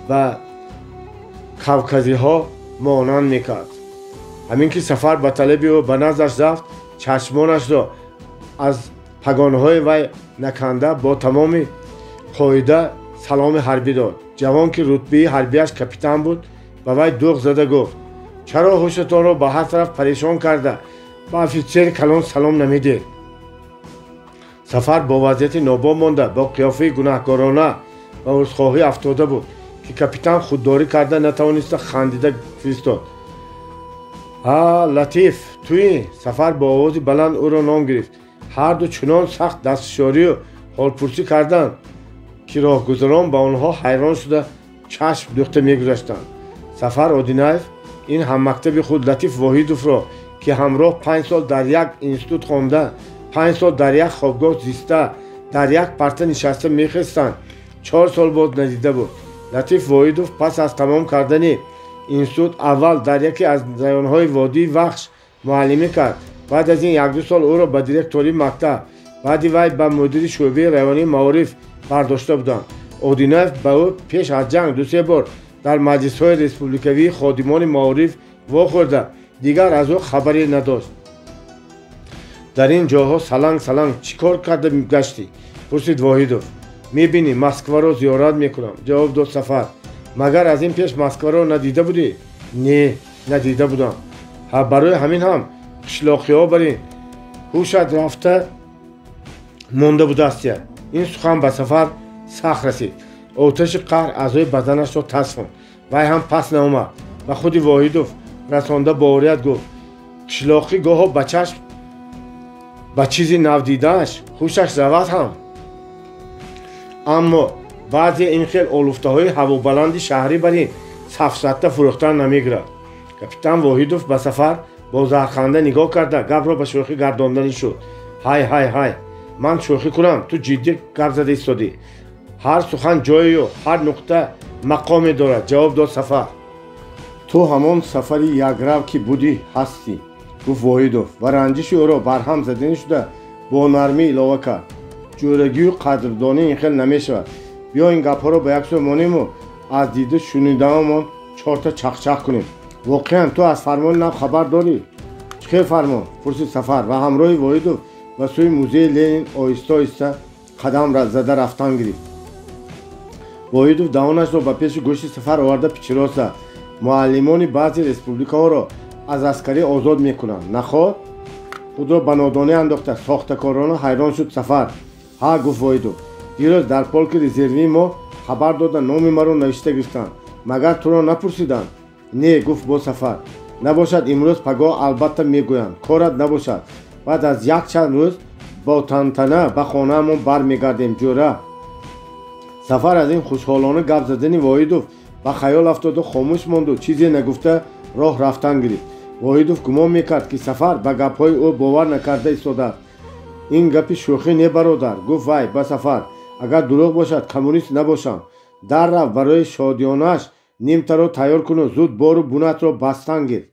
ба кавказиҳо монанд мекард. ҳамин ки Сафар ба талаби ӯ ба назарш рафт, чашмонашро аз пагонаҳои вай наканда бо тамоми қоида саломи ҳарбӣ дод. ҷавон, ки рутбаи ҳарбияш капитан буд, ба вай дуғ зада гуфт: чаро ҳушатонро ба ҳар тараф парешон карда ба офитсери калон салом намедиҳед? Сафар бо вазъияти нобоб монда, бо қиёфаи гунаҳкорона ва узрхоҳӣ афтода буд, ки капитан худдорӣ карда натавониста хандида фиристод: Латиф, туӣ? Сафар бо овози баланд ӯро ном гирифт. ҳарду чунон сахт дастфишорию ҳолпурсӣ карданд, ки роҳгузарон ба онҳо ҳайрон шуда чашм дӯхта мегузаштанд. Сафар Одинаев ин ҳаммактаби худ Латиф Воҳидовро, که همراه 5 سال در یک اینستیتوت خوانده، 5 سال در یک خوابگاه زیسته، در یک پرده نشسته میخستند. 4 سال باز ندیده بود. لطیف واحدوف پس از تمام کردن اینستیتوت اول در یکی از رایونهای وادی وخش معلمی کرد. بعد از این 1-2 سال او را به دیرکتوری مکتب، بعدی وی به مدیر شعبه رایونی معارف برداشته بودند. اودینوف به او پیش از جنگ 2-3 بار در مجلس‌های ریسپوبلیکوی خادمان معارف واخورده، دیگر از او خبری نداشت. در این جاها سلنگ چیکار کرده گشتی؟ پرسید واحدوف. میبینی مسکو را زیارت میکنم، جواب داد سفر. مگر از این پیش مسکو را ندیده بودی؟ نه، ندیده بودم. برای همین هم قشلاقی ها برین هوشت رفته مانده بوده است. این سخن به سفر سخت رسید. آتش قهر اعضای بدنش را تصفاند. وی هم پس نآمد و خود واحدوف رسانده با اوریت گفت قشلاقی گاها به چشم به چیزی نو دیدهش خوشش رود هم. اما بعضی این خیل آلوفته های هوابلند شهری بر این سفسطه فروختن نمیگیرد. کاپیتان واحدوف به سفر با زهرخنده نگاه کرده گپ را به شوخی گرداندنی شد. های من شوخی کنم، تو جدی گپ زده ایستادی. هر سخن جایی و هر نقطه مقامی دارد، جواب داد سفر. تو همان سفری یکرو که بودی هستی، گفت واحدوف و رنجش او را برهم زدنی شده با نرمی الهه کرد. جورگی و قدردانی این خیل نمیشود. بیا این گپ ها را به یک سو مانیم و از دیده شنیدهمان 4 تا چخ کنیم. واقعا تو از فرمان نو خبر داری؟ چه فرمان؟ پرسید سفر و همراه واحدوف و سوی موزه لنین آهسته قدم را زده رفتن گرفت. واحدوف دهانش را به پیش گوش سفر آورده پیچراست زد. معلمان بعضی ریسپوبلیکا را از عسکری آزاد میکنند، نخواد؟ خود را به نادانی انداخته ساختکارانه حیران شد سفر. ها، گفت واحدوف، دیروز در پولک رزروی ما خبر دادن نام مرا نوشته گرفتند. مگر تو را نپرسیدند؟ نه، گفت با سفر. نباشد امروز پگاه البته میگویند کارت نباشد. بعد از یک چند روز با تنتنه به خانه‌مان برمیگردیم جوره. سفر از این خوشحالانه گپ زدن واحدوف به خیال افتاد و خاموش ماند و چیزی نگفته راه رفتن گرفت. واحدوف گمان میکرد که سفر به گپ‌های او باور نکرده ایستاده است. این گپی شوخی نه برادر، گفت وی به سفر. اگر دروغ باشد کمونیست نباشم. در رفت برای شادیانش نیمتر را تیار کن و زود بار و بونت را بستن گیر.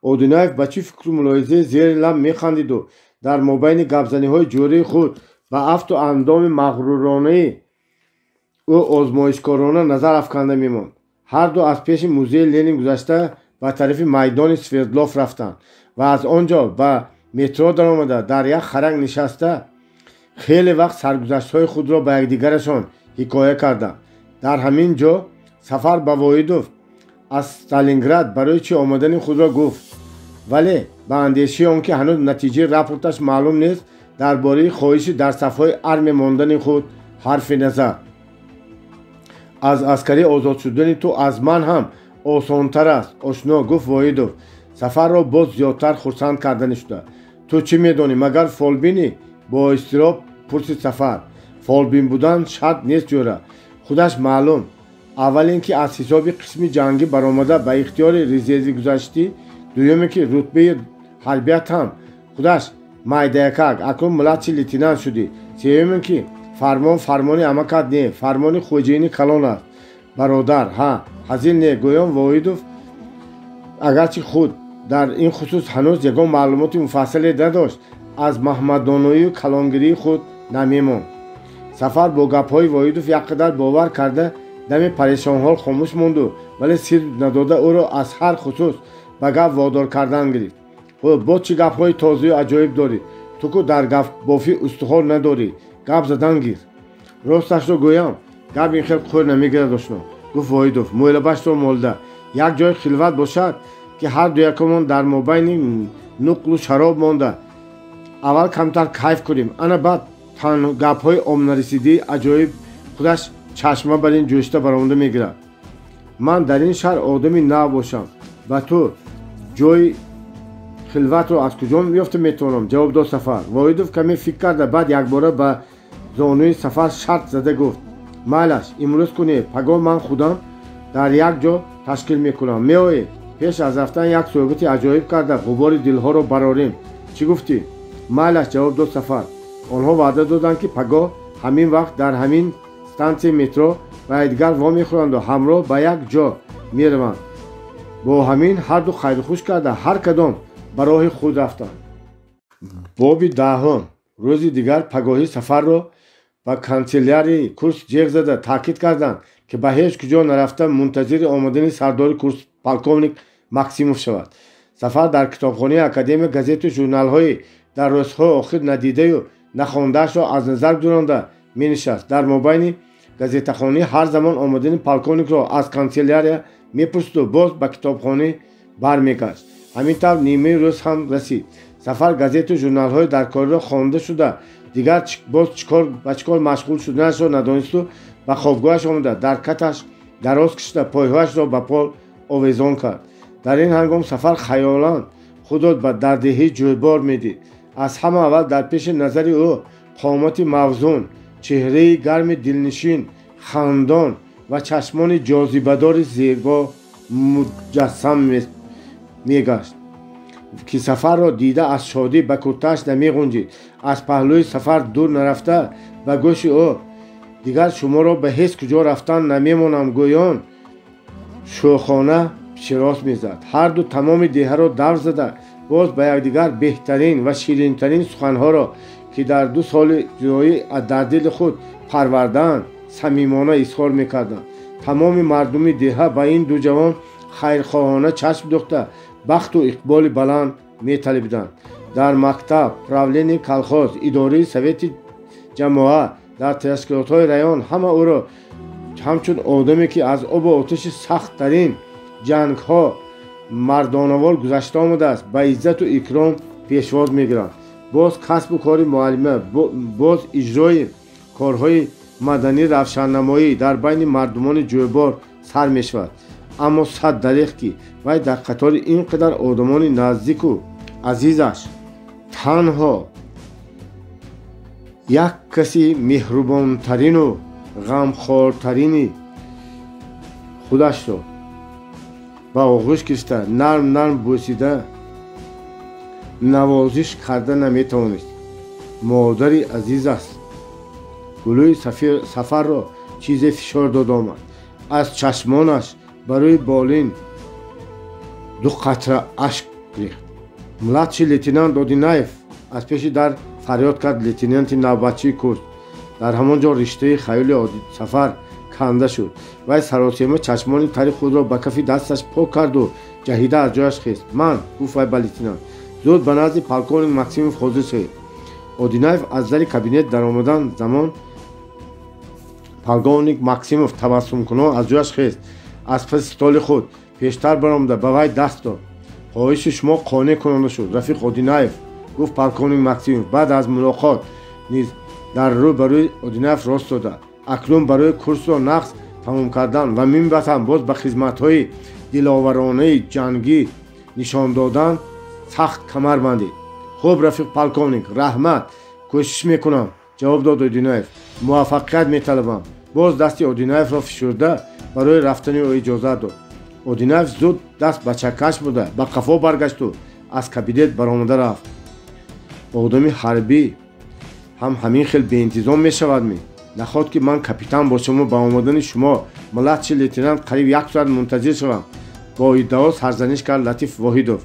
اودینوف با چی فکر و ملاحظه زیر لب میخندید و در مابین گپزنی های جوری خود به افت و اندام مغرورانه او آزمایشکارانه نظر افکنده میماند. هر دو از پیش موزه لنین گذشته به طرف میدان سوردلوف رفتند و از آنجا به مترو در آمده در یک خرنگ نشسته خیلی وقت سرگذشت‌های خود را به یکدیگرشان حکایه کردند. در همین جا سفر به واحدوف از استالینگراد برای چی آمدن خود را گفت، ولی به اندیشه آنکه هنوز نتیجه رپورتش معلوم نیست درباره خواهش در صفهای ارم ماندن خود حرفی نزد. از عسکری آزاد شدن تو از من هم آسانتر است آشنا، گفت واحدوف. سفر را باز زیادتر خرسند کردن شده. تو چی میدانی؟ مگر فالبینی؟ با اضطراب پرسید سفر. فالبین بودن شرط نیست جوره، خودش معلوم. اول اینکه از حساب قسمی جنگی برآمده به اختیار رزرو گذاشتی، دومی که رتبه حربیت هم خودش مایدکک اکنون ملاتچی لیتینان شدی، سومی که فرمان امکت نه، فرمان خوجینی کلان است برادر. ها، هزین نه گویم واحدوف اگرچه خود در این خصوص هنوز یگان معلومات مفصلی نداشت از محمدانوی و کلانگیری خود نمیماند. سفر با گپ‌های واحدوف یک قدر باور کرده دم پریشان حال خاموش ماند و ولی سیر نداده او را از هر خصوص به گپ وادار کردن گرفت. خود با چه گپ‌های تازه و عجایب داری؟ تو که در گپ بافی استخوان نداری، گپ زدن گیر. راستش رو گویم گپ این خیلی خور نمیگیرد آشنا، گفت واحدوف. مولبش رو مالده یک جای خلوت باشد که هر دو یکمان در مابین نقل و شراب مانده اول کمتر کیف کنیم، انا بعد تن گپ‌های عام نرسیده عجایب خودش چشمه بر این جوشته برآمده میگیرد. من در این شهر آدمی نه باشم و تو جای خلوت رو از کجا بیافته میتونم، جواب داد سفر. واحدوف کمی فکر کرده بعد یک باره به زانوی سفر شرط زده گفت مالش امروز کنی پگاه من خودم در یک جا تشکیل میکنم، میایی пеш аз рафтан як суҳбати аҷоиб карда ғубори дилҳоро барорем. Чӣ гуфтӣ? Майлаш, ҷавоб дод Сафар. онҳо ваъда доданд ки пагоҳ ҳамин вақт дар ҳамин стансияи метро ба якдигар вомехӯранду ҳамроҳ ба як ҷо мераванд. бо ҳамин ҳарду хайрухуш карда ҳар кадом ба роҳи худ рафтанд. боби даҳум. рӯзи дигар пагоҳӣ Сафарро ба канселярияи курс ҷеғ зада таъкид карданд ки ба ҳеҷ куҷо нарафта мунтазири омадани сардори курс полковник Максимов шавад. Сафар дар китобхонаи академия газету журналҳои дар рӯзҳои охир надидаю нахондаашро аз назар гузаронда менишаст. дар мобайни газетахонӣ ҳар замон омадани полковникро аз канселярия мепурсиду боз ба китобхона бармегашт. ҳамин тавр нимаи рӯз ҳам расид. Сафар газету журналҳои дар кориро хонда шуда дигар боз ба чӣ кор машғул шуданашро надонисту ба хобгоҳаш омада дар каташ дароз кашида пойҳояшро ба пол овезон кард. дар ин ҳангом Сафар хаёлан худро ба дардеҳӣ ҷӯйбор медид. аз ҳама аввал дар пеши назари ӯ қомати мавзун, чеҳраи гарми дилнишин, хандон ва чашмони ҷозибадори зебо муҷассам мегашт, ки Сафарро дида аз шодӣ ба куртааш намеғунҷид. аз паҳлӯи Сафар дур нарафта ба гӯши ӯ: дигар шуморо ба ҳеҷ куҷо рафтан намемонам гӯён шӯхона широс мезад. ҳарду тамоми деҳаро давр зада боз ба якдигар беҳтарин ва ширинтарин суханҳоро, ки дар 2 соли ҷудоӣ дар дили худ парвардаанд, самимона изҳор мекарданд. тамоми мардуми деҳа ба ин ду ҷавон хайрхоҳона чашм духта бахту иқболи баланд металибиданд. дар мактаб, правлени колхоз, идораи совети ҷамоа, дар ташкилотҳои раён ҳама ӯро ҳамчун одаме ки аз обу оташи сахттарин ҷангҳо мардонавор гузашта омадааст, ба иззату икром пешвоз мегиранд. боз касбу кори муаллима, боз иҷрои корҳои маданӣ равшаннамоӣ дар байни мардумони ҷӯйбор сар мешавад. аммо сад дарех ки вай дар қатори ин қадар одамони наздику азизаш танҳо як каси меҳрубонтарину ғамхортарини худашро ба оғӯш гирифта нарм бӯсида навозиш карда наметавонист. модари азиз аст. гулӯи Сафарро чизе фишор дод омад. аз чашмонаш ба рӯи болин 2 қатра ашк рехт. младший лейтенант Одинаев аз пеши дар фарёд кард лейтенанти навбатчии курс. дар ҳамон ҷо риштаи хаёли Сафар канда шуд. вай саросема чашмони тари худро ба кафи дасташ пок карду ҷаҳида аз ҷояш хист. ман, гуфт вай ба лейтенант, зуд ба назди полковник Максимов ҳозир шавед. Одинаев аз зари кабинет даромадан замон полковник Максимов табассумкунон аз ҷояш хист. аз паси столи худ пештар баромада ба вай даст дод. хоҳиши шумо қонеъ кунанда шуд, рафиқ Одинаев, гуфт полковник Максимов. баъд аз мулоқот низ дар рӯ ба рӯи Одинаев рост дода: акнун барои курсро нақс тамом кардан ва мебатам боз ба хизматҳои диловаронаи ҷангӣ нишон додан сахт камар бандед. хуб рафиқ полковник, раҳмат, кӯшиш мекунам, ҷавоб дод Одинаев. муваффақият металабам. боз дасти Одинаевро фишурда барои рафтани ӯ иҷозат дод. Одинаев зуд даст ба чакаш буда ба қафо баргашту аз кабинет баромада рафт. одами ҳарбӣ ҳам ҳамин хел беинтизом мешавадми? наход ки ман капитан бошаму ба омадани шумо младший лейтенант қариб 1 соат мунтазир шавам, бо иддао сарзаниш кард Латиф Воҳидов.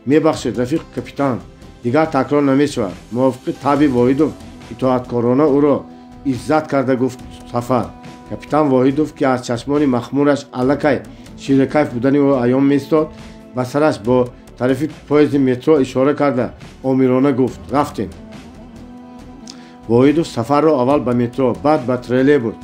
мебахшед рафиқ капитан, дигар такрор намешавад. мувофиқи таби Воҳидов итоаткорона ӯро иззат карда гуфт Сафар. капитан Воҳидов ки аз чашмони махмураш аллакай ширакайф будани ӯ аён меистод, ба сараш бо тарафи поезди метро ишора карда омирона гуфт: рафтем. Воҳидов Сафарро аввал ба метро, баъд ба троллейбус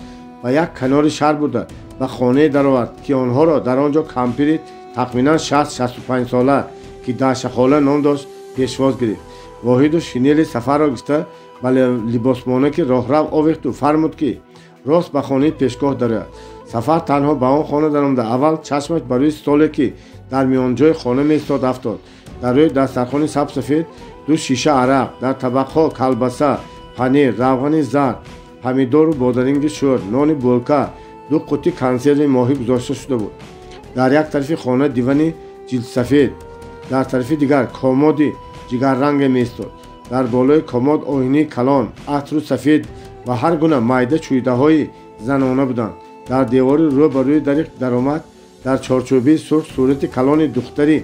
ба як канори шаҳр бурда ба хонае даровард, ки онҳоро дар он ҷо кампири тахминан 60-65 сола, ки дар шахола ном дошт, пешвоз гирифт. Воҳидов шинели Сафарро гирифта ба либосмонаки роҳрав овехту фармуд ки рост ба хонаи пешгоҳ дарояд. Сафар танҳо ба он хона даромада аввал чашмаш ба рӯи столе ки дар миёнҷои хона меистод афтод. дар рӯи дастархони сабсафед 2 шиша арақ, дар табақҳо калбаса, панир, равғани зард, помидору бодаринги шӯр, нони булка, 2 қуттӣ консерви моҳӣ гузошта шуда буд. дар як тарафи хона дивани ҷилдсафед, дар тарафи дигар комоди ҷигарранге меистод. дар болои комод оинии калон, атру сафед ва ҳар гуна майда чӯйдаҳои занона буданд. дар девори рӯ ба рӯи дари даромад дар чорчӯбии сурх сурати калони духтари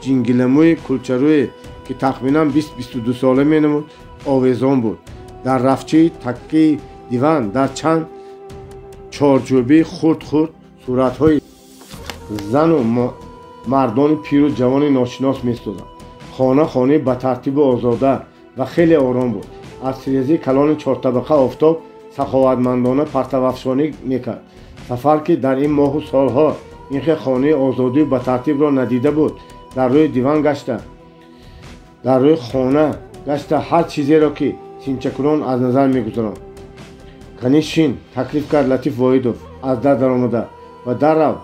ҷингиламӯи кулчарӯе, ки тахминан 20-22 сола менамуд, овезон буд. дар рафчаи таккаи диван дар чанд чорчӯбии хурд-хурд суратҳои зану мардони пиру ҷавони ношинос меистоданд. хона хонаи батартибу озода ва хеле ором буд. аз тирезаи калони чортабақа офтоб саховатмандона партавафшонӣ мекард. Сафар, ки дар ин моҳу солҳо ин хел хонаи озодию батартибро надида буд, дар рӯи диван гашта, дар рӯи хона гашта ҳар чизеро, ки синчакунон аз назар мегузаронд. канишин, таклиф кард Латиф Воҳидов аз дар даромада ва даррав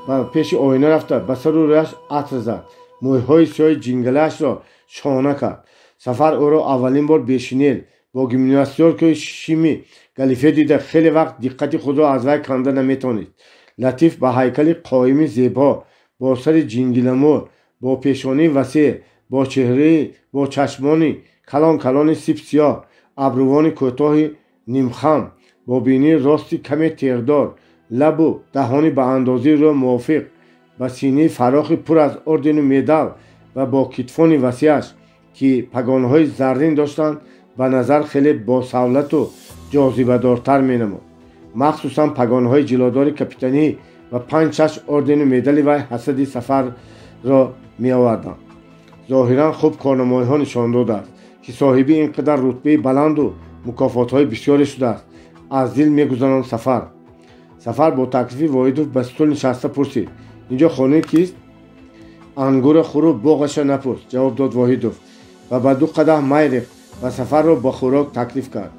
ба пеши оина рафта ба сару рӯяш атр зад. мӯйҳои сиёҳи ҷингалаашро шона кард. Сафар ӯро аввалин бор бешинел бо гимнастёркаи шими галифе дида хеле вақт диққати худро аз вай канда наметавонист. Латиф ба ҳайкали қоими зебо, бо сари ҷингиламӯ, бо пешонии васеъ, бо чеҳраи бо чашмони калон-калони сипсиёҳ, абрувони кӯтоҳи нимхам, бо бинии рости каме теғдор, лабу даҳони ба андозаи рӯ мувофиқ, ба синии фарохи пур аз ордену медал ва бо китфони васеъаш, ки пагонаҳои заррин доштанд, ба назар хеле босавлату ҷозибадортар менамуд. махсусан пагонаҳои ҷилодори капитанӣ ва 5-6 ордену медали вай ҳасади Сафарро меоварданд. зоҳиран хуб корнамоиҳо нишон додааст, ки соҳиби ин қадар рутбаи баланду мукофотҳои бисёре шудааст. аз дил мегузаронд Сафар. Сафар бо таклифи Воҳидов ба стул нишаста пурсид: инҷо хонаи кист? ангура хӯру боғаша напурс, ҷавоб дод Воҳидов ва ба 2 қадаҳ май рехт ва Сафарро ба хӯрок таклиф кард.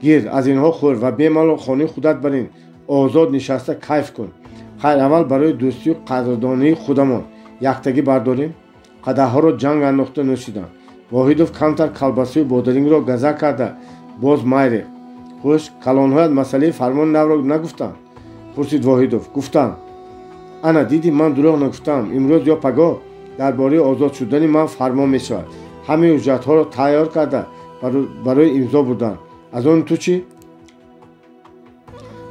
гир, аз инҳо хӯр ва бемалол хонаи худат барин озод нишаста кайф кун. хайр, аввал барои дӯстию қадрдонии худамон яктагӣ бардорем. қадаҳҳоро ҷанг андохта нӯшиданд. Воҳидов камтар калбасаи бодарингро газа карда боз май рехт. хуш, калонҳоят масъалаи фармони навро нагуфтанд? пурсид Воҳидов. гуфтанд. ана дидӣ, ман дурӯғ нагуфтам. имрӯз ё пагоҳ дар бораи озод шудани ман фармон мешавад. ҳамаи ҳуҷҷатҳоро тайёр карда барои имзо бурданд. аз он ту чӣ?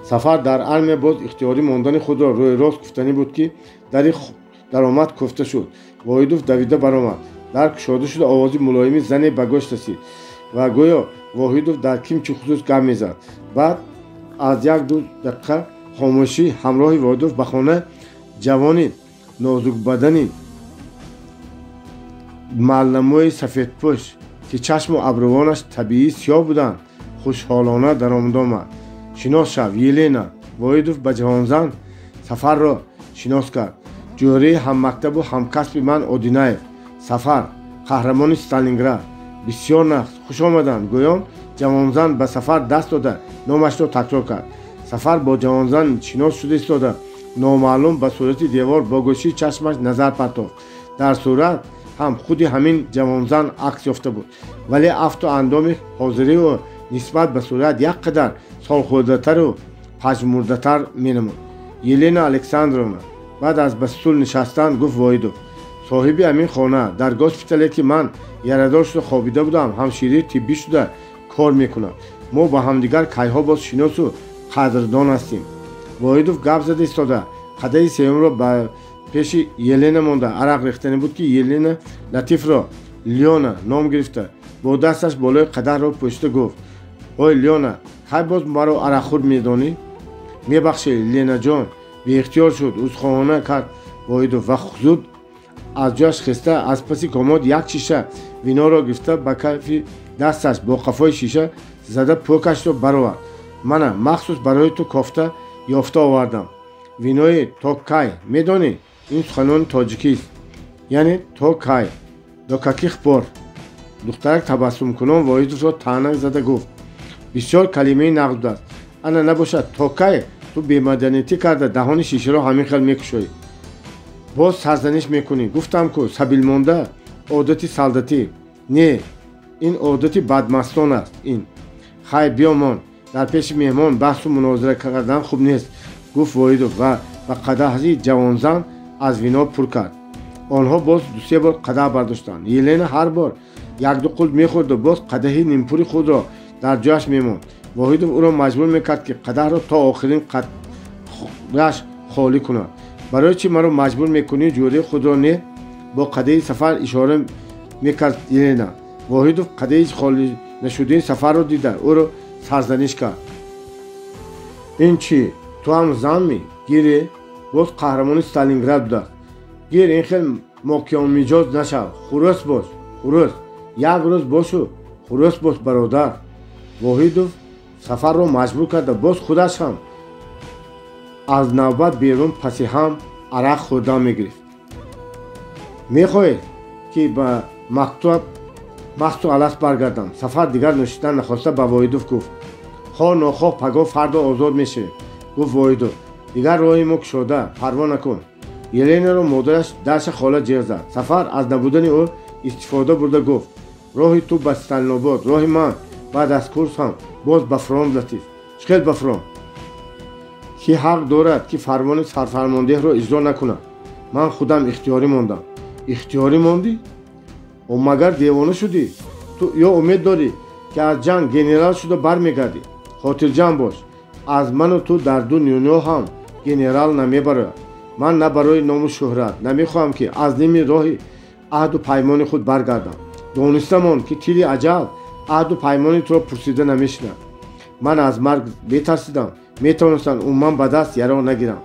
Сафар дар армия боз ихтиёрӣ мондани худро рӯи рост гуфтанӣ буд, ки дари даромад куфта шуд. Воҳидов давида баромад. дар кушода шуда овози мулоими зане ба гӯш расид ва гӯё Воҳидов дар ким чӣ хусус гап мезад. баъд аз 1-2 дақиқа хомӯшӣ ҳамроҳи Воҳидов ба хона ҷавони нозукбадани маъламӯи сафедпӯш, ки чашму абрувонаш табиӣ сиёҳ буданд, хушҳолона даромад омад. шинос шав, Елена. Воҳидов ба ҷавонзан Сафарро шинос кард. ҷӯраи ҳаммактабу ҳамкасби ман Одинаев. Сафар, қаҳрамони Сталинград. бисёр нағз, хуш омаданд. гӯён ҷавонзан ба Сафар даст дода номашро такрор кард. Сафар бо ҷавонзан шинос шуда истода номаълум ба сурати девор бо гӯшии чашмаш назар партофт. дар сурат ҳам худи ҳамин ҷавонзан акс ёфта буд, вале афту андоми ҳозирии ӯ нисбат ба сурат як қадар солхӯрдатару пажмурдатар менамуд. Елена Александровна. баъд аз ба стул нишастан гуфт Воҳидов: соҳиби ҳамин хона дар госпитале, ки ман ярадор шуда хобида будам, ҳамширии тиббӣ шуда кор мекунад. мо ба ҳамдигар кайҳо боз шиносу қадрдон ҳастем. Воҳидов гап зада истода қадаи сеюмро ба пеши Елена монда арақ рехтанӣ буд, ки Елена Латифро Леона ном гирифта бо дасташ болои қадаҳро пӯшида гуфт: ой Леона, кай боз маро арақхӯр медонӣ? мебахшӣ Ленаҷон, беихтиёр шуд узхоҳона кард Воҳидов ва зуд аз ҷояш хиста аз паси комод як шиша виноро гирифта ба кайфи дасташ бо қафои шиша зада пӯкашро баровард. мана махсус барои ту кофта ёфта овардам. винои Токай, медонӣ? ин суханони тоҷикист. яъне Токай до каких пор? духтарак табассумкунон Воҳидовро таънак зада гуфт: бисёр калимаи нағз аст. ана набошад Токай, ту бемаданиятӣ карда даҳони шишаро ҳамин хел мекушоӣ. боз сарзаниш мекунӣ. гуфтам ку сабилмонда одати солдатӣ. не, ин одати бадмастон аст. ин хайр биёмон, дар пеши меҳмон баҳсу мунозира кардан хуб нест, гуфт Воҳидов ва ба қадаҳи ҷавонзан аз вино пур кард. онҳо боз ду-се бор қадаҳ бардоштанд. Елена ҳар бор як-ду қулт мехӯрду, боз қадаҳи нимпури худро дар ҷояш мемонд. Воҳидов ӯро маҷбур мекард, ки қадаҳро то охирин қадаҳаш холӣ кунад. барои чӣ маро маҷбур мекунӣ ҷӯрии худро не? бо қадаҳи сафар ишора мекард Елена. Воҳидов қадаҳи холӣ нашудани сафарро дида ӯро сарзаниш кард. ин чӣ? ту ҳам занми? гире? боз қаҳрамони Сталинград будааст. гир, ин хел мокиёнмиҷоз нашав. хурӯс бош, хурӯс. як рӯз бошу, хурӯс бош бародар. Воҳидов сафарро маҷбур карда боз худаш ҳам аз навбат берун паси ҳам арақ хӯрдан мегирифт. мехоҳед ки ба мақту алас баргардам? Сафар дигар нӯшидан нахоста ба Воҳидов гуфт. хоҳ нохоҳ пагоҳ фардо озод мешавем, гуфт Воҳидов. дигар роҳи мо кушода, парво накун. Еленаро модараш Даша хола ҷиғ зад. Сафар аз набудани ӯ истифода бурда гуфт. роҳи ту ба Сталинобод, роҳи ман баъд аз курс ҳам боз ба фронт Латиф. чӣ хел ба фронт? ки ҳақ дорад ки фармони сарфармондеҳро иҷро накунад. ман худам ихтиёрӣ мондам. ихтиёрӣ мондӣ? о магар девона шудӣ? ту ё умед дорӣ ки аз ҷанг генерал шуда бармегардӣ? хотирҷамъ бош, аз ману ту дар ду дунё ҳам генерал намебарояд. ман на барои ному шӯҳрат намехоҳам ки аз ними роҳи аҳду паймони худ баргардам. донистамон ки тили аҷал аҳду паймони туро пурсида намешинад. ман аз марг метарсидам, метавонистам умуман ба даст яроқ нагирам.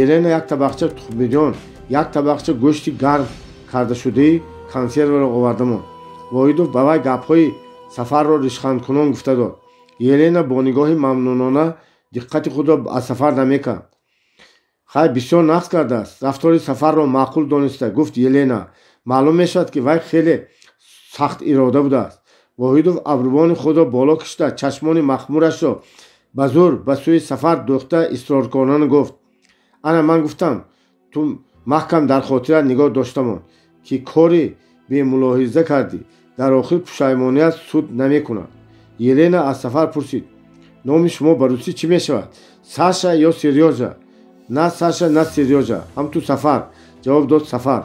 Елена як табақча тухмиҷон, як табақча гӯшти гарм кардашудаи консерваро оварда монд. Воҳидов ба вай гапҳои сафарро ришхандкунон гуфта дод. Елена бо нигоҳи мамнунона диққати худро аз сафар намекард. хай бисёр нақс кардааст. рафтори сафарро маъқул дониста гуфт Елена. маълум мешавад ки вай хеле сахт ирода будааст. Воҳидов абрувони худро боло кашида чашмони махмурашро ба зур ба сӯи сафар дӯхта исроркорона гуфт. ана ман гуфтам, ту маҳкам дар хотират нигоҳ доштамон ки кори бемулоҳиза кардӣ. дар охир пушаймоният суд намекунад. Елена аз сафар пурсид. номи шумо ба русӣ чӣ мешавад? Саша ё Серёжа? на Саша, на Серёжа, ҳам ту Сафар, ҷавоб дод Сафар.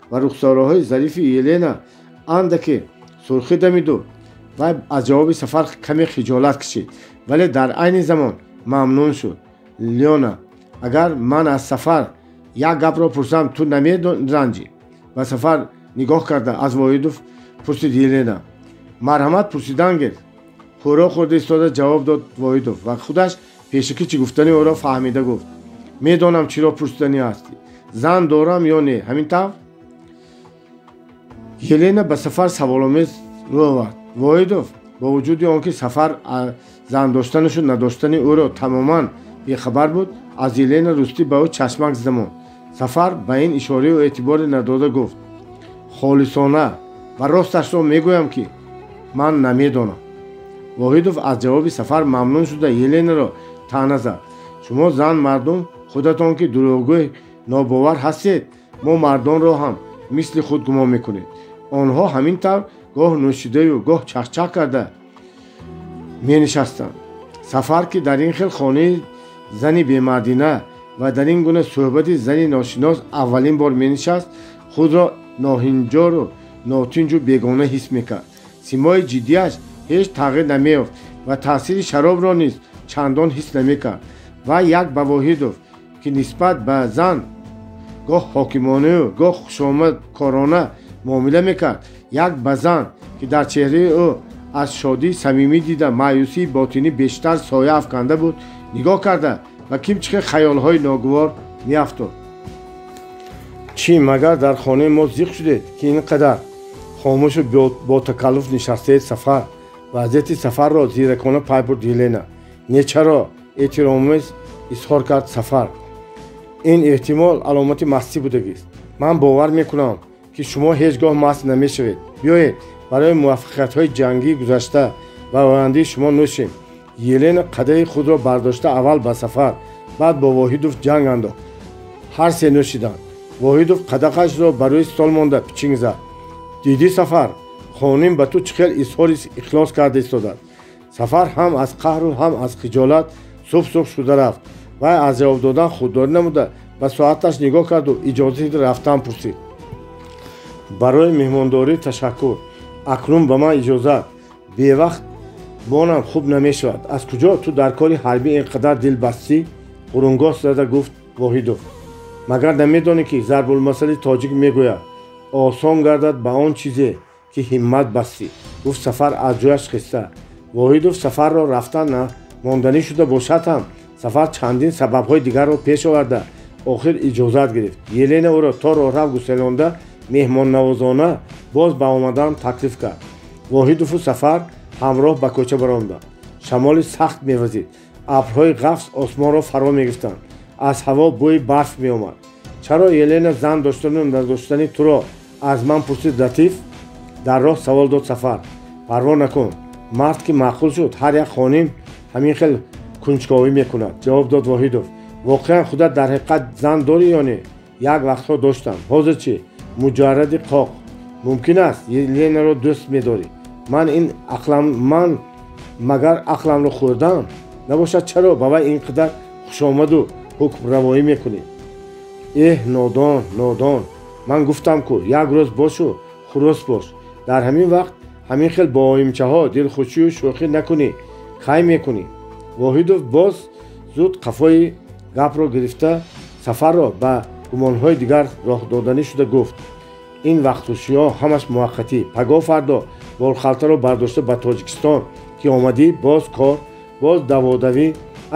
ва рухсораҳои зарифи Елена андаке сурхӣ дамиду. вай аз ҷавоби Сафар каме хиҷолат кашид, вале дар айни замон мамнун шуд. Лёна, агар ман аз Сафар як гапро пурсам, ту намеранҷӣ? ба Сафар нигоҳ карда аз Воҳидов пурсид Елена. марҳамат пурсидан гир. ҳӯро хӯрда истода ҷавоб дод Воҳидов ва худаш пешакӣ чӣ гуфтани ӯро фаҳмида гуфт. медонам чиро пурсидани ҳастӣ. зан дорам ё не? ҳамин тавр? Елена ба Сафар саволомез рӯ овард. Воҳидов бо вуҷуди он ки Сафар зан доштанашу надоштани ӯро тамоман бехабар буд, аз Елена рӯстӣ ба ӯ чашмак зада монд. Сафар ба ин ишораи эътиборе надода гуфт. холисона ва росташро мегӯям ки ман намедонам. Воҳидов аз ҷавоби Сафар мамнун шуда Еленаро таъна зад. шумо зан мардум худатон ки дурӯғгӯй нобовар ҳастед, мо мардонро ҳам мисли худ гумон мекунед. онҳо ҳамин тавр гоҳ нӯшидаю гоҳ чахчах карда менишастанд. Сафар ки дар ин хел хонаи зани бемардина ва дар ин гуна суҳбати зани ношинос аввалин бор менишаст, худро ноҳинҷору нотинҷу бегона ҳис мекард. симои ҷиддиаш ҳеҷ тағйир намеёфт ва таъсири шаробро низ чандон ҳис намекард. ва як ба Воҳидов ки нисбат ба зан гоҳ ҳокимонаю гоҳ хушомадкорона муомила мекард, як ба зан ки дар чеҳраи ӯ аз шодӣ самимӣ дида маъюсии ботинӣ бештар соя афканда буд, нигоҳ карда ва кимчихе хаёлҳои ногувор меафтод. чӣ магар дар хонаи мо зиқ шудед ки ин қадар хомӯшу ботакаллуф нишастед? Сафар вазъияти Сафарро зиракона пай бурд Елена. не чаро? эҳтиромомез изҳор кард Сафар. ин эҳтимол аломати мастӣ будагист. ман бовар мекунам ки шумо ҳеҷ гоҳ маст намешавед. биёед барои муваффақиятҳои ҷангии гузашта ва ояндаи шумо нӯшем. Елена қадаҳи худро бардошта аввал ба Сафар, баъд бо Воҳидов ҷанг андохт. ҳар се нӯшиданд. Воҳидов қадақашро ба рӯи стол монда пичинг зад. дидӣ Сафар, хоним ба ту чӣ хел изҳори ихлос карда истодааст. Сафар ҳам аз қаҳру ҳам аз хиҷолат сух шуда рафт. вай аз ҷавоб додан худдорӣ намуда ба соаташ нигоҳ карду иҷозати рафтан пурсид. барои меҳмондорӣ ташаккур. Акнун ба ман иҷозат. Бевақт бонам хуб намешавад. Аз куҷо ту дар кори ҳарбӣ ин қадар дил бастӣ? Урунгоҳ зада гуфт Воҳидов. Магар намедонӣ ки зарбулмасали тоҷик мегӯяд осон гардад ба он чизе ки ҳиммат бастӣ, гуфт Сафар аз ҷояш хиста. Воҳидов Сафарро рафтан на монданӣ шуда бошад ҳам Сафар чандин сабабҳои дигарро пеш оварда охир иҷозат гирифт. Елена ӯро то роҳрав гуселонда меҳмоннавозона боз ба омадан таклиф кард. Воҳидову Сафар ҳамроҳ ба кӯча баромаданд. Шамоли сахт мевазид. Абрҳои ғафс осмонро фаро мегирифтанд. аз ҳаво бӯи барф меомад. чаро Елена зан доштану надоштани туро аз ман пурсид Латиф? дар роҳ савол дод Сафар. парво накун. мард ки маъқул шуд ҳар як хоним ҳамин хел кунҷковӣ мекунад, ҷавоб дод Воҳидов. воқеан худат дар ҳақиқат зан дорӣ ё не? як вақтҳо доштам. ҳозир чӣ? муҷарради қоқ. мумкин аст Еленаро дӯст медорӣ. ман магар ақламро хӯрдам? набошад чаро ба вай ин қадар хушомаду ҳукмравоӣ мекунӣ? нодон. ман гуфтам ку як рӯз бошу хурус бош. дар ҳамин вақт ҳамин хел бо оимчаҳо дилхушию шӯхӣ накунӣ. кай мекунӣ? Воҳидов боз зуд қафои гапро гирифта Сафарро ба гумонҳои дигар роҳ доданӣ шуда гуфт. ин вақтҳушиҳо ҳамаш муваққатӣ. паго фардо болхалтаро бардошта ба Тоҷикистон ки омадӣ, боз кор, боз даводавӣ,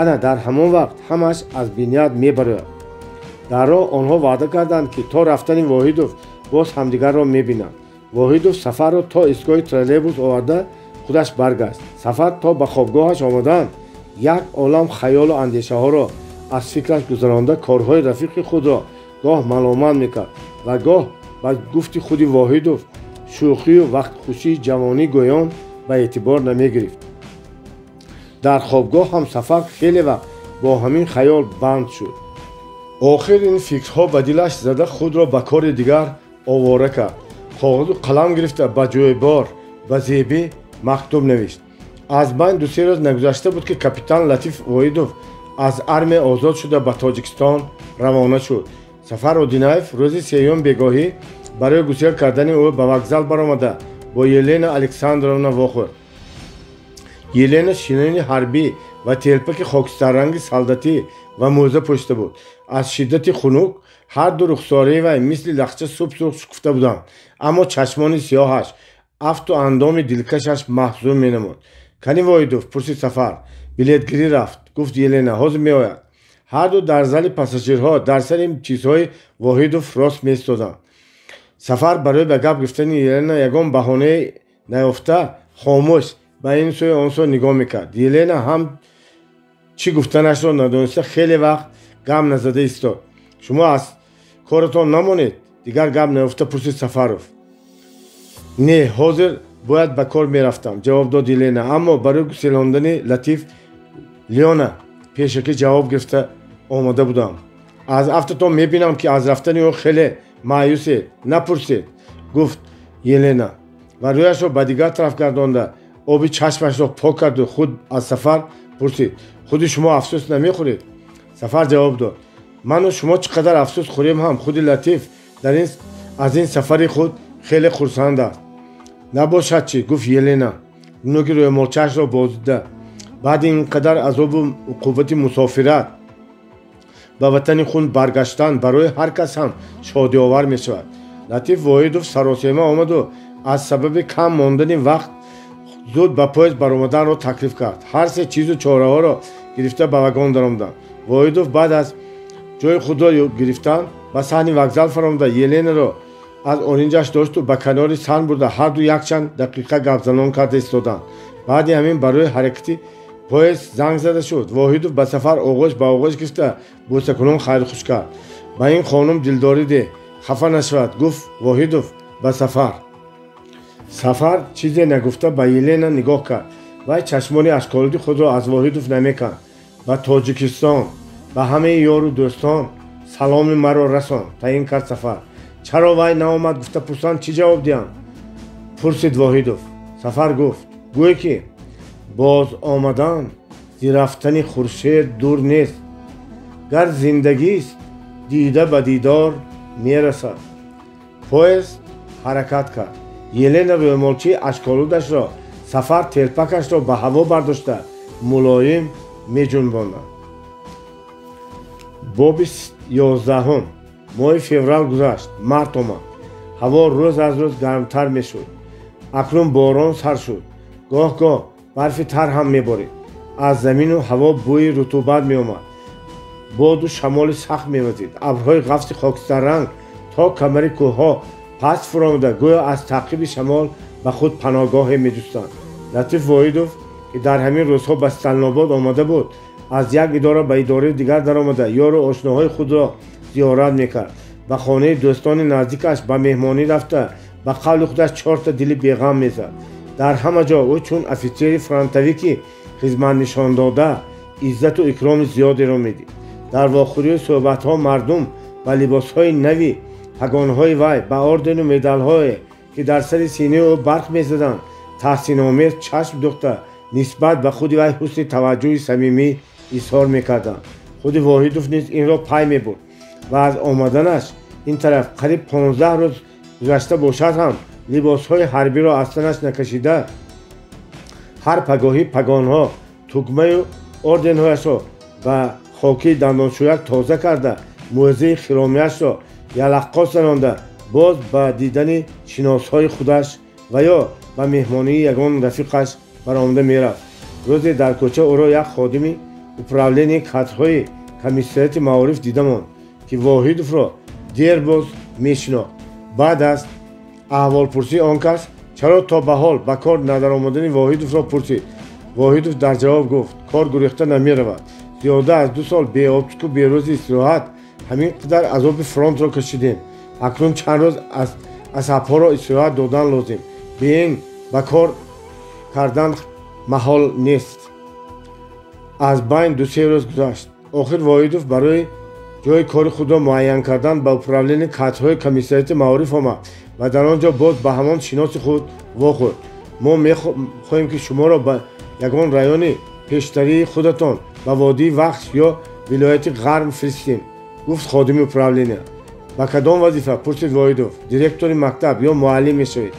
ана дар ҳамон вақт ҳамаш аз бинияд мебарояд. дар роҳ онҳо ваъда карданд ки то рафтани Воҳидов боз ҳамдигарро мебинанд. Воҳидов Сафарро то истгоҳи троллейбус оварда худаш баргашт. Сафар то ба хобгоҳаш омаданд як олам хаёлу андешаҳоро аз фикраш гузаронда корҳои рафиқи худро гоҳ маломат мекард ва гоҳ ба гуфти худи Воҳидов шӯхию вақтхушии ҷавонӣ гӯён ба эътибор намегирифт. дар хобгоҳ ҳам Сафар хеле вақт бо ҳамин хаёл банд шуд. охир ин фикрҳо ба дилаш зада худро ба кори дигар овора кард. коғазу қалам гирифта ба ҷойбор ба Зебӣ мактуб навишт. аз байн ду-се рӯз нагузашта буд ки капитан Латиф Воҳидов аз армия озод шуда ба Тоҷикистон равона шуд. Сафар Одинаев рӯзи сеюм бегоҳӣ барои гусел кардани ӯ ба вокзал баромада бо Елена Александровна вохӯрд. Елена шинони ҳарбӣ ва телпаки хокистарранги солдатӣ ва мӯза пӯшида буд. аз шиддати хунук ҳар ду рухсораи вай мисли лахча субсурх шукуфта буданд, аммо чашмони сиёҳаш, афту андоми дилкашаш маҳзун менамуд. кани Воҳидов? пурсид Сафар. билетгирӣ рафт, гуфт Елена. ҳозир меояд. ҳар ду дар зали пассажирҳо дар сари чизҳои Воҳидов рост меистоданд. Сафар барои ба гап гирифтани Елена ягон баҳонае наёфта хомӯш ба ин сӯи он сӯ нигоҳ мекард. Елена ҳам чӣ гуфтанашро надониста хеле вақт гап назада истод. шумо аз коратон намонед? дигар гап наёфта пурсид Сафаров. не, ҳозир бояд ба кор мерафтам, ҷавоб дод Елена. аммо барои гуселондани Латиф Леона пешакӣ ҷавоб гирифта омада будам. аз афтатон мебинам ки аз рафтани ӯ хеле маъюсед. напурсед, гуфт Елена ва рӯяшро ба дигар тараф гардонда оби чашмашро пок карду худ аз Сафар пурсид. худи шумо афсӯс намехӯред? Сафар ҷавоб дод. ману шумо чӣ қадар афсӯс хӯрем ҳам худи Латиф аз ин сафари худ хеле хурсанд аст. набошад чӣ, гуфт Елена нӯги рӯймолчаашро боздида. баъди ин қадар азобу уқубати мусофират ба ватани хун баргаштан барои ҳар кас ҳам шодиовар мешавад. Латиф Воҳидов саросема омаду аз сабаби кам мондани вақт зуд ба поезд баромаданро таклиф кард. ҳар се чизу чораҳоро гирифта ба вагон даромаданд. Воҳидов баъд аз ҷои худро гирифтан ба саҳни вокзал фаромада Еленаро аз оринҷаш дошту ба канори саҳн бурда ҳар ду якчанд дақиқа гапзанон карда истоданд. баъди ҳамин барои ҳаракати поезд занг зада шуд. Воҳидов ба Сафар оғӯш ба оғӯш гирифта бӯсакунон хайрхуш кард. ба ин хонум дилдорӣ де, хафа нашавад, гуфт Воҳидов ба Сафар. Сафар чизе нагуфта ба Елена нигоҳ кард. вай чашмони ашколуди худро аз Воҳидов намеканд. ба Тоҷикистон ба ҳамаи ёру дӯстон саломи маро расон, таъин кард Сафар. чаро вай наомад гуфта пурсанд чӣ ҷавоб диҳам? пурсид Воҳидов. Сафар гуфт гӯе ки боз омадан зи рафтани хуршед дур нест. гар зиндагист дида ба дидор мерасад. поезд ҳаракат кард. Елена рӯймолчии ашколудашро сафар телпакашро ба ҳаво бардошта мулоим меҷунбонд. боби 11 моҳи феврал гузашт. март омад. ҳаво рӯз аз рӯз гармтар мешуд. акнун борон сар шуд. гоҳ-гоҳ барфи тар ҳам меборид. аз замину ҳаво бӯи рутубат меомад. боду шамоли сахт мевазид. абрҳои ғафси хокистарранг то камари кӯҳҳо паст фуромада гӯё аз таъқиби шамол ба худ паноҳгоҳе меҷустанд. латиф воҳидов ки дар ҳамин рӯзҳо ба салнобод омада буд, аз як идора ба идораи дигар даромада ёру ошноҳои худро зиёрат мекард. ба хонаи дӯстони наздикаш ба меҳмонӣ рафта ба қавли худаш чорта дили беғам мезад. дар ҳама ҷо ӯ чун офитсери фронтавӣ ки хизмат нишон дода иззату икроми зиёдеро медид. дар вохӯрии суҳбатҳо мардум ба либосҳои нави пагонҳои вай ба ордену медалҳое ки дар сари синаи ӯ барқ мезаданд таҳсиномез чашм дӯхта нисбат ба худи вай ҳусни таваҷҷӯҳи самимӣ изҳор мекарданд. худи воҳидов низ инро пай мебурд ва аз омаданаш ин тараф қариб 15 рӯз гузашта бошад ҳам либосҳои ҳарбиро аз танаш накашида ҳар пагоҳӣ пагонҳо тугмаю орденҳояшро ба хокии дандоншӯяк тоза карда мӯъизаи хиромияшро ялаққос занонда боз ба дидани шиносҳои худаш ва ё ба меҳмонии ягон рафиқаш баромада мерафт. рӯзе дар кӯча ӯро як ходими управленияи кадрҳои комиссарияти маориф дида монд ки воҳидовро дер боз мешинохт. баъд аз аҳволпурсии он кас чаро то ба ҳол ба кор надаромадани воҳидовро пурсид. воҳидов дар ҷавоб гуфт кор гурехта намеравад. зиёда аз 2 сол беотпуску берӯзи истироҳат ҳамин қадар азоби фронтро кашидем. акнун чанд рӯз асабҳоро истироҳат додан лозим. беин ба кор кардан маҳол нест. аз байн 2-3 рӯз гузашт. охир воҳидов барои ҷои кори худро муайян кардан ба управленияи кадрҳои комиссарияти маориф омад ва дар он ҷо боз ба ҳамон шиноси худ вохӯрд. мо мехоҳем ки шуморо ба ягон райони пештарии худатон ба водии вахш ё вилояти ғарм фиристем, гуфт ходими управления. ба кадом вазифа? пурсид воҳидов. директори мактаб ё муаллим мешавед.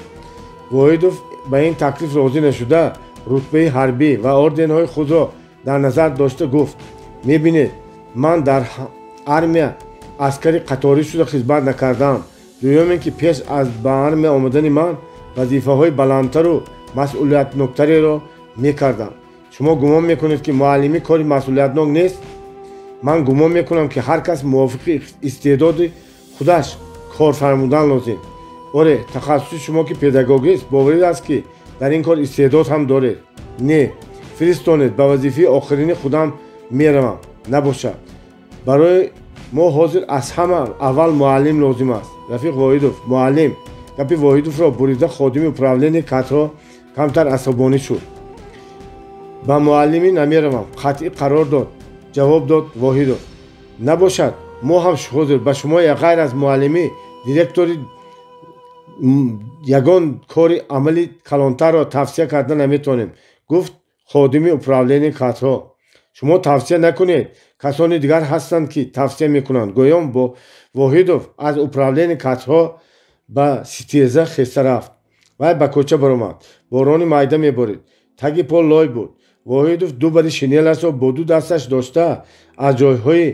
воҳидов ба ин таклиф розӣ нашуда рутбаи ҳарбӣ ва орденҳои худро дар назар дошта гуфт мебинед ман дар армия аскари қаторӣ шуда хизмат накардаам. дуюме ки пеш аз ба армия омадани ман вазифаҳои баландтару масъулиятноктареро мекардам. шумо гумон мекунед ки муаллимӣ кори масъулиятнок нест? ман гумон мекунам ки ҳар кас мувофиқи истеъдоди худаш кор фармудан лозим. оре тахассуси шумо ки педагогист боварид аст ки дар ин кор истеъдод ҳам доред. не фиристонед ба вазифаи охирини худам меравам. набошад. барои мо ҳозир аз ҳама аввал муаллим лозим аст. рафиқ воҳидов муаллим. гапи воҳидовро бурида ходими управленияи кадрҳо камтар асабонӣ шуд. ба муаллимӣ намеравам. қатъӣ қарор дод. ҷавоб дод воҳидов. набошад. мо ҳам ҳозир ба шумо ғайр аз муаллимӣ директори ягон кори амали калонтарро тавсия карда наметавонем, гуфт ходими управленияи кадрҳо. шумо тавсия накунед. касони дигар ҳастанд ки тавсия мекунанд. гӯём бо воҳидов аз управленияи кадрҳо ба ситеза хеста рафт. вай ба кӯча баромад. борони майда меборид. таги по лой буд. воҳидов ду бари шинелашро бо ду дасташ дошта аз ҷойҳои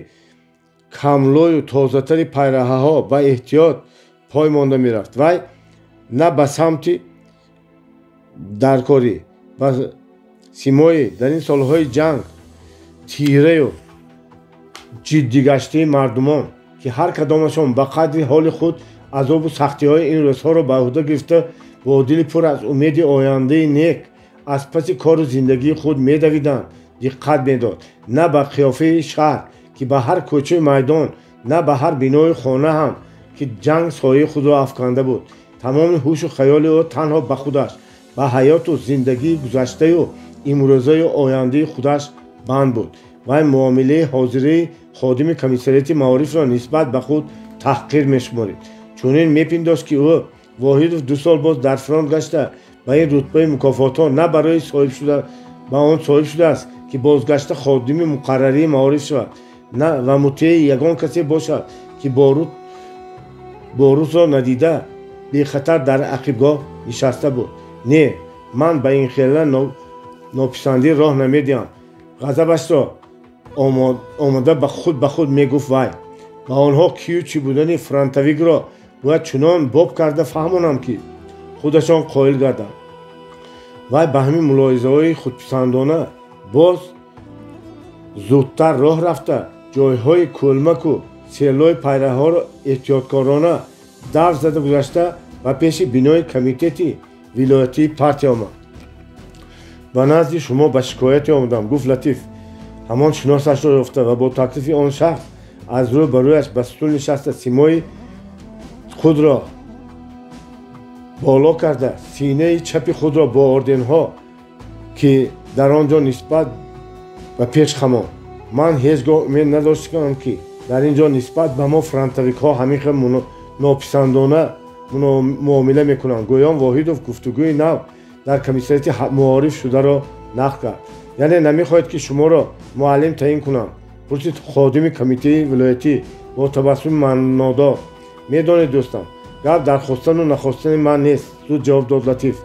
камлою тозатари пайраҳаҳо ба эҳтиёт пой монда мерафт. вай на ба самти даркорӣ ба симои дар ин солҳои ҷанг тираю ҷиддигаштии мардумон ки ҳар кадомашон ба қадри ҳоли худ азобу сахтиҳои ин рӯзҳоро ба ӯҳда гирифта бо дили пур аз умеди ояндаи нек аз паси кору зиндагии худ медавиданд диққат медод. на ба қиёфаи шаҳр ки ба ҳар кӯчаи майдон, на ба ҳар бинои хона ҳам ки ҷанг сояи худро афканда буд. тамоми ҳушу хаёли ӯ танҳо ба худаш, ба ҳаёту зиндагии гузаштаю имрӯзаю ояндаи худаш банд буд. вай муомилаи ҳозираи ходими комиссарияти маорифро нисбат ба худ таҳқир мешуморид. чунин мепиндошт ки ӯ воҳидов 2 сол боз дар фронт гашта ба ин рутбаи мукофотҳо на барои ба он соҳиб шудааст ки бозгашта ходими муқаррарии маориф шавад ва мутеи ягон касе бошад ки бо рӯзро надида бехатар дар ақибгоҳ нишаста буд. Не, ман ба ин хела нописандӣ роҳ намедиҳам. ғазабашро омода ба худ мегуфт вай. ба онҳо кию чӣ будани фронтавикро бояд чунон боб карда фаҳмонам, ки худашон қоил гарданд. вай ба ҳамин мулоҳизаҳои худписандона боз зудтар роҳ рафта ҷойҳои кӯлмаку селои пайраҳоро эҳтиёткорона давр зада гузашта ва пеши бинои комитети вилоятии партия омад. ба назди шумо ба шикояте омадам, гуфт Латиф. ҳамон шиносашро ёфта ва бо таклифи он шахс аз рӯ ба рӯяш ба стул нишаста симои худро боло карда синаи чапи худро бо орденҳо, ки дар он ҷо нисбат ба пеш хамон. ман ҳеҷ гоҳ умед надоштам, ки дар ин ҷо нисбат ба мо фронтавикҳо ҳамин хел нописандона муомила мекунанд. гӯён Воҳидов гуфтугӯи нав дар комиссарияти муориф шударо нақл кард. яъне намехоҳед, ки шуморо муаллим таъин кунам? пурсид ходими комитаи вилоятӣ бо табассуми маънодор. медонед дӯстам, гап дар хостану нахостани ман нест, зуд ҷавоб дод Латиф.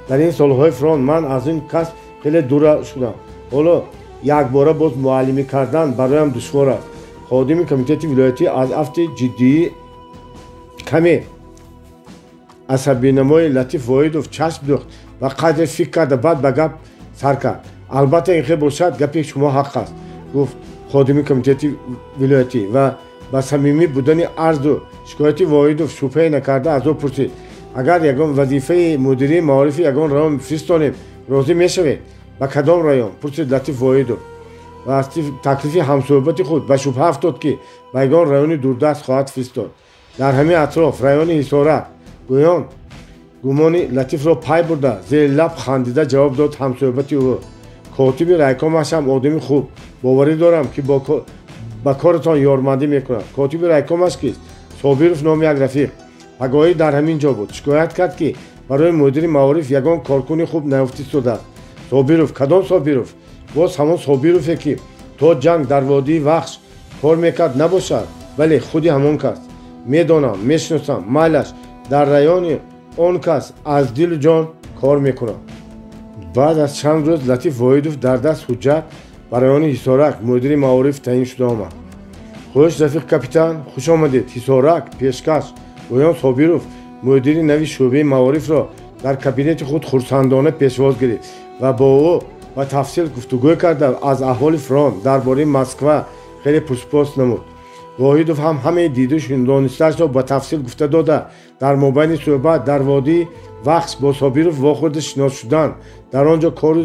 дар ин солҳои фронт ман аз ин касб хеле дур шудам. ҳоло якбора боз муаллимӣ кардан бароям душвор аст. ходими комитети вилоятӣ аз афти ҷиддии каме асабинамои Латиф Воҳидов чашм дӯхт ва қадре фикр карда баъд ба гап сар кард. албатта ин хел бошад, гапи шумо ҳақ аст, гуфт ходими комитети вилоятӣ ва ба самимӣ будани арзу шикояти Воҳидов шубҳае накарда аз ӯ пурсид. агар ягон вазифаи мудирии маорифи ягон раён фиристонем, розӣ мешавед? ба кадом раён? пурсид Латиф Воҳидов ва аз таклифи ҳамсӯҳбати худ ба шубҳа афтод, ки ба ягон раёни дурдаст хоҳад фиристод. дар ҳамин атроф раёни ҳисорак. гӯён гумони Латифро пай бурда зери лаб хандида ҷавоб дод ҳамсӯҳбати ӯ. котиби райкомашам одами хуб, боварӣ дорам, ки ба коратон ёрмандӣ мекунад. котиби райкомаш кист? Собиров номи як рафиқ пагоҳӣ дар ҳамин ҷо буд. шикоят кард, ки барои мудири маориф ягон коркуни хуб нафтистодааст. Собиров? кадом Собиров? боз ҳамон Собирове, ки то ҷанг дар водии Вахш кор мекард набошад? бале, худи ҳамон кас. медонам, мешиносам. майлаш, дар раёни он кас аз дилу ҷон кор мекунад. баъд аз чанд рӯз Латиф Воҳидов дар даст ҳуҷҷат ба раёни ҳисорак мудири маориф таъин шуда омад. хуш рафиқ капитан, хуш омадед. ҳисорак? пешкаш. гӯён Собиров мудири нави шӯъбаи маорифро дар кабинети худ хурсандона пешвоз гирифт ва бо ӯ ба тафсил гуфтугӯ карда аз аҳволи фронт дар бораи Москва хеле пурспос намуд. Воҳидов ҳам ҳамаи диду донистаашро ба тафсил гуфта дода дар мобайни суҳбат дар водии Вахш бо Собиров вохӯрда шинос шудан, дар он ҷо кору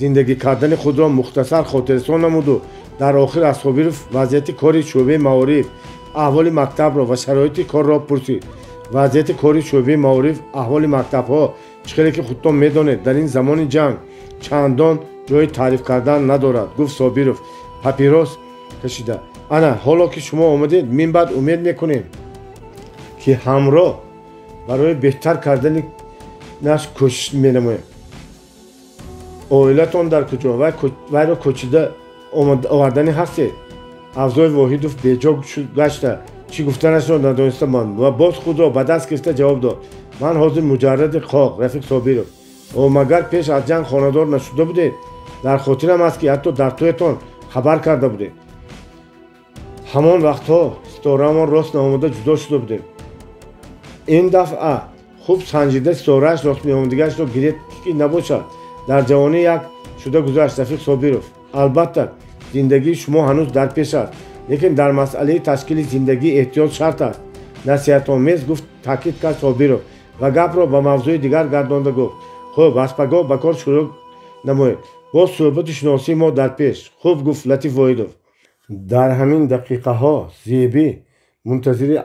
зиндагӣ кардани худро мухтасар хотиррасон намуду дар охир аз Собиров вазъияти кори шӯъбаи маориф, аҳволи мактабро ва шароити корро пурсид. вазъияти кори шӯъбаи маориф, аҳволи мактабҳо чӣ хеле ки худтон медонед, дар ин замони ҷанг чандон ҷои таъриф кардан надорад, гуфт Собиров папирос кашида. ана ҳоло ки шумо омадед, мин баъд умед мекунем, ки ҳамроҳ барои беҳтар кардани наш кӯшиш менамоем. оилатон дар куҷо? вайро кӯчида овардани ҳастед? авзои Воҳидов беҷо гашта чӣ гуфтанашро надониста манд ва боз худро ба даст гирифта ҷавоб дод. ман ҳозир муҷарради қоқ, рафиқ Собиров. магар пеш аз ҷанг хонадор нашуда будед? дар хотирам аст, ки ҳатто дар тӯятон хабар карда будед. ҳамон вақтҳо ситораамон рост наомада ҷудо шуда будем. ин дафъа хуб санҷида ситорааш ростмеомадагиашро гиред, ки набошад. дар ҷавонӣ як шуда гузашт, рафиқ Собиров. албатта зиндагии шумо ҳанӯз дар пеш аст, лекин дар масъалаи ташкили зиндагӣ эҳтиёт шарт аст. насиҳатомез гуфт, таъкид кард Собиров ва гапро ба мавзӯи дигар гардонда гуфт. хуб, аз пагоҳ ба кор шурӯъ намоед. боз суҳбати шиносии мо дар пеш. хуб, гуфт Латиф Воҳидов. дар ҳамин дақиқаҳо Зеби мунтазири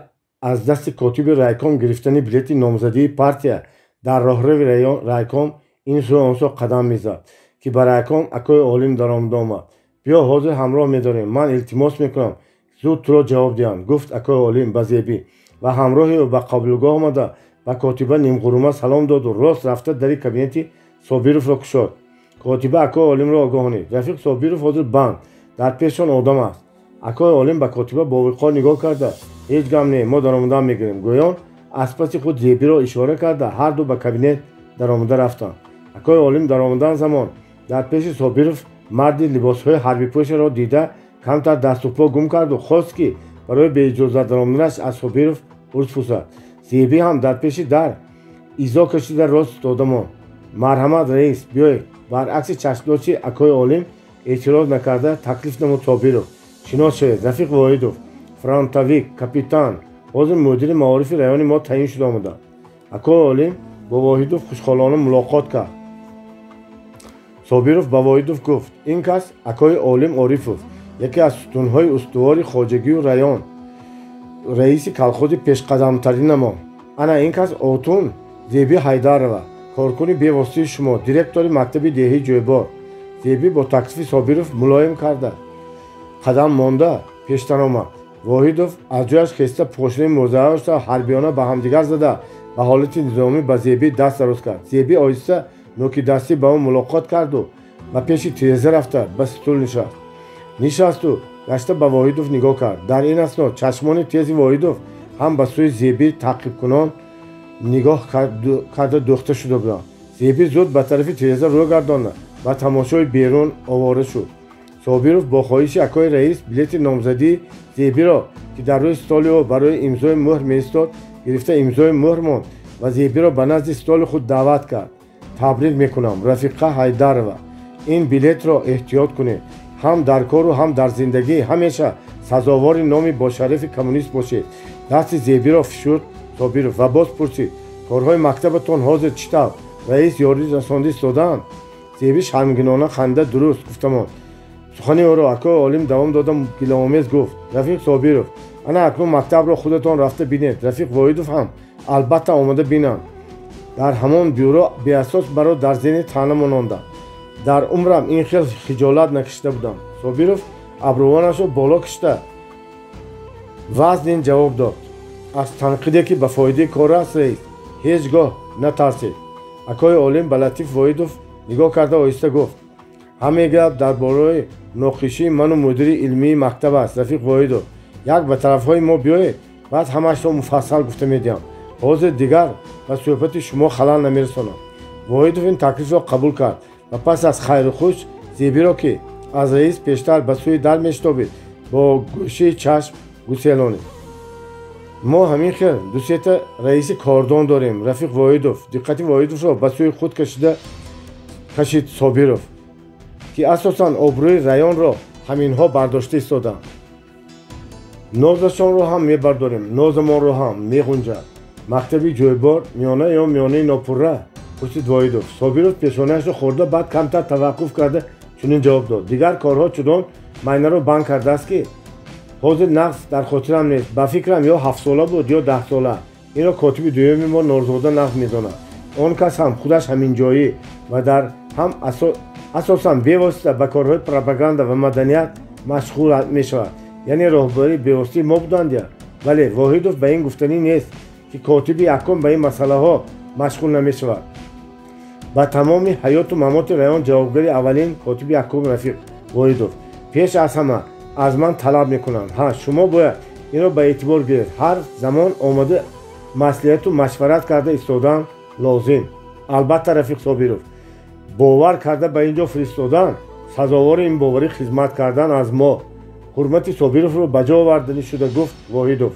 аз дасти котиби райком гирифтани билети номзадии партия дар роҳрави райком ин сӯ он сӯ қадам мезад, ки ба райком акои олим даромада омад. биё ҳозир ҳамроҳ медорем, ман илтимос мекунам зуд туро ҷавоб диҳам, гуфт акои олим ба Зеби ва ҳамроҳи ӯ ба қобилгоҳ омада ба котиба нимғурума салом доду рост рафта дари кабинети Собировро кушод. котиба акои олимро огоҳонид. рафиқ Собиров ҳозир банд дар пешон одам аст. акои олим ба котиба бо виқор нигоҳ карда, ҳеҷ гап не, мо даромада мегирем. гӯён از پس خود زیبی را اشاره کرده هر دو به کابینت در آمده رفتند. اکای عالم در آمدن زمان در پیش صابیروف مردی لباسهای حربی پوش را دیده کمتر دست و پا گم کرد و خواست که برای به اجازه در آمدنش از صابیروف عرض پرسد. زیبی هم در پیش در ایزا کشیده راست داده ماند. مرحمت رئیس بیایید. برعکس چشمداشتی اکای عالم اعتراض نکرده تکلیف نمود صابیروف. شناس شوید رفیق واحدوف فرانتویک کاپیتان حاضر مدیر معارف رایون ما تعیین شده آمدند. اکای عالم با واحدوف خوشحالانه ملاقات کرد. صابیروف با واحدوف گفت این کس اکای عالم عارفوف یکی از ستونهای استوار خواجگی و رایون رئیس کلخوز پیشقدمترین ما. انا این کس آتون زیبی حیدرова کارکنی بی‌واسطه شما دیرکتور مکتب دهی جویبار. زیبی با تکلیف صابیروف ملایم کرده قدم مانده پیشتر آمد. واحدوف از جایش خسته پوشیده موضعش را حربیانه به همدیگر زده به حالت نظامی به زیبی دست دراز کرد. زیبی آهسته نوکی دستی با او ملاقات کرد و به پیش تیزه رفته به ستول نشست و گشته به واحدوف نگاه کرد. در این اثنا چشمان تیز واحدوف هم به سوی زیبی تعقیب کنان نگاه کرده دوخته شده بودند. زیبی زود به طرف تیزه رو گردانده و تماشای بیرون آواره شد. صابیروف با خواهش اکای رئیس بلیت نامزدی زیبی را که در روی استال او برای امضای مهر می‌ایستاد گرفته امضای مهر ماند و زیبی را به نزد استال خود دعوت کرد. تبریک میکنم رفیقه حیدرова این بلیت را احتیاط کنید. هم در کار و هم در زندگی همیشه سزاوار نام با شرف کمونیست باشید. دست زیبی را فشرد صابیروف و باز پرسید کارهای مکتبتان حاضر چطور؟ رئیس یاری رساندی دادند. زیبی شرمگینانه خنده درست گفتمان. سخنی او را اکای عالم دوام دادم گیله‌آمیز گفت رفیق صابیروف انا اکنون مکتب را خودتان رفته بینید. رفیق واحدوف هم البته آمده بینند. در همان بیورو بی اساس برای در ذهن طعنه ماننده. در عمرم این خیلی خجالت نکشیده بودم. صابیروف ابروانش را بالا کشیده وزن جواب داد از تنقیدی که به فایده کار است رئیس هیچگاه نترسید. اکای عالم به لطیف واحدوف نگاه کرده آهسته گفت همه گپ درباره ناقشی من و مدیر علمی مکتب است. رفیق واحدوف یک به طرفهای ما بیایید بعد همش را مفصل گفته میدیم. حاضر دیگر به صحبت شما خلل نمیرسانم. واحدوف این تکلیف را قبول کرد و پس از خیر و خوش زیبی را که از رئیس پیشتر به سوی در میشتابید با گوشه چشم گسیلانید. ما همین خیر دو سه تا رئیس کاردان داریم. رفیق واحدوف دقت واحدوف را به سوی خود کشید صابیروف که اساساً آبروی رایون را همینها برداشته ایستادند. نازشان را هم میبرداریم نازمان را هم میغنجد. مکتبی جویبار میانه یا میانه ناپوره پرسید واحدوف. صابیروف پیشانه‌اش را خورده بعد کمتر توقف کرده چنین جواب داد دیگر کارها چنان معنا را بند کرده است که حاضر نقص در خاطرم نیست. به فکرم یا 7 ساله بود یا 10 ساله. این را کاتب دومی ما نورزاده نقد می‌داند. آن کس هم خودش همین جایی و در هم اساساً بی‌واسطه به کارهای پروپاگاندا و مدنیت مشغول می‌شود. یعنی راهبری بی‌واسطه ما بودند. ولی واحدوف به این گفتنی نیست که کاتب یکم به این مسئله ها مشغول نمی‌شود. با تمام حیات و ممات رایون جوابگری اولین کاتب یکم رفیق واحدوف پیش از همه از من طلب میکنند شما باید این را به اعتبار گیرید. هر زمان آمده مصلحت و مشورت کرده ایستادن لازم. البته رفیق صابیروف باور کرده به اینجا فرستادن سزاوار این باوری خدمت کردن از ما. حرمت صابیروف رو به جا آوردنی شده گفت واحدوف.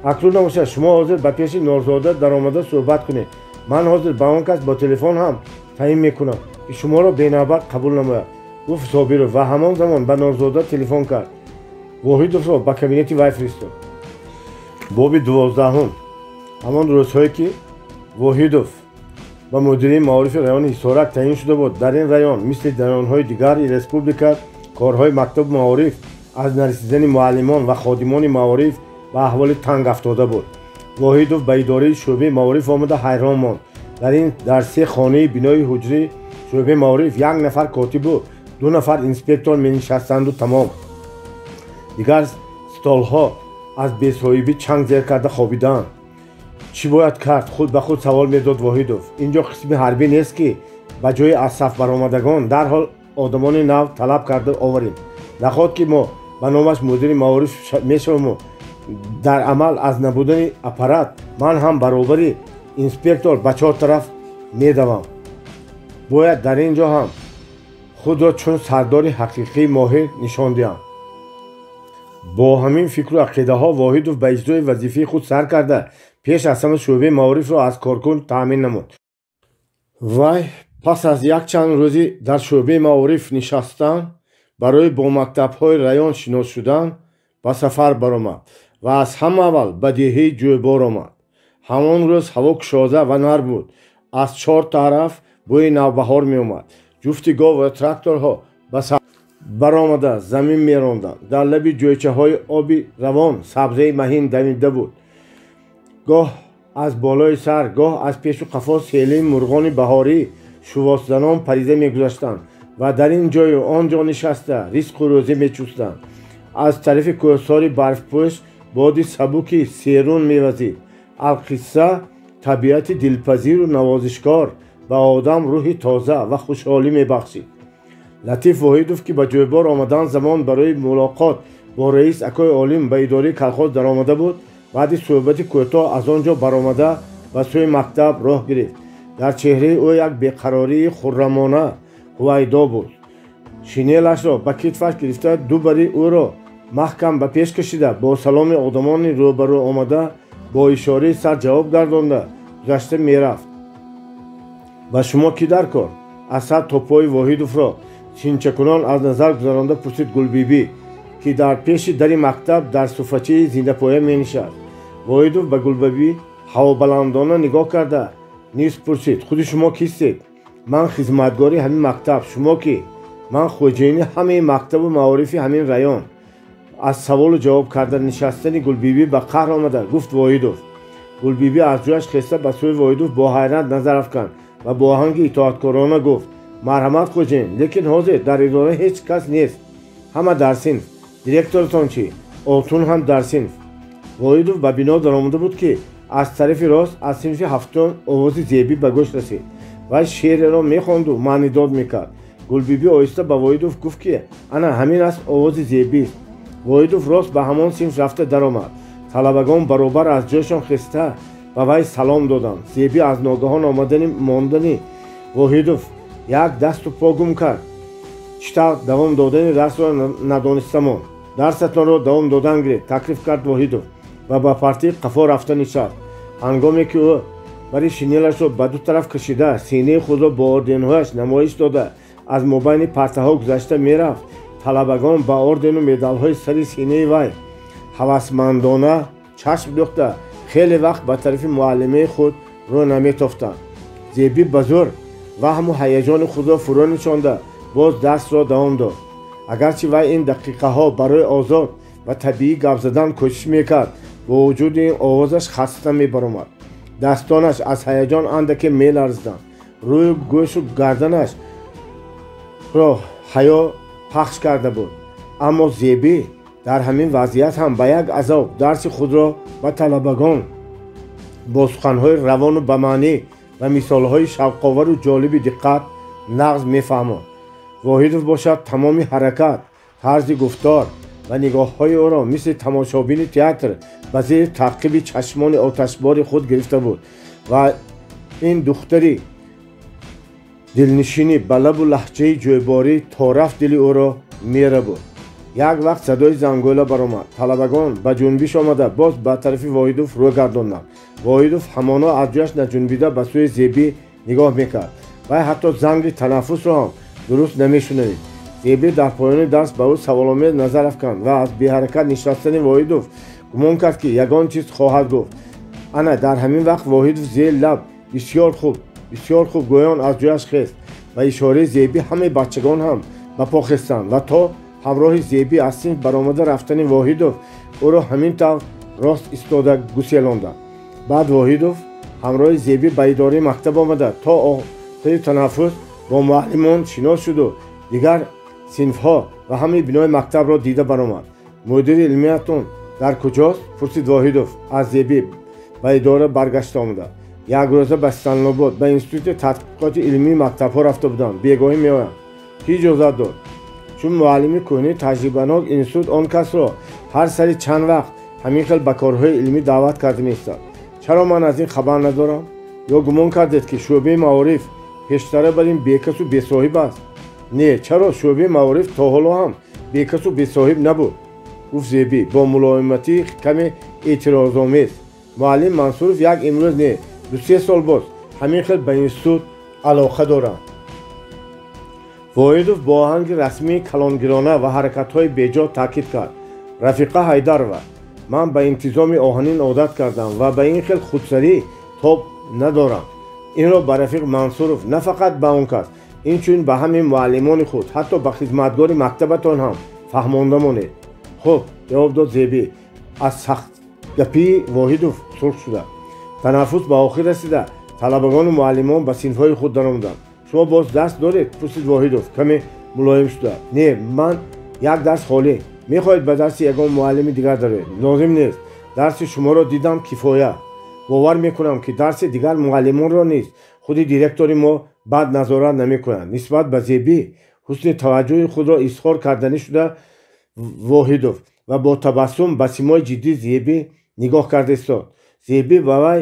اکنون نباشه شما حاضر به پیش نورزاده در آمده صحبت کنید. من حاضر به آن کس با تلفن هم تعیین میکنم که شما را بینابت قبول نماید گفت صابیروف و همان زمان به نورزاده تلفن کرد. واحدوف را به کابینت وی فرستاد. باب 12 همان روزهایی که واحدوف با مدیر معارف رایون حصارک تعیین شده بود. در این رایون مثل در رایون‌های دیگر ریسپوبلیکا کارهای مکتب معارف از نرسیدن معلمان و خادمان معارف به احوال تنگ افتاده بود. واحدوف به اداره شعبه معارف آمده حیران ماند. در 3 خانه بنای حجره شعبه معارف 1 نفر کاتب و 2 نفر اینسپکتور می نشستند و تمام دیگر استالها از بی‌صاحبی چنگ زیر کرده خوابیدند. چی باید کرد؟ خود به خود سوال میداد واحدوف. اینجا قسم حربی نیست که به جای از صف برآمدگان در حال آدمان نو طلب کرده آوریم. نخواد که ما به نامش مدیر معارف میشویم و дар амал аз набудани аппарат ман ҳам баробари инспектор ба чор тараф медавам. бояд дар ин ҷо ҳам худро чун сардори ҳақиқии моҳир нишон диҳам. бо ҳамин фикру ақидаҳо Воҳидов ба иҷрои вазифаи худ сар карда пеш аз ҳама шӯъбаи маорифро аз коркун таъмин намуд. вай пас аз якчанд рӯзи дар шӯъбаи маориф нишастан барои бо мактабҳои раён шинос шудан ба сафар баромад ва аз ҳама аввал ба деҳаи ҷӯйбор омад. ҳамон рӯз ҳаво кушода ва нар буд. аз чор тараф бӯи навбаҳор меомад. ҷуфти гов ва тракторҳо ба сафар баромада замин меронданд. дар лаби ҷойчаҳои оби равон сабзаи маҳин дамида буд. гоҳ аз болои сар, гоҳ аз пешу қафо селаи мурғони баҳорӣ шувосзанон парида мегузаштанд ва дар ин ҷою он ҷо нишаста ризқу рӯзӣ мечустанд. аз тарафи кӯҳсори барфпӯш боди сабуки серун мевазид. алқисса табиати дилпазиру навозишкор ба одам рӯҳи тоза ва хушҳолӣ мебахшид. латиф Воҳидов ки ба ҷӯйбор омадан замон барои мулоқот бо раис акои олим ба идораи калхоз даромада буд, баъди суҳбати кӯтоҳ аз он ҷо баромада ба сӯи мактаб роҳ гирифт. дар чеҳраи ӯ як беқарории хуррамона ҳувайдо буд. шинелашро ба китфаш гирифта ду бари ӯро маҳкам ба пеш кашида бо саломи одамони рӯбарӯ омада бо ишораи сар ҷавоб гардонда гузашта мерафт. ба шумо кӣ дар кор? аз сар то пои Воҳидовро чинчакунон аз назар гузаронда пурсид Гулбибӣ, ки дар пеши дари мактаб дар суфачаи зиндапоя менишаст. Воҳидов ба Гулбибӣ ҳавобаландона нигоҳ карда низ пурсид: худи шумо кистед? ман хизматгори ҳамин мактаб. шумо кӣ? ман хоҷаини ҳамаи мактабу маорифи ҳамин раён. аз саволу ҷавоб карда нишастани Гулбибӣ ба қаҳр омада гуфт Воҳидов. Гулбибӣ аз ҷояш хеста ба сӯи Воҳидов бо ҳайрат назар афканд ва бо оҳанги итоаткорона гуфт: марҳамат хоҷаин, лекин ҳозир дар идора ҳеҷ кас нест. ҳама дар синф. директоратон чӣ? олтун ҳам дар синф. Воҳидов ба бино даромада буд, ки аз тарафи рост аз синфи ҳафтум овози Зебӣ ба гӯш расид. вай шеъреро мехонду маънидод мекард. Гулбибӣ оҳиста ба Воҳидов гуфт, ки ана ҳамин аст овози Зебист. Воҳидов рост ба ҳамон синф рафта даромад. талабагон баробар аз ҷойшон хеста ба вай салом доданд. Зебӣ аз ногаҳон омадани мондани Воҳидов як дасту по гум кард. чӣ тавр давом додани дарсро надонистамон. дарсатонро давом додан гиред, таклиф кард Воҳидов ва ба партии қафо рафта нишаст. ҳангоме ки ӯ бари шинелашро ба ду тараф кашида, синаи худро бо орденҳояш намоиш дода аз мобайни партаҳо гузашта мерафт, талабагон ба ордену медалҳои сари синаи вай ҳавасмандона чашм дӯхта хеле вақт ба тарафи муаллимаи худ рӯ наметофтанд. Зебӣ ба зӯр ваҳму ҳаяҷони худро фурӯ нишонда боз дарсро давом дод. агарчи вай ин дақиқаҳо барои озод ва табиӣ гап задан кӯшиш мекард, бо вуҷуди ин овозаш хаста мебаромад. дастонаш аз ҳаяҷон андаке меларзиданд. рӯю гӯшу гарданаш ро ҳаё пахш карда буд. аммо Зебӣ дар ҳамин вазъият ҳам ба як азоб дарси худро ба талабагон бо суханҳои равону ба маънӣ ва мисолҳои шавқовару ҷолиби диққат нағз мефаҳмонд. Воҳидов бошад тамоми ҳаракат, тарзи гуфтор ва нигоҳҳои ӯро мисли тамошобини театр ба зери таъқиби чашмони оташбори худ гирифта буд ва ин духтари дилнишини ба лабу лаҳҷаи ҷӯйборӣ то рафт дили ӯро мера буд. як вақт садои зангола баромад. талабагон ба ҷунбиш омада боз ба тарафи Воҳидов рӯ гардонданд. Воҳидов ҳамоно аз ҷояш наҷунбида ба сӯи Зебӣ нигоҳ мекард. вай ҳатто занги танаффусро ҳам дуруст намешунавид. Зебӣ дар поёни дарс ба ӯ саволомез назар афканд ва аз беҳаракат нишастани Воҳидов гумон кард, ки ягон чиз хоҳад гуфт. ана дар ҳамин вақт Воҳидов зери лаб бисёр хуб гӯён аз ҷояш хест. ба ишораи Зебӣ ҳамаи бачагон ҳам ба по хестанд ва то ҳамроҳи Зебӣ аз синф баромада рафтани Воҳидов ӯро ҳамин тавр рост истода гуселонданд. баъд Воҳидов ҳамроҳи Зебӣ ба идораи мактаб омада то охири танаффус бо муаллимон шинос шуду дигар синфҳо ва ҳамаи бинои мактабро дида баромад. мудири илмиятон дар куҷост? пурсид Воҳидов аз Зебӣ ба идора баргашта омада. як рӯза ба Станлобод ба институти тадқиқоти илмии мактабҳо рафта буданд. бегоҳӣ меоям. кӣ иҷозат дод? чун муаллими кӯҳни таҷрибанок институт он касро ҳар сари чанд вақт ҳамин хел ба корҳои илмӣ даъват карда меистад. чаро ман аз ин хабар надорам? ё гумон кардед ки шӯъбаи маориф пештара бар ин бекасу бесоҳиб аст? не, чаро шӯъбаи маориф то ҳоло ҳам бекасу бесоҳиб набуд, гуфт Зебӣ бо мулоимати каме эътирозомез. муаллим Мансуров як имрӯз не, 2-3 сол боз ҳамин хел ба институт алоқа доранд. воҳидов бо оҳанги расмии калонгирона ва ҳаракатҳои беҷо таъкид кард. рафиқа ҳайдарова, ман ба интизоми оҳанин одат кардам ва ба ин хел худсарӣ тоб надорам. инро ба рафиқ Мансуров на фақат ба он кас, инчунин ба ҳамин муаллимони худ, ҳатто ба хизматгори мактабатон ҳам фаҳмонда монед. хуб, ҷавоб дод Зебӣ. аз сахтгапии Воҳидов сурх шуда. танаффус ба охир расида, талабагону муаллимон ба синфҳои худ даромаданд. шумо боз дарс доред? пурсид Воҳидов каме мулоим шуда. не, ман як дарс холӣ. мехоҳед ба дарси ягон муаллими дигар дароед? лозим нест. дарси шуморо дидам кифоя. бовар мекунам ки дарси дигар муаллимонро низ худи директори мо бад назорат намекунад. нисбат ба Зебӣ ҳусни таваҷҷӯҳи худро изҳор карданӣ шуда Воҳидов ва бо табассум ба симои ҷиддии Зебӣ нигоҳ карда истод. Зебӣ ба вай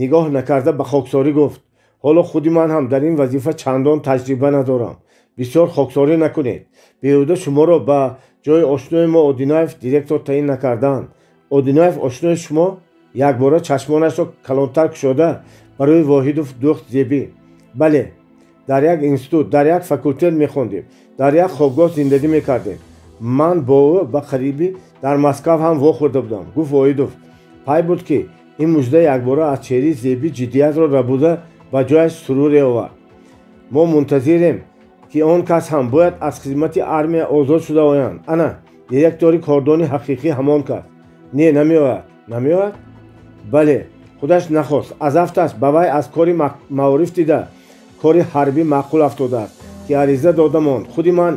нигоҳ накарда ба хоксорӣ гуфт. ҳоло худи ман ҳам дар ин вазифа чандон таҷриба надорам. бисёр хоксорӣ накунед. беҳуда шуморо ба ҷои ошнои мо Одинаев директор таъин накарданд. Одинаев ошнои шумо? якбора чашмонашро калонтар кушода барои Воҳидов дӯхт Зебӣ. бале, дар як институт, дар як факултет мехондем, дар як хобгоҳ зиндагӣ мекардем. ман бо ӯ ба қарибӣ дар Москав ҳам вохӯрда будам, гуфт Воҳидов. пай буд ки ин мужда якбора аз чеҳраи Зебӣ ҷиддиятро рабуда ба ҷояш суруре овард. мо мунтазирем ки он кас ҳам бояд аз хизмати армия озод шуда оянд. ана директори кордони ҳақиқӣ ҳамон кас. не, намеояд. намеояд? бале, худаш нахост. аз ҳафтааст ба вай аз кори маориф дида кори ҳарбӣ маъқул афтодааст ки ариза дода монд. худи ман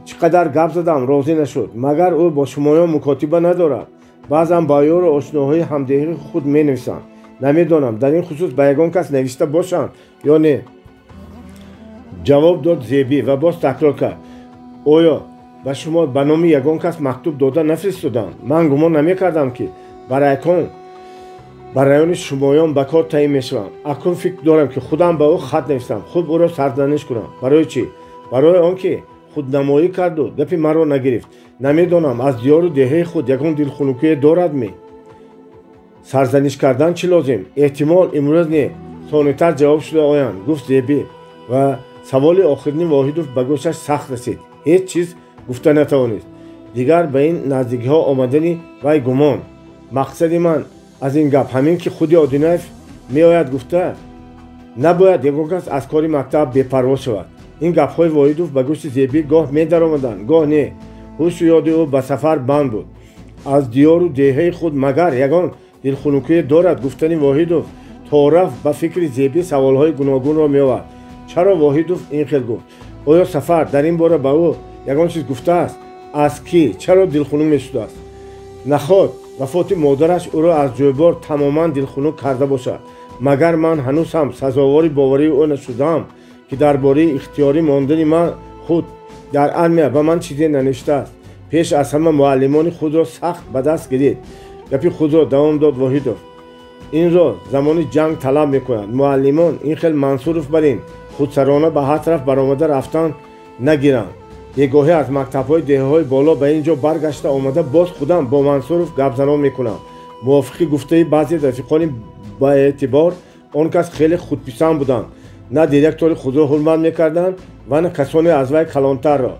чӣ қадар гап задам розӣ нашуд. магар ӯ бо шумоён мукотиба надорад? баъзан ба ёру ошноҳои ҳамдиҳии худ менависанд. намедонам дар ин хусус ба ягон кас навишта бошанд ё не. ҷавоб дод Зебӣ ва боз такрор кард. оё ба шумо ба номи ягон кас мактуб дода нафиристоданд? ман гумон намекардам ки барайкон ба райони шумоён ба кор таъин мешавам. акнун фикр дорам ки худам ба ӯ хат нависам, хуб ӯро сарзаниш кунам. барои чӣ? барои он ки худнамоӣ карду гапи маро нагирифт. намедонам аз диёру деҳаи худ ягон дилхунукие дорадме? сарзаниш кардан чӣ лозим? эҳтимол имрӯз не, сонитар ҷавоб шуда оянд, гуфт Зебӣ ва саволи охирини Воҳидов ба гӯшаш сахт расид. ҳеҷ чиз гуфта натавонист. дигар ба ин наздикиҳо омадани вай гумон. мақсади ман аз ин гап ҳамин ки худи Одинаев меояд гуфта, набояд ягон кас аз кори мактаб бепарво шавад. ин гапҳои Воҳидов ба гӯши Зебӣ гоҳ медаромаданд, гоҳ не. ҳушу ёди ӯ ба сафар банд буд. аз диёру деҳаи худ магар ягон дилхунукие дорад гуфтани Воҳидов то рафт ба фикри Зебӣ саволҳои гуногунро меовард. чаро Воҳидов ин хел гуфт? оё сафар дар ин бора ба ӯ ягон чиз гуфтааст? аз кӣ? чаро дилхунук мешудааст? нахот вафоти модараш ӯро аз ҷойбор тамоман дилхунук карда бошад. магар ман ҳанӯз ҳам сазовори боварии ӯ нашудаам ки дар бораи ихтиёрӣ мондани ман худ дар армия ба ман чизе нанавиштааст. пеш аз ҳама муаллимони худро сахт ба даст гиред. гапи худро давом дод Воҳидов. инро замони ҷанг талаб мекунад. муаллимон ин хел Мансуров бар ин худсарона ба ҳар тараф баромада рафтан нагиранд. бегоҳӣ аз мактабҳои деҳаҳои боло ба ин ҷо баргашта омада боз худам бо Мансуров гапзанон мекунам. мувофиқи гуфтаи баъзе рафиқони баэътибор, он кас хеле худписанд буданд. на директори худро ҳурмат мекарданд ва на касоне аз вай калонтарро.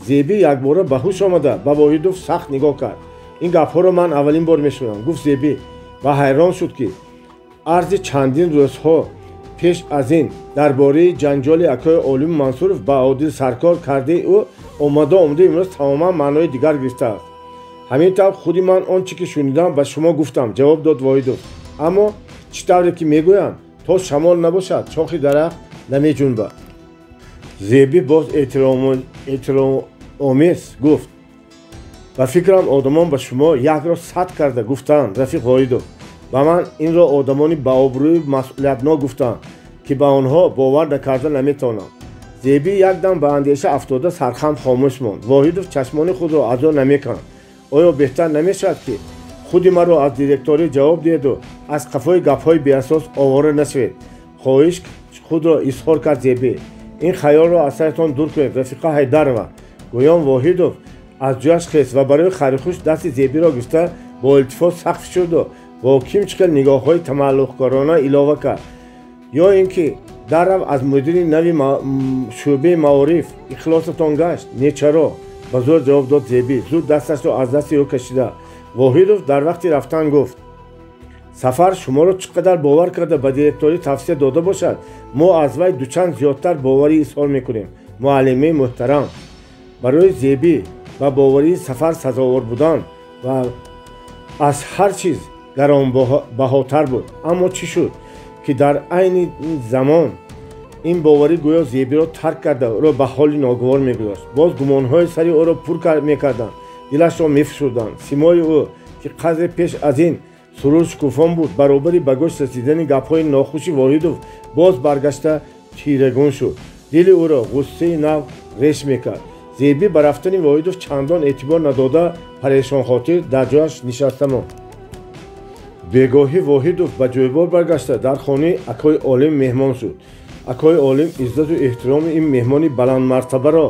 Зебӣ якбора ба ҳуш омада ба Воҳидов сахт нигоҳ кард. ин гапҳоро ман аввалин бор мешунам, гуфт Зебӣ ва ҳайрон шуд ки арзи чандин рӯзҳо пеш аз ин дар бораи ҷанҷоли акои Олим Мансуров ба Одил Саркор кардаи ӯ омада имрӯз тамоман маънои дигар гирифтааст. ҳамин тавр худи ман он чӣ ки шунидам ба шумо гуфтам, ҷавоб дод Воҳидов. аммо чӣ тавре ки мегӯям, то шамол набошад чохи дарахт намеҷунбад. Зебӣ боз эҳтиромомез гуфт. ба фикрам одамон ба шумо якро сад карда гуфтанд, рафиқ Воҳидов. ба ман инро одамони баобрӯи масъулиятнок гуфтанд ки ба онҳо бовар накарда наметавонам. Зебӣ якдам ба андеша афтода сархам хомӯш монд. Воҳидов чашмони худро аз ӯ намеканд. оё беҳтар намешавад ки худи маро аз директорӣ ҷавоб диҳеду аз қафои гапҳои беасос овора нашавед. хоҳиш худро изҳор кард Зебӣ. ин хаёлро аз саратон дур кунед. рафиқа Ҳайдарова. Гӯён Воҳидов аз ҷояш хест ва барои харихуш дасти Зебиро гирифта бо илтифот сахт фишурду бо ким чиқел нигоҳҳои тамаллуқкорона илова кард. ё ин ки даррав аз мудири нави шӯъбаи маориф ихлосатон гашт? Не чаро? ба зӯр ҷавоб дод Зебӣ, зуд дасташро аз дасти ӯ кашида. Воҳидов дар вақти рафтан гуфт: сафар шуморо чӣ қадар бовар карда ба директорӣ тавсия дода бошад, мо аз вай дучанд зиёдтар боварӣ изҳор мекунем. муаллимаи муҳтарам, барои Зебӣ ба боварии Сафар сазовор будан ва аз ҳар чиз гаронбаҳотар буд. аммо чӣ шуд, ки дар айни замон ин боварӣ гӯё Зебиро тарк карда ӯро ба ҳоли ногувор мегузошт. боз гумонҳои сари ӯро пур мекарданд, дилашро мефушурданд. симои ӯ, ки қадре пеш аз ин сурур шукуфон буд, баробари ба гӯш расидани гапҳои нохуши Воҳидов боз баргашта тирагун шуд. дили ӯро ғуссаи нав реш мекард. Зебӣ ба рафтани Воҳидов чандон эътибор надода парешонхотир дар ҷояш нишаста монд. бегоҳӣ Воҳидов ба ҷойбор баргашта дар хонаи акои олим меҳмон шуд. акои олим иззату эҳтироми ин меҳмони баландмартабаро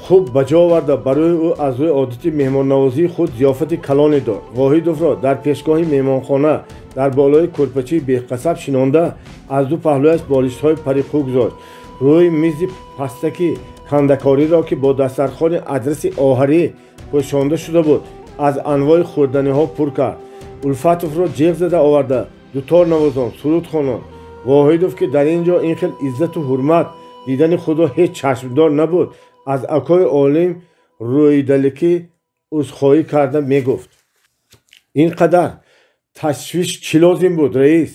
хуб ба ҷо оварда барои ӯ аз рӯи одати меҳмоннавозии худ зиёфати калоне дод. Воҳидовро дар пешгоҳи меҳмонхона дар болои кӯрпачии беқасаб шинонда аз ду паҳлӯяш болиштҳои париқӯ гузошт. рӯи мизи пастаки кандакориро, ки бо дастархони адраси оҳарӣ пӯшонда шуда буд, аз анвои хӯрданиҳо пур кард. Улфатовро ҷиғ зада оварда дутор навозонд, суруд хононд. Воҳидов, ки дар ин ҷо ин хел иззату ҳурмат дидани худро ҳеҷ чашмдор набуд, аз акои олим рӯйдалекӣ узхоҳӣ карда мегуфт: ин қадар ташвиш чӣ лозим буд, раис?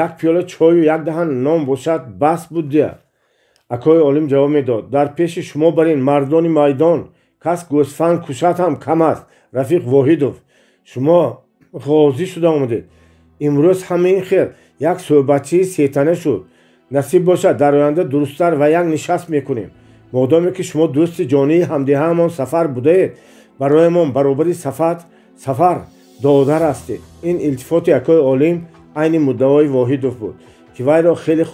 як пиёла чою як даҳан нон бошад бас буд дия. акои олим ҷавоб медод: дар пеши шумо бар ин мардони майдон кас гӯсфанд кушад ҳам кам аст. рафиқ Воҳидов, шумо ғозӣ шуда омадед. имрӯз ҳамин хел як суҳбатчии сетана шуд. насиб бошад дар оянда дурусттар ва як нишаст мекунем. модоме ки шумо дӯсти ҷонии ҳамдиҳаамон Сафар будаед, бароямон баробари Сафар додар ҳастед. ин илтифоти акои олим айни муддаои Воҳидов буд, ки вайро хеле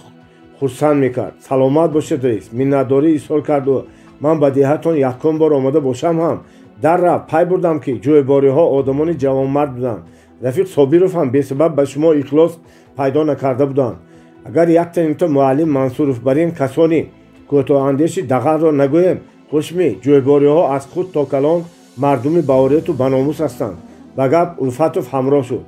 хурсанд мекард. саломат бошед раис, миннатдорӣ изҳор кард ӯ. ман ба деҳатон якум бор омада бошам ҳам даррав пай бурдам, ки ҷойбориҳо одамони ҷавонмард буданд. рафиқ Собиров ҳам бесабаб ба шумо ихлос пайдо накарда буданд. агар яктанито муаллим Мансуров бар ин касони кӯтоҳандеши дағалро нагӯем, хушми ҷойбориҳо аз худ то калон мардуми баорету баномус ҳастанд. ба гап Улфатов ҳамроҳ шуд.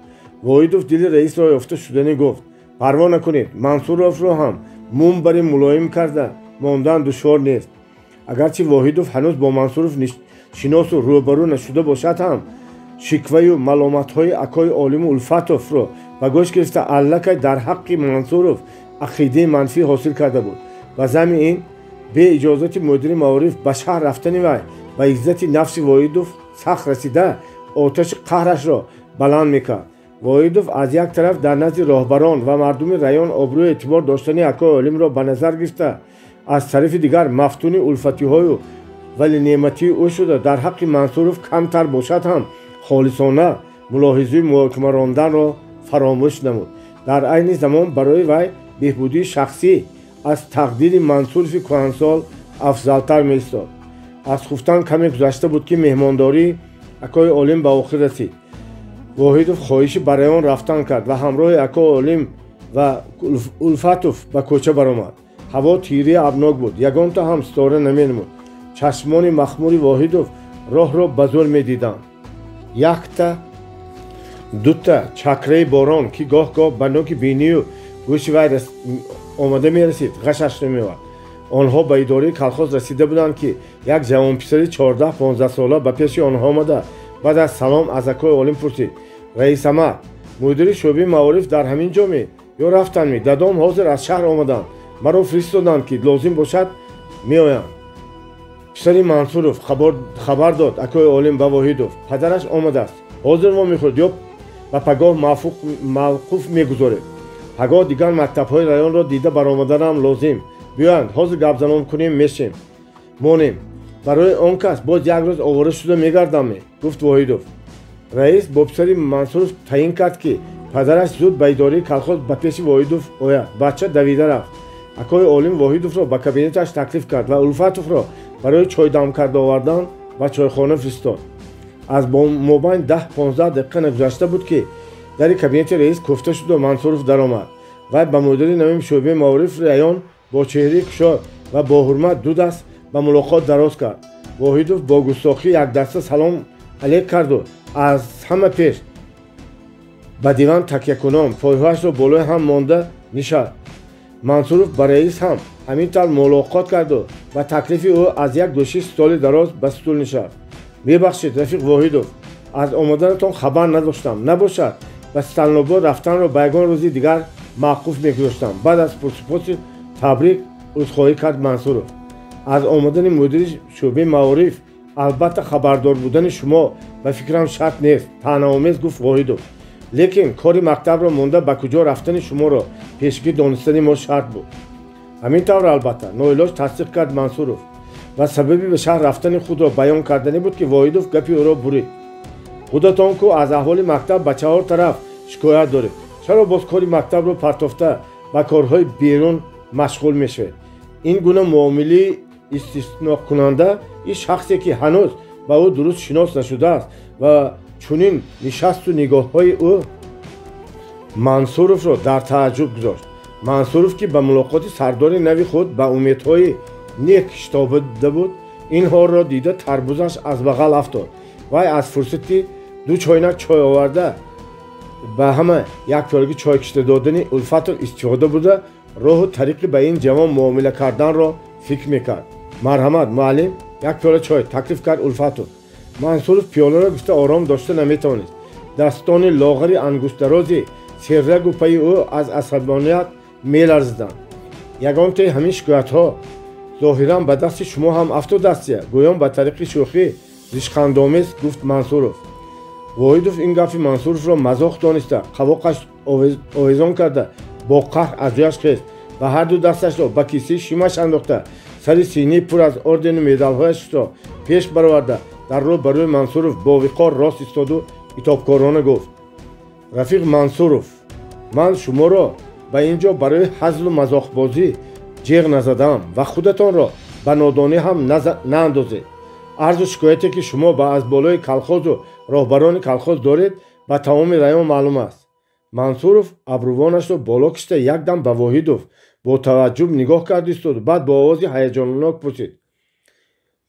Воҳидов дили раисро ёфта шуданӣ гуфт: парво накунед, Мансуровро ҳам мум бари мулоим карда мондан душвор нест. агарчи Воҳидов ҳанӯз бо Мансуров шиносу рӯбарӯ нашуда бошад ҳам, шикваю маломатҳои акои олиму Улфатовро ба гӯш гирифта аллакай дар ҳаққи Мансуров ақидаи манфӣ ҳосил карда буд. ба замми ин бе иҷозати мудири маориф ба шаҳр рафтани вай ба иззати нафси Воҳидов сахт расида оташи қаҳрашро баланд мекард. Воҳидов аз як тараф дар назди роҳбарон ва мардуми раён обрӯи эътибор доштани акои олимро ба назар гирифта, аз тарафи дигар мафтуни улфатиҳою вали неъматии ӯ шуда дар ҳаққи Мансуров камтар бошад ҳам холисона мулоҳизаи муҳокима ронданро фаромӯш намуд. дар айни замон барои вай беҳбудии шахсӣ аз тақдири Мансурови кӯҳансол афзалтар меистод. аз хуфтан каме гузашта буд, ки меҳмондории акои олим ба охир расид. Воҳидов хоҳиши ба раён рафтан кард ва ҳамроҳи акои олим ва Улфатов ба кӯча баромад. ҳаво тирии абнок буд, ягонта ҳам ситора наменамуд. чашмони махмури Воҳидов роҳро ба зӯр медиданд. якта дута чакраи борон, ки гоҳ-гоҳ ба ноки бинию гӯши вай омада мерасид, ғашаш намевард. онҳо ба идораи калхоз расида буданд, ки як ҷавонписари 14-15 сола ба пеши онҳо омада баъд аз салом аз акои олим пурсид: раис Амад, мудири шӯъбаи маориф дар ҳамин ҷо ме ё рафтанд ми? дадом ҳозир аз шаҳр омаданд, маро фиристоданд, ки лозим бошад меоям. писари Мансуров хабар дод акои олим ба Воҳидов: падараш омадааст, ҳозир во мехӯрд ё ба пагоҳ мавқуф мегузоред. пагоҳ дигар мактабҳои раёнро дида баромаданам лозим. биёянд ҳозир гапзанон кунем, мешем монем. барои он кас боз як рӯз овора шуда мегардам, гуфт Воҳидов. раис бо писари Мансуров таъин кард ки падараш зуд ба идораи колхоз ба пеши Воҳидов ояд. Бача давида рафт. акои олим Воҳидовро ба кабинеташ таклиф кард ва Улфатовро барои чой дам карда овардан ба чойхона фиристод. аз мобайн 10-15 дақиқа нагузашта буд ки дари кабинети раис куфта шуд ва Мансуров даромад. вай ба мудири навим шӯъбаи маориф раён бо чеҳраи кушод ва бо ҳурмат ду даст ба мулоқот дароз кард. Воҳидов бо густохӣ якдаста салом алейк карду аз ҳама пеш ба диван такякунон пойҳояшро болои ҳам монда нишаст. Мансуров ба раис ҳам ҳамин тавр мулоқот карду ба таклифи ӯ аз як гӯши столи дароз ба стул нишаст. мебахшед рафиқ Воҳидов, аз омаданатон хабар надоштам. набошад ба Сталинобод рафтанро ба ягон рӯзи дигар маъқуф мегузоштам. баъд аз пурсупурси табрик узхоҳӣ кард Мансуров. аз омадани мудири шӯъбаи маориф албатта хабардор будани шумо ба фикрам шак нест, таънаомез гуфт Воҳидов. лекин кори мактабро монда ба куҷо рафтани шуморо пешгӣ донистани мо шарт буд. ҳамин тавр албатта ноилоҷ тасдиқ кард Мансуров ва сабаби ба шаҳр рафтани худро баён карданӣ буд ки Воҳидов гапи ӯро бурид. худатон ку аз аҳволи мактаб ба чаҳор тараф шикоят доред. чаро боз кори мактабро партофта ба корҳои берун машғул мешавед? ин гуна муомилаи истиснокунанда ин шахсе ки ҳанӯз ба ӯ дуруст шинос нашудааст ва чунин нишасту нигоҳҳои ӯ Мансуровро дар тааҷҷуб гузошт. Мансуров ки ба мулоқоти сардори нави худ ба умедҳои нек шитобида буд, ин ҳолро дида тарбузаш аз бағал афтод. вай аз фурсати ду чойнак чой оварда ба ҳама як пиёлаги чой кишида додани Улфатов истифода буда роҳу тариқи ба ин ҷавон муомила карданро фикр мекард. марҳамат муаллим, як пиёла чой таклиф кард Улфатов. Мансуров пиёларо гирифта ором дошта наметавонист. дастони лоғари ангуштдарози серрагу пайи ӯ аз асабоният меларзиданд. ягон таи ҳамин шикоятҳо зоҳиран ба дасти шумо ҳам афтодастия? гӯён ба тариқи шӯхӣ ришқандомез гуфт Мансуров. Воҳидов ин гафи Мансуровро мазоқ дониста қавоқаш овезон карда бо қаҳр аз ӯяш хест ва ҳарду дасташро ба кисаи шимаш андохта сари синии пур аз ордену медалҳояшро пеш бароварда дар рӯ ба рӯи Мансуров бо виқор рост истоду итобкорона гуфт. рафиқ Мансуров, ман шуморо ба ин ҷо барои ҳазлу мазоқбозӣ ҷеғ назадам ва худатонро ба нодонӣ ҳам наандозед. арзу шикояте ки шумо ба аз болои колхозу роҳбарони колхоз доред ба тамоми раён маълум аст. Мансуров абрувонашро боло кишида якдам ба Воҳидов бо таваҷҷуб нигоҳ кард истоду баъд бо овози ҳаяҷоннок пурсид.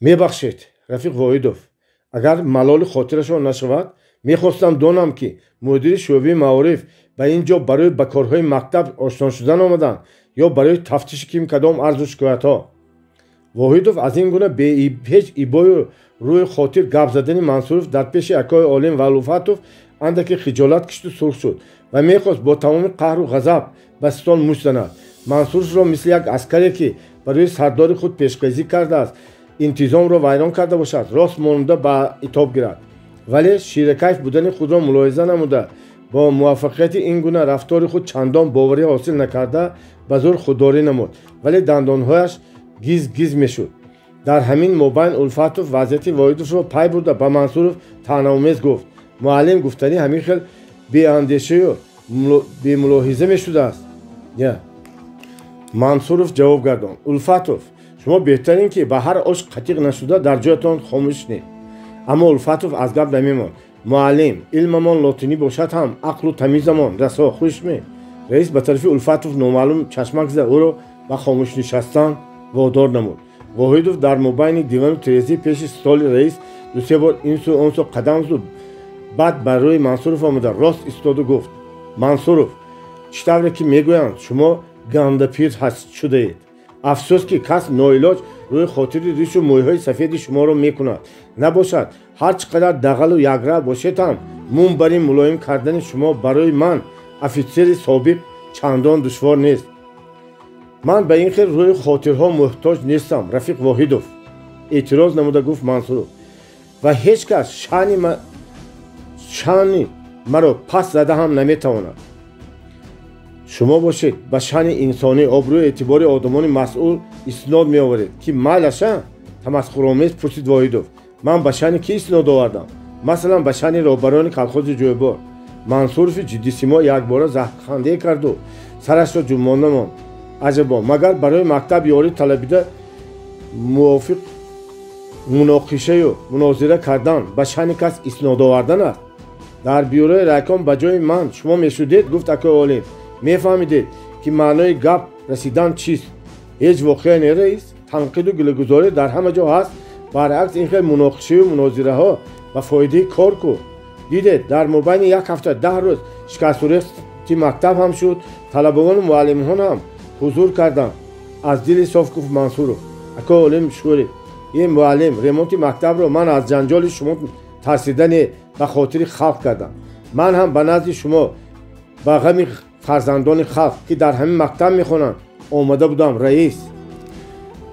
мебахшед рафиқ Воҳидов, агар малоли хотирашон нашавад, мехостам донам ки мудири шӯъбаи маориф ба ин ҷо барои ба корҳои мактаб ошно шудан омаданд ё барои тафтиши ким кадом арзу шикоятҳо. Воҳидов аз ин гуна ҳеҷ ибою рӯи хотир гап задани Мансуров дар пеши акои олим ва Улфатов андаке хиҷолат кишиду сурх шуд ва мехост бо тамоми қаҳру ғазаб ба стол мӯш занад. Мансуровро мисли як аскаре ки барои сардори худ пешқазӣ кардааст интизомро вайрон карда бошад рост монда ба итоб гирад. вале ширакайф будани худро мулоҳиза намуда бо муваффақияти ин гуна рафтори худ чандон боварӣ ҳосил накарда ба зур худдорӣ намуд, вале дандонҳояш гиз мешуд. дар ҳамин мобайн Улфатов вазъияти Воҳидовро пай бурда ба Мансуров таънаомез гуфт. муаллим гуфтани ҳамин хел беандешаю бемулоҳиза мешудааст. Мансуров ҷавоб гардонд. Улфатов, шумо беҳтарин ки ба ҳар ош қатиқ нашуда дар ҷоятон хомӯш нед. аммо Улфатов аз гап намемонд. муаллим, илмамон лотинӣ бошад ҳам ақлу тамизамон расо хушме. раис ба тарафи Улфатов номаълум чашмак зада ӯро ба хомӯш нишастан водор намуд. Воҳидов дар мобайни дивану тирезӣ пеши столи раис дусе бор инсу онсу қадам зуд баъд ба рӯи Мансуров омада рост истоду гуфт. Мансуров, чӣ тавре ки мегӯянд шумо гандапир шудаед. афсӯс ки кас ноилоҷ рӯи хотири ришу мӯйҳои сафеди шуморо мекунад. набошад ҳар чӣ қадар дағалу якра бошед ҳам мун бар ин мулоим кардани шумо барои ман офитсери собиқ чандон душвор нест. ман ба ин хел рӯи хотирҳо муҳтоҷ нестам рафиқ Воҳидов, эътироз намуда гуфт Мансуров. ва ҳеҷ кас шаъни маро пас зада ҳам наметавонад. шумо бошед ба шаъни инсонӣ обрӯи эътибори одамони масъул иснод меоваред ки майлаша? тамасхуромез пурсид Воҳидов. ман ба шаъни кӣ иснод овардам? масалан ба шаъни роҳбарони колхози ҷойбор Мансурови ҷиддисимо якбора заҳрханде карду сарашро ҷунбонда монд. аҷабо, магар барои мактаб ёрӣ талабида мувофиқ муноқишаю мунозира кардан ба шаъни кас иснод овардан аст. дар бюрои райком ба ҷои ман шумо мешудед, гуфт акои олим. мефаҳмидед ки маънои гап расидан чист. ҳеҷ воқеа не раис? танқиду гилогузорӣ дар ҳама ҷо ҳаст. баръакс ин хел муноқишаю мунозираҳо ба фоидаи кор ку. дидед, дар мобайни як ҳафта 10 рӯз шикастурехти мактаб ҳам шуд. талабавону муаллимон ҳам ҳузур карданд. аз дили соф гуфт Мансуров. акои олим шӯрӣ, ин муаллим ремонти мактабро ман аз ҷанҷоли шумо тарсида не, ба хотири халқ кардам. ман ҳам ба назди шумо ба ғами фарзандони халқ ки дар ҳамин мактаб мехонанд омада будам, раис.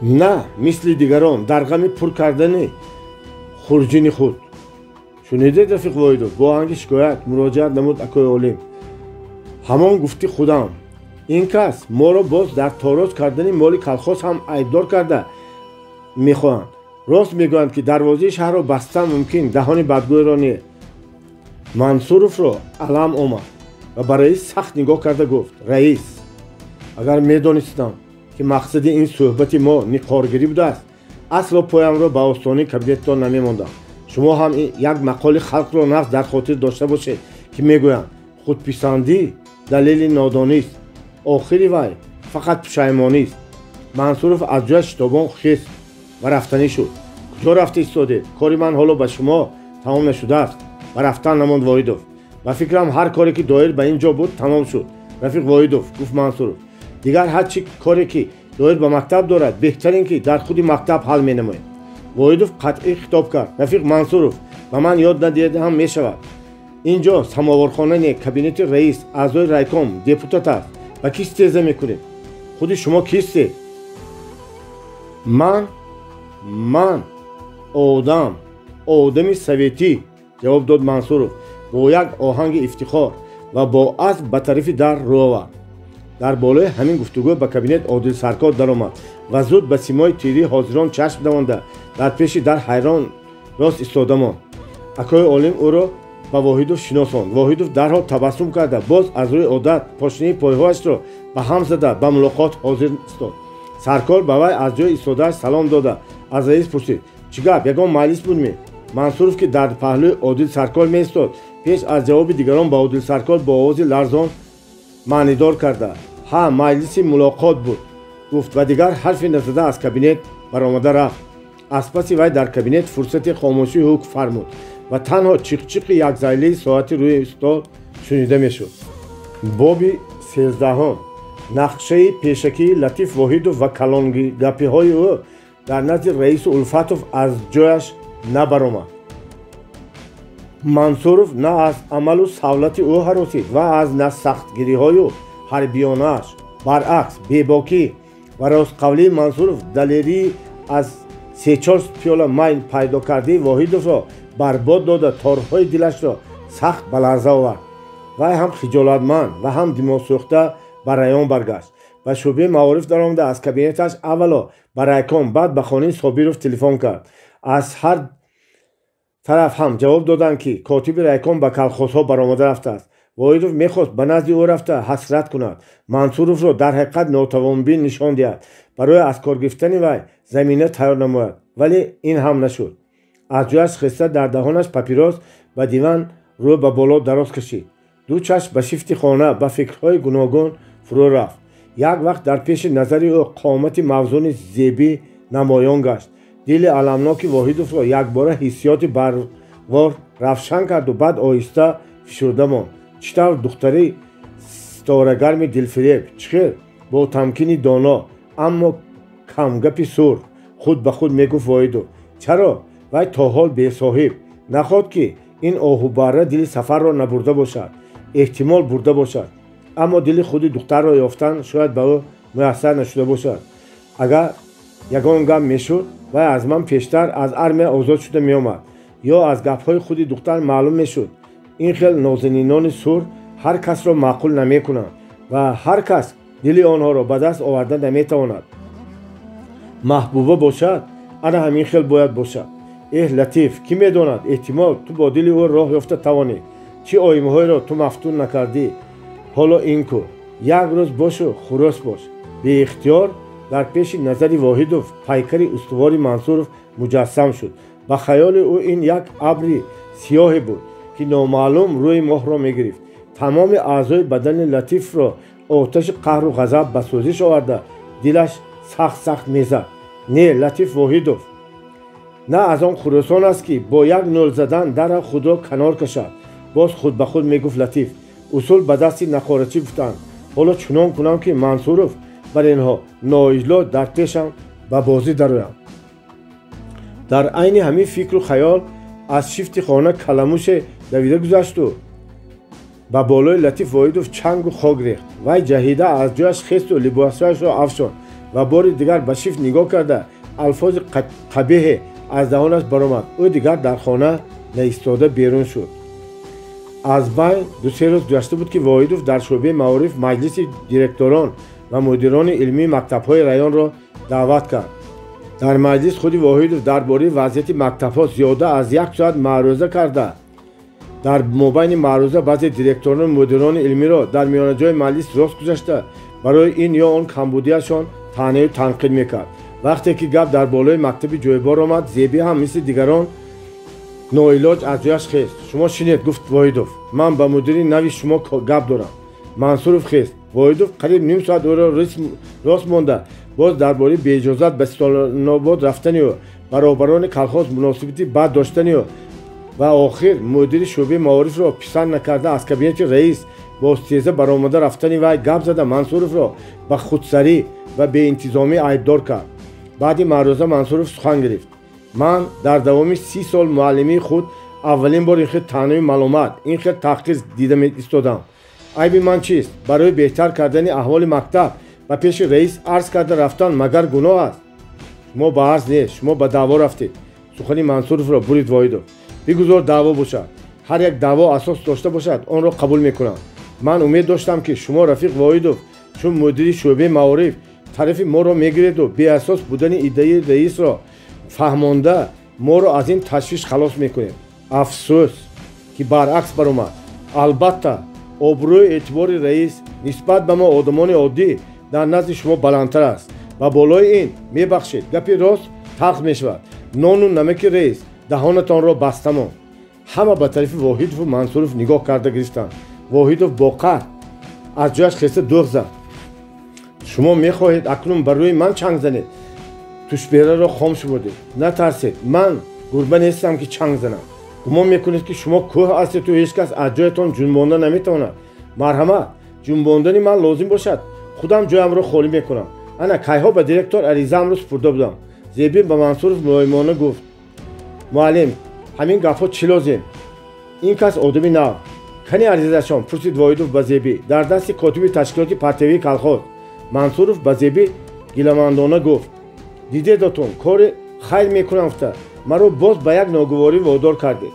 на мисли дигарон дар ғами пур кардани хурҷини худ. шунидед Рафиқ Воҳидов? бо оҳанги шикоят муроҷиат намуд акои олим. ҳамон гуфти худам. ин кас моро боз дар торос кардани моли колхоз ҳам айбдор карда мехоҳанд. рост мегӯянд ки дарвозаи шаҳрро бастан мумкин даҳони бадгӯйро не. Мансуровро алам омад ва ба раис сахт нигоҳ карда гуфт. раис, агар медонистам ки мақсади ин суҳбати мо ниқоргирӣ будааст, асло поямро ба остони кабинеттон намемондам. шумо ҳам як мақоли халқро нағз дар хотир дошта бошед ки мегӯянд худписандӣ далели нодонист, охири вай фақат пушаймонист. Мансуров аз ҷояш шитобон хист ва рафтанӣ шуд. куҷо рафта истодед? кори ман ҳоло ба шумо тамом нашудааст. ва рафтан намонд Воҳидов. ба фикрам ҳар коре ки доир ба ин ҷо буд тамом шуд. Рафиқ Воҳидов, гуфт Мансуров, дигар ҳар чӣ коре ки доир ба мактаб дорад, беҳтар ин ки дар худи мактаб ҳал менамоем. Воҳидов қатъӣ хитоб кард. Рафиқ Мансуров, ба ман ёд надиҳед ҳам мешавад. ин ҷо самовархона не, кабинети раис, аъзои райком, депутат аст. ба ки истеҳзо мекунед? худи шумо кистед? ман одами советӣ, ҷавоб дод Мансуров бо як оҳанги ифтихор ва бо асб ба тарафи дар рӯ овард. дар болои ҳамин гуфтугӯ ба кабинет Одил Саркор даромад ва зуд ба симои тирӣ ҳозирон чашм намонда дар пеши дар ҳайрон рост истода монд. акои олим ӯро ба Воҳидов шиносонд. Воҳидов дарҳол табассум карда боз аз рӯи одат пошнаи пойҳояшро ба ҳам зада ба мулоқот ҳозир истод. Саркор ба вай аз ҷои истодааш салом дода аз раис пурсид. чӣ гап, ягон маҷлис будме? Мансуров ки дар паҳлӯи Одил Саркор меистод, пеш аз ҷавоби дигарон ба Одил Саркор бо овози ларзон маънидор карда ҳа маҷлиси мулоқот буд гуфт ва дигар ҳарфе назада аз кабинет баромада рафт. аз паси вай дар кабинет фурсати хомӯшӣ ҳукм фармуд ва танҳо чиқчиқи якзайлии соати рӯи стол шунида мешуд. боби 13. нақшаи пешакии Латиф Воҳидов ва калонгапиҳои ӯ дар назди раису Улфатов аз ҷояш набаромад. Мансуров на аз амалу савлати ӯ ҳаросид ва аз на сахтгириҳою ҳарбиёнааш. баръакс бебокӣ ва ростқавлии Мансуров далерии аз 3-4 пиёла май пайдо кардии Воҳидовро барбод дода торҳои дилашро сахт ба ларза овард. вай ҳам хиҷолатманд ва ҳам димоғсӯхта ба раён баргашт. ба шӯъбаи маориф даромада аз кабинеташ аввало ба райком, баъд ба хонаи Собиров телефон кард. аз ҳар тараф ҳам ҷавоб доданд ки котиби райком ба колхозҳо баромада рафтааст. Воҳидов мехост ба назди ӯ рафта ҳасрат кунад, Мансуровро дар ҳақиқат нотавонбин нишон диҳад, барои аз кор гирифтани вай замина тайёр намояд, вале ин ҳам нашуд. аз ҷояш хиста дар даҳонаш папирос ба диван рӯ ба боло дароз кашид. ду чашм ба шифти хона ба фикрҳои гуногун фурӯ рафт. як вақт дар пеши назари ӯ қомати мавзуни зебӣ намоён гашт. дили аламноки Воҳидовро якбора ҳиссиёти барвор равшан карду баъд оҳиста фишурда монд. чӣ тавр духтари ситорагарми дилфиреб, чӣ хел бо тамкини доно, аммо камгапи сур, худ ба худ мегуфт Воҳидов. чаро вай то ҳол бесоҳиб нахоҳад ки ин оҳубарра дили сафарро набурда бошад. эҳтимол бурда бошад, аммо дили худи духтарро ёфтан шояд ба ӯ муяссар нашуда бошад. агар ягон гап мешуд, вай аз ман пештар аз армия озод шуда меомад, ё аз гапҳои худи духтар маълум мешуд. ин хел нозанинони сур ҳар касро маъқул намекунанд ва ҳар кас дили онҳоро ба даст оварда наметавонад. маҳбуба бошад, ана ҳамин хел бояд бошад. латиф кӣ медонад эҳтимол ту бо дили ӯ роҳ ёфта тавонӣ чӣ оимҳоеро ту мафтун накардӣ ҳоло ин кур як рӯз бошу хурос бош беихтиёр дар пеши назари воҳидов пайкари устувори Мансуров муҷассам шуд ба хаёли ӯ ин як абри сиёҳе буд ки номаълум рӯи моҳро мегирифт тамоми аъзои бадани латифро оташи қаҳру ғазаб ба сӯзиш оварда дилаш сахт мезад не латиф воҳидов на аз он хурӯсон аст ки бо як нӯл задан дара худро канор кашад боз худ ба худ мегуфт латиф усул ба дасти нақорачӣ гуфтанд ҳоло чунон кунам ки Мансуров бар инҳо ноиҷло дар пешам ба бозӣ дароям дар айни ҳамин фикру хаёл аз шифти хона каламуше давида гузашту ба болои латиф воҳидов чангу хок рехт вай ҷаҳида аз ҷояш хесту либосашро афшон ва бори дигар ба шифт нигоҳ карда алфози қабеҳе аз даҳонаш баромад ӯ дигар дар хона наистода берун шуд аз байн ду-се рӯз гузашта буд ки воҳидов дар шӯъбаи маориф маҷлиси директорон ва мудирони илмии мактабҳои раёнро даъват кард дар маҷлис худи воҳидов дар бораи вазъияти мактабҳо зиёда аз 1 соат маъруза карда дар мобайни маъруза баъзе директорони мудирони илмиро дар миёнаҷои маҷлис рост гузашта барои ин ё он камбудиашон таънию танқид мекард вақте ки гап дар болои мактаби ҷойбор омад зеби ҳам мисли дигарон ноилоҷ аз ҷояш хест шумо шинед гуфт воҳидов ман ба мудири нави шумо гап дорам Мансуров хест воҳидов қариб ним соат ӯро рост монда боз дар бораи беиҷозат ба Sultonobod рафтаниё баробарони колхоз муносибати бад доштаниё ва охир мудири шӯъбаи маорифро писанд накарда аз кабинети раис бо истеҳзо баромада рафтани вай гап зада Мансуровро ба худсарӣ ва беинтизомӣ айбдор кард баъди маъруза Мансуров сухан гирифт ман дар давоми 30 сол муаллимии худ аввалин бор ин хел таънию маълумат ин хел таҳқир дида истодам айби ман чист барои беҳтар кардани аҳволи мактаб ба пеши раис арз карда рафтан магар гуноҳ аст шумо ба арз не шумо ба даъво рафтед сухани Мансуровро бурид воҳидов бигузор даъво бошад ҳар як даъво асос дошта бошад онро қабул мекунам ман умед доштам ки шумо рафиқ воҳидов чун мудири шӯъбаи маориф тарафи моро мегиреду беасос будани иддаи раисро фаҳмонда моро аз ин ташвиш халос мекунед афсӯс ки баръакс баромад албатта обрӯи эътибори раис нисбат ба мо одамони оддӣ дар назди шумо баландтар аст ба болои ин мебахшед гапи рост талх мешавад нону намаки раис даҳонатонро баста монд ҳама ба тарафи воҳидову Мансуров нигоҳ карда гирифтанд воҳидов бо қаҳр аз ҷояш хеста дуғ зад шумо мехоҳед акнун бар рӯи ман чанг занед тушбераро хом шумурдед натарсед ман гурба нестам ки чанг занам гумон мекунед ки шумо кӯҳ ҳастеду ҳеҷ кас аз ҷоятон ҷунбонда наметавонад марҳамат ҷунбондани ман лозим бошад худам ҷоямро холӣ мекунам ана кайҳо ба директор аризаамро супурда будам зеби ба Мансуров мулоимона гуфт муаллим ҳамин гапҳо чӣ лозим ин кас одами нав кани аризашон пурсид воҳидов ба зеби дар дасти котиби ташкилоти партиявии колхоз Мансуров ба зеби гиламандона гуфт дидедатон кори хайр мекунам гуфта маро боз ба як ногуворӣ водор кардед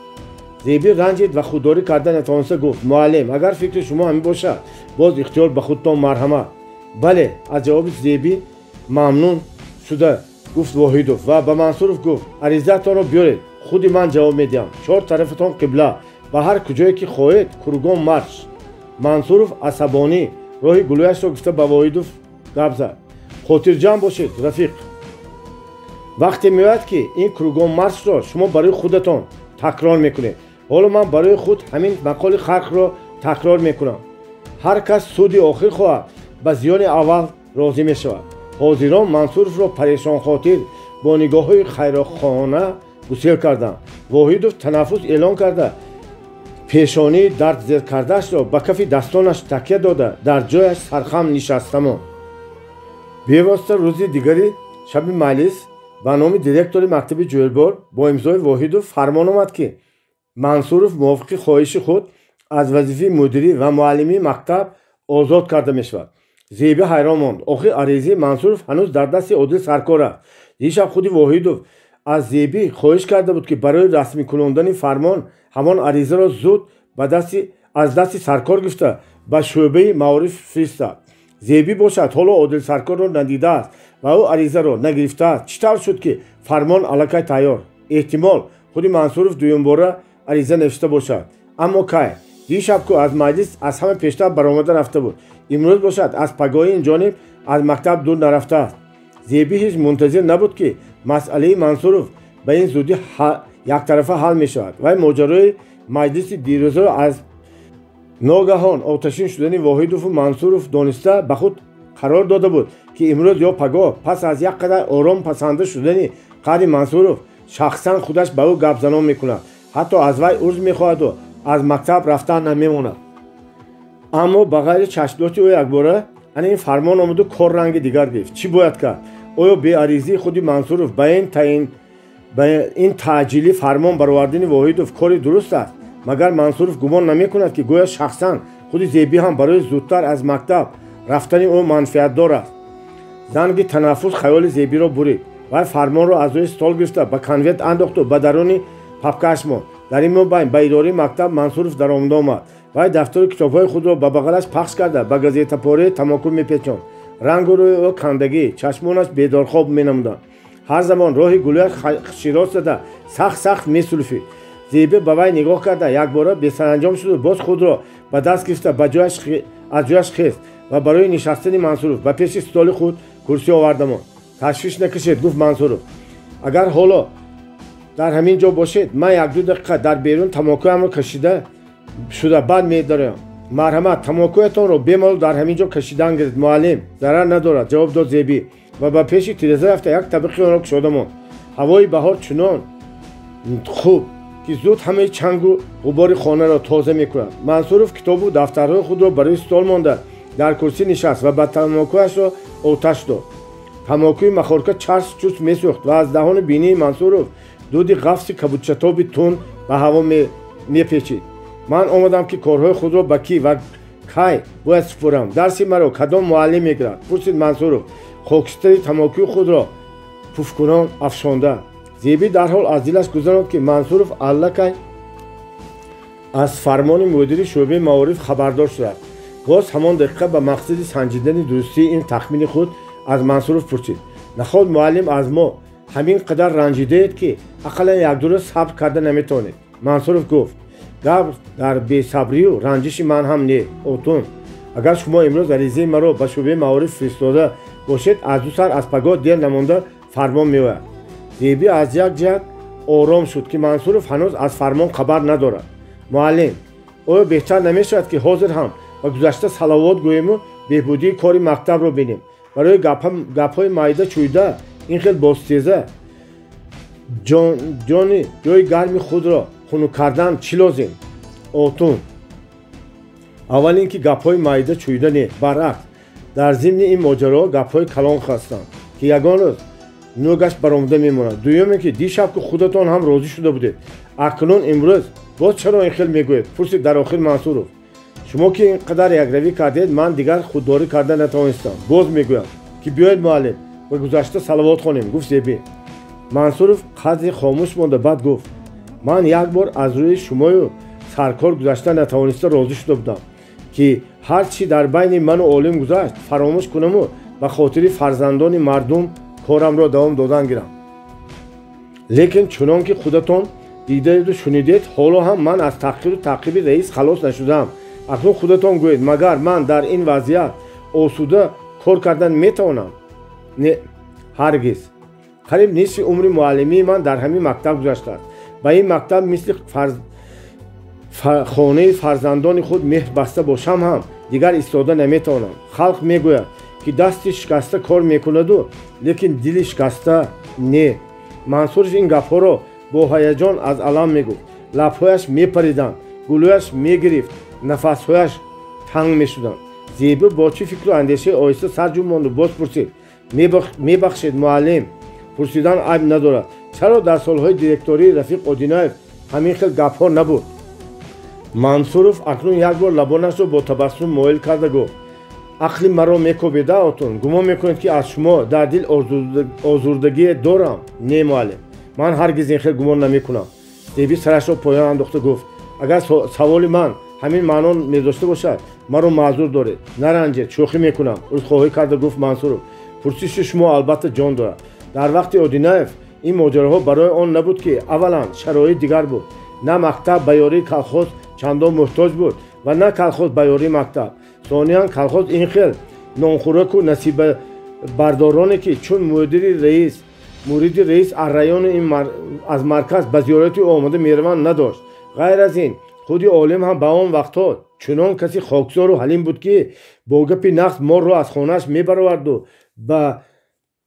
зеби ранҷид ва худдорӣ карда натавониста гуфт муаллим агар фикри шумо ҳамин бошад боз ихтиёр ба худтон марҳамат бале аз ҷавоби зеби мамнун шуда гуфт воҳидов ва ба Мансуров гуфт аризатонро биёред худи ман ҷавоб медиҳам чор тарафатон қибла ба ҳар куҷое ки хоҳед кургон марш Мансуров асабонӣ роҳи гулӯяшро гуфта ба воҳидов гап зад хотирҷамъ бошед рафиқ вақте меояд ки ин кургон маршро шумо барои худатон такрор мекунед ҳоло ман барои худ ҳамин мақоли халқро такрор мекунам ҳар кас суди охир хоҳад ба зиёни аввал розӣ мешавад ҳозирон Мансуровро парешонхотир бо нигоҳҳои хайрохона гусел карданд воҳидов танаффус эълон карда пешонии дардзер кардаашро ба кафи дастонаш такя дода дар ҷояш сархам нишаста монд бевосита рӯзи дигари шаби маҷлис ба номи директори мактаби ҷӯелбор бо имзои воҳидов фармон омад ки Мансуров мувофиқи хоҳиши худ аз вазифаи мудирӣ ва муаллимии мактаб озод карда мешавад зеби ҳайрон монд охир аризаи Мансуров ҳанӯз дар дасти Одил Саркор аст дишаб худи воҳидов аз зеби хоҳиш карда буд ки барои расмӣ кунондани фармон ҳамон аризаро зуд аз дасти Саркор гирифта ба шӯъбаи маориф фиристад зеби бошад ҳоло Одил Саркорро надидааст ва ӯ аризаро нагирифтааст чӣ тавр шуд ки фармон аллакай тайёр احتمال خود منصورов дуюм бора ариза навишта бошад. аммо кай дишаб ку аз маҷлис аз ҳама пештар баромада рафта буд, имрӯз бошад аз пагоҳи ин ҷониб аз мактаб дур нарафтааст. зеби ҳеҷ мунтазир набуд ки масъалаи Мансуров ба ин зудӣ яктарафа ҳал мешавад. вай моҷарои маҷлиси дирӯзаро аз ногаҳон оташин шудани Воҳидову Мансуров дониста ба худ қарор дода буд ки имрӯз ё пагоҳ пас аз як қадар ором пасанда шудани қадри Мансуров шахсан худаш ба ӯ гапзанон мекунад, ҳатто аз вай урз мехоҳаду аз мактаб рафтан намемонад. аммо ба ғайри чашмдошти ӯ якбора ана ин фармон омаду кор ранги дигар гирифт. чӣ бояд кард? оё беаризии худи Мансуров ба ин таъҷилӣ фармон баровардани Воҳидов кори дуруст аст? магар Мансуров гумон намекунад ки гӯё шахсан худи Зеби ҳам барои зудтар аз мактаб рафтани ӯ манфиатдор аст? занги танаффус хаёли Зебиро бурид. вай фармонро аз рӯи стол гирифта ба конверт андохту ба даруни папкааш монд. дар ин мобайн ба идораи мактаб Мансуров даромада омад. вай дафтару китобҳои худро ба бағалаш пахш карда ба газетапораи тамоку мепечонд. рангу рӯи ӯ кандагӣ, чашмонаш бедорхоб менамуданд. ҳар замон роҳи гулӯяш широс зада сахт месулфид. Зеби ба вай нигоҳ карда якбора бесаранҷом шуду боз худро ба даст гирифта аз ҷояш хест ва барои нишастани Мансуров ба пеши столи худ курсӣ оварда монд. ташвиш накашед, гуфт Мансуров. агар ҳоло дар ҳамин ҷо бошед, ман 1-2 дақиқа дар берун тамокуамро кашида шуда баъд медорам. марҳамат, тамокуятонро бемалол дар ҳамин ҷо кашидан гиред, муаллим, зарар надорад, ҷавоб дод Зеби ва ба пеши тиреза рафта як табиқи онро кушода монд. ҳавои баҳор чунон хуб ки зуд ҳамаи чангу ғубори хонаро тоза мекунад. Мансуров китобу дафтарҳои худро барои стол монда дар курсӣ нишаст ва ба тамокуашро оташ дод. тамокуи махорка чарс чурс месӯхт ва аз даҳони бинии Мансуров дуди ғафси кабудшатоби тун ба ҳаво мепечид. ман омадам ки корҳои худро ба кӣ ва кай бояд супурам. дарси маро кадом муаллим мегирад? пурсид Мансуров хокистари тамокуи худро пуфкунон афшонда. Зеби дарҳол аз дилаш гузаронд ки Мансуров аллакай аз фармони мудири шӯъбаи маориф хабардор шудааст. боз ҳамон дақиқа ба мақсади санҷидани дурустии ин тахмини худ аз Мансуров пурсид. наход муаллим аз мо ҳамин қадар ранҷидаед ки ақаллан 1-2 рӯз сабр карда наметавонед? Мансуров гуфт. гап дар бесабрию ранҷиши ман ҳам не, отун. агар шумо имрӯз аризаи маро ба шӯъбаи маориф фиристода бошед, аз ду сар аз пагоҳ дер намонда фармон меояд. Зеби аз як ҷиҳат ором шуд ки Мансуров ҳанӯз аз фармон хабар надорад. муаллим, оё беҳтар намешавад ки ҳозир ҳам ба гузашта саловот гӯему беҳбудии кори мактабро бинем? барои гапҳои майда чӯйда ин хел бостеза ҷони ҷои гарми худро хунук кардан чӣ лозим? отун. аввал ин ки гапҳои майда чӯйда не, баръакс дар зимни ин моҷаро гапҳои калон хастанд ки ягон рӯз нӯгаш баромада мемонад. дуюме ки дишаб ки худатон ҳам розӣ шуда будед, акнун имрӯз боз чаро ин хел мегӯед? пурсид дар охир Мансуров. шумо ки ин қадар якравӣ кардед, ман дигар худдорӣ карда натавонистам. боз мегӯям ки биёед муаллим ба гузашта саловот хонем, гуфт Зеби. Мансуров қадри хомӯш монда баъд гуфт. ман як бор аз рӯи шумою саркор гузашта натавониста розӣ шуда будам ки ҳар чӣ дар байни ману олим гузашт фаромӯш кунаму ба хотири фарзандони мардум корамро давом додан гирам. лекин чунон ки худатон дидаеду шунидед, ҳоло ҳам ман аз таҳқиру таъқиби раис халос нашудам. акнун худатон гӯед, магар ман дар ин вазъият осуда кор кардан метавонам? не, ҳаргиз. қариб нисфи умри муаллимии ман дар ҳамин мактаб гузаштааст. ба ин мактаб мисли хонаи фарзандони худ меҳр баста бошам ҳам дигар истода наметавонам. халқ мегӯяд ки дасти шикаста кор мекунаду лекин дили шикаста не. Мансуров ин гапҳоро бо ҳаяҷон аз алам мегуфт. лабҳояш мепариданд, гулӯяш мегирифт, нафасҳояш танг мешуданд. Зеби бо чӣ фикру андешаи оҳиста сар ҷӯб монду боз пурсид. мебахшед муаллим, пурсидан айб надорад. чаро дар солҳои директории Рафиқ Одинаев ҳамин хел гапҳо набуд? Мансуров акнун як бор лабонашро бо табассум моил карда гуфт. ақли маро мекобеда отун? гумон мекунед ки аз шумо дар дил озурдагие дорам? не муаллим, ман ҳаргиз ин хел гумон намекунам. Зеби сарашро поён андохта гуфт. агар саволи ман ҳамин маъно медошта бошад, маро маъзур доред, наранҷед, шӯхӣ мекунам, узхоҳӣ карда гуфт Мансуров. пурсиши шумо албатта ҷон дорад. дар вақти Одинаев این ماجراها برای آن نبود که اولا شرایط دیگر بود. نه مکتب به یاری کلخوز چندان محتاج بود و نه کلخوز به یاری مکتب. ثانیاً کلخوز این خیل نانخورک و نصیب بردارانی که چون مرید رئیس ارایان از مرکز به زیارت آمده میروند نداشت. غیر از این خودی عالم هم به آن وقتها چنان کسی خاکسار و حلیم بود که با گپ نقص مار را از خانهش میبرورد و به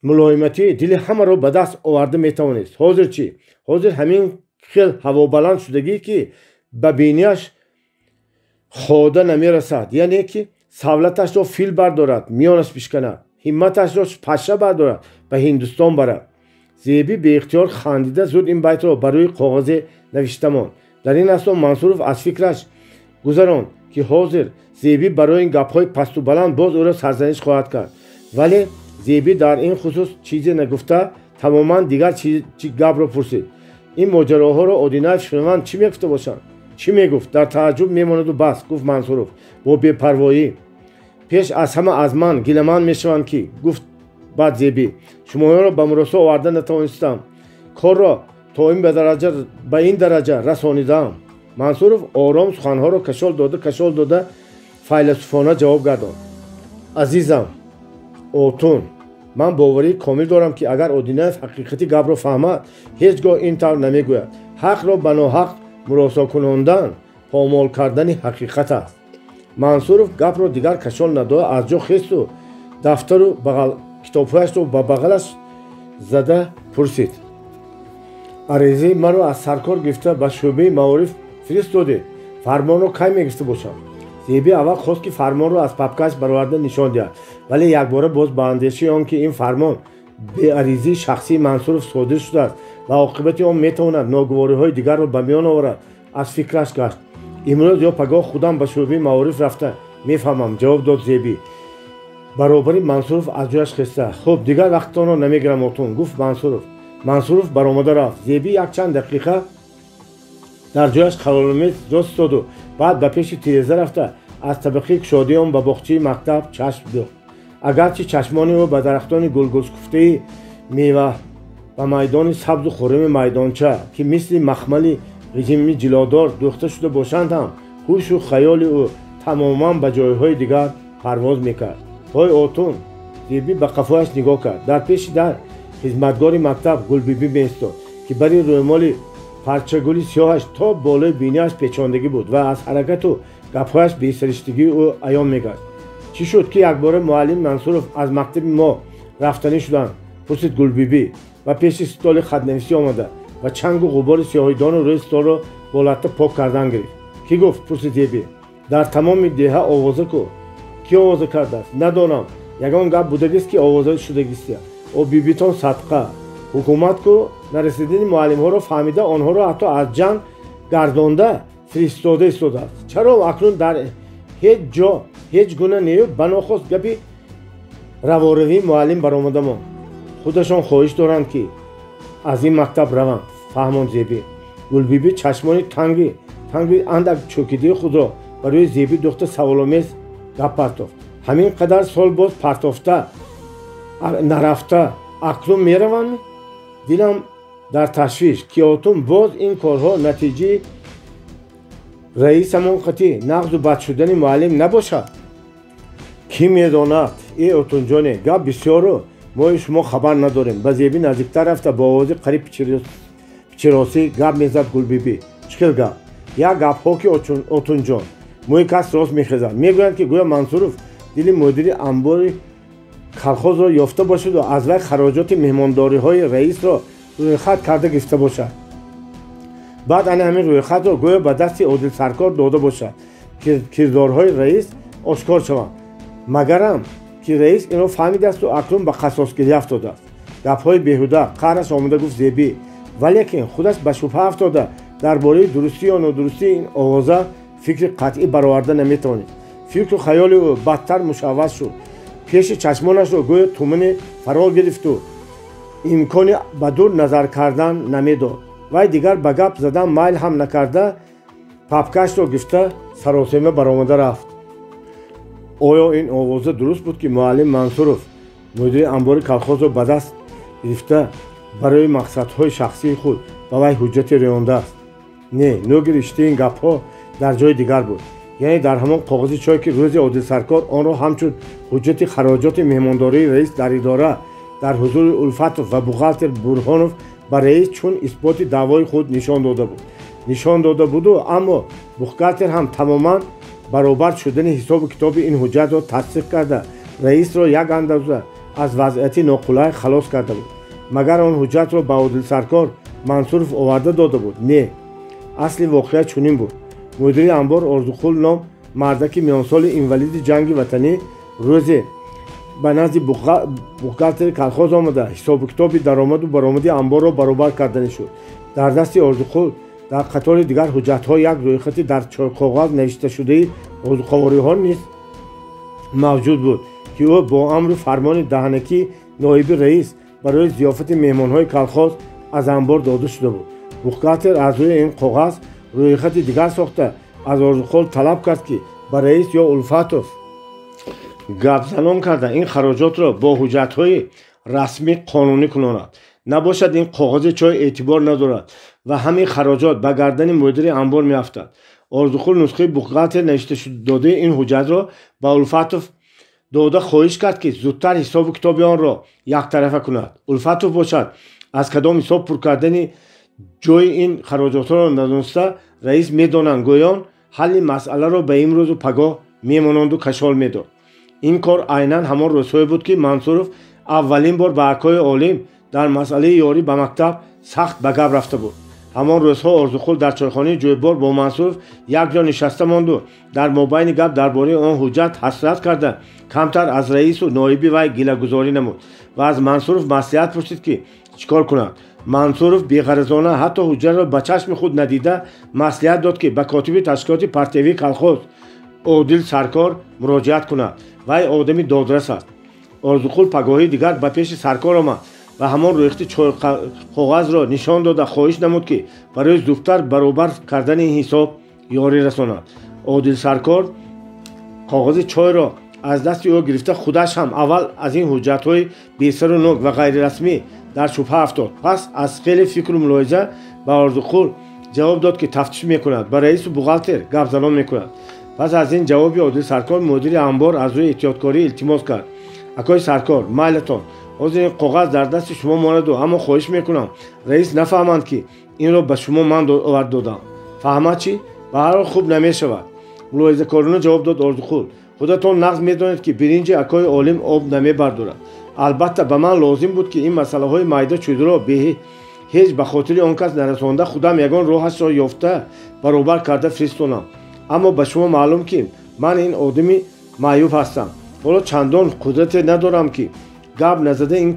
ملایمتی دل همه را به دست آورده میتوانست. حاضر چی؟ حاضر همین خیل هوابلند شدگی که به بینیش خوده نمیرسد، یعنی که سولتش را فیل بردارد میانش پیش کند، همتش را پشه بردارد به هندوستان برد. زیبی به اختیار خندیده زود این بیت را برای کاغذ نوشته ماند. در این اثنا منصورов از فکرش گذراند که حاضر زیبی برای این گپ‌های پست و بلند باز او را سرزنش خواهد کرد، ولی زیبی در این خصوص چیزی نگفته تماما دیگر گپ را پرسید. این ماجراها را آدینه‌اش شنوند چی میگفته باشند؟ چی میگفت؟ در تعجب میماند و بس. گفت منصورов با بی‌پروایی: پیش از همه از من گیله‌مند میشوند که گفت بعد زیبی شما را به مراسا آورده نتوانستم، کار را تا این به این درجه رسانیدم. منصورов آرام سخنها را کشال داده فیلسوفانه جواب گرداند: عزیزم اوتون، من باوری کامل دارم که اگر آدینه حقیقتی گپ را فهمد هیچگاه این طور نمیگوید. حق را به ناحق مراسا کناندن پامال کردن حقیقت است. منصورов گپ را دیگر کشال نداده از جا خیست و دفتر و کتابهایش را به بغلش زده پرسید: عریضه مرا از سرکار گرفته به شعبه معارف فرستاده، فرمان را کی میگفته باشم؟ زیبی اول خواست که فرمان را از پاپکش برآورده نشان دهد، ولی یک باره باز به اندیشه آن که این فرمان به عریضه شخصی منصورов صادر شده است و عاقبت آن میتواند ناگواری‌های دیگر را به میان آورد از فکرش گشت. امروز یا پگاه خودم به شعبه معارف رفته میفهمم، جواب داد زیبی. برابری منصورов از جایش خسته: خب دیگر وقتتان را نمیگیرم اتون، گفت منصورov برآمده رفت. زیبی یک چند دقیقه در جایش خلال‌آمیز ایستاد و بعد به پیش تیرزه رفته از طبقه کشادی آن به باغچه مکتب چشم دوخت. اگرچه چشمان او به درختان گلگشکفته میوه و میدان سبز و خرم میدانچه که مثل مخمل رژیمی جلادار دوخته شده باشند هم هوش و خیال او تماما به جایهای دیگر پرواز میکرد. های آتون، زیبی به قفایش نگاه کرد. در پیش در خدمتگار مکتب گلبیبی میایستاد که برای رومال پرچه گلی سیاهش تا بالای بینیش پیچاندگی بود و از حرکت و گپ‌هایش به سرشتگی او عیان میگشت. چی شد که یک بار معلم منصورov از مکتب ما رفتنی شدند؟ پرسید گلبیبی و پیش استال خط‌نویسی آمده و چنگ و غبار سیاهیدان روی استال را با لطه پاک کردن گرفت. کی گفت؟ پرسید زیبی. در تمام دهه آوازه کو. کی آوازه کرده است؟ ندانم. یگان گپ بودگی است که آوازه شدگی است. او بیبیتان صدقه. حکومت کو نرسیدن معلم ها را فهمیده آنها را حتی از جنگ گردانده فرستاده است. چرا اکنون در هیچ جا هیچ گونه نیو بناخواست گپی رواروی معلم برآمده ما. خودشان خواهش دارند که از این مکتب روند. فهماند زیبی. گلبیبی چشمان تنگی اندک چوکیده خود را برای زیبی دختر سوال‌آمیز گپ پرتافت. همین قدر سال باز پرتافته نرفته اکنون میروند؟ دلم در تشویش که اتون باز این کارها نتیجه رئیسمان قطعی نقض و بد شدن معلم نباشد. کی میداند؟ ای اتون جانی، گپ بسیار رو ما شما خبر نداریم. به زیبی نزدیکتر رفته با آواز قریب پیچراسی گپ میزد گلبیبی. چیکار گپ؟ یک گپ ها که اتون جان موی کس راست میخیزد. میگویند که گویا منصورov دل مدیر انبار کلخوز را یافته باشد و از وی خراجات مهمانداری های رئیس را روی خط کرده گرفته باشد. بعد همین روی خط را گویا به دست عادل سرکار داده باشد که کردارهای رئیس آشکار شوند. مگرم که رئیس این را فهمیده است و اکنون به قصاصگیری افتاده است. گپ‌های بیهوده قهرش آمده گفت زیبی، ولیکن خودش به شبهه افتاده درباره درستی یا نادرستی این آوازه فکر قطعی برآورده نمیتوانید. فکر و خیال او بدتر مشوش شد. پیش چشمانش را گویا تومن فرا گرفت و امکانی به دور نظر کردن نمیداد. وی دیگر به گپ زدن میل هم نکرده پاپکش را گرفته سراسیمه برآمده رفت. آیا این آوازه درست بود که معلم منصورov مدیر انبار کلخوز را به دست گرفته барои мақсадҳои шахсии худ ба вай ҳуҷҷате раёндааст. Не, нӯги риштаи ин гапҳо дар ҷои дигар буд. яъне дар ҳамон коғази чой ки рӯзи Одилсаркор онро ҳамчун ҳуҷҷати хароҷоти меҳмондории раис дар идора дар ҳузури Улфатов ва бухгалтер Бурҳонов ба раис чун исботи даъвои худ нишон дода буду, аммо бухгалтер ҳам тамоман баробар шудани ҳисобу китоби ин ҳуҷҷатро тасдиқ карда раисро як андоза аз вазъияти ноқулай халос карда буд. магар он ҳуҷҷатро ба Одилсаркор Мансуров оварда дода буд? Не, асли воқеа чунин буд. мудири амбор Орзухул ном мардаки миёнсоли инвалиди ҷанги ватанӣ рӯзе ба назди бухгалтери колхоз омада ҳисобу китоби даромаду баромади амборро баробар карданӣ шуд. дар дасти Орзухул дар қатори дигар ҳуҷҷатҳо як рӯйхати дар чойқоғаз навишташудаи озуқовориҳо низ мавҷуд буд ки ӯ бо амру фармони даҳанакии ноиби раис барои зиёфати меҳмонҳои колхоз аз амбор дода шуда буд. бухгалтер аз рӯи ин коғаз рӯйхати дигар сохта аз Орзухул талаб кард ки ба раис ё Улфатов гапзанон карда ин хароҷотро бо ҳуҷҷатҳои расмӣ қонунӣ кунонад. набошад ин коғази чой эътибор надорад ва ҳамин хароҷот ба гардани мудири амбор меафтад. Орзухул нусхаи бухгалтер навишташудаи ин ҳуҷҷатро ба Улфатов дода хоҳиш кард ки зудтар ҳисобу китоби онро яктарафа кунад. Улфатов бошад аз кадом ҳисоб пур кардани ҷои ин хароҷотро надониста раис медонанд гӯён ҳалли масъаларо ба имрӯзу пагоҳ мемонанду кашол медод. ин кор айнан ҳамон рӯзҳое буд ки Мансуров аввалин бор ба акои олим дар масъалаи ёрӣ ба мактаб сахт ба гап рафта буд. ҳамон рӯзҳо Орзухул дар чойхонаи ҷӯйбор бо Мансуров якҷо нишаста монду дар мобайни гап дар бораи он ҳуҷҷат ҳасрат карда камтар аз раису ноиби вай гилагузорӣ намуд ва аз Мансуров маслиҳат пурсид ки чӣ кор кунад. Мансуров беғаризона ҳатто ҳуҷҷатро ба чашми худ надида маслиҳат дод ки ба котиби ташкилоти партиявии колхоз Одилсаркор муроҷиат кунад. вай одами додрас аст. Орзухул пагоҳии дигар ба пеши Саркор омад ва ҳамон рӯйхати коғазро нишон дода хоҳиш намуд ки барои зудтар баробар кардани ин ҳисоб ёрӣ расонад. Одилсаркор коғази чойро аз дасти ӯ гирифта худаш ҳам аввал аз ин ҳуҷҷатҳои бесару нок ва ғайрирасмӣ дар шубҳа афтод. пас аз хеле фикру мулоҳиза ба Орзухул ҷавоб дод ки тафтиш мекунад, ба раису бухгалтер гапзанон мекунад. пас аз ин ҷавоби Одилсаркор мудири амбор аз рӯи эҳтиёткорӣ илтимос кард. акои Саркор, майлатон, ҳозир ин коғаз дар дасти шумо монаду, аммо хоҳиш мекунам раис нафаҳманд ки инро ба шумо ман овард додам. фаҳмад чӣ? ба ҳар ҳол хуб намешавад. мулоҳизакорона ҷавоб дод Орзухул. худатон нағз медонед ки биринҷи акои олим об намебардорад. албатта ба ман лозим буд ки ин масъалаҳои майда чӯдро ҳеҷ ба хотири он кас нарасонда худам ягон роҳашро ёфта баробар карда фиристонам. аммо ба шумо маълум ки ман ин одами маъюб ҳастам. ҳоло чандон қудрате надорам ки гап назада ин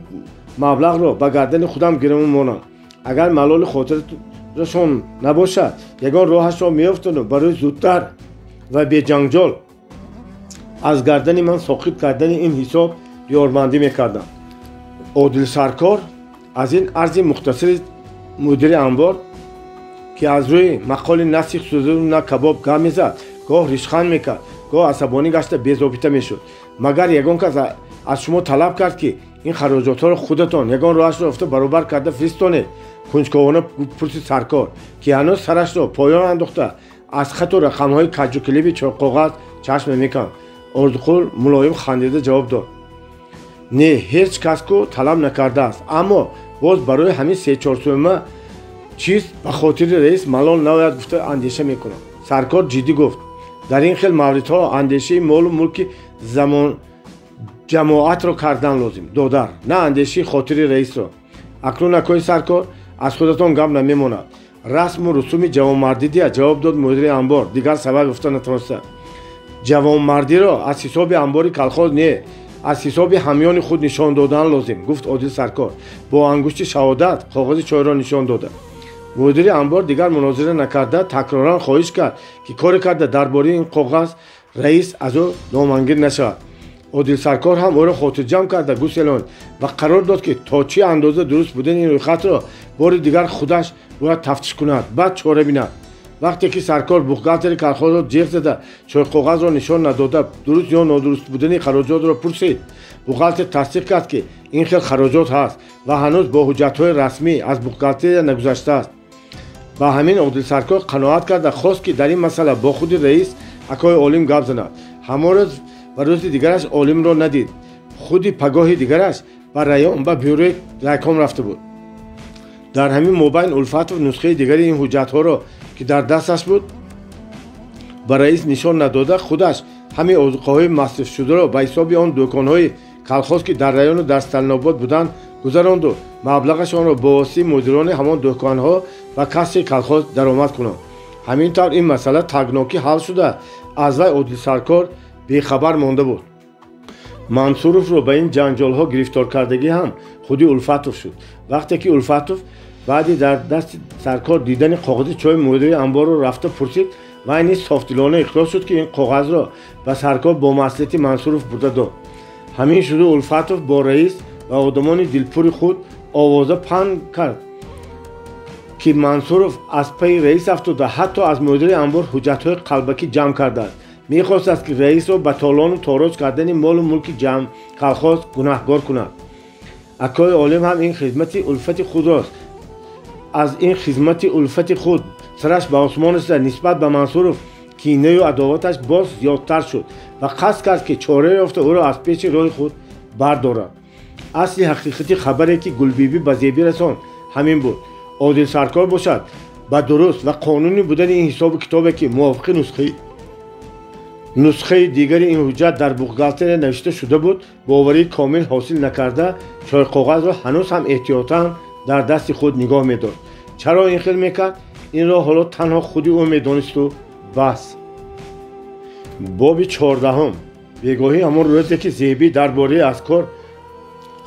маблағро ба гардани худам гирам монам. агар малоли хотирашон набошад ягон роҳашро меёфтану барои зудтар ва беҷанҷол аз гардани ман соқит кардани ин ҳисоб ёрмандӣ мекардам. Одилсаркор аз ин арзи мухтасари мудири амбор ки аз рӯи мақоли на сих сӯзаду на кабоб гап мезад, гоҳ ришхан мекард, гоҳ асабонӣ гашта безобита мешуд. магар ягон кас аз шумо талаб кард ки ин хароҷотҳоро худатон ягон роҳашро ёфта баробар карда фиристонед. кунҷковона пурсид Саркор ки ҳанӯз сарашро поён андохта аз хату рақамҳои каҷу килиби чойқоғаз чашм намеканд. Орзухул мулоим хандида ҷавоб дод. не, ҳеҷ кас ку талаб накардааст, аммо боз барои ҳамин се-чор сӯма чиз ба хотири раис малол наояд гуфта андеша мекунам. Саркор ҷиддӣ гуфт. дар ин хел мавридҳо андешаи молу мулки ҷамоатро кардан лозим, додар, на андешаи хотири раисро. акнун акои Саркор аз худатон гап намемонад. расму русуми ҷавонмардӣ диҳад, ҷавоб дод мудири амбор дигар сабаб гуфта натавониста. ҷавонмардиро аз ҳисоби амбори колхоз не, аз ҳисоби ҳамёни худ нишон додан лозим, гуфт Одилсаркор бо ангушти шаҳодат коғази чойро нишон дода. мудири амбор дигар мунозира накарда такроран хоҳиш кард ки коре карда дар бораи ин коғаз раис аз ӯ номангир нашавад. Одилсаркор ҳам ӯро хотирҷамъ карда гуселонд ва қарор дод ки то чӣ андоза дуруст будани ин рӯйхатро бори дигар худаш бояд тафтиш кунад, баъд чора бинад. вақте ки Саркор бухгалтери колхозро ҷеғ зада чойқоғазро нишон надода дуруст ё нодуруст будани хароҷотро пурсид, бухгалтер тасдиқ кард ки ин хел хароҷот ҳаст ва ҳанӯз бо ҳуҷҷатҳои расмӣ аз бухгалтерия нагузаштааст. ба ҳамин Одилсаркор қаноат карда хост ки дар ин масъала бо худи раис акои олим гап занад. ҳамон рӯз ва рӯзи дигараш олимро надид. худи пагоҳи дигараш ба раён ба бюрои райком рафта буд. дар ҳамин мобайн Улфатов нусхаи дигари ин ҳуҷҷатҳоро ки дар дасташ буд ба раис нишон надода худаш ҳамин озуқаҳои масрифшударо ба ҳисоби он дӯконҳои калхоз ки дар району дар Сталинобод буданд гузаронду маблағашонро бо воситаи мудирони ҳамон дӯконҳо ва кассаи калхоз даромад кунанд. ҳамин тавр ин масъала тагнокӣ ҳал шуда аз вай Одилсаркор бехабар монда буд. Мансуровро ба ин ҷанҷолҳо гирифторкардагӣ ҳам худи Улфатов шуд. вақте ки Улфатов баъди дар дасти Саркор дидани коғази чойи мудири амборро рафта пурсид, вай низ софтдилона иқрор шуд ки ин коғазро ба Саркор бо маслиҳати Мансуров бурда дод. ҳамин шуда Улфатов бо раис ва одамони дилпури худ овоза паҳн кард ки Мансуров аз пайи раис афтода ҳатто аз мудири амбор ҳуҷҷатҳои қалбакӣ ҷамъ кардааст. мехостаст ки раисро ба толону тороҷ кардани молу мулки ҷамъ калхоз гунаҳгор кунад. акои олим ҳам ин хизмати улфати худрост. аз ин хизмати улфати худ сараш ба осмон расида нисбат ба Мансуров кинаю адоваташ боз зиёдтар шуд ва қасд кард ки чора ёфта ӯро аз пеши роҳи худ бардорад. асли ҳақиқати хабаре ки Гулбиби ба Зеби расонд ҳамин буд. Одилсаркор бошад ба дуруст ва қонунӣ будани ин ҳисобу китобе ки мувофиқи нусхаи дигари ин ҳуҷҷат дар бухгалтерия навишта шуда буд, боварии комил ҳосил накарда чойқоғазро ҳанӯз ҳам эҳтиётан дар дасти худ нигоҳ медошт. чаро ин хел мекард? инро ҳоло танҳо худи ӯ медонисту бас. боби 14. бегоҳӣ ҳамон рӯзе ки Зеби дар бораи аз кор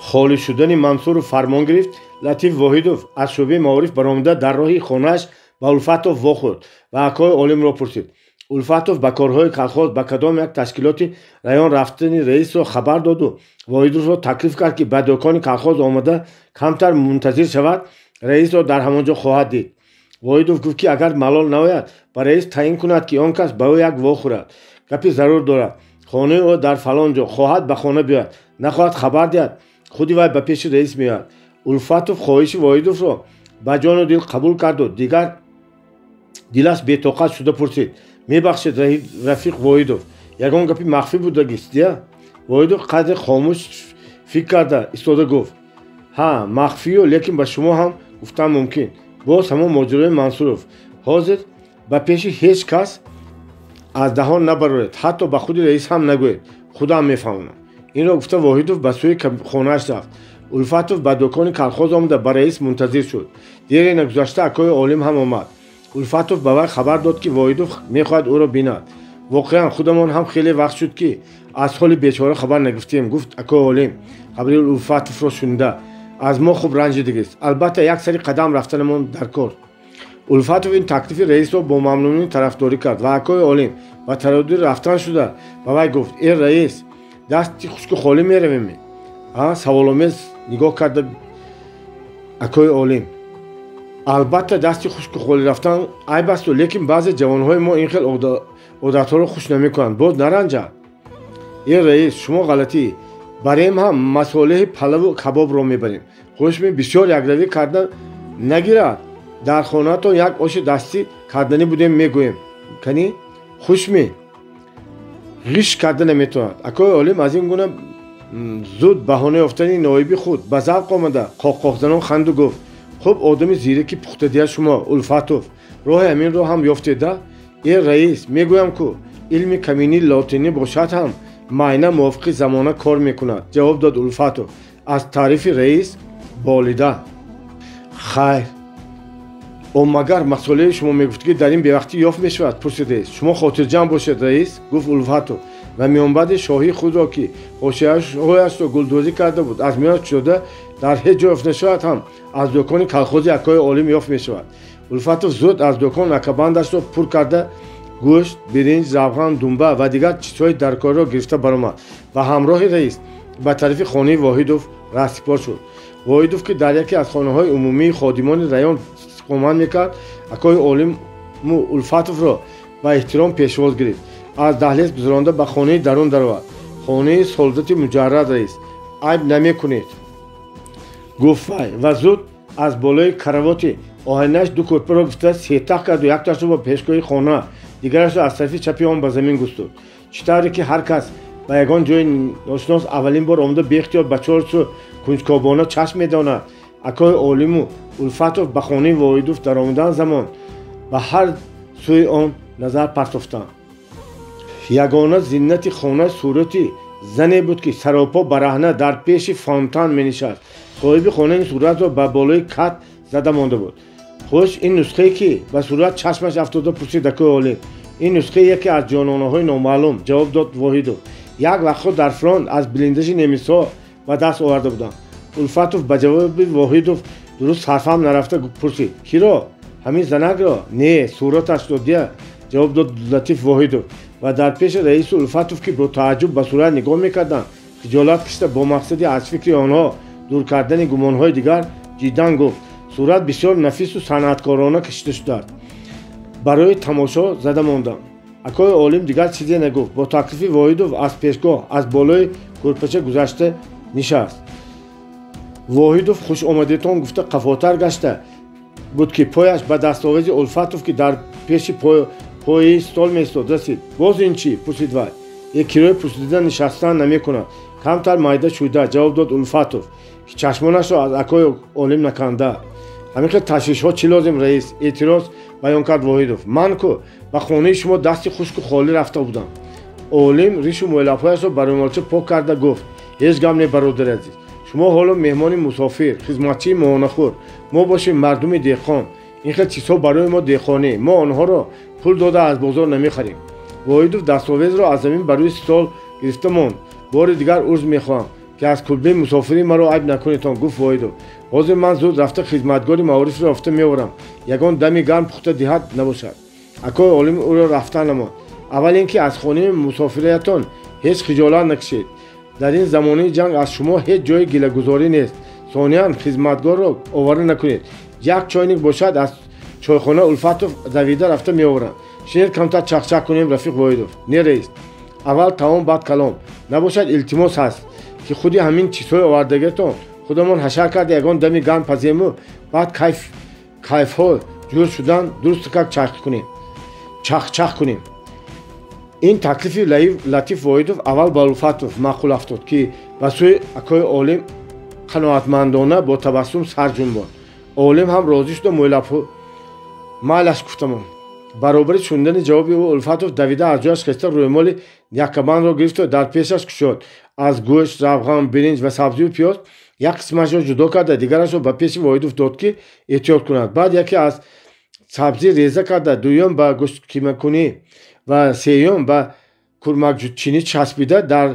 холӣ шудани Мансуров фармон гирифт, Латиф Воҳидов аз шӯъбаи маориф баромада дар роҳи хонааш ба Улфатов вохӯрд ва акои олимро пурсид. Улфатов ба корҳои калхоз ба кадом як ташкилоти раён рафтани раисро хабар доду Воҳидовро таклиф кард ки ба дӯкони калхоз омада камтар мунтазир шавад, раисро дар ҳамон ҷо хоҳад дид. Воҳидов гуфт ки агар малол наояд, ба раис таъин кунад ки он кас ба ӯ як вохӯрад. гапи зарур дорад. хонаи ӯ дар фалон ҷо, хоҳад ба хона биёяд, нахоҳад хабар диҳад, худи вай ба пеши раис меояд. Улфатов хоҳиши Воҳидовро ба ҷону дил қабул карду дигар дилаш бетоқат шуда пурсид: мебахшед рафиқ Воҳидов, ягон гапи махфӣ будагист я? Воҳидов қадре хомӯш фикр карда истода гуфт: ҳа, махфию, лекин ба шумо ҳам гуфтан мумкин. боз ҳамон моҷирои Мансуров. ҳозир ба пеши ҳеҷ кас аз даҳон набароед, ҳатто ба худи раис ҳам нагӯед, худам мефаҳмонам. инро гуфта Воҳидов ба сӯи хонааш рафт. Улфатов ба дӯкони калхоз омада ба раис мунтазир шуд. дере нагузашта акои олим ҳам омад. Улфатов ба вай хабар дод ки Воҳидов мехоҳад ӯро бинад. воқеан худамон ҳам хеле вақт шуд ки аз ҳоли бечора хабар нагирифтем, гуфт акои олим. хабари Улфатовро шунида аз мо хуб ранҷидагист. албатта як сари қадам рафтанамон дар кор. Улфатов ин таклифи раисро бо мамнунӣ тарафдорӣ кард ва акои олим ба тараддуди рафтан шуда ба вай гуфт: раис, дасти хушку холӣ меравем? саволомез нигоҳ карда акои олим: албатта дасти хушку холӣ рафтан айб асту, лекин баъзе ҷавонҳои мо ин хел одатҳоро хуш намекунанд, боз наранҷад. раис, шумо ғалатӣ. барем ҳам масолиҳи палаву кабобро мебарем. хушми бисёр якравӣ карда нагирад. дар хонаатон як оши дастӣ карданӣ будем мегӯем. кани хушми ғиш карда наметавонад. акои олим аз ин гуна зуд баҳона ёфтани ноиби худ ба завқ омада қоққоқзанон ханду гуфт: хуб, одами зираки пухтадия шумо, Улфатов, роҳи аминро ҳам ёфтеда? раис, мегӯям ку илми камини лотинӣ бошад ҳам майна мувофиқи замона кор мекунад, ҷавоб дод Улфатов аз таърифи раис болида. хайр, магар масъолаи шумо мегуфт ки дар ин бевақтӣ ёфт мешавад, пурсидааст. шумо хотирҷамъ бошед раис, гуфт Улфатов ва миёнбаъди шоҳии худро ки ҳошияашро гулдозӣ карда буд аз миён шуда дар ҳеҷ ҷо ёфт нашавад ҳам аз дӯкони калхози акои олим ёфт мешавад. Улфатов зуд аз дӯкон акабандашро пур карда гӯшт, биринҷ, завған, думба ва дигар чизҳои даркориро гирифта баромад ва ҳамроҳи раис ба тарафи хонаи Воҳидов раҳсипор шуд. Воҳидов ки дар яке аз хонаҳои умумии ходимони раён иstiqomat мекард, акои олиму Улфатовро ба эҳтиром пешвоз гирифт. аз даҳлез гузаронда ба хонаи дарун даровад. хонаи солдати муҷаррад раис. айб намекунед. гуфт вай ва зуд аз болои каравоти оҳанааш ду кӯрпаро гирифта сетах карду якташро бо пешгоҳи хона дигарашро аз тарафи чапи он ба замин густуд чӣ тавре ки ҳар кас ба ягон ҷои ношинос аввалин бор омада беихтиёр ба чор су кунҷкобона чашм медонад акои олиму улфатов ба хонаи воҳидов дар омадан замон ба ҳар сӯи он назар партофтанд. ягона зиннати хона сурати зане буд ки саропо бараҳна дар пеши фонтан менишаст. соҳиби хона ин суратро ба болои кат зада монда буд. хош ин нусхае ки ба сурат чашмаш афтода пурсид акои олим ин нусхаи яке аз ҷононаҳои номаълум, ҷавоб дод воҳидов. як вақтҳо дар фронт аз билиндажи немисҳо ба даст оварда будам. улфатов ба ҷавоби воҳидов дуруст ҳарфам нарафта пурсид киро ҳамин занакро не сураташ додия, ҷавоб дод латиф воҳидов ва дар пеши раису улфатов ки бо тааҷҷуб ба сурат нигоҳ мекарданд хиҷолат кашида бо мақсади аз фикри онҳо дур кардани гумонҳои дигар ҷиддан гуфт сурат бисёр нафису санъаткорона кашида шудааст. барои тамошо зада мондам. акои олим дигар чизе нагуфт. бо таклифи воҳидов аз пешгоҳ аз болои кӯрпача гузашта нишаст. воҳидов хушомадетон гуфта қафотар гашта буд ки пояш ба дастовази улфатов ки дар пеши пои стол меистод расид. боз ин чӣ? пурсид вай. кирои пурсида нишастан намекунад, камтар майда шуда, ҷавоб дод улфатов ки чашмонашро аз акои олим наканда. ҳамин хел ташвишҳо чӣ лозим раис? эътироз баён кард воҳидов. ман ку ба хонаи шумо дасти хушку холӣ рафта будам. олим ришу мӯйлабҳояшро ба рӯмолча пок карда гуфт ҳеҷ гам не бародари азиз, шумо ҳоло меҳмони мусофир, хизматчии моҳонахӯр, мо бошем мардуми деҳқон. ин хел чизҳо барои мо деҳқонӣ, мо онҳоро пул дода аз бозор намехарем. воҳидов дастовезро аз замин ба рӯи стол гирифта монд. бори дигар урз мехоҳам ки аз кулбаи мусофирӣ маро айб накунедтон, гуфт воҳидов. ҳозир ман зуд рафта хизматгори маорифро рафта меорам, ягон дами гарм пухта диҳад набошад. акои олим ӯро рафта намонд. аввал ин ки аз хонаи мусофириятон ҳеҷ хиҷолат накашед. дар ин замонаи ҷанг аз шумо ҳеҷ ҷои гилагузорӣ нест. сониян хизматгорро овара накунед. як чойник бошад аз чойхона улфатов завида рафта меорам. шинед камтар чахчах кунем рафиқ воҳидов. не раис, аввал таом баъд калом. набошад илтимос ҳаст ки худи ҳамин чизҳои овардагиатон худамон ҳашар карда ягон дами гарм пазему баъд кайфҳо ҷӯр шудан дурусту как чахчах кунем. ин таклифи латиф воҳидов аввал ба улфатов маъқул афтод ки ба сӯи акои олим қаноатмандона бо табассум сар ҷунбонд. олим ҳам розӣ шуда мӯйлабҳо майлаш гуфтамон. баробари шундани ҷавоби ӯ улфатов давида аз ҷояш хеста рӯймоли яккабандро гирифту дар пешаш кушод. аз гӯшт, завғам, биринҷ ва сабзию пиёз як қисмашро ҷудо карда дигарашро ба пеши воҳидов дод ки эҳтиёт кунад. баъд яке аз сабзӣ реза карда, дуюм ба гӯштқимакунӣ ва сеюм ба курмакчинӣ часпида дар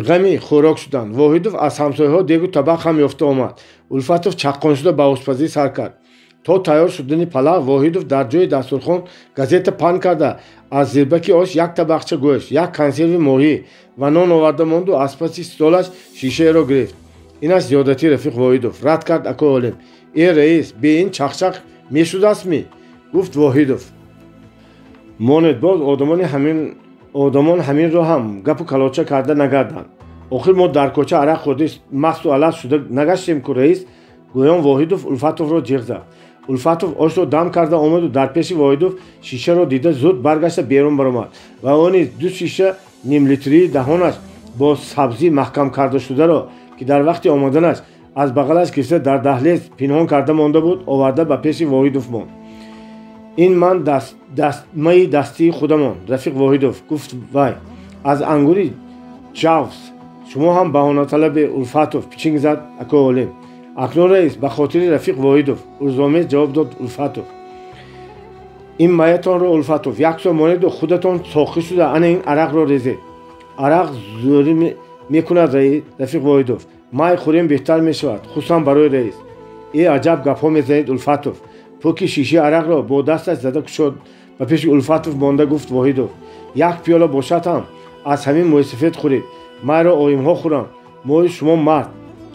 ғами хӯрок шуданд. воҳидов аз ҳамсояҳо дегу табақ ҳам ёфта омад. улфатов чаққоншуда ба ошпазӣ сар кард. то тайёр шудани палав воҳидов дар ҷои дастурхон газета паҳн карда аз зирбаки ош як табақча гӯшт, як консерви моҳӣ ва нон оварда монду аз паси столаш шишаеро гирифт. инаш зиёдатӣ рафиқ воҳидов, рад кард акои олим. раис, бе ин чахчах мешудастми? гуфт воҳидов. монед боз одамон ҳаминро ҳам гапу калоча карда нагарданд. охир мо дар коча арақ хӯрда масту аласт шуда нагаштем ку раис? гӯён воҳидов улфатовро ҷиғ зад. улфатов ошро дам карда омаду дар пеши воҳидов шишаро дида зуд баргашта берун баромад ва он низ ду шиша нимлитрии даҳонаш бо сабзӣ маҳкам карда шударо ки дар вақти омаданаш аз бағалаш гирифта дар даҳлез пинҳон карда монда буд, оварда ба пеши воҳидов монд. ин ман дастмаи дастии худамон, рафиқ воҳидов, гуфт вай. аз ангури ҷавз шумо ҳам баҳонаталаби улфатов, пичинг зад акои олим. акнун раис, ба хотири рафиқ воҳидов, урзомез ҷавоб дод улфатов. ин маятонро улфатов як сол монеду худатон соқӣ шуда ана ин арақро резед. арақ зӯрӣ мекунад рафиқ воҳидов. май хӯрем беҳтар мешавад, хусусан барои раис. аҷаб гапҳо мезанед улфатов. пӯки шишаи арақро бо дасташ зада кушод ба пеши улфатов монда гуфт воҳидов. як пиёла бошад ҳам аз ҳамин моҳисафед хӯред. майро оимҳо хӯрам, моҳи шумо мард.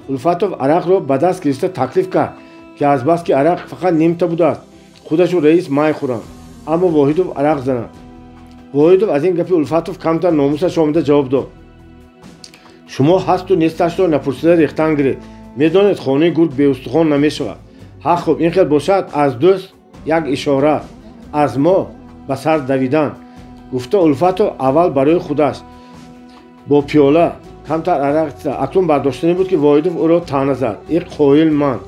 улфатов арақро ба даст гирифта таклиф кард ки азбаски арақ фақат нимта будааст, худашу раис май хӯранд, аммо воҳидов арақ занад. воҳидов аз ин гапи улфатов камтар номусаш омада ҷавоб дод. шумо ҳасту несташро напурсида рехтан гиред. медонед хонаи гург беустухон намешавад. ҳа хуб ин хел бошад, аз дӯст як ишора, аз мо ба сар давидан. гуфта Улфатов аввал барои худаш бо пиёла камтар арақ иста. акнун бардоштанӣ буд ки Воҳидов ӯро таъна зад. ин қоил ман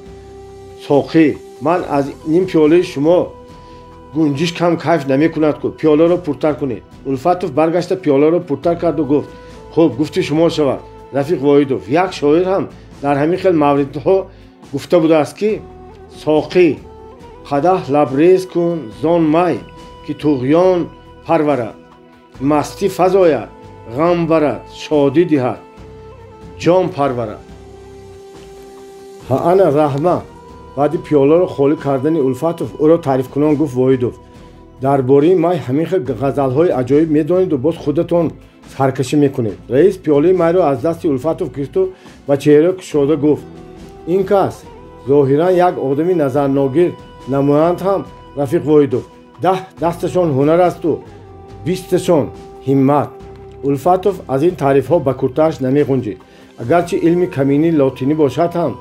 соқӣ, ман аз ним пиёлаи шумо гунҷиш кам кайф намекунад ку пиёларо пуртар кунед. Улфатов баргашта пиёларо пуртар карду гуфт: хуб, гуфти шумо шавад. Рафиқ Воҳидов: як шоир ҳам дар ҳамин хел мавридҳо гуфта будааст ки соқӣ қадаҳ лабрез кун зон май ки туғён парварад, мастӣ фазояд, ғам барад, шодӣ диҳад, ҷон парварад. ҳа ана раҳма. баъди пиёларо холӣ кардани Улфатов ӯро таърифкунон гуфт Воҳидов: дар бораи май ҳамин хел ғазалҳои аҷоиб медонеду боз худатон саркашӣ мекунед. раис пиёлаи майро аз дасти Улфатов гирифту ба чеҳра кушода гуфт: ин кас зоҳиран як одами назарногир намоянд ҳам Рафиқ Воҳидов. 10 дасташон ҳунар асту 20ташон ҳиммат. Улфатов аз ин таърифҳо ба куртааш намеғунҷид. агарчи илми каминӣ лотинӣ бошад ҳам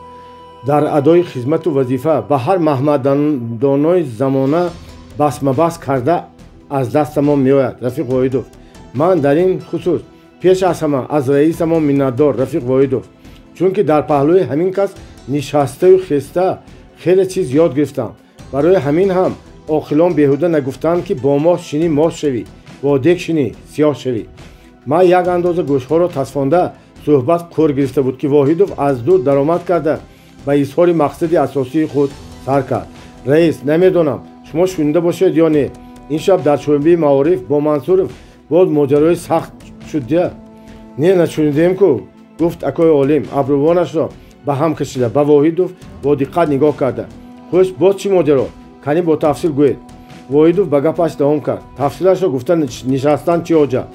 дар адои хизмату вазифа ба ҳар маҳмаддонои замона басмабас карда аз дастамон меояд. Рафиқ Воҳидов: ман дар ин хусус пеш аз ҳама аз раисамон миннатдор Рафиқ Воҳидов, чунки дар паҳлӯи ҳамин кас нишастаю хеста хеле чиз ёд гирифтам. барои ҳамин ҳам оқилон беҳуда нагуфтанд ки бо моҳ шинӣ моҳ шавӣ, бо дег шинӣ сиёҳ шавӣ. ман як андоза гӯшҳоро тасфонда суҳбат қур гирифта буд ки Воҳидов аз дур даромад карда ба изҳори мақсади асосии худ сар кард. раис, намедонам шумо шунида бошед ё не, ин шаб дар шӯъбаи маориф бо Мансуров боз моҷарои сахт шудя. не нашунидем ку, гуфт акои олим абрувонашро ба ҳам кашида. ба Воҳидов бо диққат нигоҳ карда: хуш, боз чӣ моҷаро? канӣ бо тафсил гӯед. Воҳидов ба гапаш давом кард: тафсилашро гуфта нишастан чӣ ҳоҷат?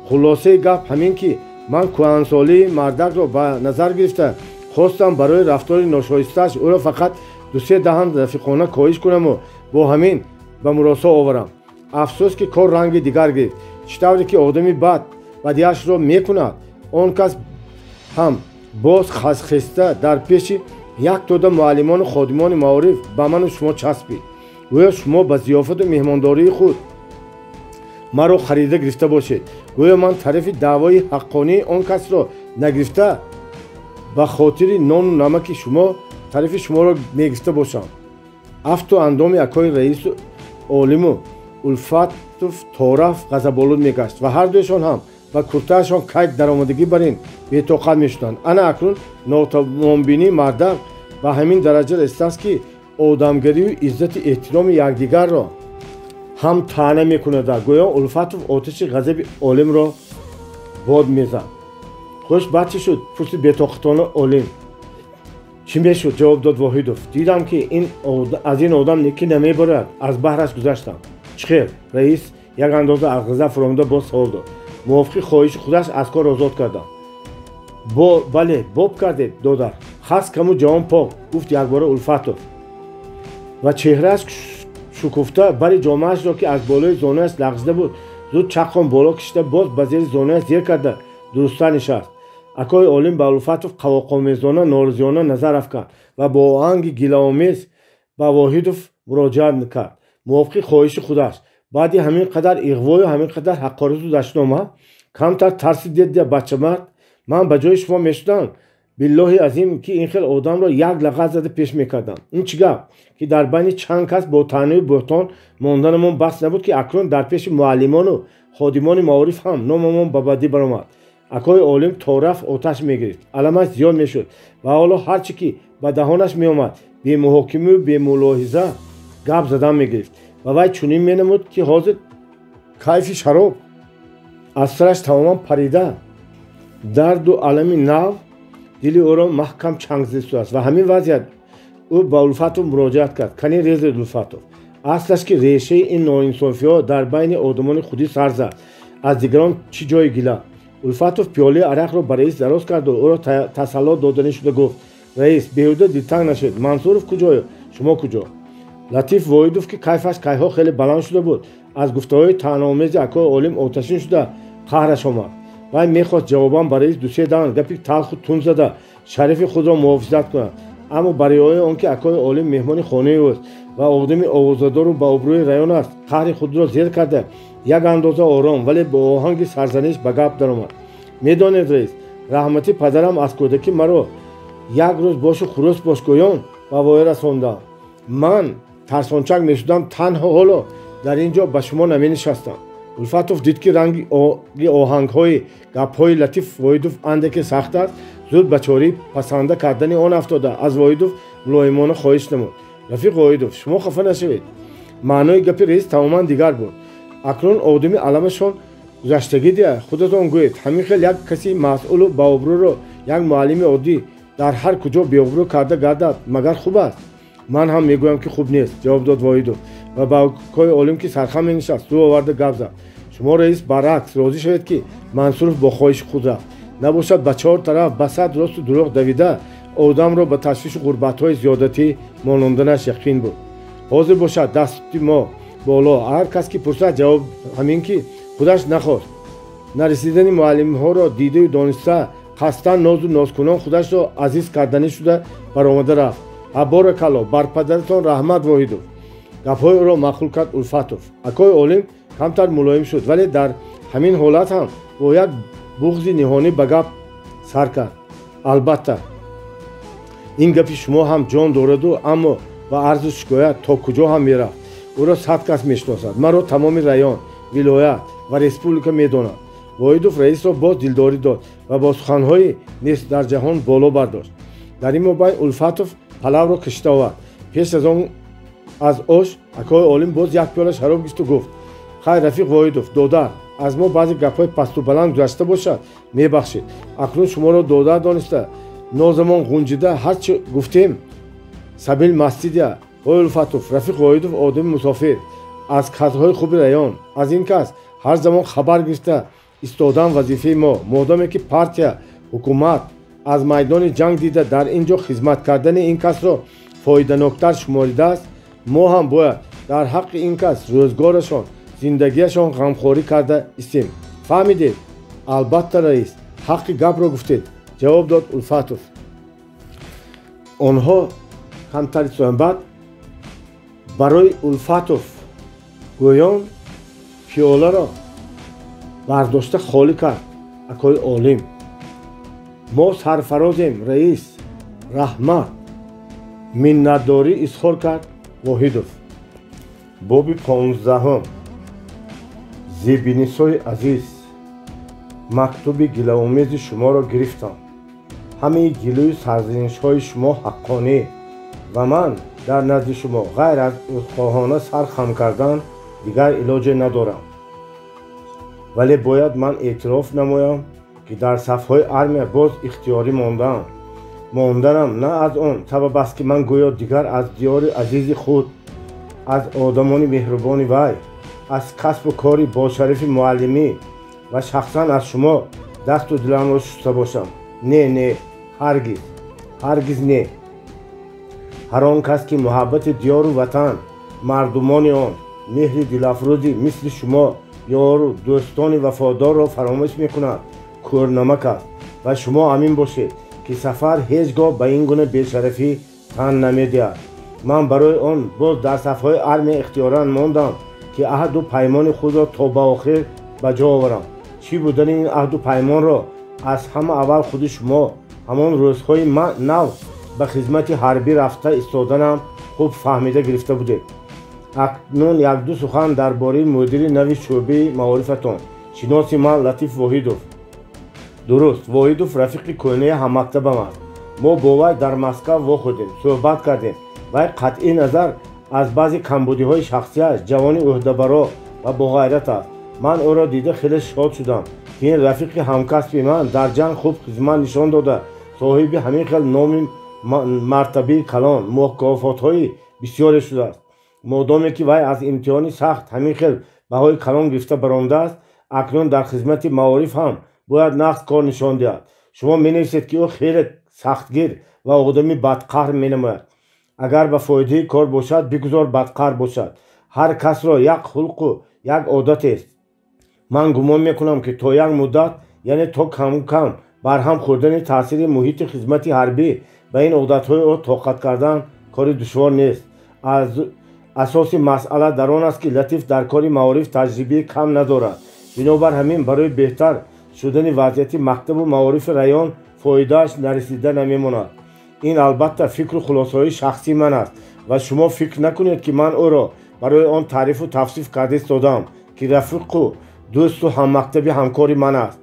хулосаи гап ҳамин ки ман кӯҳансолии мардакро ба назар гирифта хостам барои рафтори ношоистааш ӯро фақат 2-3 даҳан рафиқона коҳиш кунаму бо ҳамин ба муросо оварам. афсӯс ки кор ранги дигар гирифт. чӣ тавре ки одами бад бадиашро мекунад, он кас ҳам боз хеста дар пеши як тода муаллимону ходимони маориф ба ману шумо часпид. гӯё шумо ба зиёфату меҳмондории худ маро харида гирифта бошед. гӯё ман тарафи даъвои ҳаққонии он касро нагирифта ба хотири нону намаки шумо тарафи шуморо мегирифта бошам. афту андоми акои раису олиму Улфатов тораф ғазаболуд мегашт ва ҳардуяшон ҳам ба куртаашон кайд даромадагӣ бар ин бетоқат мешуданд. ана акнун нотамомбинии мардак ба ҳамин дараҷа расидааст ки одамгарию иззати эҳтироми якдигарро ҳам таъна мекунада. гӯё Улфатов оташи ғазаби олимро бод мезад. хуш, баъд чӣ шуд? пурсид бетоқатона олим. чӣ мешуд? ҷавоб дод Воҳидов. дидам ки аз ин одам некӣ намебарад, аз баҳраш гузаштам. чӣ хел? раис як андоза аз ғазаб фуромада боз савол дод. мувофиқи хоҳиши худаш аз кор озод кардам. бале, боб кардед додар. хас каму ҷавон пок, гуфт якбора Улфатов ва чеҳрааш шукуфта бари ҷомаашро ки аз болои зонуяш лағжида буд зуд чаққон боло кашида боз ба зери зонуяш зер карда дурустар нишаст. акои олим ба Улфатов қавоқомезона норизиёна назар афканд ва бо оҳанги гилаомез ба Воҳидов муроҷиат кард. мувофиқи хоҳиши худаш баъди ҳамин қадар иғвою ҳамин қадар ҳақорату дашнома камтар тарсидед я бачамард? ман ба ҷои шумо мешудам биллоҳи азим ки ин хел одамро як лағат зада пеш мекардам. ин чӣ гап ки дар байни чанд кас бо таънаю бӯҳтон монданамон бас набуд ки акнун дар пеши муаллимону ходимони маориф ҳам номамон ба бадӣ баромад. акои олим тораф оташ мегирифт, аламаш зиёд мешуд ва ҳоло ҳар чӣ ки бадаҳонаш меомад бемуҳокимаю бемулоҳиза гап задан мегирифт ва вай чунин менамуд ки ҳозир кайфи шароб аз сараш тамоман парида. дарду алами нав дили ӯро маҳкам чанг зида шудааст ва ҳамин вазъият ӯ ба Улфатов муроҷиат кард. канӣ резед Улфатов, аслаш ки решаи ин ноинсофиҳо дар байни одамони худӣ сар зад. аз дигарон чӣ ҷои гила? Улфатов пиёлаи арақро ба раис дароз карду ӯро тасалло доданӣ шуда гуфт: раис, беҳуда дилтанг нашед. Мансуров куҷою? шумо куҷо? латиф Воҳидов ки кайфаш кайҳо хеле баланд шуда буд аз гуфтаҳои таънаомези акои олим оташин шуда қаҳраш омад. вай мехост ҷавобан барои дусе дан гапи талху тун зада шарифи худро муҳофизат кунад, аммо барои он ки акои олим меҳмони хонаи ӯст ва одами овозадору ба обрӯи раён аст, қаҳри худро зер карда як андоза ором вале бо оҳанги сарзаниш ба гап даромад. медонед раис, раҳмати падарам аз кӯдакӣ маро як рӯз бошу хурус бошгоён ба воя расонданд. ман тарсончак мешудам, танҳо ҳоло дар ин ҷо ба шумо наменишастам. Улфатов дид ки ранги оҳангҳои гапҳои Латиф Воҳидов андаке сахт аст, зуд ба чории пасанда кардани он афтода аз Воҳидов мулоимона хоҳиш намуд. рафиқ Воҳидов, шумо хафа нашавед. маънои гапи раис тамоман дигар буд. акнун одами аламашон гузаштагӣ дия, худатон гӯед, ҳамин хел як каси масъулу баобрӯро як муаллими оддӣ дар ҳар куҷо беобрӯ карда гардад, магар хуб аст? ман ҳам мегӯям ки хуб нест, ҷавоб дод Воҳидов ва ба кои олим ки сархам менишаст рӯ оварда гап зад. шумо раис баръакс розӣ шавед ки Мансуров бо хоҳиши худ рафт, набошад ба чор тараф ба сад росту дурӯғ давида одамро ба ташвишу ғурбатҳои зиёдатӣ мононданаш яқин буд. ҳозир бошад дасти мо боло, ҳар кас ки пурсад ҷавоб ҳамин ки худаш нахост. нарасидани муаллимҳоро дидаю дониста қасдан нозу нозкунон худашро азиз карданӣ шуда баромада рафт. аборакалло, бар падаратон раҳмат Воҳидов. гапҳои ӯро маъқул кард Улфатов. акои олим камтар мулоим шуд, вале дар ҳамин ҳолат ҳам бо як буғзи ниҳонӣ ба гап сар кард. албатта ин гапи шумо ҳам ҷон дораду, аммо ба арзу шикоят то куҷо ҳам мерафт. ӯро сад кас мешиносад, маро тамоми район, вилоят ва республика медонад. Воҳидов раисро боз дилдорӣ дод ва бо суханҳои нест дар ҷаҳон боло бардошт. дар ин мобайн Улфатов палавро кашида овард. пеш аз он аз ош акои олим боз як пиёла шароб гирифту гуфт: хайр рафиқ Воҳидов, додар, аз мо баъзе гапҳои пасту баланд гузашта бошад, мебахшед. акнун шуморо додар дониста нозамон ғунҷида ҳар чӣ гуфтем сабил мастидия. ой Улфатов, рафиқ Воҳидов одами мусофир аз кадрҳои хуби раён, аз ин кас ҳар замон хабар гирифта истодан вазифаи мо. модоме ки партия ҳукумат аз майдони ҷанг дида дар ин ҷо хизмат кардани ин касро фоиданоктар шуморидааст, мо ҳам бояд дар ҳаққи ин кас рӯзгорашон, зиндагиашон ғамхорӣ карда истем. фаҳмидед? албатта раис, ҳаққи гапро гуфтед, ҷавоб дод Улфатов. онҳо камтари суҳбат барои Улфатов гӯён пиёларо бардошта холӣ кард. акои олим: мо сарфарозем раис, раҳмат. миннатдорӣ изҳор кард Воҳидов. боби 15. зебинисои азиз, мактуби гилаомези шуморо гирифтам. ҳамаи гилӯю сарзанишҳои шумо ҳаққонӣ ва ман дар назди шумо ғайр аз ӯзхоҳона сар хам кардан дигар илоҷе надорам. вале бояд ман эътироф намоям ки дар сафҳои армия боз ихтиёрӣ монданам на аз он сабаб аст ки ман гӯё дигар аз диёри азизи худ, аз одамони меҳрубони вай, аз касбу кори бошарифи муаллимӣ ва шахсан аз шумо дасту диламро шуста бошам. не, ҳаргиз, ҳаргиз не. ҳар он кас ки муҳаббати диёру ватан, мардумони он, меҳри дилафрӯзӣ мисли шумо ёру дӯстони вафодорро фаромӯш мекунад, кӯрнамак аст. ва шумо амин бошед ки сафар ҳеҷ гоҳ ба ин гуна бешарафӣ тан намедиҳад. ман барои он боз дар сафҳои армия ихтиёран мондам ки аҳду паймони худро то ба охир ба ҷо оварам. чӣ будани ин аҳду паймонро аз ҳама аввал худи шумо ҳамон рӯзҳои нав ба хизмати ҳарбӣ рафта истоданам хуб фаҳмида гирифта будед. акнун якду сухан дар бораи мудири нави шӯъбаи маорифатон, шиноси ман Латиф Воҳидов. дуруст, Воҳидов рафиқи кӯҳнаи ҳаммактабам аст. мо бо вай дар Москав вохӯрдем, суҳбат кардем. вай қатъи назар аз баъзе камбудиҳои шахсияш ҷавони ӯҳдабаро ва боғайрат аст. ман ӯро дида хеле шод шудам ки ин рафиқи ҳамкасби ман дар ҷанг хуб хизмат нишон дода соҳиби ҳамин хел номи мартабаи калон, мукофотҳои бисёре шудааст. модоме ки вай аз имтиҳони сахт ҳамин хел баҳои калон гирифта баромадааст, акнун дар хизмати маориф ҳам бояд нағз кор нишон диҳад. шумо менависед ки ӯ хеле сахтгир ва одами бадқаҳр менамояд. агар ба фоидаи кор бошад, бигузор бадқаҳр бошад. ҳар касро як хулқу як одатест. ман гумон мекунам ки то як муддат یعنی تو کم کم برهم خوردن تاثیر محیط خدمت حربی به این عادت‌های او طاقت کردن کاری دشوار نیست. از اساس مسئله در آن است که لطیف در کار معارف تجربه کم ندارد. بنابر همین برای بهتر شدن وضعیت مکتب و معارف رایان فایده‌اش نرسیده نمی‌ماند. این البته فکر و خلاصه‌های شخصی من است و شما فکر نکنید که من او را برای آن تعریف و توصیف کرده ایستادم که رفیق و دوست و هم مکتب همکار من است.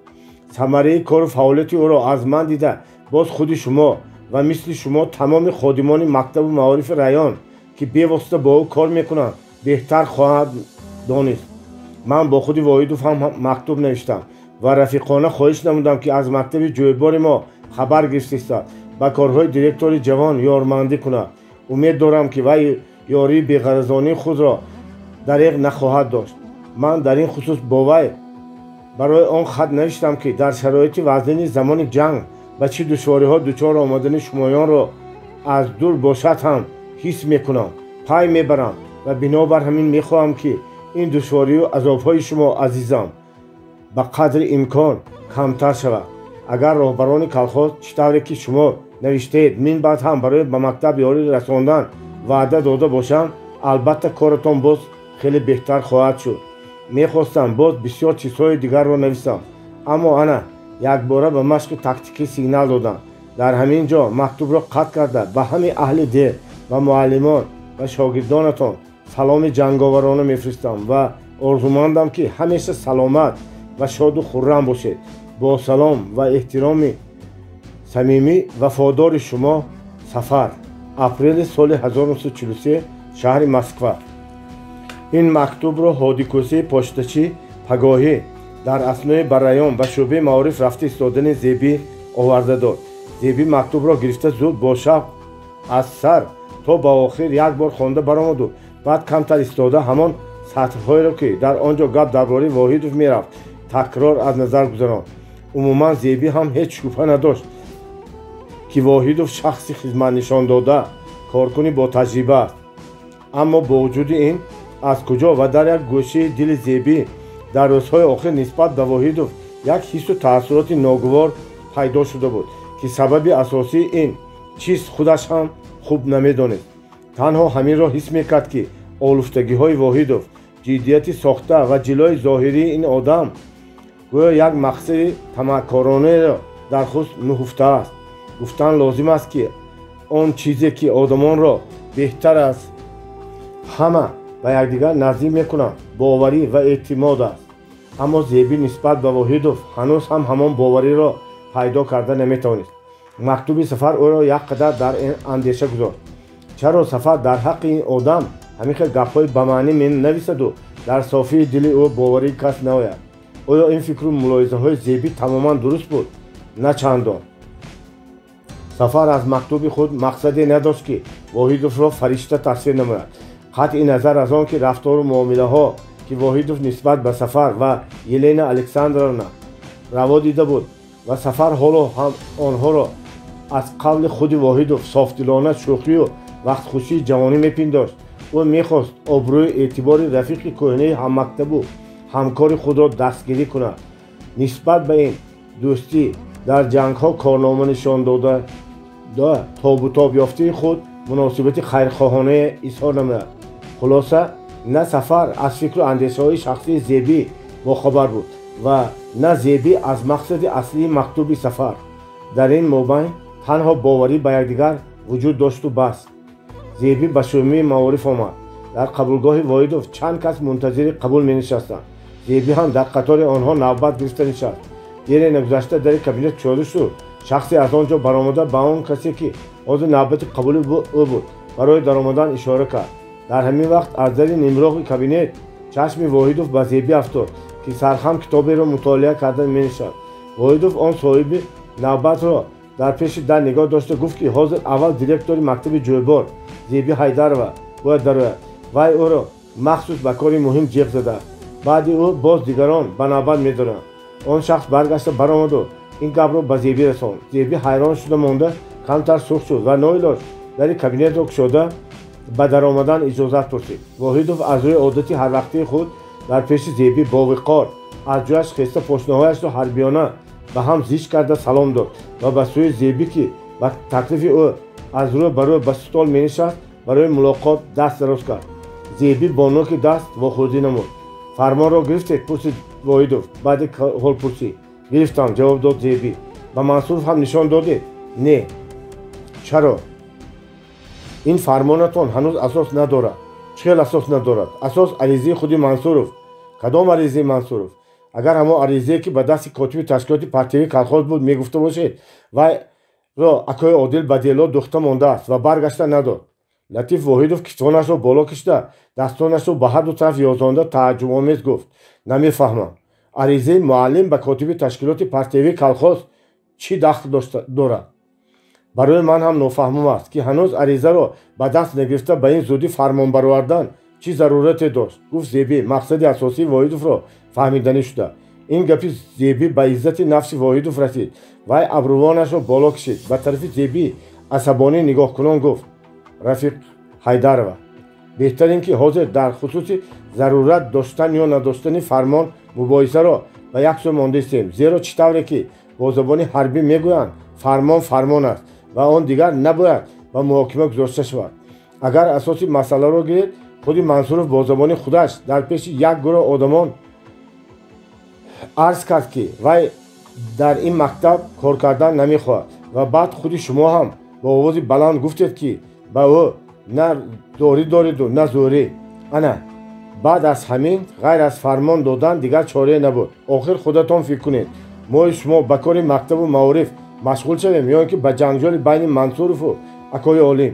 ثمره کار و فعالیت او را از من دیده باز خود شما و مثل شما تمام خادمان مکتب و معارف رایان که بی‌واسطه با او کار میکنند بهتر خواهد دانست. من با خود واحدوف هم مکتوب نوشتم و رفیقانه خواهش نمودم که از مکتب جویبار ما خبر گرفته با کارهای دیرکتور جوان یارمندی کند. امید دارم که وی یاری بی‌غرضانه خود را دریغ نخواهد داشت. من در این خصوص با وی برای آن خط نوشتم که در شرایط وزنی زمان جنگ و چه دشواری‌ها دچار آمدن شمایان را از دور باشد هم حس میکنم، پای میبرم و بنابر همین میخواهم که این دشواری و عذاب‌های شما عزیزم به قدر امکان کمتر شود. اگر راهبران کلخاز چطوری که شما نوشتید من بعد هم برای به مکتب یاری رساندن وعده داده باشند البته کارتان باز خیلی بهتر خواهد شد. میخواستم باز بسیار چیزهای دیگر را نویسم اما انا یک باره به مشق تاکتیکی سیگنال دادم. در همین جا مکتوب را قطع کرده به همه اهل دل و معلمان و شاگردانتان سلام جنگاورانه میفرستم و آرزومندم که همیشه سلامت و شاد و خرم باشید. با سلام و احترام صمیمی وفادار شما سفر. اپریل سال 1943 شهر مسکو. این مکتوب را هادیکوسی پاشتچی پگاهی در اثنای برایان و شعبه معارف رفته ایستادن زیبی آورده داد. زیبی مکتوب را گرفته زود با شوق از سر تا با آخر یک بار خوانده برآمد و بعد کمتر ایستاده همان سطرهایی را که در آنجا گپ درباره واحدوف میرفت تکرار از نظر گذراند. عموما زیبی هم هیچ شبهه نداشت که واحدوف شخصی خدمت نشان داده کارکنی با تجربه است. اما با وجود این از کجا و در یک گوشه دل زیبی در روزهای آخر نسبت به واحدوف یک حس و تأثیرات ناگوار پیدا شده بود که سبب اساسی این چیز خودش هم خوب نمیدانست. تنها همین را حس میکرد که آلوفتگی های واحدوف، جدیت ساخته و جلوی ظاهری این آدم گویا یک مقصد طمعکارانه را در خود نهفته است. گفتن لازم است که آن چیزی که آدمان را بهتر از همه به یکدیگر نزدیک میکنند باوری و اعتماد است. اما زیبی نسبت به واحدوف هنوز هم همان باوری را پیدا کرده نمیتوانست. مکتوب سفر او را یک قدر در اندیشه گذاشت. چرا سفر در حق این آدم همیشه گپ‌های بمعنی نویسد و در صافی دل او باوری کس ناید؟ آیا این فکر و ملاحظه‌های زیبی تماما درست بود؟ نه چندان. سفر از مکتوب خود مقصدی نداشت که واحدوف را فرشته تصویر نماید. قطع نظر از آن که رفتار و معامله ها که واحدوف نسبت به سفر و یلنا الکساندرونا روا دیده بود و سفر حالا هم آنها را از قول خود واحدوف صافدلانه شوخی و وقت خوشی جوانی میپنداشت. او میخواست آبروی اعتبار رفیق کهنه هم مکتب و همکار خود را دستگیری کند. نسبت به این دوستی در جنگ ها کارنامه نشان داده تاب و تاب یافته خود مناسبت خیرخواهانه اظهار نمود. خلاصه نه سفر از فکر و اندیشه های شخصی زیبی باخبر بود و نه زیبی از مقصد اصلی مکتوب سفر. در این مابین تنها باوری به یکدیگر وجود داشت و بس. زیبی به شومه معارف آمد. در قبولگاه واحدوف چند کس منتظر قبول می نشستند. زیبی هم در قطار آنها نوبت گرفته نشست. دیر نگذشته در کابینت چاله شد. شخصی از آنجا برآمده به آن کسی که حاضر نوبت قبول او بود برای درآمدن اشاره کرد. در همین وقت از در نیمراغ کابینت چشم واحدوف به زیبی افتاد که سرخم کتابی را مطالعه کرده می نشست. واحدوف آن صاحب نوبت را در پیش در نگاه داشته گفت که حاضر اول دیرکتور مکتب جویبار زیبی حیدرова باید درآید. وی او را مخصوص به کاری مهم جیغ زده. بعد او باز دیگران به نوبت می‌دارند. آن شخص برگشته برآمد و این گپ را به زیبی رساند. زیبی حیران شده مانده کمتر سرخ شد و ناعلاج در کابینت را گشوده به درآمدن اجازت پرسید. واحدوف از روی عادت هر وقته خود در پیش زیبی با وقار از جایش خسته پاشنه‌هایش را حربیانه ба ҳам зич карда салом дод ва ба сӯи Зебӣ ки ба таклифи ӯ аз рӯ ба рӯ ба стол менишаст барои мулоқот даст дароз кард. Зебӣ бо ноки даст вохӯрдӣ намуд. Фармонро гирифтед? Пурсид Воҳидов баъди ҳолпурсӣ. Гирифтам, ҷавоб дод Зебӣ. Ба Мансуров ҳам нишон додед? Не. Чаро? ин фармонатон ҳанӯз асос надорад. Чӣ хел асос надорад? Асос аризаи худи Мансуров. Кадом аризаи Мансуров? агар ҳамо аризае ки ба дасти котиби ташкилоти партияви колхоз буд мегуфта бошед вайро акои Одил ба дело духта мондааст ва баргашта надод. Латиф Воҳидов китвонашро боло кишида дастонашро ба ҳарду тараф ёзонда тааҷҷубомез гуфт: намефаҳмам. аризаи муаллим ба котиби ташкилоти партияви колхоз чӣ дахл дорад? барои ман ҳам нофаҳмом аст ки ҳанӯз аризаро ба даст нагирифта ба ин зудӣ фармон баровардан чӣ зарурате дошт, гуфт Зебӣ. мақсади асосии Воҳидовро фаҳмиданӣ шуда. ин гапи Зебӣ ба иззати нафси Воҳидов расид. вай абрувонашро боло кишид. ба тарафи Зебӣ асабонӣ нигоҳкунон гуфт: рафиқ Ҳайдарова, беҳтар ин ки ҳозир дар хусуси зарурат доштан ё надоштани фармон мубоҳисаро ба як сӯ монда истем. зеро чӣ тавре ки бо забони ҳарбӣ мегӯянд фармон фармон аст ва он дигар набояд ба муҳокима гузошта шавад. агар асоси масъаларо гиред, худи Мансуров бо забони худаш дар пеши як гурӯҳ одамон арз кард ки вай дар ин мактаб кор кардан намехоҳад ва баъд худи шумо ҳам бо овози баланд гуфтед ки ба ӯ на дорӣ дореду на зӯрӣ. ана баъд аз ҳамин ғайр аз фармон додан дигар чорае набуд. охир худатон фикр кунед, мои шумо ба кори мактабу маориф машғул шавем ё ин ки ба ҷанҷоли байни Мансурову акои олим.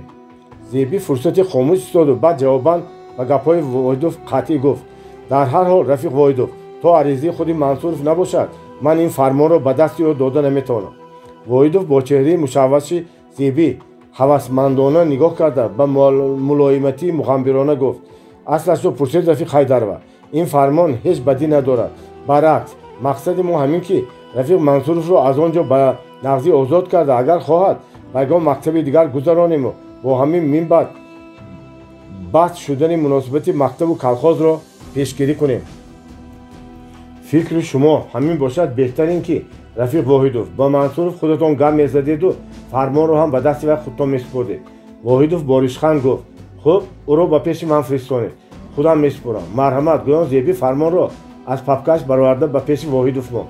Зебӣ фурсати хомӯш истоду баъд ҷавобан ба гапҳои Воҳидов қатъӣ гуфт: дар ҳар ҳол рафиқ Воҳидов, то аризаи худи Мансуров набошад, ман ин фармонро ба дасти ӯ дода наметавонам. Воҳидов бо чеҳраи мушавваши Зебӣ ҳавасмандона нигоҳ карда ба мулоимати мухамбирона гуфт: аслашро пурсед рафиқ Ҳайдарова, ин фармон ҳеҷ бадӣ надорад. баръакс, мақсади мо ҳамин ки рафиқ Мансуровро аз он ҷо ба нағзӣ озод карда, агар хоҳад ба ягон мактаби дигар гузаронему, бо ҳамин минбаъд баҳс шудани муносибати мактабу колхозро пешгирӣ кунем. фикри шумо ҳамин бошад. беҳтар ин ки рафиқ Воҳидов, ба Мансуров худатон гап мезадеду фармонро ҳам ба дасти вай худтон месупурдед. Воҳидов бо ришханд гуфт: хуб, ӯро ба пеши ман фиристонед, худам месупурам. марҳамат гӯён Зебӣ фармонро аз папкаш бароварда ба пеши Воҳидов монд.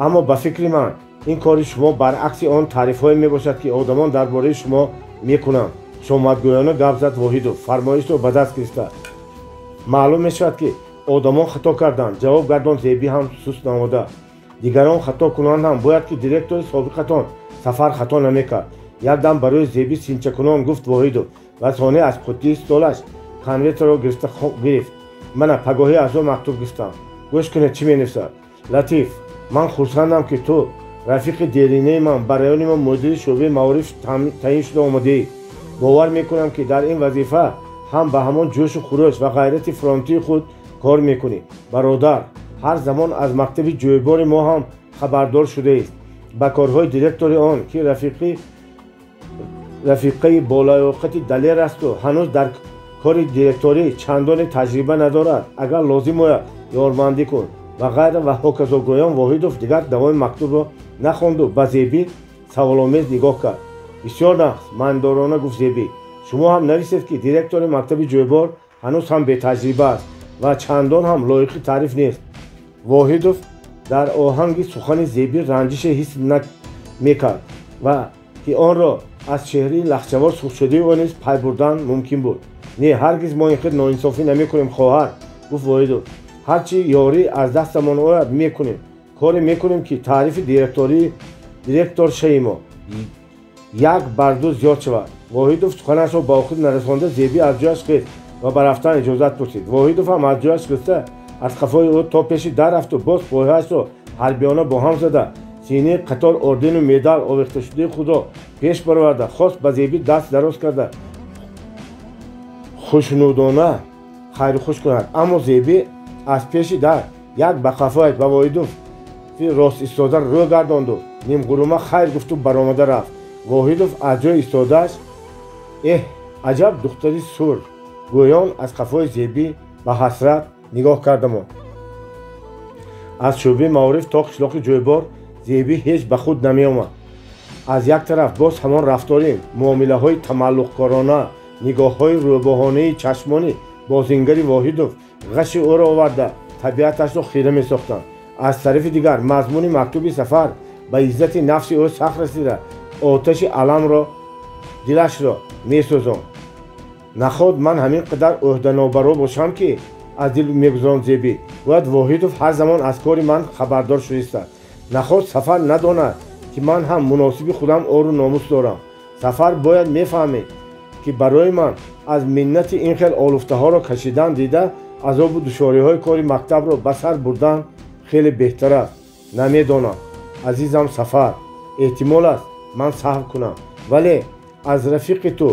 аммо ба фикри ман ин кори шумо баръакси он таърифҳое мебошад ки одамон дар бораи шумо мекунанд. хушомадгӯёна гап зад Воҳидов, фармоишро ба даст гирифта. маълум мешавад ки одамон хато карданд, ҷавоб гардон Зебӣ ҳам суст намода. дигарон хато кунанд ҳам бояд ки директори собиқатон сафар хато намекард. якдам барои Зебӣ синчакунон гуфт Воҳидов ва соне аз қуттии столаш конвертро гирифт. мана пагоҳӣ аз ӯ мактуб гирифтам. гӯш кунед чӣ менависад. латиф, ман хурсандам ки ту рафиқи делинаи ман ба раёни ман мудири шӯъбаи маориф таъин шуда омодаӣ. бовар мекунам ки дар ин вазифа ҳам ба ҳамон ҷӯшу хурӯш ва ғайрати фронтии худ кор мекунӣ. бародар, ҳар замон аз мактаби ҷӯйбори мо ҳам хабардор шудаист. ба корҳои директори он ки рафиқаи болаёқати далер асту ҳанӯз дар кори директорӣ чандоне таҷриба надорад. агар лозим ояд ёрмандӣ кун ва ғайра ва ҳоказо гӯён. Воҳидов дигар давоми мактубро нахонду ба Зебӣ саволомез нигоҳ кард. бисёр нағз, майндорона гуфт Зебӣ. шумо ҳам нависед ки директори мактаби ҷӯйбор ҳанӯз ҳам бетаҷриба аст ва чандон ҳам лоиқи таъриф нест. Воҳидов дар оҳанги сухани Зебӣ ранҷише ҳис мекард ва ки онро аз чеҳраи лахчавор сухтшудаи ӯ низ пай бурдан мумкин буд. не, ҳаргиз мо ин хел ноинсофӣ намекунем хоҳар, гуфт Воҳидов. ҳар чӣ ёрӣ аз дастамон ояд мекунем. коре мекунем ки таърифи директор шаимо як барду зиёд шавад. Воҳидов суханашро ба охир нарасонда Зебӣ аз ҷояш хист ва ба рафтан иҷозат пурсид. Воҳидов ҳам аз ҷояш хиста аз қафои ӯ то пеши дар рафту боз пояашро ҳарбиёна бо ҳам зада синии қатор ордену медал овехташудаи худро пеш бароварда хост ба Зебӣ даст дароз карда хушнудона хайрухуш кунад. аммо Зебӣ аз пеши дар як ба қафояш ба Воҳидов рост истода рӯ гардонду нимғурума хайр гуфту баромада рафт. Воҳидов аз ҷои истодааш аҷаб духтари сур гӯён аз қафои Зебӣ ба ҳасрат нигоҳ карда монд. аз шӯъбаи маориф то қишлоқи ҷӯйбор зеби ҳеҷ ба худ намеомад. аз як тараф боз ҳамон рафтори муомилаҳои тамаллуқкорона, нигоҳҳои рӯбоҳонаи чашмони бозингари Воҳидов ғаши ӯро оварда табиаташро хира месохтанд. аз тарафи дигар мазмуни мактуби Сафар ба иззати нафси ӯ сахт расида оташи аламро дилашро месӯзонд. наход ман ҳамин қадар ӯҳданобаро бошам ки аз дил мегузорам зеби бояд Воҳидов ҳар замон аз кори ман хабардор шудистад. наход Сафар надонад ки ман ҳам муносиби худам ору номус дорам. Сафар бояд мефаҳмед ки барои ман аз миннати ин хел олуфтаҳоро кашидан дида азобу душвориҳои кори мактабро ба сар бурдан хеле беҳтар аст. намедонам азизам Сафар, эҳтимол аст ман саҳв кунам, вале аз рафиқи ту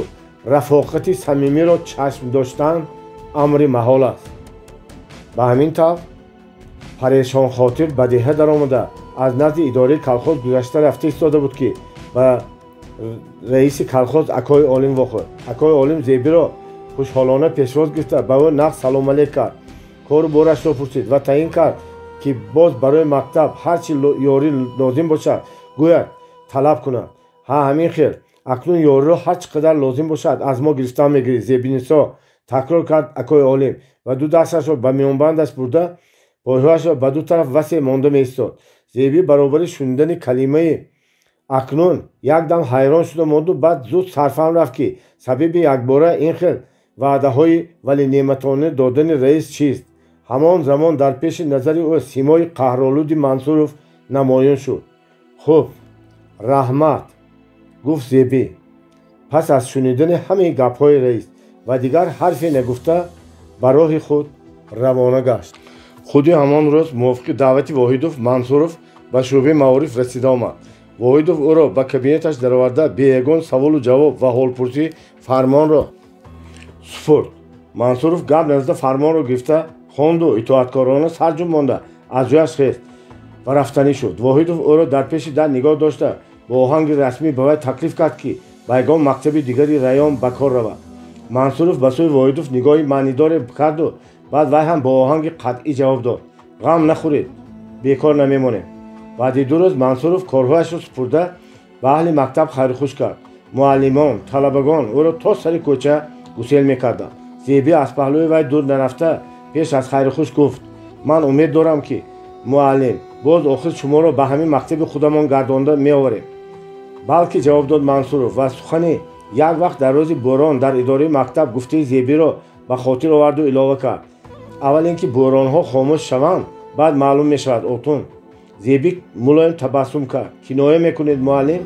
рафоқати самимиро чашм доштан амри маҳол аст. ба ҳамин тавр парешонхотир ба деҳа даромада аз назди идораи калхоз гузашта рафта истода буд ки ба раиси калхоз Акои Олим вохӯрд. Акои Олим Зебиро хушҳолона пешвоз гирифта ба ӯ нақ салом алейк кард, кору борашро пурсид ва таъин кард ки боз барои мактаб ҳар чӣ ёрӣ лозим бошад гӯяд талаб кунад. ҳамин хел акнун ёриро ҳар чӣ қадар лозим бошад аз мо гирифтан мегирӣ. Зебинисо такрор кард Акои Олим ва ду дасташро ба миёнбандаш бурда пойҳояшро ба ду тараф васеъ монда меистод. Зеби баробари шунидани калимаи акнун якдам ҳайрон шуда монду. баъд зуд сарфаҳм рафт ки сабаби якбора ин хел ваъдаҳои валинеъматона додани раис чист. ҳамон замон дар пеши назари ӯ симои қаҳролуди Мансуров намоён шуд. хуб, раҳмат, гуфт Зеби пас аз шунидани ҳамаи гапҳои раис ва дигар ҳарфе нагуфта ба роҳи худ равона гашт. худи ҳамон рӯз мувофиқи даъвати Воҳидов Мансуров ба шӯъбаи маориф расида омад. Воҳидов ӯро ба кабинеташ дароварда беягон саволу ҷавоб ва ҳолпурсӣ фармонро супурд. Мансуров гап назда фармонро гирифта хонду итоаткорона сарҷум монда аз ҷояш хест ва рафтанӣ шуд. Воҳидов ӯро дар пеши дар нигоҳ дошта бо оҳанги расмӣ ба вай таклиф кард ки ба ягон мактаби дигари раён ба кор равад. Мансуров ба сӯи Воҳидов нигоҳи маънидоре карду баъд вай ҳам бо оҳанги қатъӣ ҷавоб дод: ғам нахӯред, бекор намемонем. баъди ду рӯз Мансуров корҳояшро супурда ба аҳли мактаб хайрухуш кард. муаллимон, талабагон ӯро то сари кӯча гусел мекарданд. Зеби аз паҳлӯи вай дур нарафта пеш аз хайрухуш гуфт: ман умед дорам ки муаллим боз охир шуморо ба ҳамин мактаби худамон гардонда меоварем. балки, ҷавоб дод Мансуров ва сухани як вақт дар рӯзи бӯрон дар идораи мактаб гуфтаи Зебиро ба хотир оварду илова кард: аввал ин ки бӯронҳо хомӯш шаванд, баъд маълум мешавад отун. Зеби мулоим табассум кард: киноя мекунед муаллим?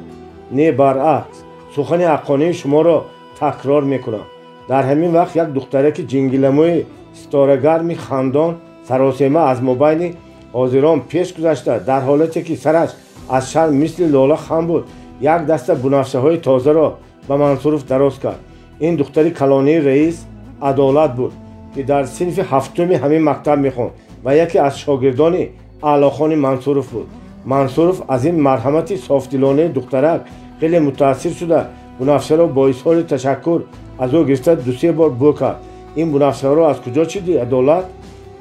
не, баръакс, сухани ҳаққонии шуморо такрор мекунам. дар ҳамин вақт як духтараки ҷингиламӯи ситорагарми хандон саросема аз мобайни ҳозирон пеш гузашта дар ҳолате ки сараш аз шарм мисли лола хам буд, як даста бунафшаҳои тозаро ба Мансуров дароз кард. ин духтари калонии раис Адолат буд ки дар синфи ҳафтуми ҳамин мактаб мехонд ва яке аз шогирдони аълохони Мансуров буд. Мансуров аз ин марҳамати софдилонаи духтарак хеле мутаассир шуда бунафшаро бо изҳори ташаккур аз ӯ гирифта ду-се бор бӯ кард. ин бунафшаро аз куҷо чиди, Адолат?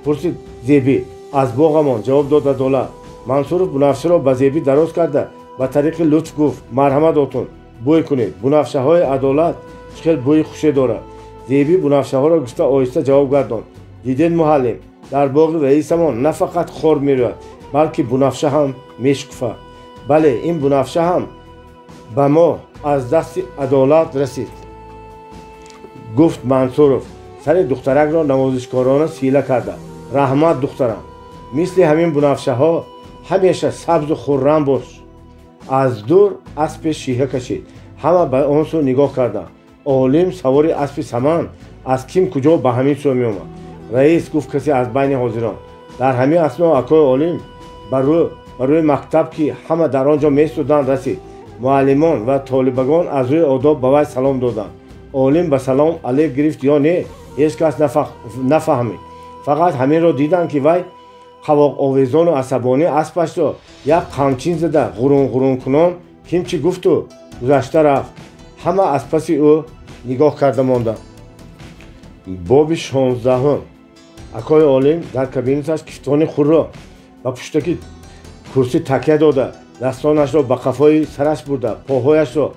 пурсид Зеби. аз боғамон, ҷавоб дод Адолат. Мансуров бунафшаро ба Зеби дароз карда ба тариқи лутф гуфт: марҳамат отун, бӯй кунед. бунафшаҳои Адолат чӣ хел бӯи хуше дорад. Зеби бунафшаҳоро гуфта оҳиста ҷавоб гардонд: дидед муҳаллим, дар боғи раисамон на фақат хор мерӯяд, балки бунафша ҳам мешукуфад. бале, ин бунафша ҳам ба мо аз дасти Адолат расид, гуфт Мансуров сари духтаракро навозишкорона сила карда. раҳмат духтарам, мисли ҳамин бунафшаҳо ҳамеша сабзу хуррам бош. аз дур аспе шиҳа кашид. ҳама ба он сӯ нигоҳ карданд. олим савори аспи саман аз ким куҷо ба ҳамин сӯ меомад? раис, гуфт касе аз байни ҳозирон. дар ҳамин асно Акои Олим ба рӯи мактаб ки ҳама дар он ҷо меистоданд расид. муаллимон ва толибагон аз рӯи одоб ба вай салом доданд. олим ба салом алейк гирифт ё не, ҳеҷ кас нафаҳмид. фақат ҳаминро диданд ки вай қавоқовезону асабонӣ аспашро як қамчин зада ғурун-ғуруnkунон кимчи гуфту гузашта рафт. ҳама аз паси ӯ нигоҳ карда монданд. боби 16. Акои Олим дар кабинеташ кифтони хурро ба пуштаки курсӣ такя дода дастонашро ба қафои сараш бурда, поҳояшро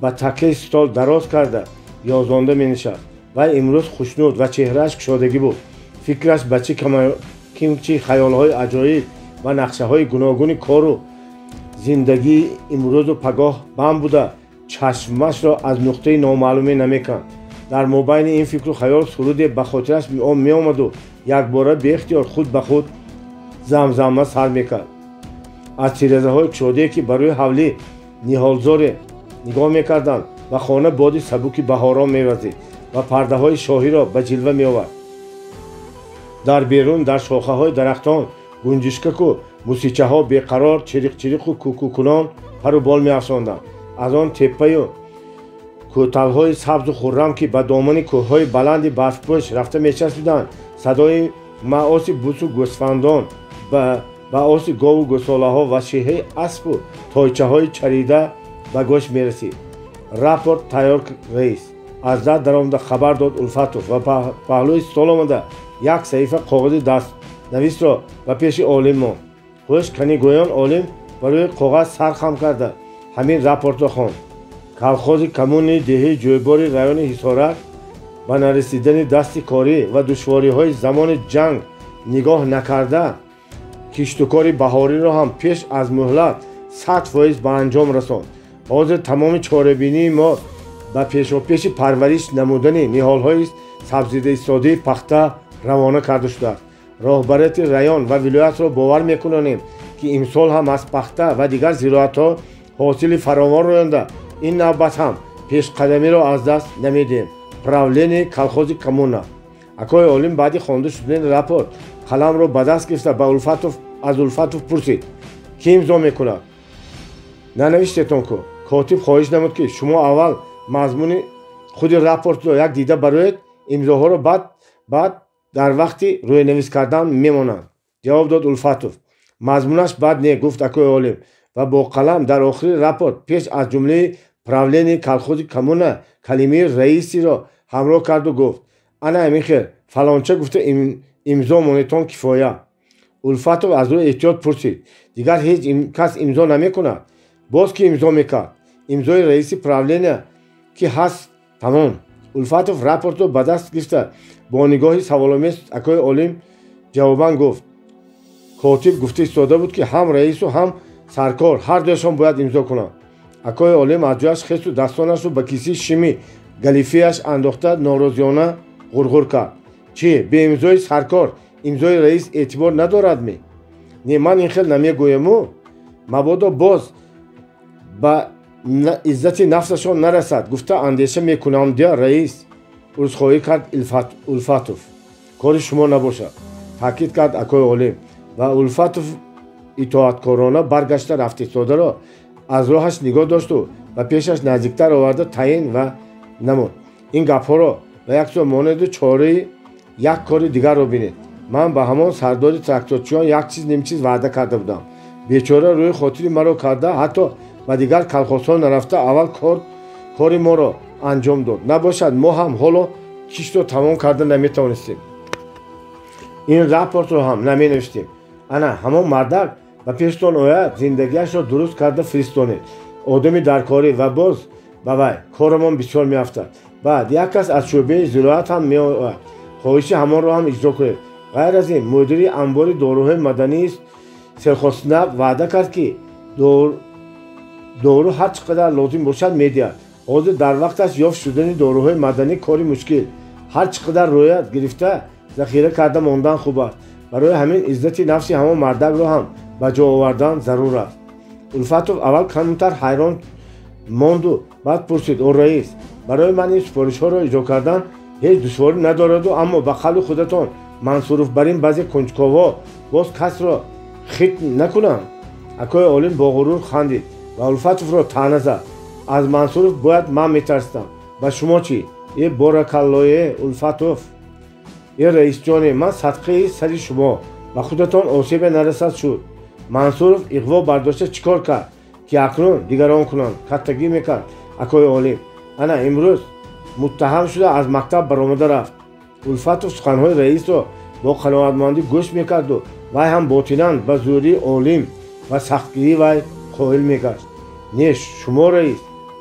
ба такяи стол дароз карда ёзонда менишаст. вай имрӯз хушнуд ва чеҳрааш кушодагӣ буд. фикраш ба чӣ хаёлҳои аҷоиб ва нақшаҳои гуногуни кору зиндагии имрӯзу пагоҳ банд буда, чашмашро аз нуқтаи номаълуме намеканд. дар мобайни ин фикру хаёл суруде ба хотираш меомаду якбора беихтиёр худ ба худ замзама сар мекард. аз тирезаҳои кушодие ки ба рӯи ҳавлӣ ниҳолзоре нигоҳ мекарданд ва хона боди сабуки баҳорон мевазид ва пардаҳои шоҳиро ба ҷилва меовард. дар берун дар шохаҳои дарахтон гунҷишкаку мусичаҳо беқарор чириқчириқу кӯкӯкунон парубол меафшонданд. аз он теппаю кӯталҳои сабзу хуррам ки ба домани кӯҳҳои баланди барфпӯш рафта мечаспиданд, садои маоси бусу гӯсфандон ба оси гову гӯсолаҳо ва шеҳаи аспу тойчаҳои чарида ба гӯш мерасид. рапорт тайёр раис аз дар даромада хабар дод Улфатов ва паҳлӯи стол омада як саҳифа коғази дастнависро ба пеши олим монд. хуш канигӯён олим ба рӯи коғаз сар хам карда ҳамин рапортро хонд. калхози коммуни деҳаи ҷойбори райони ҳисорак ба нарасидани дасти корӣ ва душвориҳои замони ҷанг нигоҳ накарда, киштукори баҳориро ҳам пеш аз муҳлат 100% ба анҷом расонд. ҳозир тамоми чорабинии мо ба пешопеши парвариш намудани ниҳолҳои сабзидастодии пахта равона карда шудааст. роҳбарияти район ва вилоятро бовар мекунонем ки имсол ҳам аз пахта ва дигар зироатҳо ҳосили фаровон роёнда, ин навбат ҳам пешқадамиро аз даст намедиҳем. правление колхози коммуна. акои олим баъди хонда шудани рапорт қаламро ба даст гирифта аз Улфатов пурсид: ки имзо мекунад? нанавиштетон ку? котиб хоҳиш намуд ки шумо аввал мазмуни худи рапортро як дида бароед, имзоҳоро баъд дар вақти рӯйнавис кардан мемонанд. ҷавоб дод Улфатов: мазмунаш бад не, гуфт акои олим ва бо қалам дар охири рапорт пеш аз ҷумлаи правление колхози коммуна калимаи раисиро ҳамроҳ карду гуфт: ана амихел фалонча гуфта имзо монетон кифоя. Улфатов аз ӯ эҳтиёт пурсид: дигар ҳеҷ кас имзо намекунад? боз ки имзо мекард? имзои раиси правления ки ҳаст, тамом. Улфатов рапортро ба даст гирифта бо нигоҳи саволомез акои олим ҷавобан гуфт: котиб гуфта истода буд ки ҳам раису ҳам саркор ҳар дуяшон бояд имзо кунанд. акои олим аз ҷояш хесту дастонашро ба кисии шими галифеяш андохта норозиёна ғурғур кард. чӣ, бе имзои саркор имзои раис эътибор надорад ме? не, ман ин хел намегӯяму. мабодо боз ба иззати нафсашон нарасад, гуфта андеша мекунам дия раис. урӯзхоҳӣ кард Улфатов. кори шумо набошад, таъкид кард акои олим ва Улфатов итоаткорона баргашта рафтистодаро аз роҳаш нигоҳ дошту ба пешаш наздиктар оварда таъин ва намуд: ин гапҳоро ба як ҷо монеду чораи як кори дигарро бинед. ман ба ҳамон сардори тракторчиён як чиз нимчиз ваъда карда будам. бечора рӯи хотири маро карда, ҳатто ба дигар колхозҳо нарафта аввал кори моро анҷом дод. набошад мо ҳам ҳоло киштро тамом карда наметавонистем, ин рапортро ҳам наменавиштем. ана ҳамон мардак ба пештон ояд, зиндагиашро дуруст карда фиристонед, одами даркорӣ ва боз ба вай корамон бисёр меафтад. баъд як кас аз шӯъбаи зироат ҳам меояд, хоҳиши ҳамонро ҳам иҷро кунед. ғайр аз ин, мудири анбори доруҳои мадании серхоснаб ваъда кард ки дору ҳар чӣ қадар лозим бошад медиҳад. ҳозир дар вақташ ёфт шудани доруҳои маданӣ кори мушкил, ҳар чӣ қадар роят гирифта захира карда мондан хуб аст. барои ҳамин иззати нафси ҳамон мардакро ҳам ба ҷо овардан зарур аст. Улфатов аввал камтар ҳайрон монду баъд пурсид: о раис, барои ман ин супоришҳоро иҷро кардан ҳеҷ душворӣ надораду, аммо ба қавли худатон мансуруфбарин баъзе кунҷково боз касро хит накунанд? акои олим бо ғурур хандид ва Улфатовро таъна зад: аз Мансуруф бояд ман метарсидам, ба шумо чӣ? Боракаллое Улфатов. раисҷоне, ман садқаи сари шумо, ба худатон осебе нарасад шуд. Мансуруф иғво бардошта чӣ кор кард ки акнун дигарон кунанд? каттагӣ мекард. акои олим: ана имрӯз муттаҳам шуда аз мактаб баромада рафт. Улфатов суханҳои раисро бо қаноатмандӣ гӯш мекарду вай ҳам ботинан ба зӯрии олим ва сахтгирии вай قائل میگشت. نه شما رئیس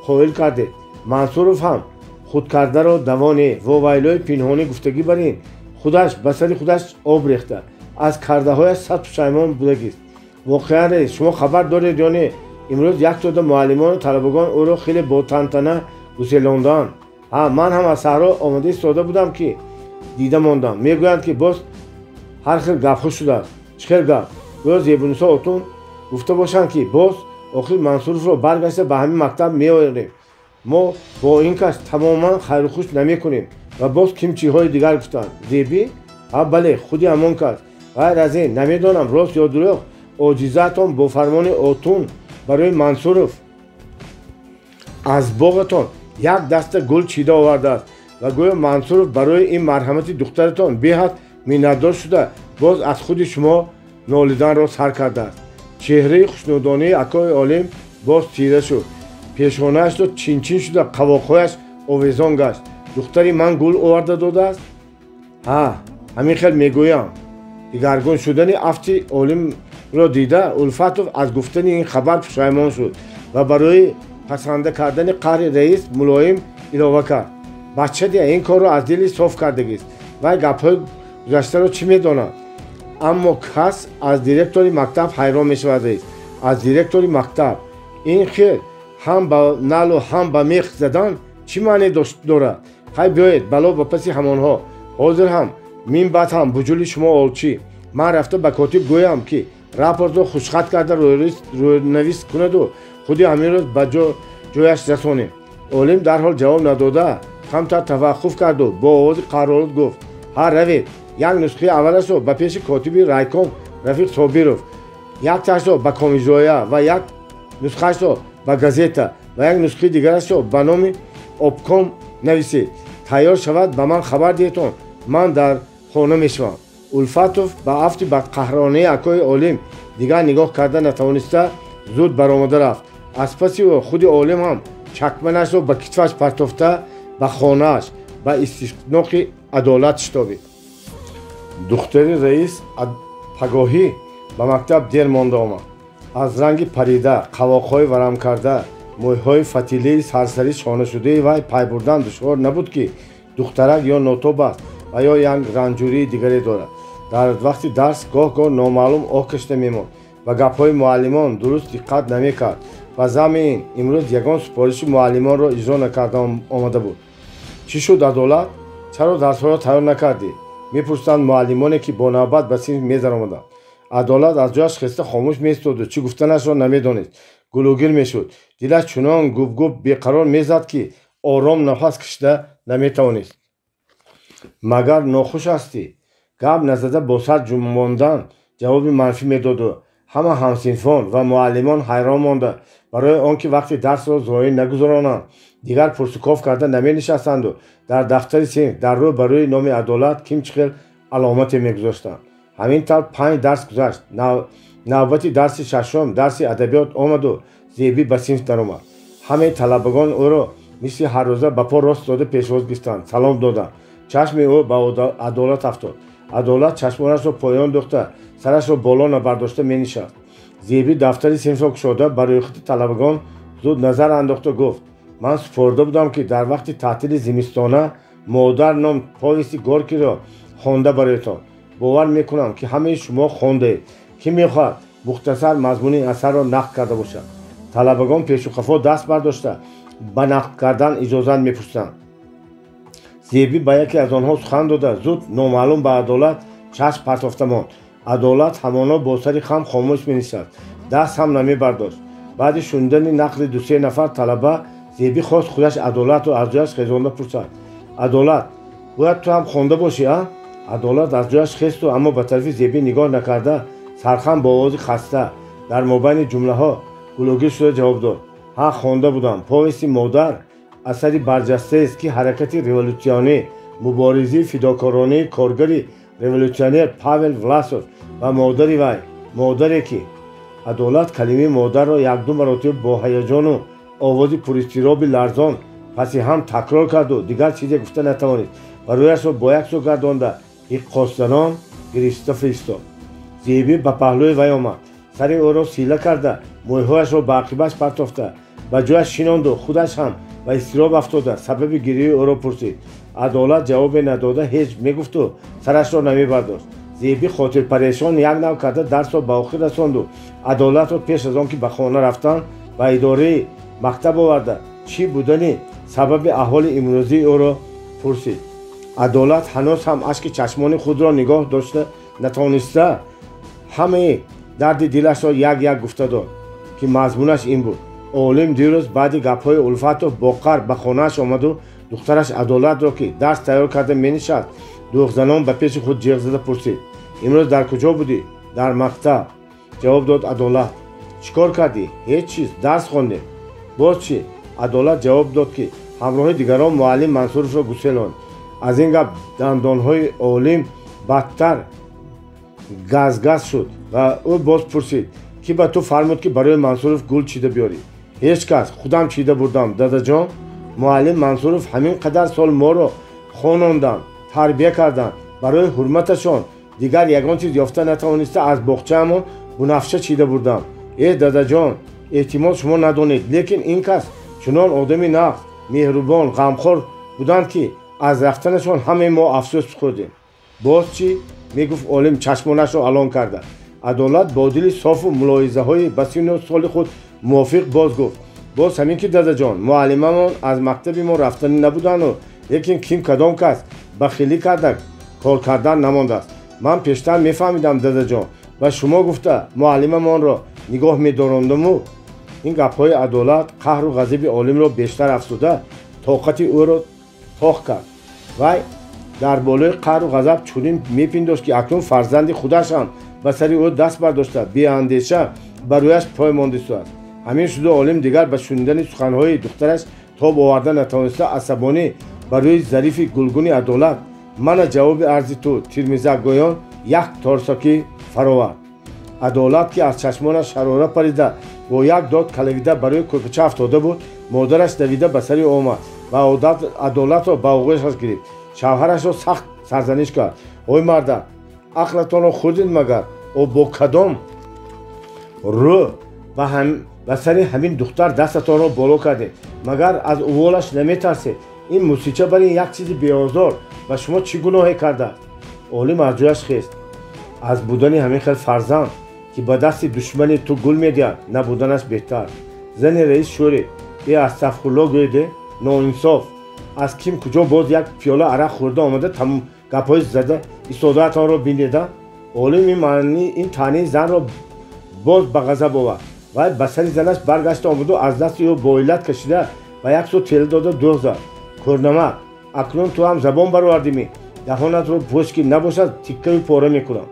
قائل کردید. منصورов هم خود کرده را دوانه و ویلای پنهانی گفتگی برین خودش بسری خودش آب ریخته از کرده هایش صد پشیمان بودگیست. واقعا رئیس شما خبر دارید یا نه امروز یک تعداد معلمان و طلبگان او را خیلی با تنتنه گسیلاندند. من هم از صحرا آماده ایستاده بودم که دیده ماندم. میگویند که باز هر خیل گپ شده است. چخیر گپ؟ گویا زیبونیسا اتون گفته باشند که باز آخر منصورов را برگشته به همین مکتب میآوریم. ما با این کس تماما خیر و خوش نمی کنیم و باز کیمچی های دیگر گفتند. زیبی؟ بله خودی همان کس. غیر از این نمیدانم راست یا دروغ عاجزیتان با فرمان اتون برای منصورов از باغتان یک دسته گل چیده آورده است و گویا منصورов برای این مرحمت دخترتان بهت منتدار شده باز از خود شما نالیدن را سر کرده است. چهره خوشنودانه اکای عالم باز تیره شد. پیشانه‌اش را چین شده قواقهایش آویزان گشت. دختری من گل آورده داده است؟ همین خیلی میگویم. دگرگون شدن افتی عالم را دیده الفتov از گفتن این خبر پشیمان شد و برای پسنده کردن قهر رئیس ملایم اضافه کرد. بچه دیگه این کار را از دل صاف کرده است و گپ‌های گذشته را چی میداند؟ اما کس از دیرکتوری مکتب حیران می شود رئیس. از دیرکتوری مکتب این خیر هم با نل و هم با میخ زدن چی معنی دارد؟ خیلی بیایید بلا با پسی همانها. حاضر هم من بعد هم بجولی شما اولچی من رفته به کاتب گویم که راپورت رو خوشخط کرده روی نویس کند و خودی همین روز به جایش رسانیم. عالم در حال جواب نداده کمتر توقف کرد و با آواز قهرآلود گفت روید یک نسخه اولش رو به پیش کاتب رایکوم رفیق صابرov یک تاش رو به کامیزویا و یک نسخهش رو به گازета و یک نسخه دیگرش رو به نام obkom نویسید. تیار شود به من خبر دیتون من در خانه میشوم. الفتov به افتی به قهرانه اکای عالم دیگر نگاه کرده نتوانسته زود برآمده رفت. از پسی و خود عالم هم چکمنش رو به کتفش پرتافته به خانهش به استشناق عدالت شتابید. دختر رئیس پگاهی به مکتب دیر مانده آمد. از رنگ پریده قواقهای ورم کرده مویهای فتیله سرسری شانه شده و پای بردن دشوار نبود که دخترک یا نوتوب است و یا یک رنجوری دیگری دارد. در وقت درس گاه نامعلوم آه کشته میماند و گپ‌های معلمان درست دقت نمیکرد و زمین امروز یگان سپارش معلمان را اجرا نکرده آمده بود. چی شد عدالت؟ چرا درس‌ها را تیار نکردی؟ میپرسیدند معلمانی که با نوبت به صنف می‌درآمدند. عدالت از جایش خسته خاموش می‌ایستاد و چی گفتنش را نمی‌دانست. گلوگیر میشد. دلش چنان گوب بیقرار میزد که آرام نفس کشیده نمیتوانست. مگر ناخوش هستی؟ گپ نزده با سر جنباندن جواب منفی میداد و همه همصنفان و معلمان حیران مانده برای آنکه وقتی درس را ضایع نگذرانند دیگر پرسکاف کرده نمی نشستند و در دفتر صنف در رو برای نام عدالت کیمچخیل علامتی میگذاشتند. همین طور 5 درس گذشت. نوبت درس ششم درس ادبیات آمد و زیبی به صنف درآمد. همه طلبگان او را مثل هر روزه به پا راست داده پیشواز گشتند. سلام دادند. چشم او به عدالت افتاد. عدالت چشمانش را پایان دوخته سرش را بالا نبرداشته می نشست. زیبی دفتر صنف را گشوده برای خود طلبگان زود نظر انداخت و گفت من سپرده بودم که در وقت تعطیل زمستانه مادر نام پاویسی گورکی را خوانده برایتان. باور میکنم که همه شما خوانده. کی میخواد مختصر مضمون اثر را نقل کرده باشد؟ طلبگان پیش و خفا دست برداشته به نقل کردن اجازه میپرسیدند. زیبی به یکی از آنها سخن داده زود نامعلوم به عدالت چشم پرتافته ماند. عدالت همانا با سر خم خاموش مینشست. دست هم نمی برداشت. بعد شنیدن نقل 2-3 نفر طلبه زیبی خواست خودش عدالت رو از جایش خیزانده پرسد. عدالت باید تو هم خوانده باشی ها؟ عدالت از جایش خیست و اما به طرف زیبی نگاه نکرده سرخم با آواز خسته در مابین جمله ها گلوگیر شده جواب داد. خوانده بودم. پاویسی مادر اثری برجسته است که حرکت ریولوسیونی مبارزی فداکارانه کارگری ریولوسیونر پاول ولاسوف و مادری وی مادری که عدالت کلمه مادر را یک دو مرتبه با هیجان و آواز پراضطراب لرزان پس هم تکرار کرد و دیگر چیزی گفته نتوانید و رویش را با یک سو گردانده یک قاصدان گرفته فرستاد. زیبی به پهلوی وی آمد. سر او را سیله کرده، مویهایش را به عقبش پرتافته، به جایش شیناند و خودش هم به اضطراب افتاده. سبب گریه او را پرسید. عدالت جواب نداده هیچ میگفت و سرش را نمیبرداشت. زیبی خاطر پریشان یک نوع کرده درس را به آخر رساند و عدالت را پیش از آن که به خانه رفتن به اداره مکتب آورده چی بودنی سبب احوال امروزی او را پرسید. عدالت هنوز هم اشک چشمان خود را نگاه داشته نتوانسته همه درد دلش را یک یک گفته داد که مضمونش این بود. عالم دیروز بعد گپ‌های الفت و باقر به خانه‌اش آمد و دخترش عدالت را که درس تیار کرده می‌نشست دوغ زنان به پیش خود جیغ زده پرسید. امروز در کجا بودی؟ در مکتب. جواب داد عدالت. چیکار کردی؟ هیچ چیز، درس خواندیم. باز چی؟ عدالت جواب داد که همراه دیگران معلم منصورف را گسیلاند. از این گپ دندان‌های عالم بدتر گز شد و او باز پرسید کی به تو فرمود که برای منصورف گل چیده بیاری؟ هیچ کس، خودم چیده بردم دادا جان. معلم منصورف همین قدر سال ما را خواندند، تربیه کردند. برای حرمتشان دیگر یگان چیز یافته نتوانسته از باغچه‌مان بنفشه چیده بردم. ای دادا جان، احتمال شما ندانید لیکن این کس چنان آدمی نقص مهربان غمخوار بودند که از رفتنشان همه ما افسوس خوردیم. باز چی؟ میگفت عالم چشمانش را علام کرده. عدالت با دل صاف و ملاحظه های بسیار سال خود موافق باز گفت. باز همین که دادا جان معلممان از مکتب ما رفتنی نبودن و لیکن کیم کدام کس بخیلی کرده کار کردن نمانده است. من پیشتر میفهمیدم دادا جان و شما گفته معلممان را نگاه می‌داراندم و این گپ‌های عدالت قهر و غضب عالم را بیشتر افزوده طاقت او را تاق کرد. وای در بالای قهر و غضب چنین میپنداشت که اکنون فرزند خودش هم به سر او دست برداشته بی اندیشه بر رویش پای مانده است. همین شده عالم دیگر به شنیدن سخنهای دخترش تاب آورده نتوانسته عصبانی بر روی ظریف گلگون عدالت من جواب عرض تو تیرمیزه گویان یک تارساکی فراورد. عدالت که از چشمانش شراره پریده با یک داد کلویده برای کلپچه افتاده بود مادرش دویده به سر آمد و عدالت را به آغوشش گرفت. شوهرش را سخت سرزنش کرد. اوی مردک عقلتان را خوردید مگر او با کدام رو و سر همین دختر دستتان را بالا کردید مگر از اولش نمیترسید؟ این موسیقی برای یک چیز بیازار و شما چی گناهی کرده؟ عالم از جایش خیست. از بودن همین خیل فرزند که به دست دشمن تو گل میدهد نبودنش بهتر. زن رئیس شوری ای استغفرالله گویده ناانصاف از کیم کجا باز یک پیاله عرق خورده آمده تمام گپای زده ایستاده‌تان را بینیده. عالم این معنی این تنی زن را باز به غضب آورد و به سر زنش برگشته آمد و از دست او با علت کشیده و یک سو تیل داده دوغ زد. کورنمک اکنون تو هم زبان برآوردی دهانت رو پوش که نباشد تیکه پاره میکنم.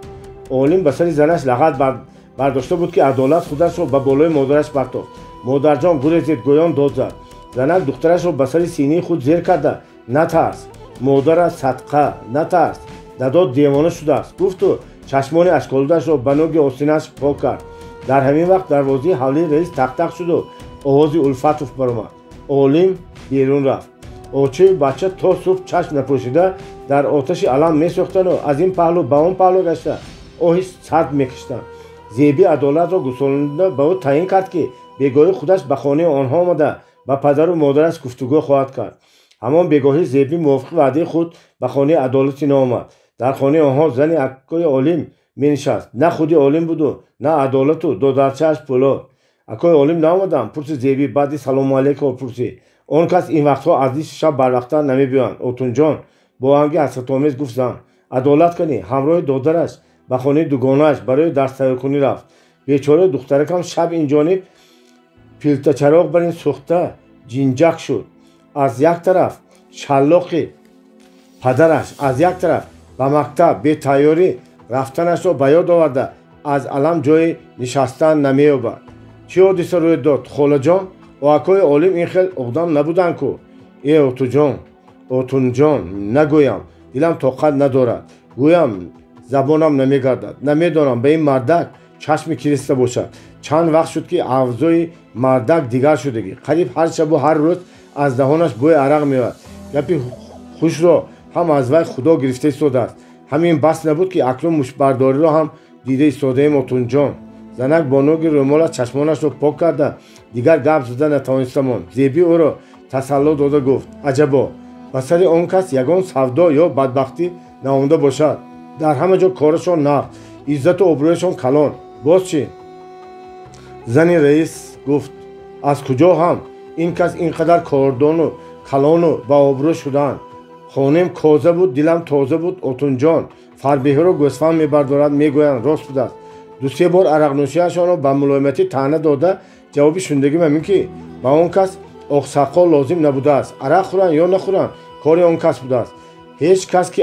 عالم به سر زنش لغت برداشته بود که عدالت خودش رو به بالای مادرش پرتافت. مادر جان گریزید گویان داد زد. زنک دخترش رو به سر سینه خود زیر کرده. نترس مادر صدقه نترس داد دیوانه شده است گفت و چشمان اشکالودش رو به نوک آستینش پاک کرد. در همین وقت دروازه حولی رئیس تق تق شد و آواز الفت برآمد. عالم بیرون رفت. آچه بچه تا صبح چشم نپوشیده در آتش علم میسوختن و از این پهلو به اون پهلو گشته آهی سرد میکشتن. زیبی عدالت را گسلانده به او تعیین کرد که بیگاهی خودش به خانه آنها آمده با پدر و مادرش گفتگو خواهد کرد. همان بیگاهی زیبی موافق وعده خود به خانه عدالت نآمد. در خانه آنها زن اکای عالم مینشست. نه خودی عالم بود و نه عدالت و دو درچه‌اش پولاد. اکای عالم نآمدم پرسید زیبی بعد سلام علیکم پرسید. آن کس این وقتها از این شب بر وقتا نمیبیان. اوتون جان با آنگی حسرت‌آمیز گفت زن عدالت کنی همراه دادرش به خانه دوگانه‌اش برای درس تیارکنی رفت. بیچاره دخترکم شب این جانب پیلتا چراغ بر این سوخته جینجک شد. از یک طرف شلاق پدرش از یک طرف به مکتب به تیاری رفتنش را به یاد آورده از علم جای نشستن نمی‌یابد. چی حادثه روی داد خاله جان؟ واکای عالم این خیل اقدام نبودن کو. ای اوتون جان نگویم دلم طاقت ندارد گویم زبانم نمیگردد نمیدانم به این مردک چشم کریسته باشد. چند وقت شد که اوضاع مردک دیگر شدگی قریب هر شب و هر روز از دهانش بوی عرق میاد. گپی خوش را هم از وی خدا گرفته ایستاده است. همین بس نبود که اکنون مشبرداری را هم دیده ایستاده ایم اوتون جان. занак бо ноги рӯмола чашмонашро пок карда дигар гап зада натавониста монд. зеби ӯро тасалло дода гуфт: аҷабо, ба сари он кас ягон савдо ё бадбахтӣ наомада бошад. дар ҳама ҷо корашон нақд, иззату обрӯяшон калон. боз чӣ? зани раис гуфт: аз куҷо ҳам ин кас ин қадар кордону калону баобрӯ шуданд. хонем коза буд, дилам тоза буд. отунҷон фарбеҳиро гӯсфанд мебардорад, мегӯянд рост будааст. ду-се бор арақнӯшиашонро ба мулоиматӣ таъна дода ҷавоби шундагӣ мамин ки ба он кас оқсақол лозим набудааст. арақ хӯранд ё нахӯранд кори он кас будааст. ҳеҷ кас ки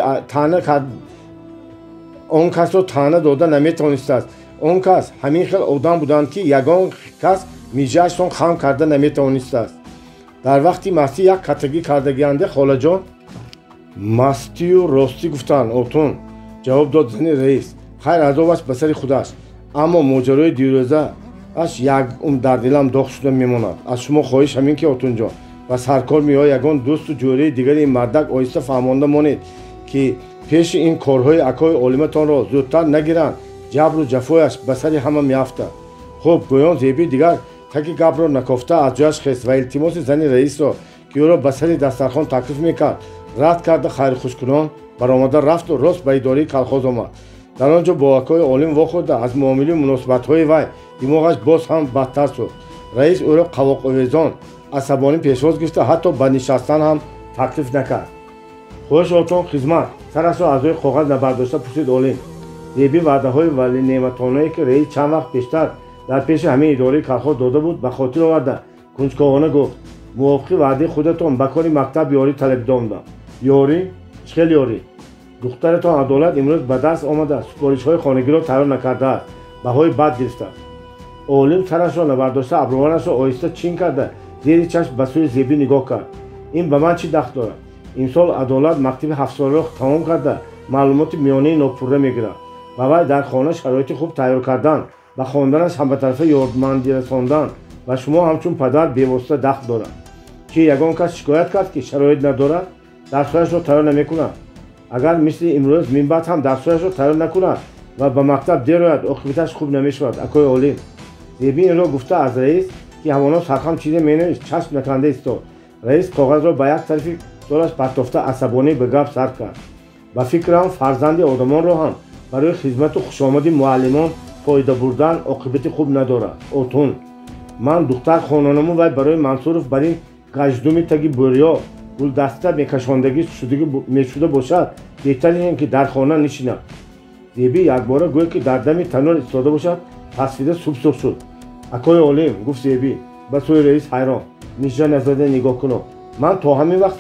он касро таъна дода наметавонистааст. он кас ҳамин хел одам буданд ки ягон кас мижаашон хам карда наметавонистааст. дар вақти мастӣ як каттагӣ кардагианде холаҷон? мастию ростӣ гуфтанд отун, ҷавоб дод зани раис. хайр азобаш ба сари худаш, аммо моҷарои дирӯзааш як дар дилам доғ шуда мемонад. аз шумо хоҳиш ҳамин ки отунҷон ба саркор меоя ягон дӯсту ҷӯрии дигари ин мардак оҳиста фаҳмонда монед ки пеши ин корҳои акои олиматонро зудтар нагиранд. ҷабру ҷафояш ба сари ҳама меафтад. хуб, гӯён зеби дигар таки гапро накофта аз ҷояш хест ва илтимоси зани раисро ки ӯро ба сари дастархон таклиф мекард рад карда хайрхушкунон баромада рафту рост ба идораи калхоз омад. дар он ҷо бо акои олим вохӯрда аз муомилаи муносибатҳои вай димоғаш боз ҳам бадтар шуд. раис ӯро қавоқовезон асабонӣ пешвоз гирифта ҳатто ба нишастан ҳам таклиф накард. хоҳиш отон, хизмат. сарашро аз рӯи коғаз набардошта пурсид олим. зеби ваъдаҳои валинеъматонае ки раис чанд вақт пештар дар пеши ҳамаи идораи калхоз дода буд ба хотир оварда кунҷковона гуфт: мувофиқи ваъдаи худатон ба кори мактаб ёрӣ талабида омадам. ёрӣ? чӣ хел ёрӣ? духтаратон адолат имрӯз ба даст омада супоришҳои хонагиро тайёр накардааст, баҳои бад гирифтааст. олим сарашро набардошта абрӯанашро оҳиста чин карда зери чашм ба сӯи зеби нигоҳ кард. ин ба ман чӣ дахт дорад? имсол адолат мактаби 7 соларо тамом карда маълумоти миёнаи нопурра мегирад. ба вай дар хона шароити хуб тайёр кардан, ба хонданаш ҳамбатарафа ёрдмандӣ расондан ва шумо ҳамчун падар бевосита дахт дорад. чӣ ягон кас шикоят кард ки шароит надорад, дарсҳояшро тайёр намекунад? агар мисли имрӯз минбаъд ҳам дарсҳояшро тайёр накунад ва ба мактаб дер ояд, оқибаташ хуб намешавад. акои олим. зеби инро гуфта аз раис ки ҳавоно сархам чизе менавишт чашм наканда истод. раис коғазро ба як тарафи столаш партофта асабонӣ ба гап сар кард. ба фикрам фарзанди одамонро ҳам барои хизмату хушомади муаллимон фоида бурдан оқибати хуб надорад. отун, ман духтар хонанаму вай барои мансуров бар ин гаждуми таги бурё гулдаста мекашондагӣ мешуда бошад, беҳтар ин ки дар хона нишинад. зеби якбора гӯё ки дар дами танӯр истода бошад пасфида субсух шуд. акои олим, гуфт зеби ба сӯи раис ҳайрон, ниша назада нигоҳ кунов. ман то ҳамин вақт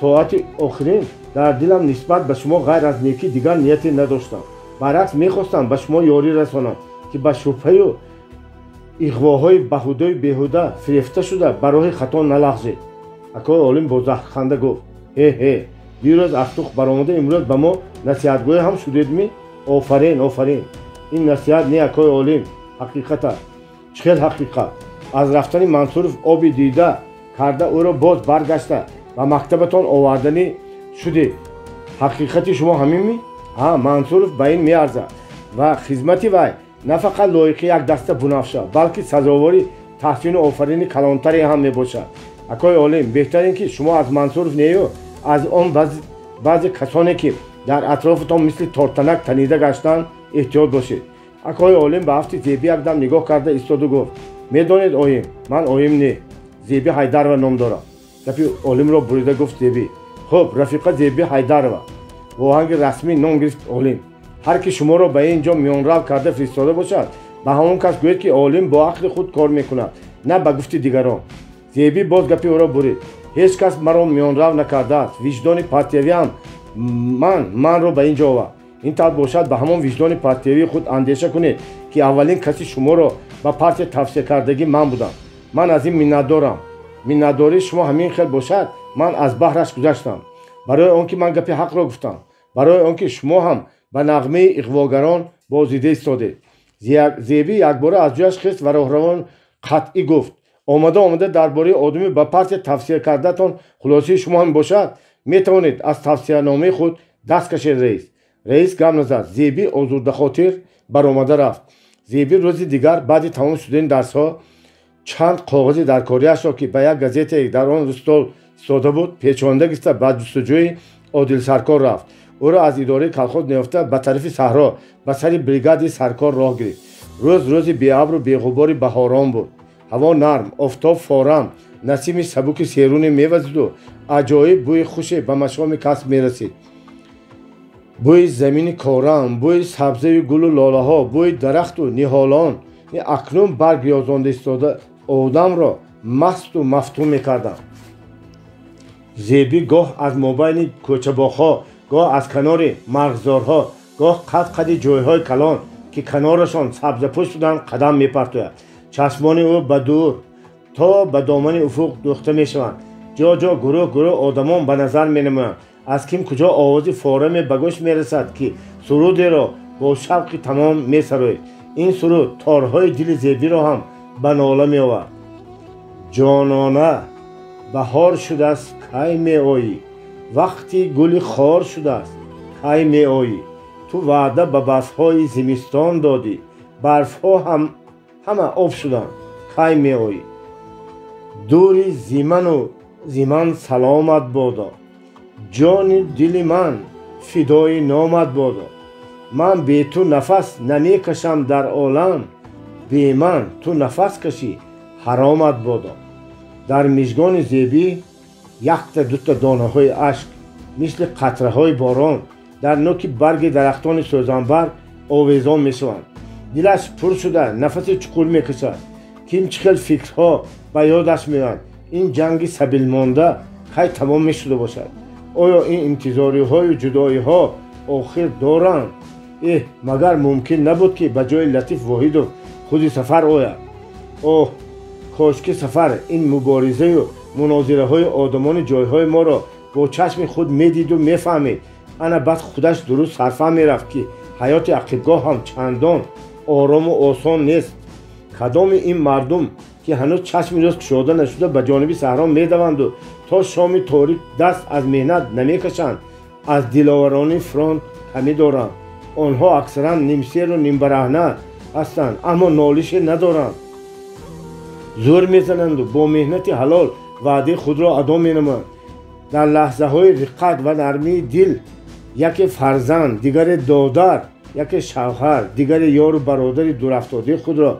соати охирин дар дилам нисбат ба шумо ғайр аз некӣ дигар нияте надоштам. баръакс мехостам ба шумо ёрӣ расонам ки ба шубҳаю иғвоҳои баҳудаи беҳуда фирефта шуда ба роҳи хато налағжед. акои олим бо заҳрханда гуфт: ҳе, дирӯз аз тух баромада имрӯз ба мо насиҳатгӯя ҳам шудедми? офарин, офарин. ин насиҳат не акои олим, ҳақиқат аст. чӣ хел ҳақиқат? аз рафтани мансуров оби дида карда ӯро боз баргашта ба мактабатон оварданӣ шудед. ҳақиқати шумо ҳаминми? мансуров ба ин меарзад ва хизмати вай на фақат лоиқи як даста бунафша, балки сазовори таҳсину офарини калонтаре ҳам мебошад. акои олим, беҳтар ин ки шумо аз мансуров нею аз он баъзе касоне ки дар атрофатон мисли тортанак танида гаштанд эҳтиёт бошед. акои олим ба ҳафти зеби якдам нигоҳ карда истоду гуфт: медонед оим, ман оим не, зеби ҳайдарова ном дорам. гапи олимро бурида гуфт зеби: хуб, рафиқа зеби ҳайдарова. бо оҳанги расмӣ ном гирифт олим: ҳар ки шуморо ба ин ҷо миёнрав карда фиристода бошад, ба ҳамон кас гӯед ки олим бо ақли худ кор мекунад, на ба гуфти дигарон. зеби боз гапи ӯро бурид: ҳеҷ кас маро миёнрав накардааст. виҷдони партиявиам манро ба ин ҷо овард. ин тавр бошад ба ҳамон виҷдони партиявии худ андеша кунед ки аввалин каси шуморо ба партия тавсия кардагӣ ман будам. ман аз ин миннатдорам. миннатдории шумо ҳамин хел бошад, ман аз баҳраш гузаштам. барои он ки ман гапи ҳақро гуфтам, барои он ки шумо ҳам ба нағмаи иғвогарон бозида истодед. зеби якбора аз ҷояш хист ва роҳравон қатъӣ гуфт: омада дар бораи одами ба партия тавсия кардатон хулосаи шумо ҳам бошад, метавонед аз тавсияномаи худ даст кашед. раис гам назад. зеби озурдахотир баромада рафт. зеби рӯзи дигар баъди тамом шудани дарсҳо чанд коғази даркориашро ки ба як газетае дар он стол истода буд печонда гирифта ба ҷустуҷӯи Одилсаркор рафт. ӯро аз идораи колхоз неёфта ба тарафи саҳро ба сари бригади Саркор роҳ гирифт. рӯз рӯзи беабру беғубори баҳорон буд. ҳаво нарм, офтоб форам, насими сабуки серуне мевазиду аҷоиб бӯи хуше ба машоми касб мерасид. бӯи замини корам, бӯи сабзаю гулу лолаҳо, бӯи дарахту ниҳолон акнун барг ёзонда истода одамро масту мафтун мекарданд. зеби гоҳ аз мобайни кӯчабоғҳо, гоҳ аз канори марғзорҳо, гоҳ қад-қади ҷойҳои калон ки канорашон сабзапӯш буданд қадам мепартояд. чашмони ӯ ба дур то ба домани уфуқ духта мешаванд. ҷо ҷо гурӯҳ одамон ба назар менамоянд. аз ким куҷо овози фораме ба гӯш мерасад ки сурудеро бо шавқи тамом месароид. ин суруд торҳои дили зебиро ҳам ба нола меовард. ҷонона баҳор шудааст кай меоӣ, вақти гули хор шудааст кай меоӣ. ту ваъда ба барфҳои зимистон додӣ, барфҳо ҳама об шуданд кай меоӣ. дури зиману зиман саломат бодо, ҷони дили ман фидои номат бодо. ман бе ту нафас намекашам дар олам, бе ман ту нафас кашӣ ҳаромат бодо. дар мижгони зебӣ якта дута донаҳои ашк мисли қатраҳои борон дар ноки барги дарахтони сӯзанбар овезон мешаванд. дилаш пур шуда нафаси чуқур мекашад. ким чӣ хел фикрҳо ба ёдаш меоянд. ин ҷанги сабилмонда кай тамом мешуда бошад. оё ин интизориҳою ҷудоиҳо охир доранд? магар мумкин набуд ки ба ҷои Латиф Воҳидов худи Сафар ояд? оҳ кошки Сафар ин муборизаю мунозираҳои одамони ҷойҳои моро бо чашми худ медиду мефаҳмид. ана баъд худаш дуруст сарфаҳм мерафт ки ҳаёти ақибгоҳ ҳам чандон орому осон нест. кадоми ин мардум ки ҳанӯз чашми рӯз кушода нашуда ба ҷониби саҳро медаванду то шоми торик даст аз меҳнат намекашанд, аз диловарони фронт камӣ доранд. онҳо аксаран нимсеру нимбараҳна ҳастанд, аммо нолише надоранд. зӯр мезананду бо меҳнати ҳалол ваъдаи худро адо менамоянд. дар лаҳзаҳои риққат ва нармии дил яке фарзанд, дигаре додар, яке шавҳар, дигаре ёру бародари дурафтодаи худро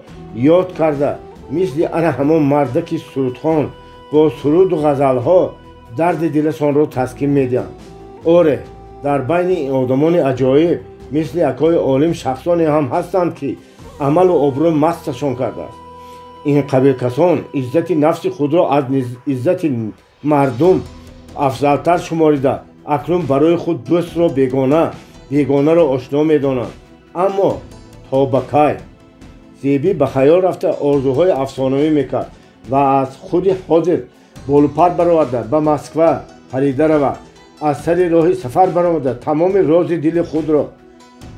ёд карда мисли ана ҳамон мардаки сурудхон бо суруду ғазалҳо дарди дилашонро таскин медиҳанд. оре дар байни ин одамони аҷоиб мисли акои олим шахсоне ҳам ҳастанд ки амалу обрӯ масташон кардааст. ин қабил касон иззати нафси худро аз иззати мардум афзалтар шуморида акнун барои худ дӯстро бегонаро ошно медонанд. аммо то ба кай? зеби ба хаёл рафта орзуҳои афсонавӣ мекард ва аз худи ҳозир болупар бароварда ба Москва парида равад. аз сари роҳи сафар баромада тамоми рози дили худро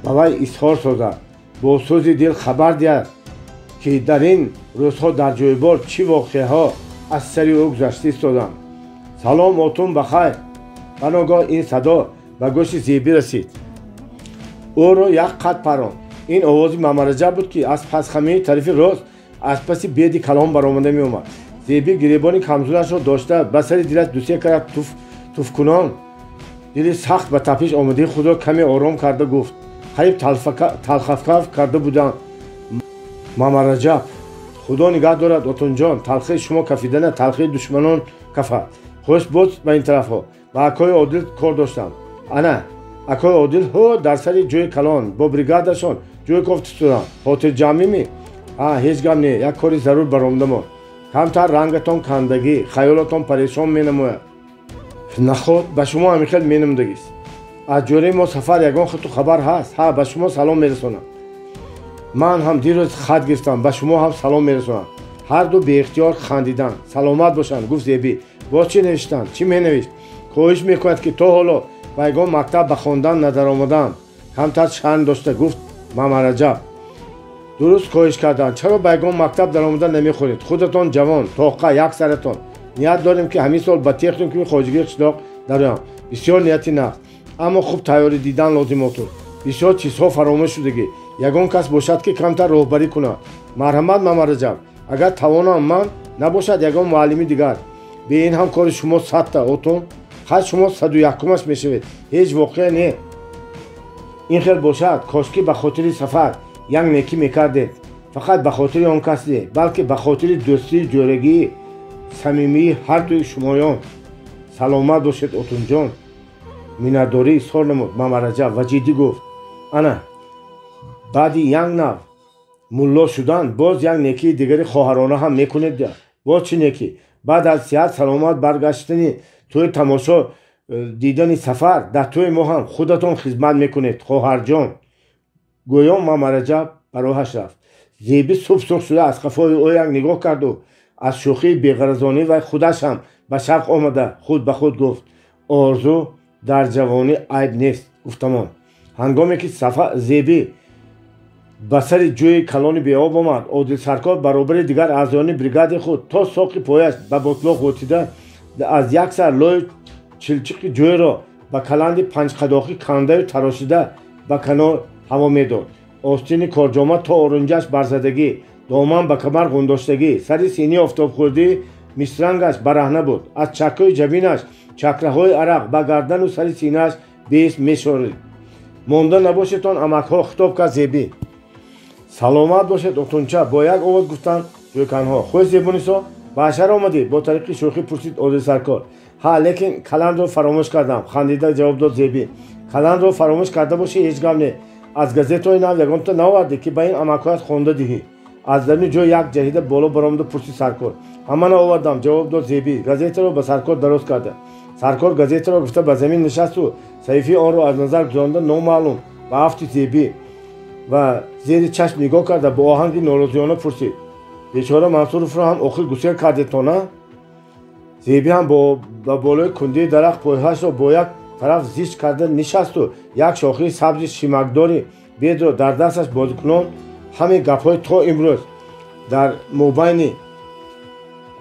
ба вай изҳор созад. бо сӯзи дил хабар диҳад ки дар ин рӯзҳо дар ҷойбор чӣ воқеаҳо аз сари ӯ гузашта истоданд. салом отун бахайр. ба ногоҳ ин садо ба гӯши зеби расид. ӯро як қад паронд. ин овози Мамараҷаб буд ки аз пасхамии тарафи рост аз паси беди калон баромада меомад. зеби гиребони камзунашро дошта ба сари дилаш дусе кара туфкунон дили сахт ба тапиш омадаи худро каме ором карда гуфт. қариб талхафкаф карда буданд. Мамараҷаб: худо нигаҳ дорад отунҷон, талхии шумо кафидана талхии душманон кафа. хош боз ба ин тарафҳо. ба акои Одил кор доштам. ана акои Одил ҳо дар сари ҷои калон бо бригадашон ҷои кофт истоданд. хотирҷамъими? ҳеҷ гап не, як кори зарур баромада мон. камтар рангатон кандагӣ, хаёлатон парешон менамояд. нахот ба шумо ҳамихел менамудагист. аз ҷойраи мо сафар ягон хату хабар ҳаст? ба шумо салом мерасонам. ман ҳам дирӯз хат гирифтам, ба шумо ҳам салом мерасонам. ҳар ду беихтиёр хандиданд. саломат бошанд, гуфт зеби. боз чӣ навиштанд? чӣ менавишт? хоҳиш мекунад ки то ҳоло ба ягон мактаб ба хондан надаромадам. камтар шарм дошта гуфт Мамараҷаб. дуруст хоҳиш карданд. чаро ба ягон мактаб даромада намехонед? худатон ҷавон, тоқа, як саратон. ният дорем ки ҳамин сол ба техникуми хоҷигии қишлоқ дароям. бисёр нияти нағз. аммо хуб тайёрӣ дидан лозим отуд. бисёр чизҳо фаромӯш шудагӣ. ягон кас бошад ки камтар роҳбарӣ кунад. Марҳамат Мамараҷаб, агар тавонам ман набошад ягон муаллими дигар. Бе ин ҳам кори шумо 100 та отун, хат шумо 101-умаш мешавед. Ҳеҷ воқеа не. ин хел бошад, кошки ба хотири сафар як некӣ мекардед. Фақат ба хотири он кас не, балки ба хотири дӯстии ҷойрагии самимии ҳардуи шумоён. Саломат бошед отунҷон. Миннатдорӣ изҳор намуд Мамараҷаб ва ҷиддӣ гуфт: ана баъди як нав мулло шудан боз як некии дигари хоҳарона ҳам мекунед. боз чӣ некӣ? баъд аз сиҳат саломат баргаштани тӯи тамошо дидани сафар дар тӯи мо ҳам худатон хизмат мекунед хоҳарҷон. гӯё Мамараҷаб ба роҳаш рафт. Зеби сурх шуда аз қафои ӯ як нигоҳ карду аз шӯхии беғаразонӣ вай худаш ҳам ба шавқ омада худ ба худ гуфт: орзу дар ҷавонӣ айб нест. гуфтамон ҳангоме ки Зеби ба сари ҷӯи калони беоб омад, Одилсаркор баробари дигар аъзоёни бригадаи худ то соқи пояш ба ботлоқ ғӯтида аз як сар лои чилчиқи ҷӯйро ба каланди панҷқадохӣ кандаю тарошида ба канор ҳаво медод. остини корҷома то орунҷаш барзадагӣ, доман ба камар ғундоштагӣ, сари синии офтобхӯрдӣ мисрангаш бараҳна буд. аз чаккаи ҷабинаш чакраҳои арақ ба гардану сари синааш беҳис мешорид. монда набошедтон амакҳо, хитоб кард Зеби. саломат бошед отунча, бо як овоз гуфтанд ҷӯйканҳо. хуш Зебунисо, ба ҳашар омадӣ? бо тариқи шӯхӣ пурсид Одилсаркор. ҳа, лекин каландро фаромӯш кардам, хандида ҷавоб дод Зеби. каландро фаромӯш карда бошӣ, ҳеҷ гап не. аз газетаи нав ягонта навардӣ ки ба ин амакҳоят хонда диҳӣ? аз даруни ҷой як ҷаҳида боло баромаду пурсид Саркор. ҳамана овардам, ҷавоб дод Зеби, газетаро ба Саркор дароз карда. Саркор газетаро гирифта ба замин нишасту саҳифаи онро аз назар гузаронда номаълум ба афти Зеби ва зери чашм нигоҳ карда бо оҳанги норозиёна пурсид: бечора Мансуровро ҳам охир гусел кардед на? Зеби ҳам ба болои кундии дарахт пойҳашро бо як тараф зишт карда нишасту як шохаи сабзи шимакдори бедро дар дасташ бозикунон ҳамин гапҳои то имрӯз дар мобайни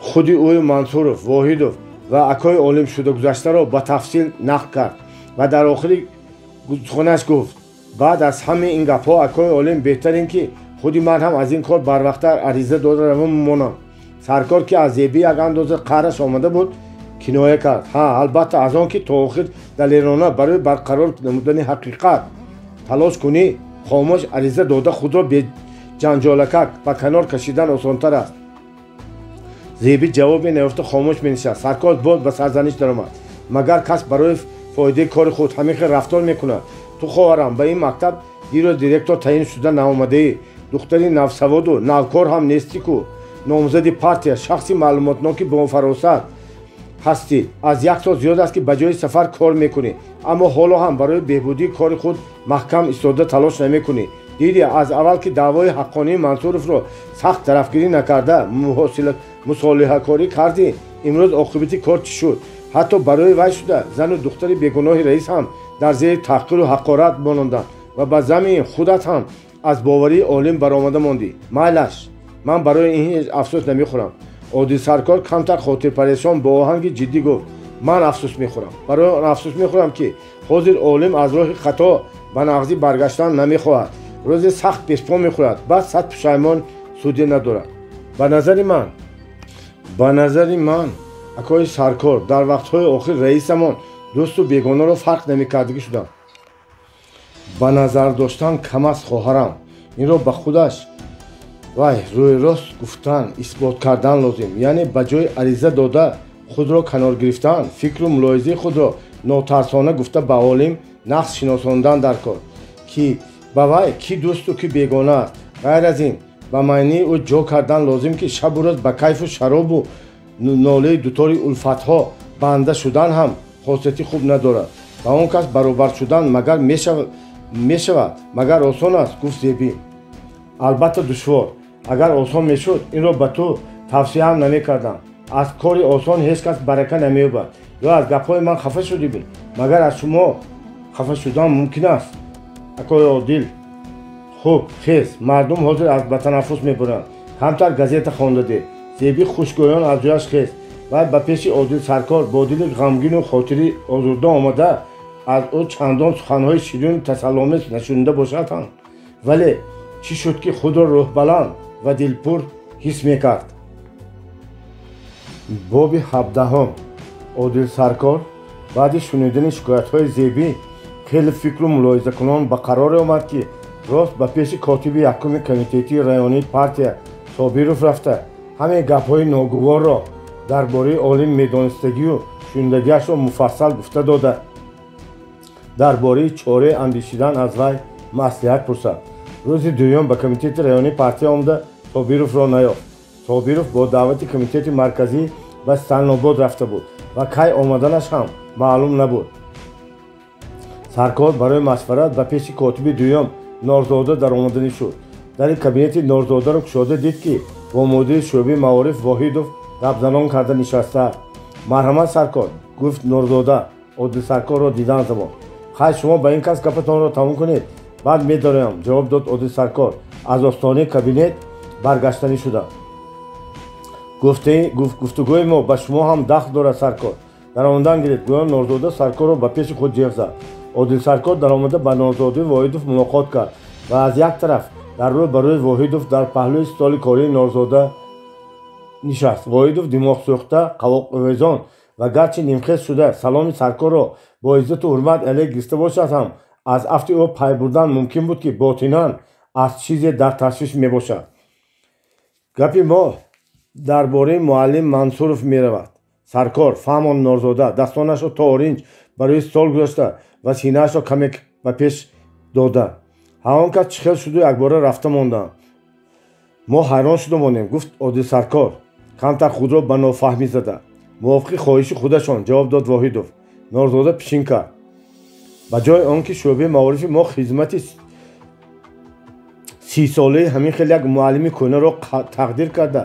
худи ӯи Мансуров, Воҳидов ва акои олимшудагузаштаро ба тафсил нақл кард ва дар охири гузухонаш гуфт: баъд аз ҳамаи ин гапҳо акои олим беҳтар ин ки худи ман ҳам аз ин кор барвақттар ариза дода равон мемонам. Саркор ки аз Зеби як андоза қаҳраш омада буд, киноя кард: ҳа, албатта, аз он ки то охир далерона барои барқарор намудани ҳақиқат талош кунӣ, хомӯш ариза дода худро беҷанҷолакак ба канор кашидан осонтар аст. Зеби ҷавобе наёфта хомӯш менишаст. Саркор боз ба сарзаниш даромад: магар кас барои фоидаи кори худ ҳамин хел рафтор мекунад? ту хоҳарам, ба ин мактаб дирӯз директор таъин шуда наомадаӣ, духтари навсаводу навкор ҳам нестӣ ку? номзади партия, шахси маълумотноки бофаросат ҳастӣ. аз як сол зиёд аст ки ба ҷои сафар кор мекунӣ, аммо ҳоло ҳам барои беҳбудии кори худ маҳкам истода талош намекунӣ. диди аз аввал ки даъвои ҳаққонии Мансуровро сахт тарафгирӣ накарда мусолиҳакорӣ кардӣ, имрӯз оқибати кор чӣ шуд? ҳатто барои вай шуда зану духтари бегуноҳи раис ҳам дар зери таҳқиру ҳақорат мононданд ва ба замини худат ҳам аз боварии олим баромада мондӣ. майлаш, ман барои ин ҳеҷ афсӯс намехӯрам. Одилсаркор камтар хотирпарешон бо оҳанги ҷиддӣ гуфт: ман афсӯс мехӯрам. барои он афсӯс мехӯрам ки ҳозир олим аз роҳи хато ба нағзӣ баргаштан намехоҳад. рӯзе сахт пешпо мехӯрад, баъд сад пушаймон суде надорад. ба назари ман акои Саркор дар вақтҳои охир раисамон дӯсту бегонаро фарқ намекардагӣ шудам. ба назар доштан кам аст хоҳарам. инро ба худаш вай рӯйрост гуфтан, исбот кардан лозим. яъне ба ҷои ариза дода худро канор гирифтан, фикру мулоҳизаи худро нотарсона гуфта ба олим нақс шиносондан дар кор, ки ба вай ки дӯсту ки бегона аст. ғайр аз ин ба майнии ӯ ҷо кардан лозим ки шабу рӯз ба кайфу шаробу нолаи дутори улфатҳо банда шудан ҳам хосияти хуб надорад. ба он кас баробар шудан магар мешавад, магар осон аст, гуфт Зеби. албатта душвор. агар осон мешуд, инро ба ту тавсия ҳам намекардам. аз кори осон ҳеҷ кас барака намеёбад. ё аз гапҳои ман хафа шудӣ? магар аз шумо хафа шудан мумкин аст? акои Одил: хуб, хез, мардум ҳозир аз ба танаффус мебуранд. камтар газета хонда де. Зеби хушгӯён аз ҷояш хест. вай ба пеши Одилсаркор бо дили ғамгину хотири озурда омада аз ӯ чандон суханҳои ширину тасалломез нашунида бошад ҳам вале чӣ шуд ки худро рӯҳбаланд ва дилпур ҳис мекард? боби 17 одил саркор баъди шунидани шикоятҳои зебӣ хеле фикру мулоҳизакунон ба қароре омад ки рост ба пеши котиби якуми комитети раёнии партия Собиров рафта ҳамаи гапҳои ногуворро дар бораи олим медонистагию шунидагиашро муфассал гуфта дода дар бораи чораи андешидан аз вай маслиҳат пурсад. рӯзи дуюм ба комитети раёнии партия омада Собировро наёфт. Собиров бо даъвати комитети марказӣ ба Сталинобод рафта буд ва кай омаданаш ҳам маълум набуд. саркор барои машварат ба пеши котиби дуюм Норзода даромаданӣ шуд. дар кабинети Норзодаро кушода дид ки бо мудири шӯъбаи маориф Воҳидов гапзанон карда нишастааст. марҳамат саркор, гуфт Норзода Одил Саркорро дидан замон. хай шумо ба ин кас гапатонро тамом кунед, баъд медороям, ҷавоб дод Одил Саркор. аз остонаи кабинет баргаштанӣ шуда. гуфтугӯи мо ба шумо ҳам дахл дорад саркор. даромадан гиред, гӯё Норзода Саркорро ба пеши худ ҷиғ зад. Одил Саркор даромада ба Норзодаи Воҳидов мулоқот кард ва аз як тараф дар рӯ ба рӯи Воҳидов дар паҳлӯи столи кории Норзода нишаст. Воҳидов димоғсӯхта, қавоқовезон ва гарчи нимхез шуда саломи Саркорро бо иззату ҳурмат алеҳ гирифта бошад ҳам аз афти ӯ пай бурдан мумкин буд ки ботинан аз чизе дар ташвиш мебошад. гапи мо дар бораи муаллим Мансуров меравад. Саркор фаҳмон Норзода дастонашро то оринҷ ба рӯи стол гузошта ва синаашро каме ба пеш дода. ҳамон кас чӣ хел шуду якбора рафта монданд. мо ҳайрон шуда монем, гуфт Одил Саркор камтар худро ба нофаҳмӣ зада. мувофиқи хоҳиши худашон, ҷавоб дод Воҳидов. Норзода пишин кард. ба ҷои он ки шӯъбаи маорифи мо хизмати 30-солаи ҳамин хел як муаллими кӯҳнаро тақдир карда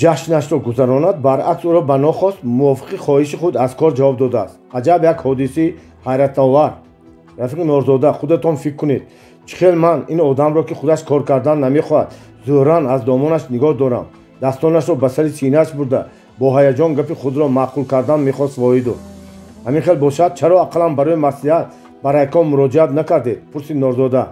ҷашнашро гузаронад, баръакс ӯро ба нохост мувофиқи хоҳиши худ аз кор ҷавоб додааст. аҷаб як ҳодисаи ҳайратовар. рафиқи Норзода, худатон фикр кунед, чӣ хел ман ин одамро ки худаш кор кардан намехоҳад зӯран аз домонаш нигоҳ дорам. дастонашро ба сари синааш бурда бо ҳаяҷон гапи худро маъқул кардан мехост Воҳидов. ҳамин хел бошад, чаро ақалан барои маслиҳат ба райком муроҷиат накардед? пурсид Норзода.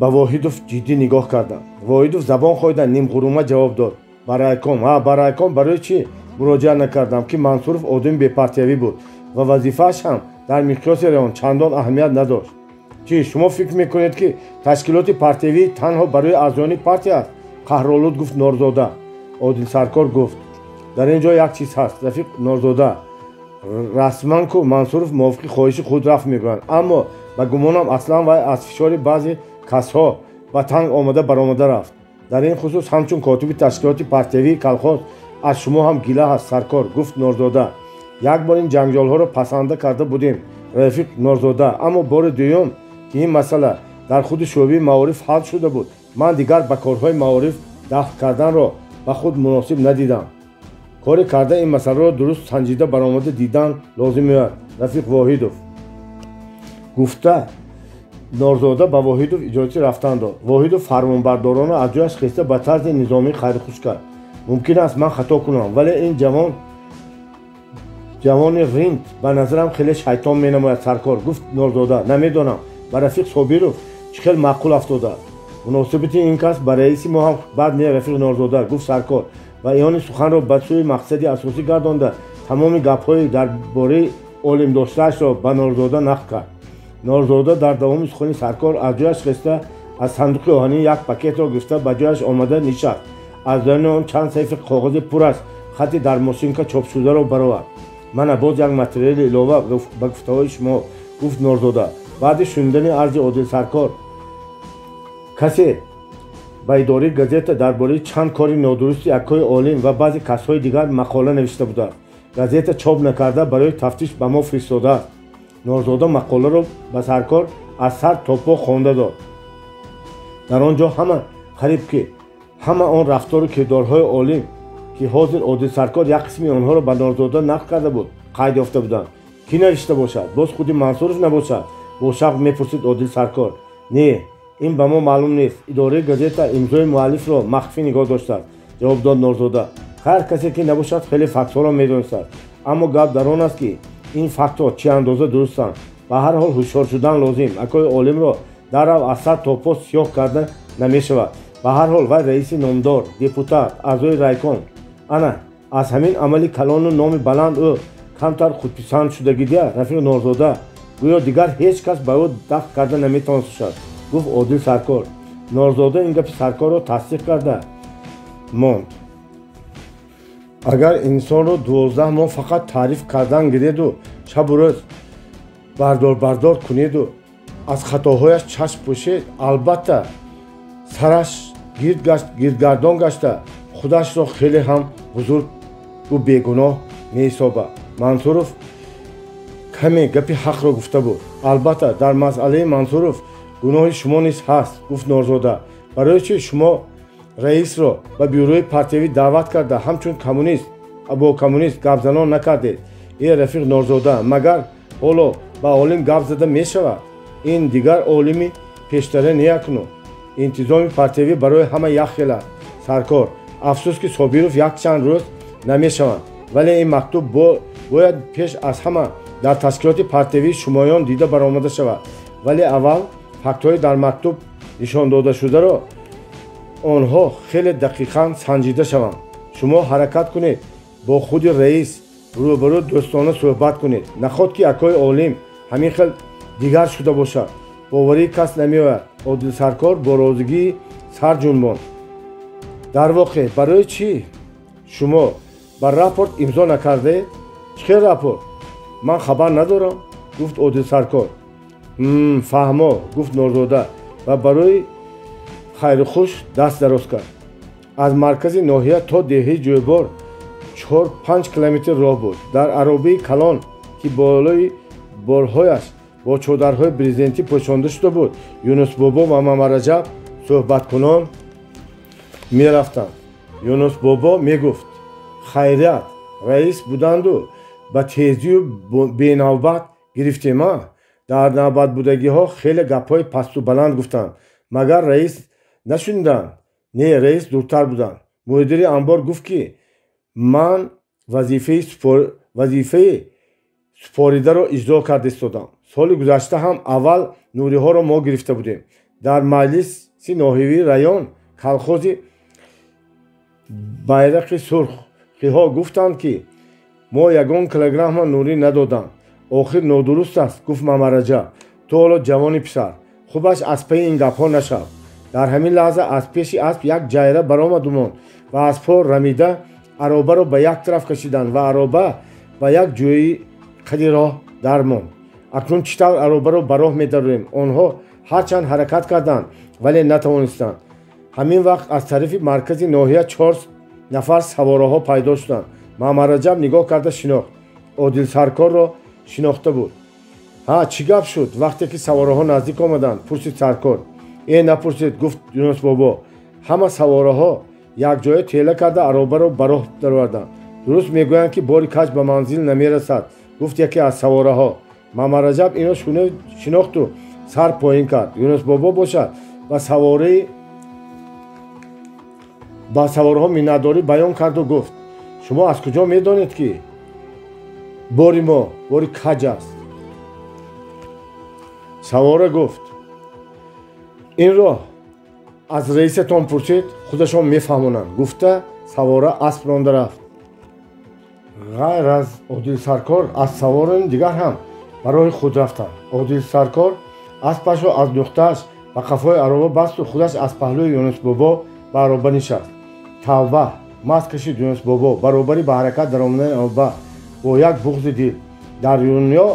ба Воҳидов ҷиддӣ нигоҳ кардам. Воҳидов забон хоида нимғурума ҷавоб дод. ба райком? ба райком барои чӣ муроҷиат накардам ки Мансуров одами бепартиявӣ буд ва вазифааш ҳам дар миқёси раён чандон аҳамият надошт. чӣ шумо фикр мекунед ки ташкилоти партиявӣ танҳо барои аъзоёни партия аст? қаҳролуд гуфт Норзода. Одил Саркор гуфт. дар ин ҷо як чиз ҳаст, рафиқ Норзода. расман ку Мансуров мувофиқи хоҳиши худ рафт мегӯяд, аммо ба гумонам аслан вай аз фишори баъзе касҳо ба танг омада баромада рафт. дар ин хусус ҳамчун котиби ташкилоти партиявии калхоз аз шумо ҳам гила ҳаст Саркор, гуфт Норзода. як бор ин ҷанҷолҳоро пасанда карда будем рафиқ Норзода, аммо бори дуюм ки ин масъала дар худи шӯъбаи маориф ҳал шуда буд, ман дигар ба корҳои маориф дахл карданро ба худ муносиб надидам. кори карда ин масъаларо дуруст санҷида баромада дидан лозим меояд рафиқ Воҳидов. гуфта Норзода ба Воҳидов иҷозати рафтан дод. Воҳидов фармонбардорона аз ҷояш хиста ба тарзи низомӣ хайрухуш кард. мумкин аст ман хато кунам, вале ин ҷавони ринд ба назарам хеле шайтон менамояд Саркор, гуфт Норзода. намедонам ба рафиқ Собиров чӣ хел маъқул афтодааст. муносибати ин кас ба раиси мо ҳам бад не рафиқ Норзода, гуфт Саркор ва иёни суханро ба сӯи мақсади асосӣ гардонда тамоми гапҳои дар бораи олимдоштаашро ба Норзода нақл кард. Норзода дар давоми сухани Саркор аз ҷояш хиста аз сандуқи оҳанӣ як пакетро гирифта ба ҷояш омада нишаст. аз даруни он чанд саҳифаи коғози пур аз хати дар мошинка чопшударо баровард. мана боз як материали илова ба гуфтаҳои шумо, гуфт Норзода. баъди шунидани арзи Одил Саркор касе ба идораи газета дар бораи чанд кори нодурусти якҳои олим ва баъзе касҳои дигар мақола навишта будааст. газета чоп накарда барои тафтиш ба мо фиристодааст. Норзода мақоларо ба Саркор аз сар то по хонда дод. дар он ҷо ҳама қариб ки ҳама он рафтору кирдорҳои олим ки ҳозир Одил Саркор як қисми онҳоро ба Норзода нақл карда буд қайд ёфта буданд. кӣ навишта бошад? боз худи Мансуров набошад? бо шавқ мепурсид Одил Саркор. не, ин ба мо маълум нест. идораи газета имзои муаллифро махфӣ нигоҳ доштааст, ҷавоб дод Норзода. ҳар касе ки набошад хеле фактҳоро медонистад, аммо гап дар он аст ки ин фактҳо чӣ андоза дурустанд. ба ҳар ҳол ҳушёр шудан лозим. Акои олимро дарав аз сар то по сиёҳ карда намешавад. ба ҳар ҳол вай раиси номдор, депутат, аъзои райком. ана аз ҳамин амали калону номи баланд ӯ камтар худписанд шудагидия Рафиқ Норзода гӯё дигар ҳеҷ кас ба ӯ дафъ карда наметавон шуд, гуфт Одил Саркор. Норзода ин гапи Саркорро тасдиқ карда монд. агар инсонро 12 моҳ фақат таъриф кардан гиреду шабу рӯз бардор кунеду аз хатоҳояш чашм пӯшед, албатта сараш гирдгардон гашта худашро хеле ҳам бузургу бегуноҳ меҳисоба. Мансуров каме гапи ҳақро гуфта буд. Албатта дар масъалаи Мансуров гуноҳи шумо низ ҳаст, гуфт Норзода. барои чи шумо раисро ба бюрои партиявӣ даъват карда ҳамчун бо коммунист гапзанон накардед? Рафиқ Норзода, магар ҳоло ба олим гап зада мешавад? ин дигар олими пештара неякуну. интизоми партиявӣ барои ҳама як хел аст. Саркор: афсӯс ки Собиров якчанд рӯз намешаванд, вале ин мактуб бояд пеш аз ҳама дар ташкилоти партиявии шумоён дида баромада шавад. вале аввал фактҳои дар мактуб нишондодашударо онҳо хеле дақиқан санҷида шаванд. шумо ҳаракат кунед, бо худи раис рӯбарӯ дӯстона суҳбат кунед. наход ки акои олим ҳамин хел дигар шуда бошад. боварии кас намеояд. Одил Саркор бо розигии сар ҷунбонд. дар воқеъ барои чӣ шумо ба рапорт имзо накардаед? чӣ хел рапорт? ман хабар надорам, гуфт Одил Саркор. фаҳмо, гуфт Норзода ва барои хайрухуш даст дароз кард. аз маркази ноҳия то деҳаи ҷӯйбор 4-5 километр роҳ буд. дар аробии калон ки болои борҳояш бо чодарҳои брезентӣ пӯшонда шуда буд, Юнусбобо ва Мамараҷаб суҳбаткунон мерафтанд. Юнусбобо мегуфт: хайрият, раис буданду ба тезию бенавбат гирифтема. дар навбатбудагиҳо хеле гапҳои пасту баланд гуфтанд. магар раис нашуниданд? Не, раис дуртар буданд. мудири анбор гуфт ки ман вазифаи супоридаро иҷро карда истодам. соли гузашта ҳам аввал нуриҳоро мо гирифта будем. дар маҷлиси ноҳиявии раён калхози байрақи сурхиҳо гуфтанд ки мо ягон килограмма нурӣ надодам. охир нодуруст аст, гуфт Мамараҷаб. ту ҳоло ҷавони писар, хубаш аз паи ин гапҳо нашав. дар ҳамин лаҳза аз пеши асп як ҷайра баромаду монд ва аспҳо рамида аробаро ба як тараф кашиданд ва ароба ба як ҷои қади роҳ дармонд. акнун чӣ тавр аробаро ба роҳ медарорем? онҳо ҳарчанд ҳаракат карданд, вале натавонистанд. ҳамин вақт аз тарафи маркази ноҳия 4 нафар савораҳо пайдо шуданд. Мамараҷаб нигоҳ карда шинохт. Одил Саркорро шинохта буд. чӣ гап шуд вақте ки савораҳо наздик омаданд? пурсид Саркор. напурсед, гуфт Юнусбобо. ҳама савораҳо якҷоя тела карда аробаро ба роҳ дароварданд. дуруст мегӯянд ки бори каҷ ба манзил намерасад, гуфт яке аз савораҳо. Мамараҷаб ино шинохту сар поин кард. Юнусбобо бошад ба савораҳо миннатдорӣ баён карду гуфт: шумо аз куҷо медонед ки бори мо бори каҷ аст? савора гуфт: инро аз раисатон пурсед, худашон мефаҳмонанд, гуфта савора асп ронда рафт. ғайр аз Одил Саркор аз саворони дигар ҳам ба роҳи худ рафтанд. Одил Саркор аспашро аз нуқтааш ба қафои ароба басту худаш аз паҳлӯи Юнусбобо ба ароба нишаст. тавба, маст кашид Юнусбобо баробари ба ҳаракат даромадани ароба бо як буғзи дил. дар дунё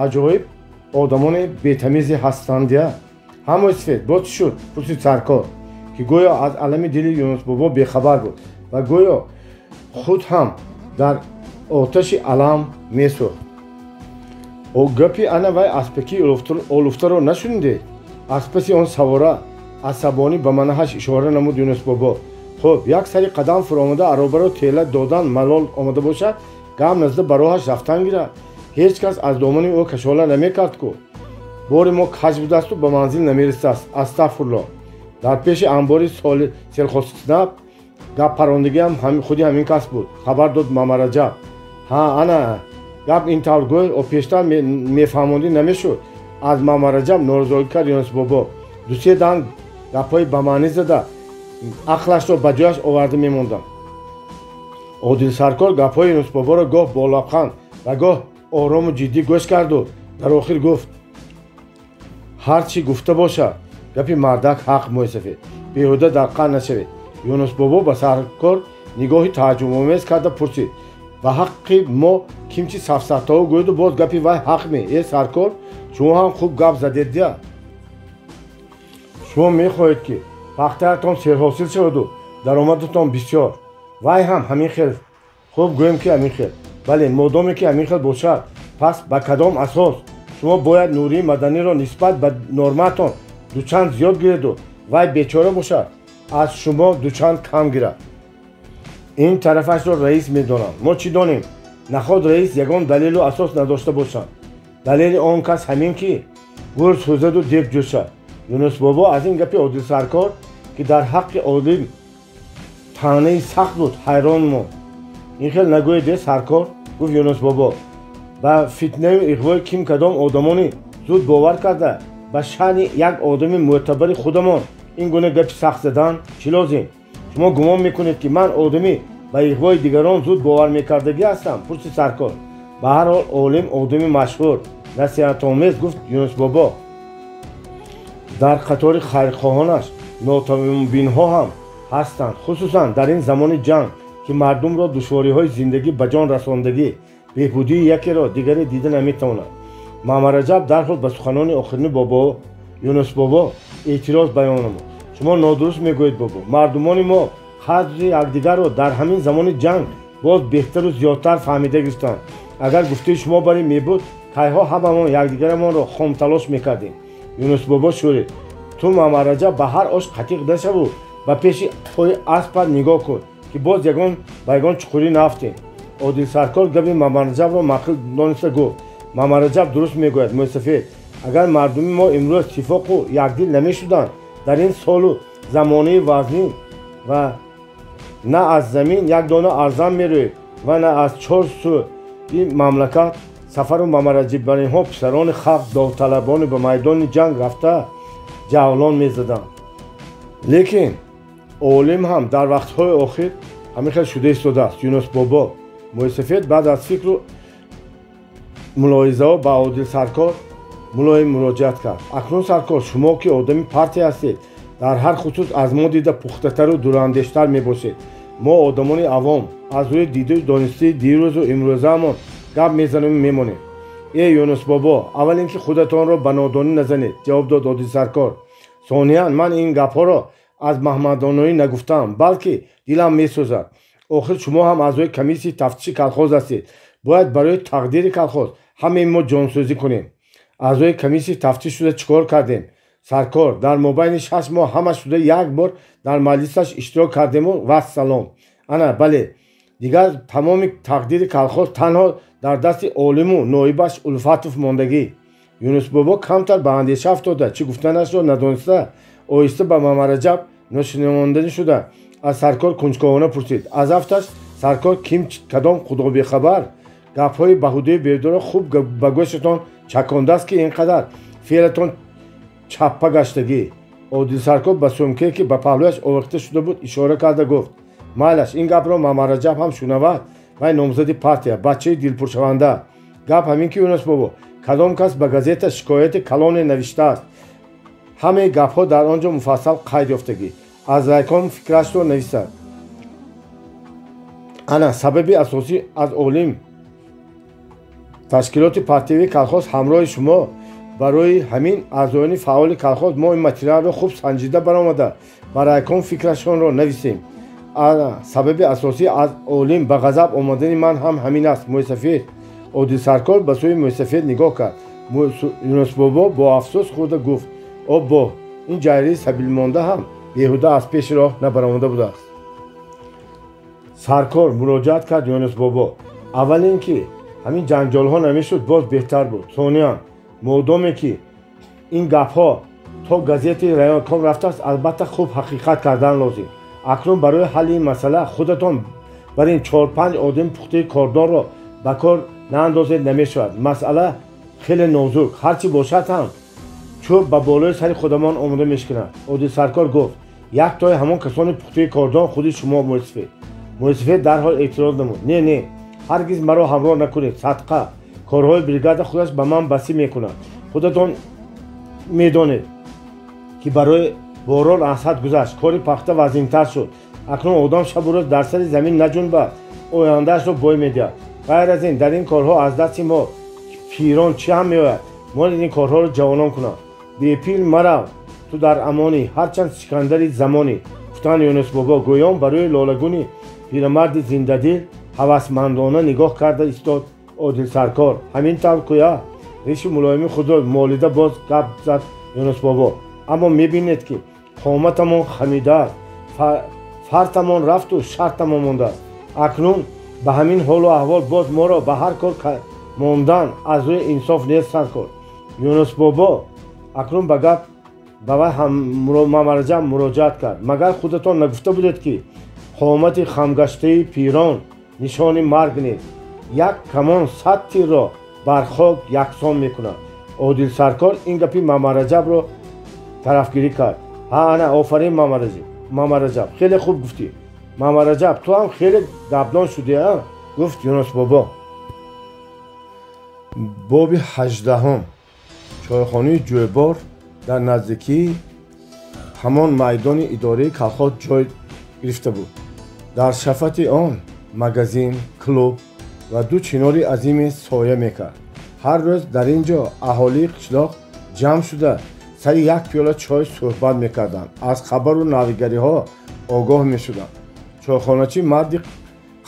аҷоиб одамони бетамизе ҳастандия. ҳамои сфед бо чӣ шуд? пурсид Саркор, ки гӯё аз алами дили Юнусбобо бехабар буд ва гӯё худ ҳам дар оташи алам месӯхт. гапи ана вай аспаки олуфтаро нашунидед? аз паси он савора асабонӣ ба манаҳаш ишора намуд Юнусбобо. хуб, як сари қадам фуромада аробаро тела додан малол омада бошад, гам назда ба роҳаш рафтан гирад. ҳеҷ кас аз домани ӯ кашола намекард ку. бори мо каҷ будасту ба манзил намерасааст. астағфирлоҳ. дар пеши анбори селхозснаб гап парондагиам худи ҳамин кас буд. хабар дод Мамараҷаб. ана гап ин тавр гӯй пештар мефаҳмондӣ намешуд. аз Мамараҷаб норизоӣ кард Юнус бобо. дусе дан гапҳои ба маънӣ зада ақлашро ба ҷояш оварда мемондам. одил саркор гапҳои Юнус боборо гоҳ бо лабханд ва гоҳ орому ҷиддӣ гӯш карду дар охир гуфт: ҳар чӣ гуфта бошад, гапи мардак ҳақ муосафед, беҳуда дар қаъд нашавед. Юнус бобо ба саркор нигоҳи тааҷҷубомез карда пурсид: ба ҳаққи мо кимчи сафсатаҳо гӯяду боз гапи вай ҳақ ме? Саркор, шумо ҳам хуб гап задедия. шумо мехоҳед ки пахтаятон серҳосил шаваду даромадатон бисёр. вай ҳам ҳамин хел. хуб гӯем ки ҳамин хел. бале, модоме ки ҳамин хел бошад, пас ба кадом асос шумо бояд Нурии Маданиро нисбат ба норматон дучанд зиёд гиреду вай бечора бошад, аз шумо дучанд кам гирад? ин тарафашро раис медонам. мо чӣ донем? наход раис ягон далелу асос надошта бошад. далели он кас ҳамин ки гӯр сӯзаду деб ҷӯшад. Юнус бобо аз ин гапи Одил Саркор ки дар ҳаққи Олим таънаи сахт буд ҳайрон монд. ин хел нагӯед Саркор, гуфт Юнус бобо. ба фитнаю иғвои ким кадом одамони зуд бовар карда ба шаъни як одами мӯътабари худамон ин гуна гапи сахт задан чӣ лозим? шумо гумон мекунед ки ман одами ба иғвои дигарон зуд бовар мекардагӣ ҳастам? пурси Саркор. ба ҳар ҳол олим одами машҳур насиҳатомез, гуфт Юнус бобо. дар қатори хайрхоҳонаш нотамомбинҳо ҳам ҳастанд, хусусан дар ин замони ҷанг ки мардумро душвориҳои зиндагӣ ба ҷон расондагӣ беҳбудии якеро дигаре дида наметавонад. Мамараҷаб дарҳол ба суханони охирини бобо Юнус бобо эътироз баён намуд. шумо нодуруст мегӯед бобо. мардумони мо қадри якдигарро дар ҳамин замони ҷанг боз беҳтару зиёдтар фаҳмида гирифтанд. агар гуфтаи шумо барӣ мебуд, кайҳо ҳамамон якдигарамонро хомталош мекардем. Юнус бобо шӯрид: ту Мамараҷаб ба ҳар ош қатиқ нашаву ба пеши пои аспат нигоҳ кун ки боз ягон ба ягон чуқурӣ нафтем. Одил Саркор габи Мамараҷабро мақул дониста гуфт: Мамараҷаб дуруст мегӯяд муосафед. агар мардуми мо имрӯз итtifоқу якдил намешуданд дар ин солу замонаи вазнин ва на аз замин як дона арзан мерӯед ва на аз чор сӯи мамлакат сафару мамараҷибаниҳо писарони халқ довталабони ба майдони ҷанг рафта ҷавлон мезаданд. лекин олим ҳам дар вақтҳои охир ҳамин хел шуда истодааст. Юнус бобо муосафед баъд аз фикру мулоҳизаҳо ба Одил Саркор мулоим муроҷиат кард: акнун Саркор, шумо ки одами партия ҳастед, дар ҳар хусус аз мо дида пухтатару дурандештар мебошед. мо одамони авом аз рӯи диду донистии дирӯзу имрӯзаамон гап мезанем мемонем. Юнус бобо, аввал ин ки худатонро ба нодонӣ назанед, ҷавоб дод Одил Саркор. сониян ман ин гапҳоро аз маҳмадоноӣ нагуфтаам, балки дилам месӯзад. охир шумо ҳам аъзои комиссияи тафтиши калхоз ҳастед. бояд барои тақдири калхоз ҳамаи мо ҷонсӯзӣ кунем. аъзои комиссияи тафтиш шуда чӣ кор кардем? Саркор, дар мобайни 6 моҳ ҳама шуда як бор дар маҷлисаш иштирок кардему вассалом. ана бале, дигар тамоми тақдири калхоз танҳо дар дасти олиму ноибаш Улфатов мондагӣ. Юнус бобо камтар ба андеша афтода, чӣ гуфтанашро надониста, оҳиста ба Мамараҷаб ношинавонда шуда аз Саркор кунҷковона пурсид. аз афташ Саркор ким кадом худобехабар гапҳои баҳудаи беҳудоро хуб ба гӯшатон чакондааст ки ин қадар феълатон чаппа гаштагӣ. Одил Саркор ба сумкае ки ба паҳлӯяш овехта шуда буд ишора карда гуфт: майлаш, ин гапро Мамараҷаб ҳам шунавад. вай номзади партия, бачаи дилпуршаванда. гап ҳамин ки Юнус бобо, кадом кас ба газета шикояти калоне навиштааст. ҳамаи гапҳо дар он ҷо муфассал қайд ёфтагӣ. аз райком фикрашро нависад. ана сабаби асосӣ аз олим ташкилоти партиявии калхоз ҳамроҳи шумо. барои ҳамин аъзоёни фаъоли калхоз мо ин материалро хуб санҷида баромада ба райком фикрашонро нависем. ана сабаби асосӣ аз олим ба ғазаб омадани ман ҳам ҳамин аст. муосафед. Одил Саркор ба сӯи муосафед нигоҳ кард. Юнус бобо бо афсӯс хурда гуфт: оббо, ин ҷайраи сабилмонда ҳам беҳуда аз пеши роҳ набаромада будааст. Саркор муроҷиат кард Юнус бобо: аввал ин ки ҳамин ҷанҷолҳо намешуд, боз беҳтар буд. сониян модоме ки ин гапҳо то газетаи райком рафтааст, албатта хуб ҳақиқат кардан лозим. акнун барои ҳалли ин масъала худатон бар ин 4-5 одами пухтаи кордорро ба кор наандозед намешавад. Масъала хеле нозук. Ҳарчи бошад ҳам чӯб ба болои сари худамон омода мешкунад. Одил Саркор гуфт: як тои ҳамон касони пухтаи кордон худи шумо муосифед. Муосифед дарҳол эътироз намуд: не, ҳаргиз маро ҳамроҳ накунед. Садқа корҳои бригада худаш ба ман басӣ мекунад. худатон медонед ки барои борон аз ҳад гузашт. кори пахта вазинтар шуд. акнун одам шабу рӯз дар сари замин наҷунбад, ояндаашро бой медиҳад. ғайр аз ин дар ин корҳо аз дасти мо пирон чӣ ҳам меояд? монед ин корҳоро ҷавонон кунанд. бепил марав, ту дар амонӣ, ҳарчанд сикандари замонӣ. гуфтан Юнус бобо. гӯён барои лолагуни пирамарди зиндадил ҳавасмандона нигоҳ карда истод Одил Саркор. ҳамин тавр кӯя? риши мулоими худро молида боз гап зад Юнус бобо. аммо мебинед ки қоматамон хамидааст, фартамон рафту шартамон мондааст. акнун ба ҳамин ҳолу аҳвол боз моро ба ҳар кор мондан аз рӯи инсоф нест Саркор. Юнус бобо акнун ба гап ба вай Мамараҷаб муроҷиат кард. магар худатон нагуфта будед ки қомати хамгаштаи пирон нишони марг нест? як камон 100 тирро бар хок яксон мекунад. Одил Саркор ин гапи Мамараҷабро тарафгирӣ кард. ана офарин Мамараҷаб, хеле хуб гуфтӣ. Мамараҷаб, ту ҳам хеле гапдон шудӣ, гуфт Юнус бобо. боби 18. чойхонаи ҷӯйбор дар наздикии ҳамон майдони идораи колхоз ҷой гирифта буд. дар шафати он магазин, клуб ва ду чинори азиме соя мекард. ҳар рӯз дар ин ҷо аҳолии қишлоқ ҷамъ шуда сари як пиёла чой суҳбат мекарданд, аз хабару навигариҳо огоҳ мешуданд. чойхоначӣ марди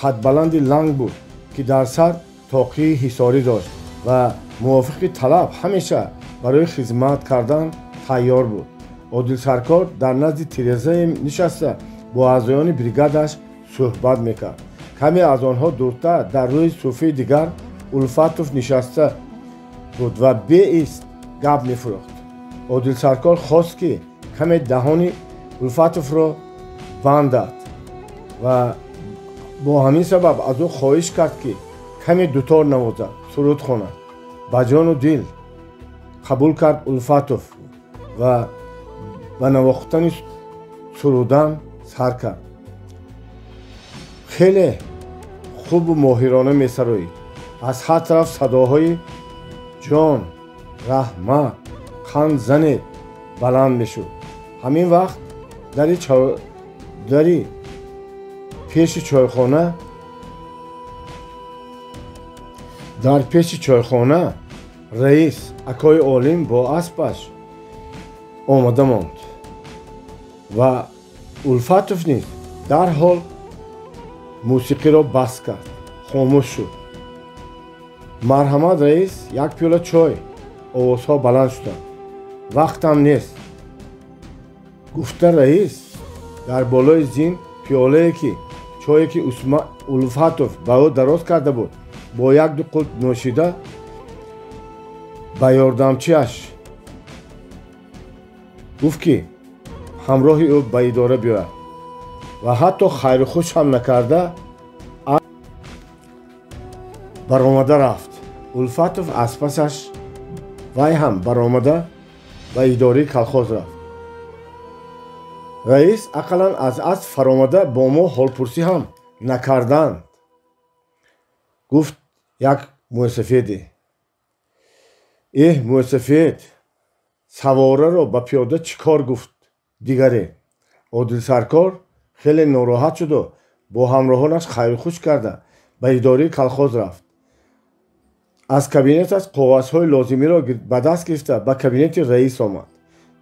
қадбаланди ланг буд, ки дар сар тоқии ҳисорӣ дошт ва мувофиқи талаб ҳамеша барои хизмат кардан тайёр буд. Одил Саркор дар назди тирезае нишаста бо аъзоёни бригадаш суҳбат мекард. каме аз онҳо дуртар дар рӯи суфии дигар Улфатов нишаста буд ва беист гап мефурӯхт. Одил Саркор хост ки каме даҳони Улфатовро бандад ва бо ҳамин сабаб аз ӯ хоҳиш кард ки каме дутор навозад, суруд хонад. ба ҷону дил қабул кард Улфатов ва ба навохтани сурудан сар кард. хеле хубу моҳирона месароид. аз ҳар тараф садоҳои ҷон, раҳмат, қанд занед баланд мешуд. ҳамин вақт дари пеши чойхона дар пеши чойхона раис акои олим бо аспаш омада монд ва Улфатов низ дарҳол мусиқиро бас кард. хомӯш шуд. марҳамат раис, як пиёла чой. овозҳо баланд шуданд. вақтам нест, гуфта раис дар болои зин пиёлае ки чое ки Улфатов ба ӯ дароз карда буд бо як-ду қулт нӯшида ба ёрдамчиаш гуфт ки ҳамроҳи ӯ ба идора биёяд ва ҳатто хайрухуш ҳам накарда баромада рафт. Улфатов аз пасаш вай ҳам баромада ба идораи колхоз рафт. раис ақаллан аз асп фаромада бо мо ҳолпурсӣ ҳам накарданд, гуфт як муосифеде. муосифед савораро ба пиёда чӣ кор? гуфт дигаре. Одил Саркор хеле нороҳат шуду бо ҳамроҳонаш хайрухуш карда ба идораи колхоз рафт. аз кабинеташ коғазҳои лозимиро ба даст гирифта ба кабинети раис омад.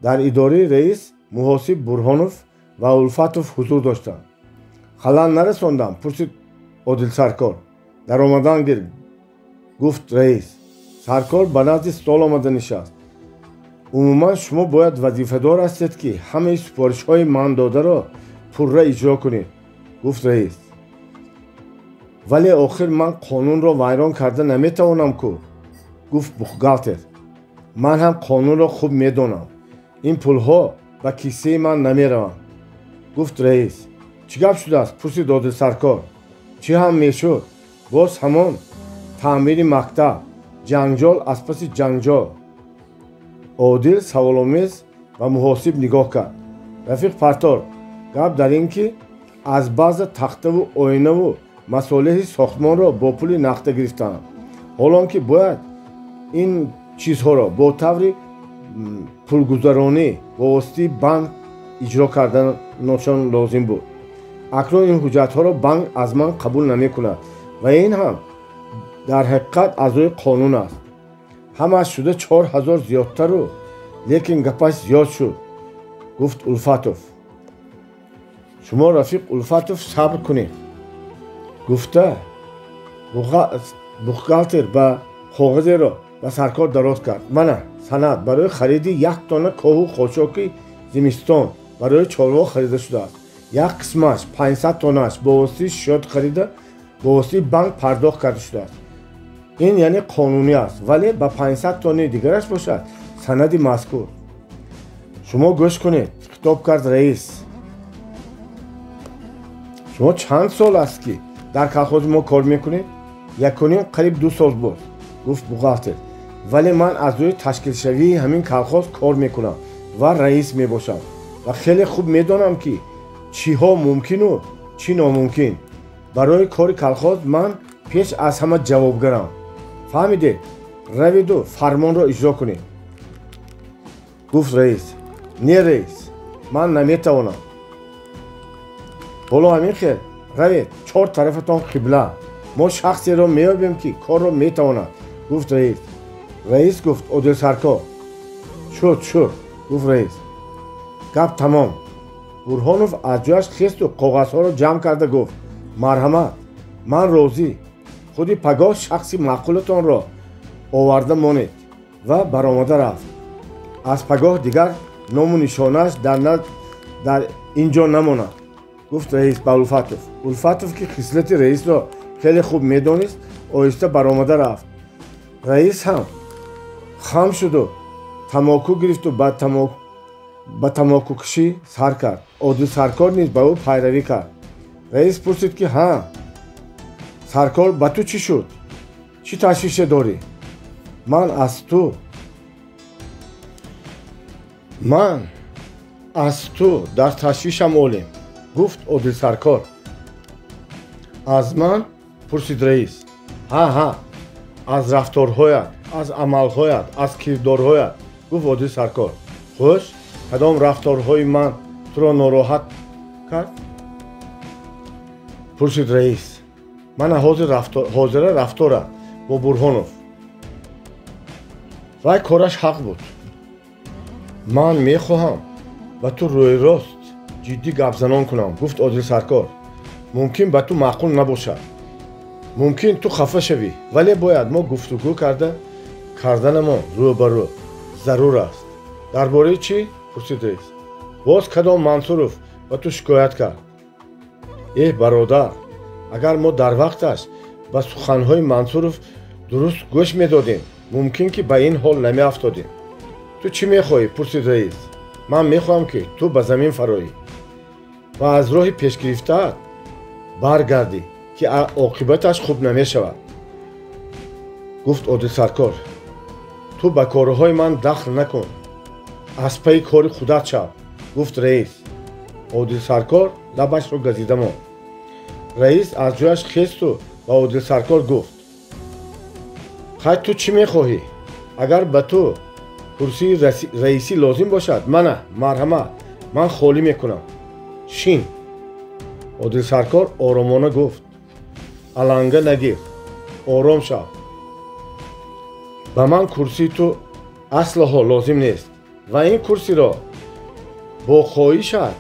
дар идораи раис муҳосиб Бурҳонов ва Улфатов ҳузур доштанд. халал нарасондам? пурсид Одил Саркор. даромадан гир, гуфт раис. Саркор ба назди стол омада нишаст. умуман шумо бояд вазифадор ҳастед ки ҳамаи супоришҳои ман додаро пурра иҷро кунед, гуфт раис. вале охир ман қонунро вайрон карда наметавонам ку, гуфт бухгалтер. ман ҳам қонунро хуб медонам. ин пулҳо ба киссаи ман намераванд, гуфт раис. чӣ гап шудааст? пурсид Одил Саркор. чӣ ҳам мешуд? боз ҳамон таъмири мактаб, ҷанҷол аз паси ҷанҷол. Одил саволомез ва муҳосиб нигоҳ кард. Рафиқ Партор, гап дар ин ки аз баъза тахтаву оинаву масолиҳи сохтмонро бо пули нақда гирифтаанд, ҳолон ки бояд ин чизҳоро бо таври пулгузаронӣ бо воситаи банк иҷро карданашон лозим буд. акнун ин ҳуҷҷатҳоро банк аз ман қабул намекунад ва ин ҳам дар ҳақиқат аз рӯи қонун аст. ҳамааш шуда 4000 зиёдтару, лекин гапаш зиёд шуд, гуфт Улфатов. шумо Рафиқ Улфатов сабр кунед, гуфта бухгалтер ба коғазеро ба саркор дароз кард. мана санад барои хариди 1 тонна коҳу хошоки зимистон барои чорвоқ харида шудааст. як қисмаш 500 тоннааш бо воситаи шод харида бо воситаи банк пардохт карда шудааст. ин яъне қонунӣ аст, вале ба 500 тоннаи дигараш бошад санади мазкур. шумо гӯш кунед, хитоб кард раис. шумо чанд сол аст ки дар колхози мо кор мекунед? 1.5 қариб 2 сол буд, гуфт бухгалтер. вале ман аз рӯи ташкилшавии ҳамин колхоз кор мекунам ва раис мебошам ва хеле хуб медонам ки чиҳо мумкину чӣ номумкин. барои кори колхоз ман пеш аз ҳама ҷавобгарам. фаҳмидед? раведу фармонро иҷро кунед. гуфт раис. не раис, ман наметавонам. ҳоло ҳамин хел равед, чор тарафатон қибла. мо шахсеро меёбем ки корро метавонад, гуфт раис. раис гуфт Одил Саркор. шуд, гуфт раис. гап тамом. Бурҳонов аз ҷояш хисту коғазҳоро ҷамъ карда гуфт. марҳамат, ман розӣ. худи пагоҳ шахси маъқулатонро оварда монед ва баромада рафт. аз пагоҳ дигар ному нишонааш дар ин ҷо намонад, гуфт раис ба Улфатов. Улфатов ки хислати раисро хеле хуб медонист, оҳиста баромада рафт. раис ҳам хам шуду тамоку гирифту ба тамокукишӣ сар кард. Одил Саркор низ ба ӯ пайравӣ кард. раис пурсид ки ҳа Саркор, ба ту чӣ шуд? чӣ ташвише дорӣ? Ман аз ту дар ташвишам олем, гуфт Одил Саркор. аз ман? пурсид раис. ҳа аз рафторҳоят, аз амалҳоят, аз кирдорҳоят, гуфт Одил Саркор. хуш, кадом рафторҳои ман туро нороҳат кард? пурсид раис. мана ҳозира рафтора бо Бурҳонов. вай кораш ҳақ буд. ман мехоҳам ба ту рӯйрост ҷиддӣ гапзанон кунам, гуфт Одил Саркор. мумкин ба ту маъқул набошад, мумкин ту хафа шавӣ, вале бояд мо гуфтугӯ карданамо рӯбарӯ зарур аст. дар бораи чӣ? пурсид раис. боз кадом Мансуров ба ту шикоят кард? бародар, агар мо дар вақташ ба суханҳои Мансуров дуруст гӯш медодем, мумкин ки ба ин ҳол намеафтодем. ту чӣ мехоҳӣ? пурсид раис. ман мехоҳам ки ту ба замин фароӣ ва аз роҳи пешгирифтаат баргардӣ ки оқибаташ хуб намешавад, гуфт Одил Саркор. ту ба корҳои ман дахл накун, аз пайи кори худат шав, гуфт раис. Одил Саркор лабашро газида монд. раис аз ҷояш хесту ба Одил Саркор гуфт. хай ту чӣ мехоҳӣ? агар ба ту курсии раисӣ лозим бошад, мана марҳамат, ман холӣ мекунам. шин. Одил Саркор оромона гуфт. аланга нагир, ором шав. ба ман курсии ту аслаҳо лозим нест ва ин курсиро бо хоҳишат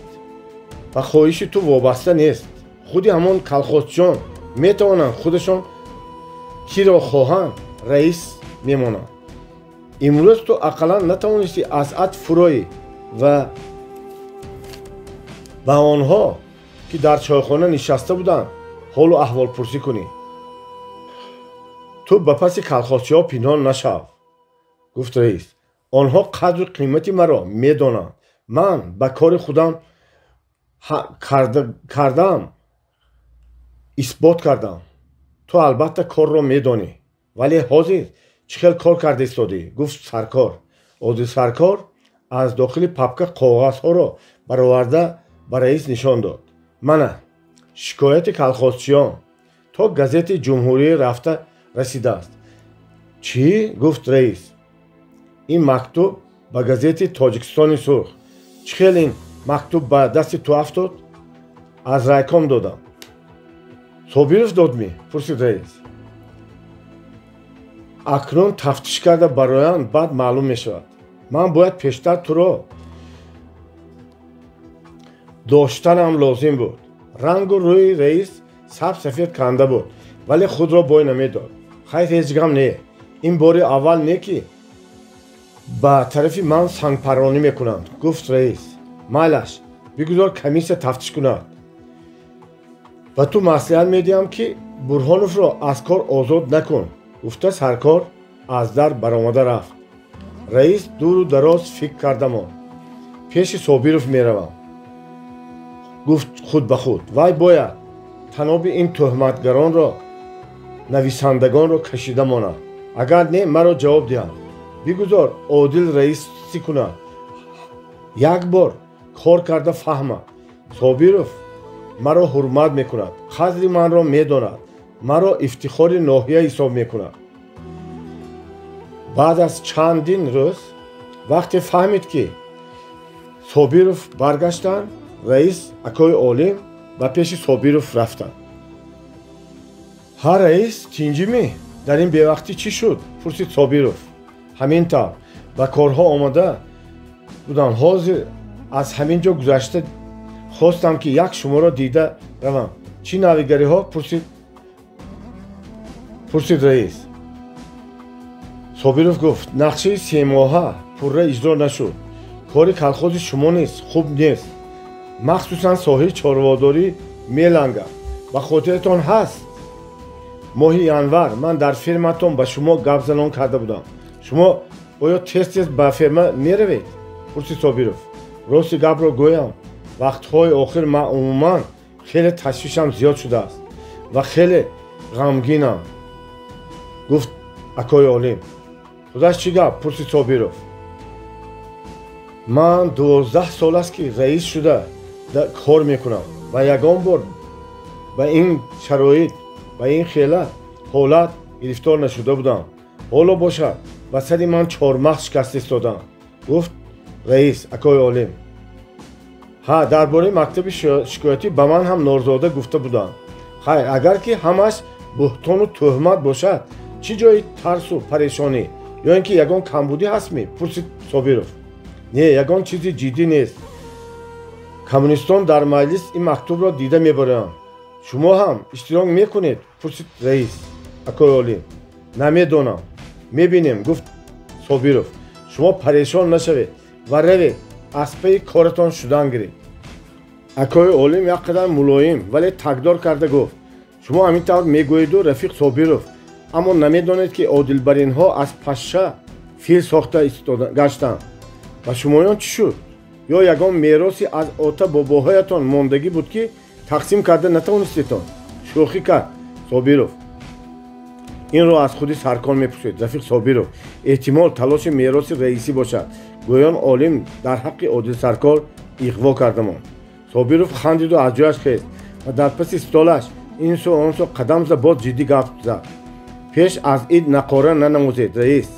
ва хоҳиши ту вобаста нест. худи ҳамон колхозҷон метавонанд худашон киро хоҳанд раис мемонанд. имрӯз ту ақаллан натавонисти асъад фуроӣ ва ба онҳо ки дар чойхона нишаста буданд ҳолу аҳволпурсӣ кунӣ. ту ба паси колхозчиҳо пинҳон нашав, гуфт раис. онҳо қадру қимати маро медонанд. ман ба кори худам кардам, исбот кардам. ту албатта корро медонӣ. вале ҳозир чӣ хел кор карда истодӣ? Гуфт саркор. Одил саркор аз дохили папка коғазҳоро бароварда ба раис нишон дод. Мана шикояти колхозчиён то газети ҷумҳурӣ рафта расидааст. Чӣ? Гуфт раис. Ин мактуб ба газети Тоҷикистони Сурх. Чӣ хел ин мактуб ба дасти ту афтод? Аз райком додам. Собиров додми? Пурсид раис. акнун тафтиш карда бароям баъд маълум мешавад. Ман бояд пештар туро доштанам лозим буд. Рангу рӯи раис сабсафед канда буд, вале худро бой намедод. Хайр ҳеҷ гам не. Ин бори аввал не ки ба тарафи ман сангпаронӣ мекунанд. Гуфт раис. Майлаш, бигузор комиссия тафтиш кунад. ба ту маслиҳат медиҳам ки Бурҳоновро аз кор озод накун. гуфта саркор аз дар баромада рафт. раис дуру дароз фикр карда монд. пеши Собиров меравам. гуфт худ ба худ. Вай бояд таноби ин тӯҳматгаронро, нависандагонро кашида монад. агар не маро ҷавоб диҳад. бигузор одил раисӣ кунад. як бор кор карда фаҳмад. Собиров маро ҳурмат мекунад, қадри манро медонад, маро ифтихори ноҳия ҳисоб мекунад. баъд аз чандин рӯз вақте фаҳмид ки Собиров баргаштанд, раис акои олим ба пеши Собиров рафтанд. ҳа раис, тинҷимӣ? дар ин бевақтӣ чӣ шуд? пурсид Собиров. ҳамин тавр ба корҳо омода будам. ҳозир аз ҳамин ҷо гузашта хостам ки як шуморо дида равам. чӣ навигариҳо? пурсид раис. Собиров гуфт. нақшаи семоҳа пурра иҷро нашуд. кори колхози шумо низ хуб нест. махсусан соҳаи чорводорӣ мелангад. ба хотиратон ҳаст? моҳи январ ман дар ферматон ба шумо гапзанон карда будам. шумо оё тез ба ферма меравед? пурсид Собиров. рости гапро гӯям, вақтҳои охир ман умуман хеле ташвишам зиёд шудааст ва хеле ғамгинам. гуфт акои олим. худаш чӣ гап? пурсид Собиров. ман 12 сол аст ки раис шуда кор мекунам ва ягон бор ба ин шароит, ба ин хела ҳолат гирифтор нашуда будам. ҳоло бошад ба сари ман чормағз шикаста истодам. гуфт раис акои олим. ҳа, дар бораи мактаби шикоятӣ ба ман ҳам норзода гуфта буданд. хайр, агар ки ҳамаш буҳтону тӯҳмат бошад, чӣ ҷои тарсу парешонӣ ё ин ки ягон камбудӣ ҳастми? пурсид Собиров. не, ягон чизи ҷиддӣ нест. коммунистон дар маҷлис ин мактубро дида мебаранд. шумо ҳам иштирок мекунед? пурсид раис акои олим. намедонам. мебинем, гуфт Собиров. шумо парешон нашавед ва равед аз паи коратон шудан гиред. акои олим як қадар мулоим вале тагдор карда гуфт. шумо ҳамин тавр мегӯеду рафиқ Собиров, аммо намедонед ки одилбаринҳо аз пашша фил сохта гаштанд. ва шумоён чӣ шуд? ё ягон мероси аз ота бобоҳоятон мондагӣ буд ки тақсим карда натавонистедон? шӯхӣ кард Собиров. инро аз худи саркор мепурсед рафиқ Собиров. эҳтимол талоши мероси раисӣ бошад. гӯён олим дар ҳаққи Одил саркор иғво карда монд. Собиров хандиду аз ҷояш хест ва дар паси столаш ин со он со қадам зад, боз ҷиддӣ гап зад. пеш аз ид нақора нанамозед раис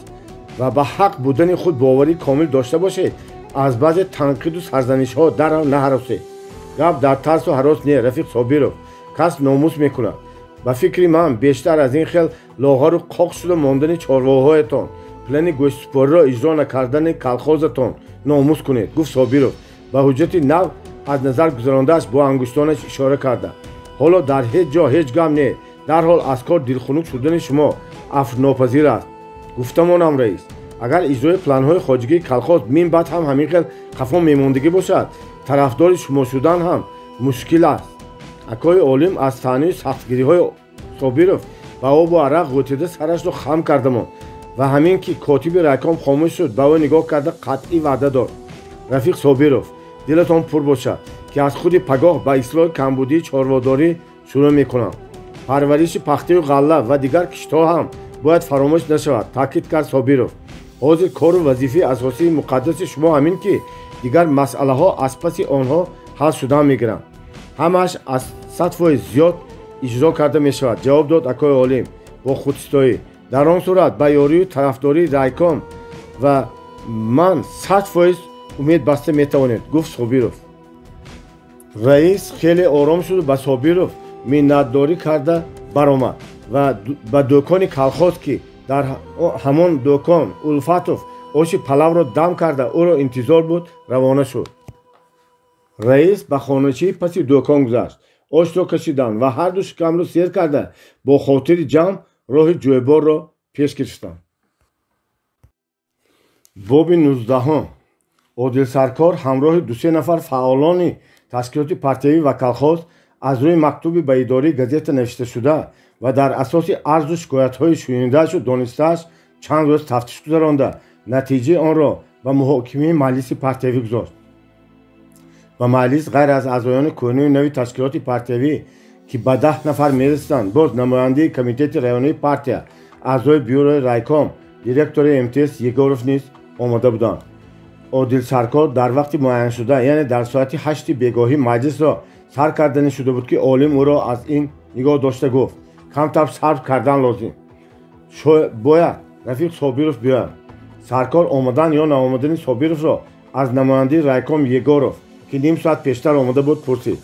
ва ба ҳақ будани худ боварӣ комил дошта бошед. аз баъзе танқиду сарзанишҳо наҳаросед. гап дар тарсу ҳарос не рафиқ Собиров. кас номус мекунад. ба фикри ман бештар аз ин хел лоғару қоқ шуда мондани чорвоҳоятон, плани гӯштсупориро иҷро накардани колхозатон номус кунед, гуфт Собиров ба ҳуҷҷати нав аз назар гузарондааш бо ангуштонаш ишора карда. ҳоло дар ҳеҷ ҷо ҳеҷ гап не. дарҳол аз кор дилхунук шудани шумо афрнопазир аст. гуфтамонам раис, агар иҷрои планҳои хоҷигии колхоз мин баъд ҳам ҳамин хел хафо мемондагӣ бошад, тарафдори шумо шудан ҳам мушкил аст. акои олим аз таънии сахтгириҳои Собиров ба обу арақ ғӯтида сарашро хам карда монд ва ҳамин ки котиби райком хомӯш шуд, ба ӯ нигоҳ карда қатъӣ ваъда дод. рафиқ Собиров, дилатон пур бошад ки аз худи пагоҳ ба ислоҳи камбудии чорводорӣ шурӯъ мекунам. парвариши пахтаю ғалла ва дигар киштҳо ҳам باید فراموش نشود. تاکید کرد صابرов. حاضر کار و وظیفه اساسی مقدس شما همین که دیگر مسئله ها از پس آنها حل شده میگیرند. همش از 100% زیاد اجرا کرده می شود. جواب داد اکای عالم با خودستایی. در آن صورت با یاری و طرفداری رایکم و من 100% امید بسته می توانید، گفت صابرов. رئیس خیلی آرام شد و با صابرов منتداری کرده برآمد و به دکان کالخوز که در همان دکان الفاتوف آش پلاو را دم کرده او را انتظار بود روانه شد. رئیس به خانه‌چی پس دکان گذشت. آش را کشیدند و هر دو شکم را سیر کرده با خاطر جمع راه جویبار را پیش کشیدند. باب 19 عادل سرکار همراه 2-3 نفر فعالان تشکیلات پارتیایی و کالخوز از روی مکتوبی به اداره گازت نوشته شده و در اساس عرض و شکایت‌های شنیده‌اش و دانسته‌اش چند روز تفتیش گذرانده نتیجه آن را به محاکمه مجلس پارتیایی گذاشت. و مجلس غیر از اعضایان کهنه نوی تشکیلات پارتیایی که به 10 نفر میرسند باز نماینده کمیته رایانی پارتیا، اعضای بیوروی رایکام، دیرکتور امتیاز یگورف نیز آمده بودند. عادل سرکار در وقت معین شده یعنی در ساعت 8 بیگاهی مجلس را سر کردن شده بود که عالم او را از این نگاه داشته گفت کمتر صبر کردن لازم. باید رفیق صابرов بیاید. سرکار آمدن یا نآمدن صابرов را از نماینده رایکام یگورف که نیم ساعت پیشتر آمده بود پرسید.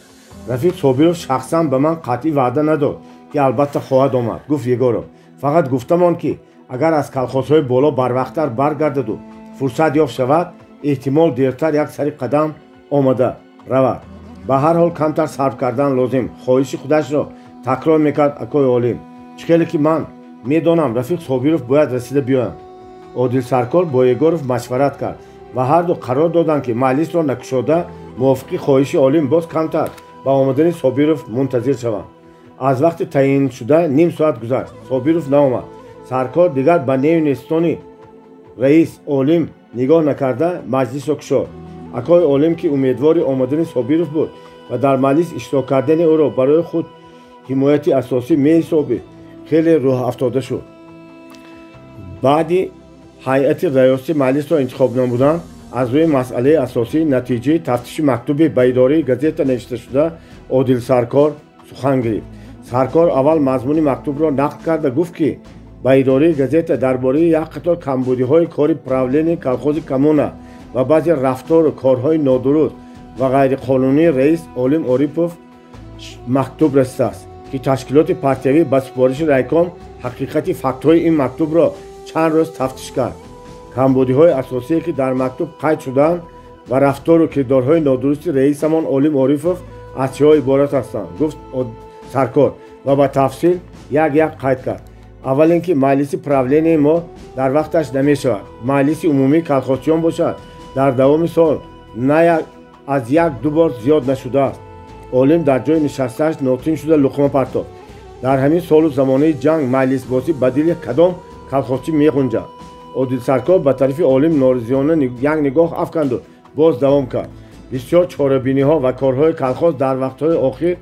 رفیق صابرов شخصا به من قطعی وعده نداد که البته خواهد آمد. گفت یگورف فقط گفتمان که اگر از کالخوزهای بالا بروقتر برگردد و فرصت یافت شود احتمال دیرتر یک سری قدم آمده رود. به هر حال کمتر صبر کردن لازم. خواهش خودش را تکرار میکرد اکای عالم. چخیلی که من میدانم رفیق صابرов باید رسیده بیایم. عادل سرکار با یگورف مشورت کرد و هر دو قرار دادند که مجلس را نکشاده موافق خواهش عالم باز کمتر به آمدن صابرov منتظر شوند. از وقت تعیین شده نیم ساعت گذشت. صابرov نآمد. سرکار دیگر به نیو نشستن رئیس عالم نگاه نکرده مجلس را گشاد. اکای عالم که امیدوار آمدن صابرov بود و در مجلس اشتراک کردن او را برای خود حمایت اساسی می‌حسابید خیلی راه افتاده شد. بعدی هیئت ریاسی مجلس را انتخاب نمودند. از روی مسئله اساسی نتیجه تفتیش مکتوب به اداره گازت نوشته شده عادل سرکار سخن گرفت. سرکار اول مضمون مکتوب را نقل کرد و گفت که به اداره گازت درباره یک قطار کمبودی‌های کار پراولین کالخوز کمونه و بعضی رفتار و کارهای نادرست و غیر قانونی رئیس عالم عاریپوف مکتوب رسیده است که تشکیلات پارتیایی به سفارش رایکام حقیقت فکت‌های این مکتوب را چند روز تفتیش کرد. کمبودی‌های اساسی که در مکتوب قید شدند و رفتار و کردارهای نادرست رئیس همان عالم عاریپوف از چه عبارت هستند گفت سرکار و با تفصیل یک قید کرد. اول اینکه مجلس پراولین ما در وقتش نمی شود. مجلس عمومی کالخوزچیان باشد در دوام سال نه از 1-2 بار زیاد نشده است. عالم در جای نشسته‌اش ناطقی شده لقمه پرتافت. در همین سال و زمانه جنگ مجلس بازی بدیل کدام کالخوزچی می‌گنجد. عادل سرکار به طرف عالم نارضایانه یک نگاه افکند و باز دوام کرد. بسیار چاره‌بینی‌ها و کارهای کالخوز در وقت‌های اخیر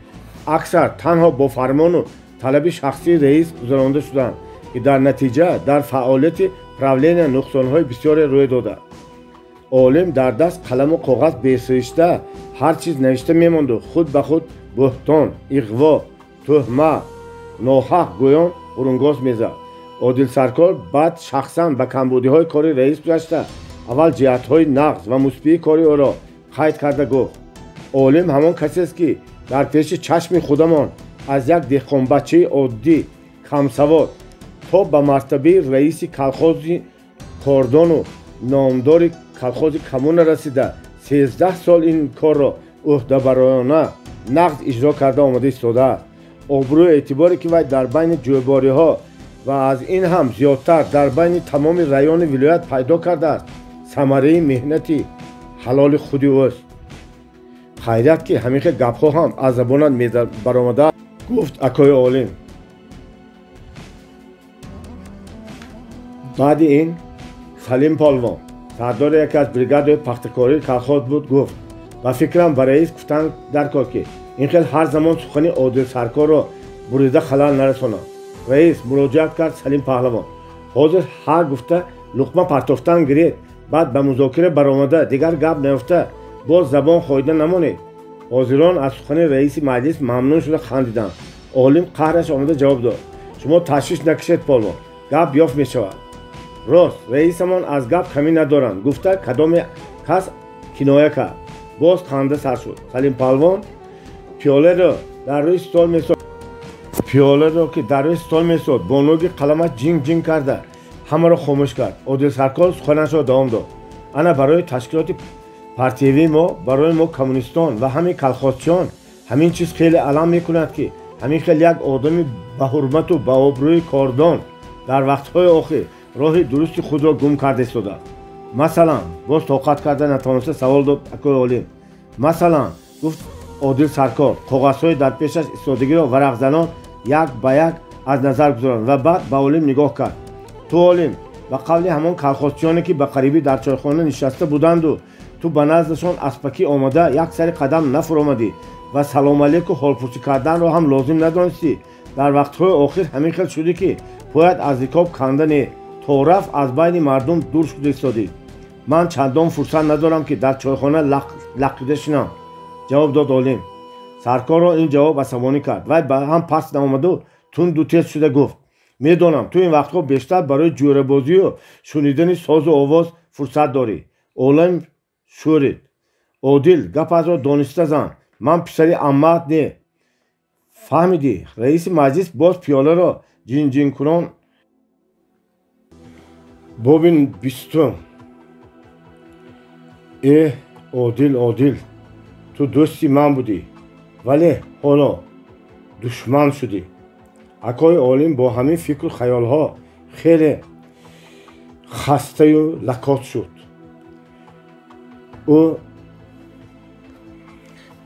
اکثر تنها با فرمان و طلب شخصی رئیس گذرانده شدند که در نتیجه در فعالیت پراولین نقصان‌های بسیار روی داده. عالم در دست قلم و کاغذ بسرشته هر چیز نوشته می‌ماند و خود به خود بهتان، اغوا، تهمت، ناحق گویان برونگاز می‌زد. عادل سرکار بعد شخصاً به کمبودی‌های کاری رئیس گذشته اول جهت‌های نقض و مثبت کاری او را قید کرده گفت عالم همان کسی است که در پیش چشم خودمان از یک دهقان بچه عادی کم سواد تا به مرتبه رئیس کالخوز کاردان و نامدار کالخوز کمون رسیده 13 سال این کار را عهده‌برانه نقد اجرا کرده آمده ایستاده است. آبرو اعتباری که وی در بین جویباری‌ها و از این هم زیادتر در بین تمام رایان ولایت پیدا کرده است ثمره مهنتی حلال خودی اوست. خیریت که همین گپ‌ها هم از زبانت برآمده گفت اکای عالم. بعد این سلیم پالوان سردار یکی از بریگادهای پختکاری کالخوز بود گفت و فکرم برای رئیس گفتن در کار که این خیلی هر زمان سخنی عادل سرکار را بریده خلل نرساند. раис муроҷиат кард Салим Паҳлавон. ҳозир ҳа гуфта луқма партофтан гиред, баъд ба музокира баромада дигар гап наёфта боз забон хоида намонед. ҳозирон аз сухани раиси маҷлис мамнун шуда хандиданд. олим қаҳраш омада ҷавоб дод: шумо ташвиш накашед полвон, гап ёфт мешавад. рост раисамон аз гап камӣ надоранд, гуфта кадоме кас киноя кард. боз ханда сар шуд. Салим Паҳлавон пиёларо дар рӯи стол месод. пиёларо ки дар рӯи стол месод бо ноги қаламаш ҷинг карда ҳамаро хомӯш кард. Одил Саркор суханашро давом дод: ана барои ташкилоти партиявии мо, барои мо коммунистон ва ҳамин калхозчиён ҳамин чиз хеле алам мекунад, ки ҳамин хел як одами баҳурмату баобрӯи кордон дар вақтҳои охир роҳи дурусти худро гум карда истодааст. масалан, боз тоқат карда натавониста савол дод акои олим. масалан, гуфт Одил Саркор, коғазҳои дар пешаш истодагиро варақзанон як ба як аз назар гузоранд ва баъд ба олим нигоҳ кард. ту олим, ба қавли ҳамон калхозчиёне ки ба қарибӣ дар чойхона нишаста буданду ту ба наздашон аспакӣ омада як сари қадам нафуромадӣ ва салом алейку ҳолпурсӣ карданро ҳам лозим надонистӣ. дар вақтҳои охир ҳамин хел шудӣ, ки пояд аз рикоб канда не, то рафт аз байни мардум дур шуда истодӣ. ман чандон фурсат надорам, ки дар чойхона лақида шинам, ҷавоб дод олим. Саркорро ин ҷавоб асабонӣ кард. вай ба ҳам пас наомаду тунду тез шуда гуфт: медонам ту ин вақтҳо бештар барои ҷӯрабозию шунидани созу овоз фурсат дорӣ. олим шӯрид: одил, гапатро дониста зан, ман писари аммаат не. фаҳмидӣ? раиси маҷлис боз пиёларо ҷинҷинкунон. бобин 20. одил, ту дӯсти ман будӣ, вале ҳоло душман шудӣ. акои олим бо ҳамин фикру хаёлҳо хеле хастаю лакот шуд. ӯ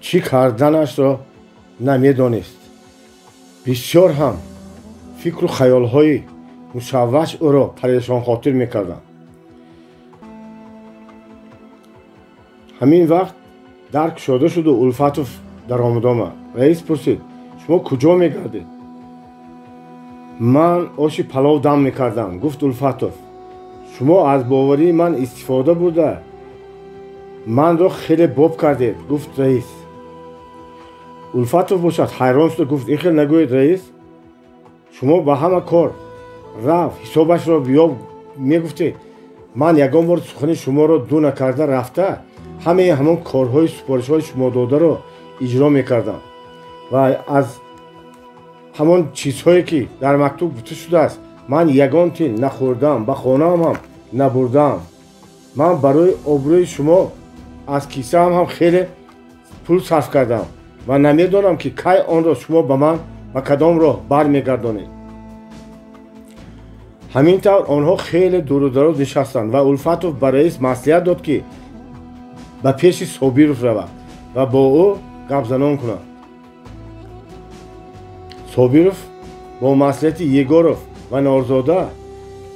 чӣ карданашро намедонист. бисёр ҳам фикру хаёлҳои мушавваш ӯро парешонхотир мекарданд. ҳамин вақт дар кушода шуду Улфатов даромад омад. раис пурсид: шумо куҷо мегардед? ман оши палов дам мекардам, гуфт Улфатов. шумо аз боварии ман истифода бурда манро хеле боб кардед, гуфт раис. Улфатов бошад ҳайрон шуда гуфт: ин хел нагӯед раис, шумо ба ҳама кор раф ҳисобашро биёб мегуфтед. ман ягон бор сухани шуморо ду накарда рафта ҳамаи ҳамон корҳои супоришҳои шумо додаро иҷро мекардам ва аз ҳамон чизҳое ки дар мактуб гуфта шудааст ман ягон тин нахӯрдам, ба хонаам ҳам набурдам. ман барои обрӯи шумо аз кисаам ҳам хеле пул сарф кардам ва намедонам ки кай онро шумо ба ман ба кадом роҳ бармегардонед. ҳамин тавр онҳо хеле дуру дароз нишастанд ва Улфатов ба раис маслиҳат дод, ки ба пеши Собиров равад ва бо ӯ гапзанон кунад. Собиров бо маслиҳати Егоров ва Норзода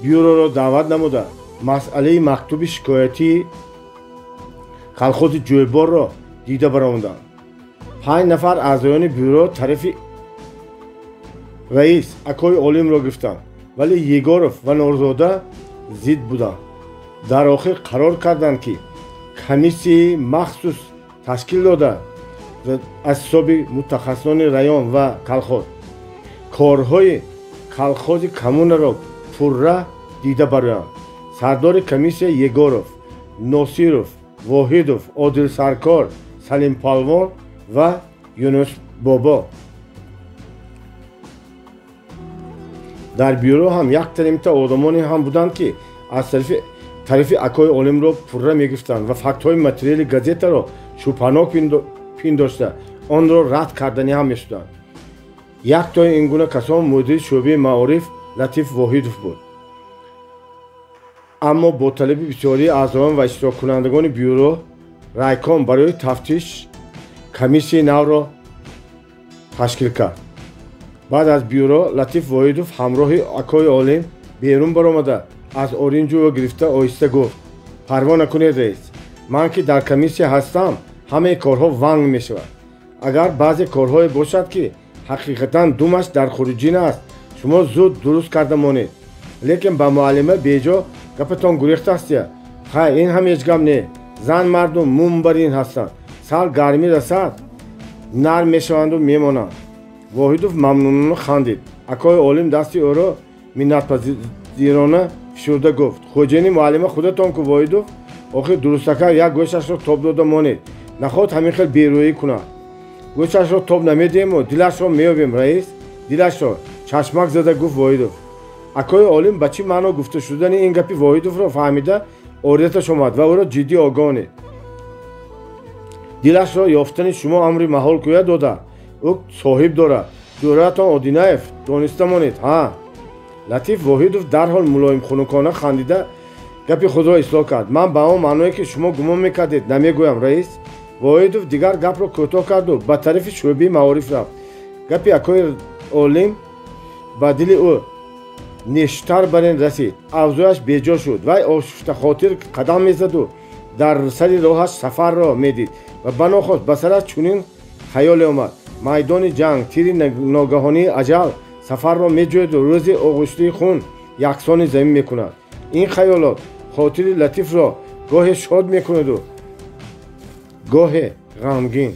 бюроро даъват намуда масъалаи мактуби шикоятии калхози ҷӯйборро дида баромаданд. 5 нафар аъзоёни бюро тарафи раис акои олимро гирифтанд, вале Егоров ва Норзода зид буданд. дар охир қарор карданд, ки комиссияи махсус ташкил дода аз ҳисоби мутахассисони район ва калхоз корҳои калхози коммунаро пурра дида бароянд. сардори комиссия Егоров, Носиров, Воҳидов, Одил Саркор, Салим Паҳлавон ва Юнус Бобо. дар бюро ҳам як таримта одамоне ҳам буданд, ки аз тарафи акои олимро пурра мегирифтанд ва фактҳои материали газетаро шубҳанок пиндошта онро рад карданӣ ҳам мешуданд. яктои ин гуна касон мудири шӯъбаи маориф Латиф Воҳидов буд. аммо бо талаби бисёрии аъзоён ва иштироккунандагони бюро райком барои тафтиш комиссияи навро ташкил кард. баъд аз бюро Латиф Воҳидов ҳамроҳи акои олим берун баромада аз оринҷуро гирифта оҳиста гуфт: парво накунед раис, ман ки дар комиссия ҳастам ҳамаи корҳо ванг мешавад. агар баъзе корҳое бошад, ки ҳақиқатан думаш дар хуруҷин аст, шумо зуд дуруст карда монед, лекин ба муаллима беҷо гапатон гурехтастия. хай ин ҳам ҳеҷ гап не. зан мардум мунбарин ҳастанд. сар гармӣ расад нарм мешаванду мемонанд. воҳидов мамнунона хандид. акои олим дасти ӯро миннатпазирона фишурда гуфт: хоҷини муаллима худатон ку воҳидов, охир дурустака як гӯшашро тоб дода монед, нахоҳад ҳамин хел берӯӣ кунад. гӯшашро тоб намедиҳему, дилашро меёбем раис, дилашро, чашмак зада гуфт воҳидов. акои олим ба чӣ маъно гуфта шудани ин гапи воҳидовро фаҳмида ордаташ омад ва ӯро ҷиддӣ огоҳонид. дилашро ёфтани шумо амри маҳол гӯя дода, ӯ соҳиб дорад. ҷуръатон Одинаев, дониста монед. ҳа. латиф воҳидов дарҳол мулоимхунукона хандида гапи худро ислоҳ кард. ман ба он маъное ки шумо гумон мекардед намегӯям раис. воҳидов дигар гапро кӯтоҳ карду ба тарафи шӯъбаи маориф рафт. гапи акои олим ба дили ӯ нештар бар ин расид. авзуяш беҷо шуд. вай ошуфтахотир қадам мезаду дар сари роҳаш сафарро медид ва банохост ба сараш чунин хаёле омад: майдони ҷанг, тири ногаҳонии аҷал сафарро меҷӯяду рӯзи оғӯштии хун яксони замин мекунад. ин хаёлот хотири латифро гоҳе шод мекунаду гоҳе ғамгин.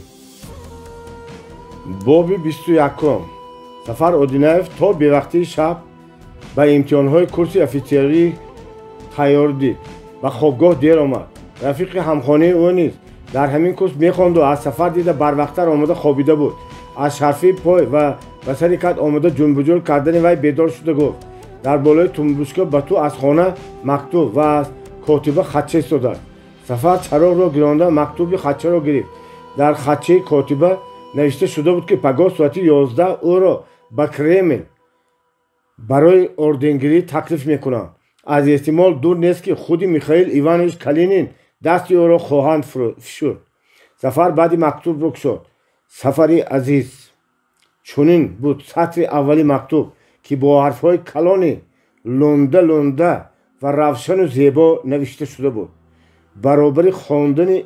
боби 21. Сафар Одинаев то бевақтии шаб ба имтиҳонҳои курси офитсерӣ тайёр дид. ба хобгоҳ дер омад. рафиқи ҳамхонаи ӯ низ дар ҳамин курс мехонду аз сафар дида барвақттар омада хобида буд. аз шарфии пой ва ба сари кат омада ҷунбуҷур кардани вай бедор шуда гуфт: дар болои тумбушка ба ту аз хона мактуб ва аз котиба хатча истодааст. сафар чароғро гиронда мактуби хатчаро гирифт. дар хатчаи котиба навишта шуда буд ки пагоҳ соати 11 ӯро ба Кремл барои орденгирӣ таклиф мекунам. аз эҳтимол дур нест ки худи Михаил Иванович Калинин дасти ӯро хоҳанд фишурд. сафар баъди мактубро кушод. сафари азиз. чунин буд сатри аввали мактуб ки бо ҳарфҳои калони лонда ва равшану зебо навишта шуда буд. баробари хондани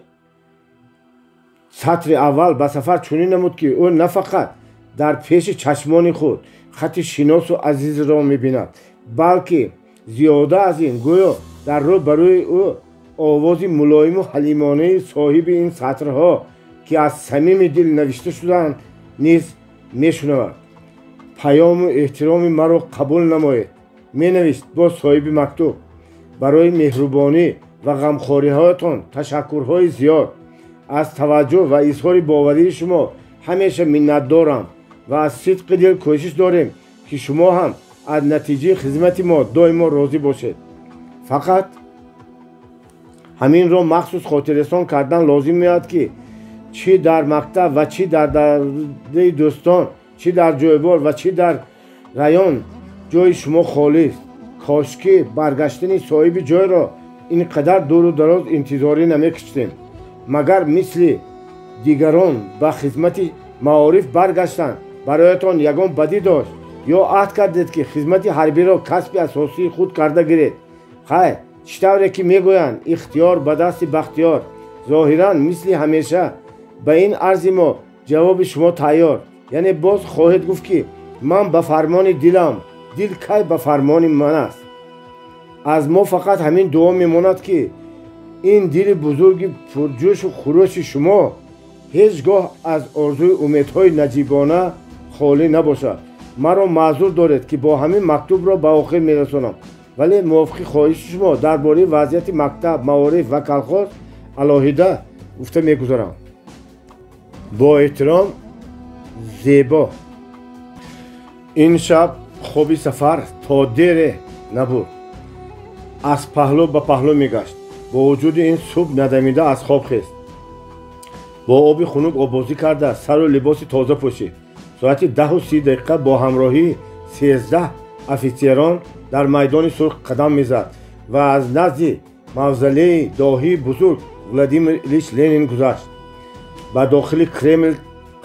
сатри аввал ба сафар чунин намуд ки ӯ на фақат дар пеши чашмони худ хати шиносу азизро мебинад, балки зиёда аз ин гӯё дар рӯ ба рӯи ӯ овози мулоиму ҳалимонаи соҳиби ин сатрҳо ки аз самими дил навишта шуданд низ мешунавад. паёму эҳтироми маро қабул намоед. менавишт боз соҳиби мактуб: барои меҳрубонӣ ва ғамхориҳоятон ташаккурҳои зиёд. аз таваҷҷӯҳ ва изҳори боварии шумо ҳамеша миннатдорам ва аз сидқи дил кӯшиш дорем ки шумо ҳам аз натиҷаи хизмати мо доимо розӣ бошед. фақат ҳаминро махсус хотиррасон кардан лозим меояд ки чӣ дар мактаб ва чӣ дар дардаи дӯстон, чӣ дар ҷойбор ва чӣ дар раён ҷои шумо холист. кошки баргаштани соҳиби ҷойро ин қадар дуру дароз интизорӣ намекиштем. магар мисли дигарон ба хизмати маориф баргаштан бароятон ягон бадӣ дошт ё аҳд кардед ки хизмати ҳарбиро касби асосии худ карда гиред. хай чӣ тавре ки мегӯянд ихтиёр ба дасти бахтиёр. зоҳиран мисли ҳамеша ба ин арзи мо ҷавоби шумо тайёр. яъне боз хоҳед гуфт ки ман ба фармони дилам, дил кай ба фармони ман аст. аз мо фақат ҳамин дуо мемонад ки ин дили бузурги пурҷӯшу хурӯши шумо ҳеҷ гоҳ аз орзуи умедҳои наҷибона холӣ набошад. маро маъзур доред ки бо ҳамин мактубро ба охир мерасонам, вале мувофиқи хоҳиши шумо дар бораи вазъияти мактаб, маориф ва калхоз алоҳида гуфта мегузарам. бо эҳтиром, зебо. ин шаб хоби сафар то дере набуд. аз паҳлӯ ба паҳлӯ мегашт. бо вуҷуди ин субҳ надамида аз хоб хест. бо оби хунук обозӣ карда сару либоси тоза пӯшид. соати 10:30 бо ҳамроҳии 13 офитсерон дар майдони сурх қадам мезад ва аз назди мавзалеи доҳии бузург Владимир Ильич Ленин гузашт. ба дохили Кремл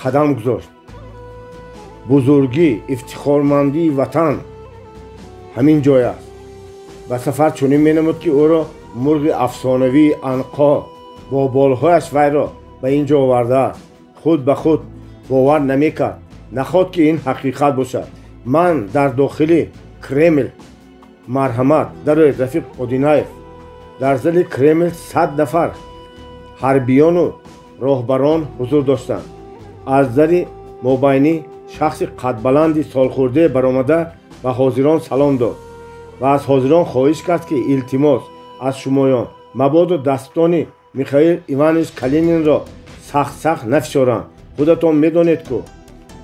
қадам гузошт. бузургӣ, ифтихормандии ватан ҳамин ҷой аст. ба сафар чунин менамуд ки ӯро мурғи афсонавии анқо бо болҳояш вайро ба ин ҷо овардааст. худ ба худ бовар намекард. нахоҳад ки ин ҳақиқат бошад. ман дар дохили Кремл марҳамат дарои Рафиқ Одинаев дар зали Кремл 100 нафар ҳарбиёну роҳбарон ҳузур доштанд. аз зари мобайнӣ шахси қадбаланди солхӯрдае баромада ба ҳозирон салом дод ва аз ҳозирон хоҳиш кард ки илтимос аз шумоён мабодо дастони Михаил Иванович Калининро сахт нафишоранд. худатон медонед ку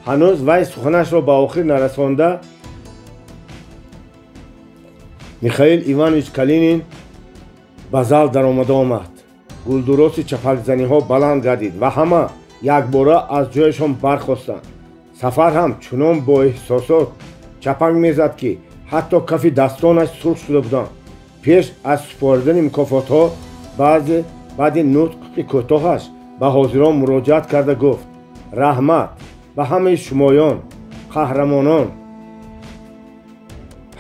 ҳанӯз вай суханашро ба охир нарасонда. Михаил Иванович Калинин ба зал даромада омад. гулдуроси чапакзаниҳо баланд гардид ва ҳама якбора аз ҷояшон бархостанд. Сафар ҳам чунон боэҳсосот чапак мезад ки ҳатто кафи дастонаш сурх шуда буданд. пеш аз супоридани мукофотҳо баъди нутқи кӯтоҳаш ба ҳозирон муроҷиат карда гуфт: раҳмат ба ҳамаи шумоён қаҳрамонон.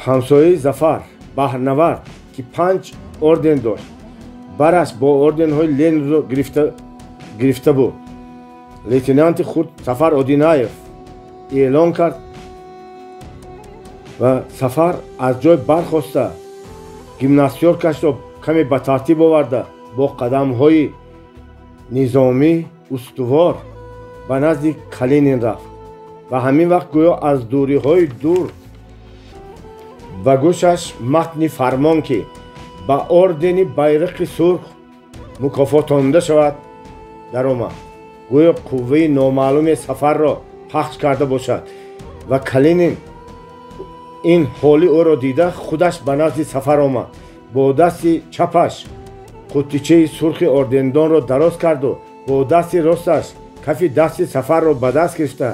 ҳамсояи Зафар баҳрнавард ки 5 орден дошт, бараш бо орденҳои Ленинро гирифта буд. лейтенанти хурд Сафар Одинаев эълон кард ва Сафар аз ҷой бархоста гимнастёркашро каме ба тартиб оварда бо қадамҳои низомӣ устувор ба назди Калинин рафт ва ҳамин вақт гӯё аз дуриҳои дур ба гӯшаш матни фармон ки ба ордени байрақи сурх мукофотонда шавад даромад. гӯё қувваи номаълуме Сафарро пахш карда бошад ва Калинин ин ҳоли ӯро дида худаш ба назди Сафар омад. бо дасти чапаш қуттичаи сурхи ордендонро дароз карду бо дасти росташ кафи дасти Сафарро ба даст гирифта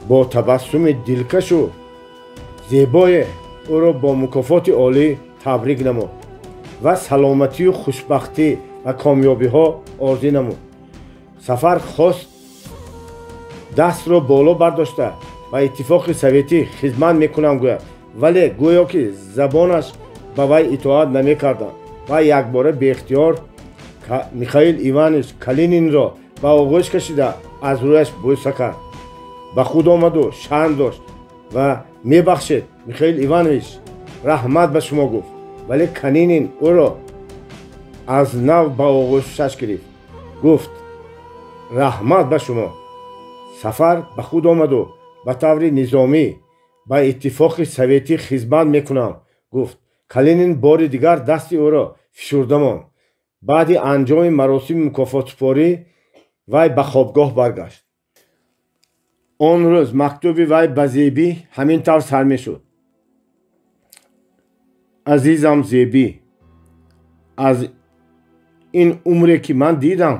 бо табассуми дилкашу зебое ӯро бо мукофоти олӣ табрик намуд ва саломатию хушбахтӣ ва комёбиҳо орзу намуд. Сафар хост дастро боло бардошта ба Иттифоқи Советӣ хизмат мекунам гӯяд, вале гӯё ки забонаш ба вай итоат намекарданд. вай якбора беихтиёр Михаил Иванович Калининро ба оғӯш кашида аз рӯяш бӯса кард. ба худ омаду шарм дошт ва мебахшед Михаил Иванович, раҳмат ба шумо гуфт, вале Калинин ӯро аз нав ба оғӯшаш гирифт. гуфт: раҳмат ба шумо. Сафар ба худ омаду ба таври низомӣ ба Иттифоқи Советӣ хизмат мекунам гуфт. Калинин бори дигар дасти ӯро фишурда монд. баъди анҷоми маросими мукофотсупорӣ вай ба хобгоҳ баргашт. он рӯз мактуби вай ба Зебӣ ҳамин тавр сар мешуд: азизам Зебӣ, аз ин умре ки ман дидам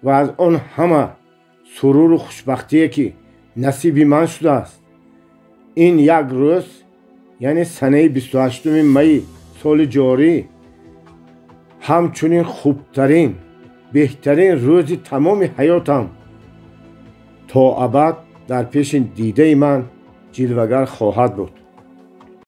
ва аз он ҳама суруру хушбахтие ки насиби ман шудааст, ин як рӯз, яъне санаи 28 майи соли ҷорӣ, ҳамчунин хубтарин, беҳтарин рӯзи тамоми ҳаётам то абад дар пеши дидаи ман ҷилвагар хоҳад буд.